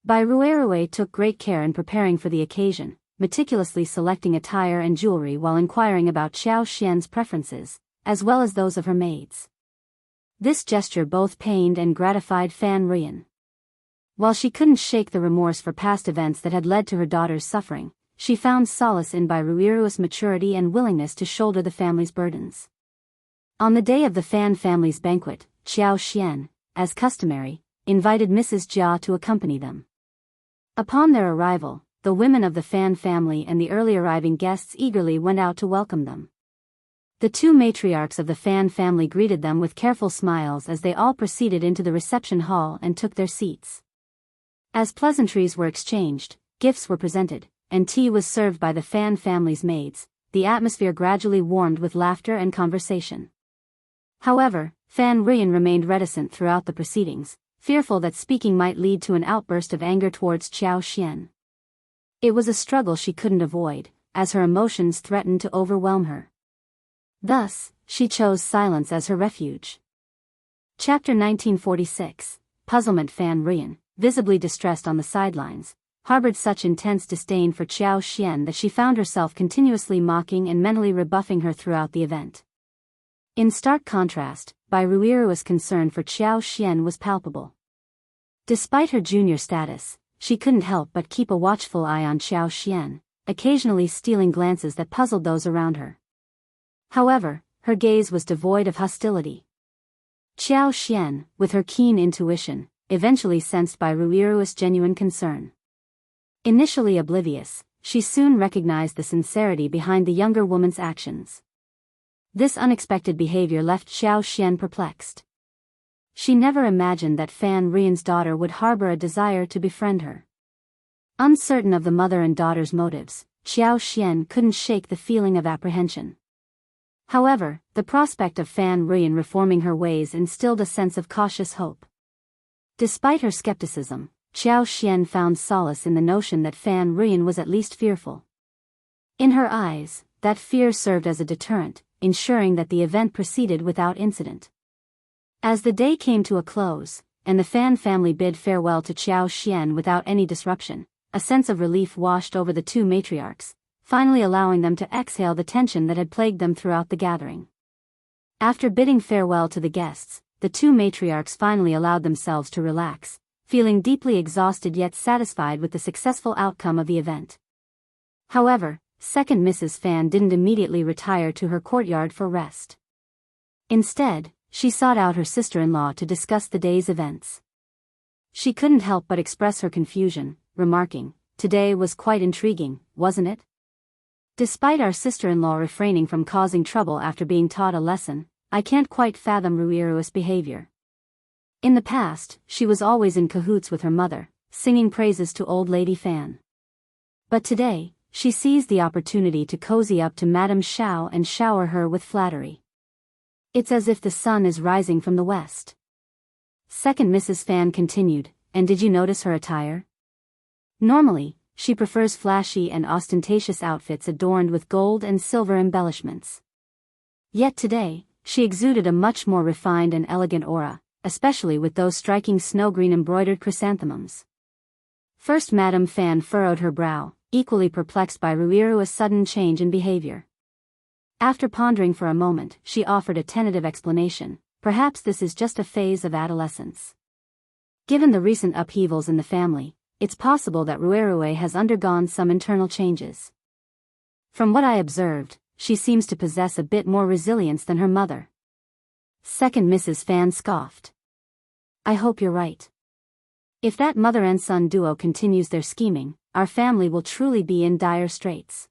Bai Ruerue took great care in preparing for the occasion, meticulously selecting attire and jewelry while inquiring about Qiao Xian's preferences, as well as those of her maids. This gesture both pained and gratified Fan Ruyan. While she couldn't shake the remorse for past events that had led to her daughter's suffering, she found solace in Bai Ruerue's maturity and willingness to shoulder the family's burdens. On the day of the Fan family's banquet, Qiao Xian, as customary, invited Mrs. Jia to accompany them. Upon their arrival, the women of the Fan family and the early arriving guests eagerly went out to welcome them. The two matriarchs of the Fan family greeted them with careful smiles as they all proceeded into the reception hall and took their seats. As pleasantries were exchanged, gifts were presented, and tea was served by the Fan family's maids, the atmosphere gradually warmed with laughter and conversation. However, Fan Ruyan remained reticent throughout the proceedings, fearful that speaking might lead to an outburst of anger towards Qiao Xian. It was a struggle she couldn't avoid, as her emotions threatened to overwhelm her. Thus, she chose silence as her refuge. Chapter 1946, Puzzlement. Fan Ruyan, visibly distressed on the sidelines, harbored such intense disdain for Qiao Xian that she found herself continuously mocking and mentally rebuffing her throughout the event. In stark contrast, Bai Ruerue's concern for Qiao Xian was palpable. Despite her junior status, she couldn't help but keep a watchful eye on Qiao Xian, occasionally stealing glances that puzzled those around her. However, her gaze was devoid of hostility. Qiao Xian, with her keen intuition, eventually sensed Bai Ruerue's genuine concern. Initially oblivious, she soon recognized the sincerity behind the younger woman's actions. This unexpected behavior left Xiao Xian perplexed. She never imagined that Fan Ruiyan's daughter would harbor a desire to befriend her. Uncertain of the mother and daughter's motives, Xiao Xian couldn't shake the feeling of apprehension. However, the prospect of Fan Ruiyan reforming her ways instilled a sense of cautious hope. Despite her skepticism, Xiao Xian found solace in the notion that Fan Ruiyan was at least fearful. In her eyes, that fear served as a deterrent, ensuring that the event proceeded without incident. As the day came to a close, and the Fan family bid farewell to Xiao Xian without any disruption, a sense of relief washed over the two matriarchs, finally allowing them to exhale the tension that had plagued them throughout the gathering. After bidding farewell to the guests, the two matriarchs finally allowed themselves to relax, feeling deeply exhausted yet satisfied with the successful outcome of the event. However, second Mrs. Fan didn't immediately retire to her courtyard for rest. Instead, she sought out her sister-in-law to discuss the day's events. She couldn't help but express her confusion, remarking, "Today was quite intriguing, wasn't it? Despite our sister-in-law refraining from causing trouble after being taught a lesson, I can't quite fathom Ruirua's behavior. In the past, she was always in cahoots with her mother, singing praises to old Lady Fan. But today, she seized the opportunity to cozy up to Madame Xiao and shower her with flattery. It's as if the sun is rising from the west." Second Mrs. Fan continued, "And did you notice her attire? Normally, she prefers flashy and ostentatious outfits adorned with gold and silver embellishments. Yet today, she exuded a much more refined and elegant aura, especially with those striking snow-green embroidered chrysanthemums." First Madame Fan furrowed her brow, equally perplexed by Ruirua's sudden change in behavior. After pondering for a moment, she offered a tentative explanation, "Perhaps this is just a phase of adolescence. Given the recent upheavals in the family, it's possible that Ruirue has undergone some internal changes. From what I observed, she seems to possess a bit more resilience than her mother." Second Mrs. Fan scoffed. "I hope you're right. If that mother and son duo continues their scheming, our family will truly be in dire straits.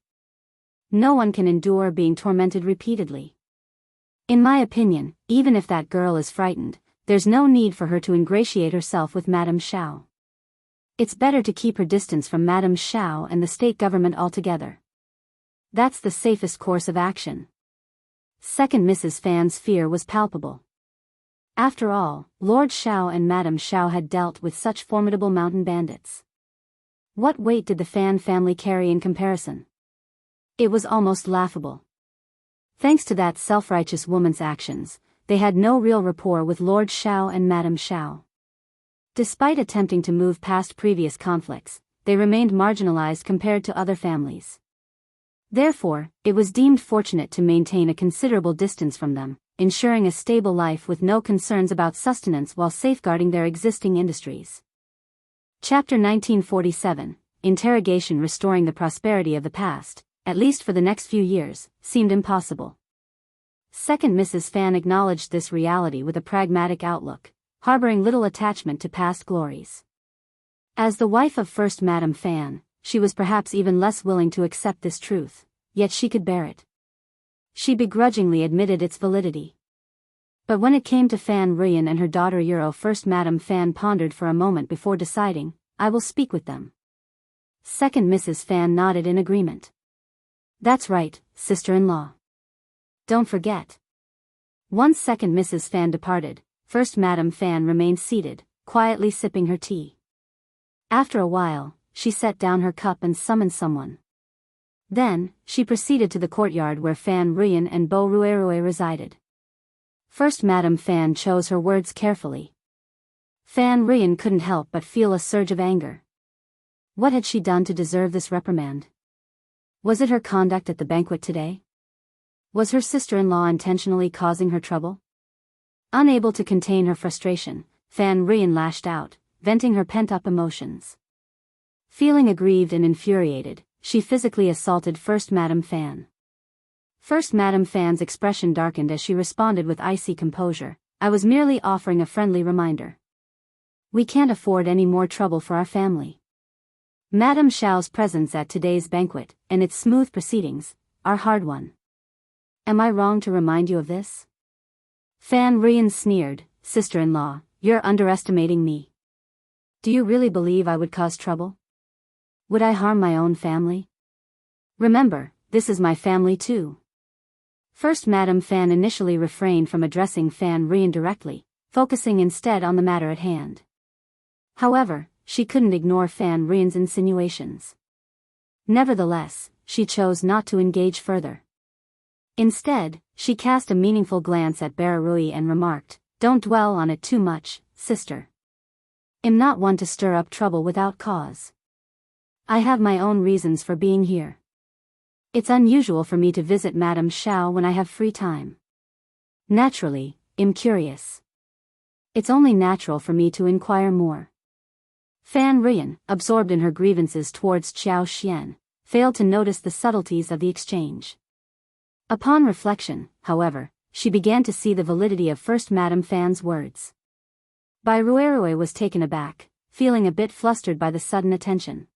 No one can endure being tormented repeatedly. In my opinion, even if that girl is frightened, there's no need for her to ingratiate herself with Madame Xiao. It's better to keep her distance from Madame Xiao and the state government altogether. That's the safest course of action." Second Mrs. Fan's fear was palpable. After all, Lord Xiao and Madame Xiao had dealt with such formidable mountain bandits. What weight did the Fan family carry in comparison? It was almost laughable. Thanks to that self-righteous woman's actions, they had no real rapport with Lord Xiao and Madame Xiao. Despite attempting to move past previous conflicts, they remained marginalized compared to other families. Therefore, it was deemed fortunate to maintain a considerable distance from them, ensuring a stable life with no concerns about sustenance while safeguarding their existing industries. Chapter 1947, Interrogation. Restoring the prosperity of the past, at least for the next few years, seemed impossible. Second Mrs. Fan acknowledged this reality with a pragmatic outlook, harboring little attachment to past glories. As the wife of First Madame Fan, she was perhaps even less willing to accept this truth, yet she could bear it. She begrudgingly admitted its validity. But when it came to Fan Ruiyan and her daughter Euro, First Madame Fan pondered for a moment before deciding, "I will speak with them." Second Mrs. Fan nodded in agreement. "That's right, sister-in-law. Don't forget." Once Second Mrs. Fan departed, First Madame Fan remained seated, quietly sipping her tea. After a while, she set down her cup and summoned someone. Then, she proceeded to the courtyard where Fan Ruiyan and Bo Ruirue resided. First Madame Fan chose her words carefully. Fan Ruiyan couldn't help but feel a surge of anger. What had she done to deserve this reprimand? Was it her conduct at the banquet today? Was her sister-in-law intentionally causing her trouble? Unable to contain her frustration, Fan Ruiyan lashed out, venting her pent-up emotions. Feeling aggrieved and infuriated, she physically assaulted First Madame Fan. First Madame Fan's expression darkened as she responded with icy composure, "I was merely offering a friendly reminder. We can't afford any more trouble for our family. Madame Xiao's presence at today's banquet, and its smooth proceedings, are hard-won. Am I wrong to remind you of this? Fan Rian sneered, sister-in-law, you're underestimating me. Do you really believe I would cause trouble? Would I harm my own family? Remember, this is my family too. First, Madame Fan initially refrained from addressing Fan Rian directly, focusing instead on the matter at hand. However, she couldn't ignore Fan Rian's insinuations. Nevertheless, she chose not to engage further. Instead, she cast a meaningful glance at Bararui and remarked, "Don't dwell on it too much, sister. I'm not one to stir up trouble without cause. I have my own reasons for being here. It's unusual for me to visit Madame Xiao when I have free time. Naturally, I'm curious. It's only natural for me to inquire more." Fan Rian, absorbed in her grievances towards Qiao Xian, failed to notice the subtleties of the exchange. Upon reflection, however, she began to see the validity of First Madame Fan's words. Bai Ruerue was taken aback, feeling a bit flustered by the sudden attention.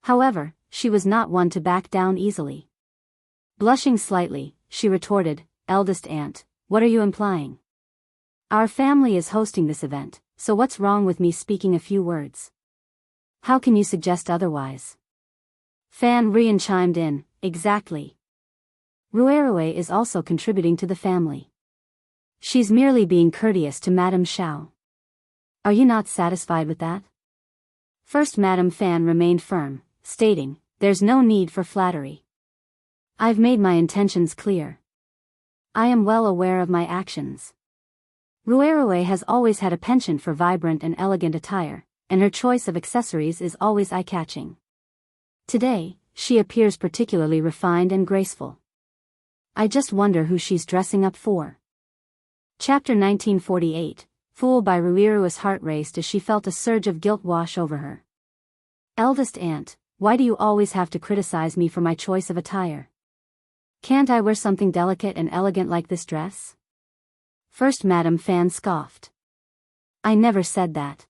However, she was not one to back down easily. Blushing slightly, she retorted, "Eldest aunt, what are you implying? Our family is hosting this event, so what's wrong with me speaking a few words? How can you suggest otherwise?" Fan Rian chimed in, "Exactly. Ruerue is also contributing to the family. She's merely being courteous to Madame Xiao. Are you not satisfied with that?" First Madame Fan remained firm, stating, "There's no need for flattery. I've made my intentions clear. I am well aware of my actions. Ruerue has always had a penchant for vibrant and elegant attire, and her choice of accessories is always eye-catching. Today, she appears particularly refined and graceful. I just wonder who she's dressing up for." Chapter 1948, Fooled by Ruerue's heart raced as she felt a surge of guilt wash over her. "Eldest aunt, why do you always have to criticize me for my choice of attire? Can't I wear something delicate and elegant like this dress?" First Madame Fan scoffed. "I never said that."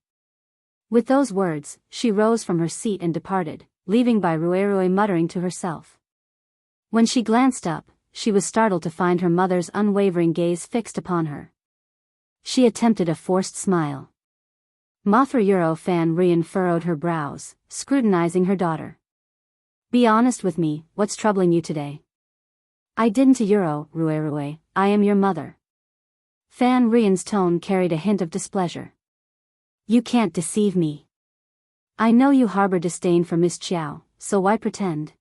With those words, she rose from her seat and departed, leaving Bai Ruerue muttering to herself. When she glanced up, she was startled to find her mother's unwavering gaze fixed upon her. She attempted a forced smile. Mothra Euro Fan Rian furrowed her brows, scrutinizing her daughter. "Be honest with me, what's troubling you today?" "I didn't Euro, Ruerue, I am your mother." Fan Rian's tone carried a hint of displeasure. "You can't deceive me. I know you harbor disdain for Miss Qiao, so why pretend?"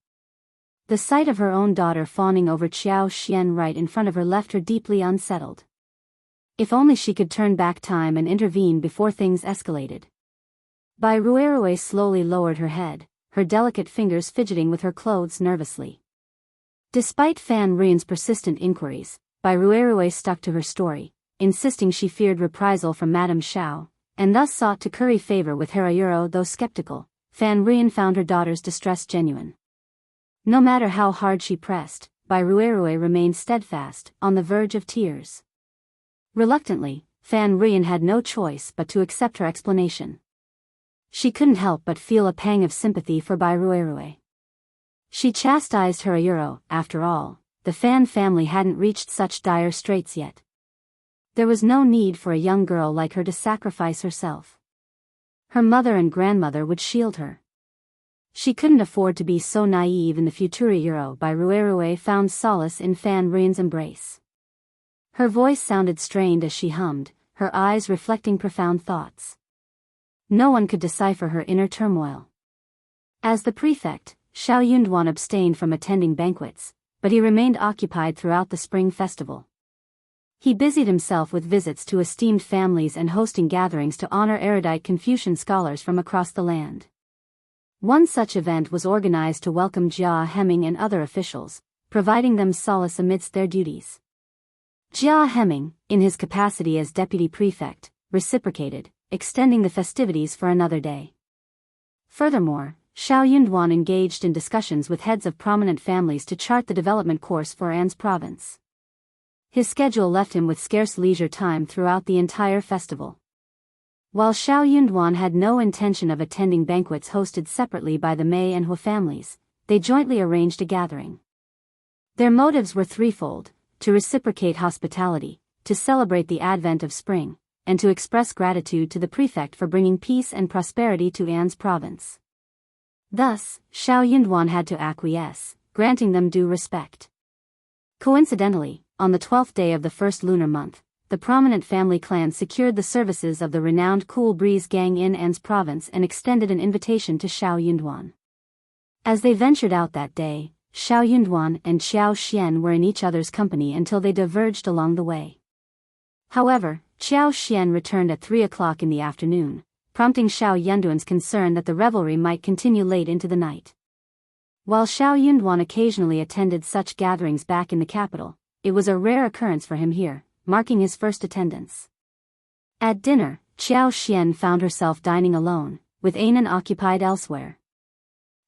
The sight of her own daughter fawning over Qiao Xian right in front of her left her deeply unsettled. If only she could turn back time and intervene before things escalated. Bai Ruerue slowly lowered her head, her delicate fingers fidgeting with her clothes nervously. Despite Fan Rian's persistent inquiries, Bai Ruerue stuck to her story, insisting she feared reprisal from Madame Xiao, and thus sought to curry favor with Harayuro. Though skeptical, Fan Rian found her daughter's distress genuine. No matter how hard she pressed, Bai Ruerue remained steadfast, on the verge of tears. Reluctantly, Fan Rian had no choice but to accept her explanation. She couldn't help but feel a pang of sympathy for Bai Ruerue. She chastised Harayuro. After all, the Fan family hadn't reached such dire straits yet. There was no need for a young girl like her to sacrifice herself. Her mother and grandmother would shield her. She couldn't afford to be so naive in the future. Bai Ruerue found solace in Fan Rian's embrace. Her voice sounded strained as she hummed, her eyes reflecting profound thoughts. No one could decipher her inner turmoil. As the prefect, Xiao Yunduan abstained from attending banquets, but he remained occupied throughout the spring festival. He busied himself with visits to esteemed families and hosting gatherings to honor erudite Confucian scholars from across the land. One such event was organized to welcome Jia Hemming and other officials, providing them solace amidst their duties. Jia Hemming, in his capacity as deputy prefect, reciprocated, extending the festivities for another day. Furthermore, Xiao Yunduan engaged in discussions with heads of prominent families to chart the development course for An's province. His schedule left him with scarce leisure time throughout the entire festival. While Xiao Yunduan had no intention of attending banquets hosted separately by the Mei and Hu families, they jointly arranged a gathering. Their motives were threefold: to reciprocate hospitality, to celebrate the advent of spring, and to express gratitude to the prefect for bringing peace and prosperity to An's province. Thus, Xiao Yunduan had to acquiesce, granting them due respect. Coincidentally, on the 12th day of the first lunar month, the prominent family clan secured the services of the renowned Cool Breeze gang in An's province and extended an invitation to Xiao Yunduan. As they ventured out that day, Xiao Yunduan and Xiao Xian were in each other's company until they diverged along the way. However, Xiao Xian returned at 3 o'clock in the afternoon, prompting Xiao Yunduan's concern that the revelry might continue late into the night. While Xiao Yunduan occasionally attended such gatherings back in the capital, it was a rare occurrence for him here, marking his first attendance. At dinner, Xiao Xian found herself dining alone, with Anan occupied elsewhere.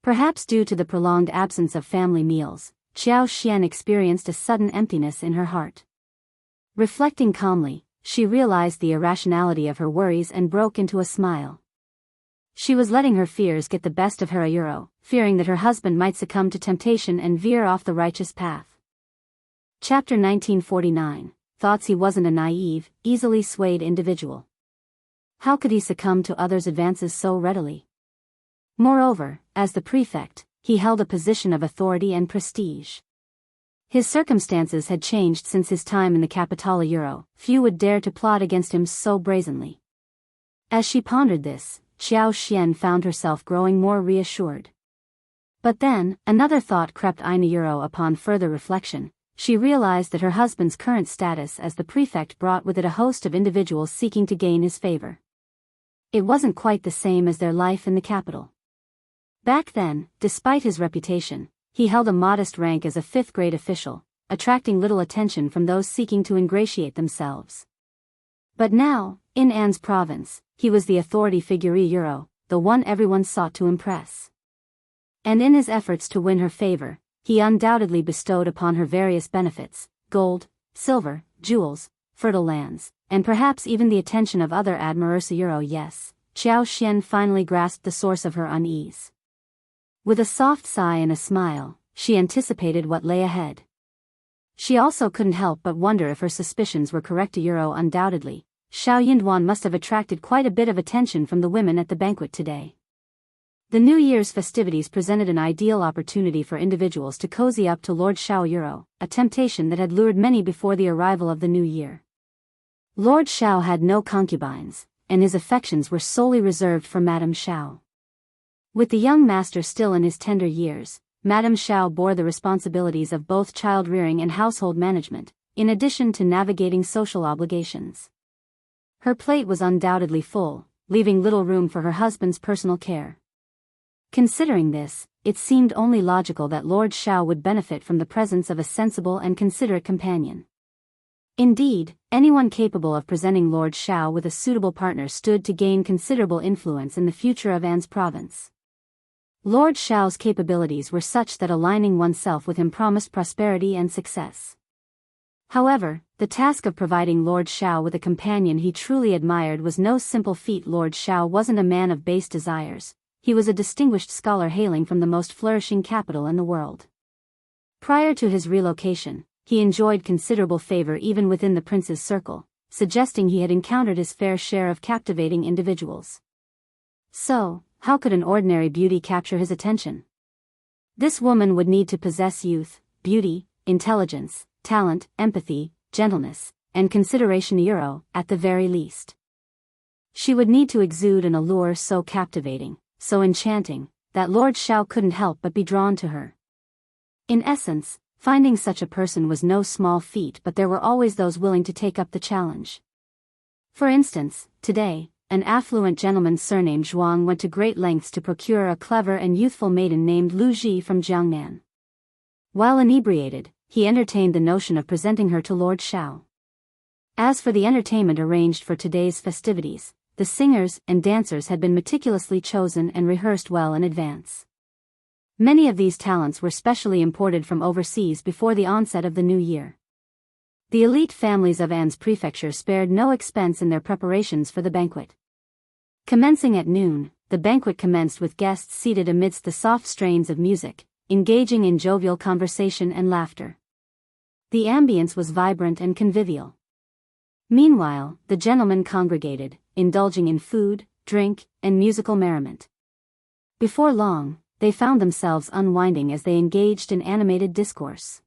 Perhaps due to the prolonged absence of family meals, Xiao Xian experienced a sudden emptiness in her heart. Reflecting calmly, she realized the irrationality of her worries and broke into a smile. She was letting her fears get the best of her Ayuro, fearing that her husband might succumb to temptation and veer off the righteous path. Chapter 1949. Thoughts. He wasn't a naive, easily swayed individual. How could he succumb to others' advances so readily? Moreover, as the prefect, he held a position of authority and prestige. His circumstances had changed since his time in the Capitale Euro. Few would dare to plot against him so brazenly. As she pondered this, Xiao Xian found herself growing more reassured. But then, another thought crept in Euro. Upon further reflection, she realized that her husband's current status as the prefect brought with it a host of individuals seeking to gain his favor. It wasn't quite the same as their life in the capital. Back then, despite his reputation, he held a modest rank as a fifth-grade official, attracting little attention from those seeking to ingratiate themselves. But now, in An's province, he was the authority figure Euro, the one everyone sought to impress. And in his efforts to win her favor, he undoubtedly bestowed upon her various benefits: gold, silver, jewels, fertile lands, and perhaps even the attention of other admirers. Euro. Yes, Xiao Xian finally grasped the source of her unease. With a soft sigh and a smile, she anticipated what lay ahead. She also couldn't help but wonder if her suspicions were correct. Euro. Undoubtedly, Xiao Yunduan must have attracted quite a bit of attention from the women at the banquet today. The New Year's festivities presented an ideal opportunity for individuals to cozy up to Lord Xiao. Euro, a temptation that had lured many before the arrival of the new year. Lord Xiao had no concubines, and his affections were solely reserved for Madame Xiao. With the young master still in his tender years, Madame Xiao bore the responsibilities of both child-rearing and household management, in addition to navigating social obligations. Her plate was undoubtedly full, leaving little room for her husband's personal care. Considering this, it seemed only logical that Lord Xiao would benefit from the presence of a sensible and considerate companion. Indeed, anyone capable of presenting Lord Xiao with a suitable partner stood to gain considerable influence in the future of An's province. Lord Xiao's capabilities were such that aligning oneself with him promised prosperity and success. However, the task of providing Lord Xiao with a companion he truly admired was no simple feat. Lord Xiao wasn't a man of base desires. He was a distinguished scholar hailing from the most flourishing capital in the world. Prior to his relocation, he enjoyed considerable favor even within the prince's circle, suggesting he had encountered his fair share of captivating individuals. So, how could an ordinary beauty capture his attention? This woman would need to possess youth, beauty, intelligence, talent, empathy, gentleness, and consideration. Euro, at the very least. She would need to exude an allure so captivating, so enchanting, that Lord Xiao couldn't help but be drawn to her. In essence, finding such a person was no small feat, but there were always those willing to take up the challenge. For instance, today, an affluent gentleman surnamed Zhuang went to great lengths to procure a clever and youthful maiden named Lu Ji from Jiangnan. While inebriated, he entertained the notion of presenting her to Lord Xiao. As for the entertainment arranged for today's festivities, the singers and dancers had been meticulously chosen and rehearsed well in advance. Many of these talents were specially imported from overseas before the onset of the new year. The elite families of An's prefecture spared no expense in their preparations for the banquet. Commencing at noon, the banquet commenced with guests seated amidst the soft strains of music, engaging in jovial conversation and laughter. The ambience was vibrant and convivial. Meanwhile, the gentlemen congregated, indulging in food, drink, and musical merriment. Before long, they found themselves unwinding as they engaged in animated discourse.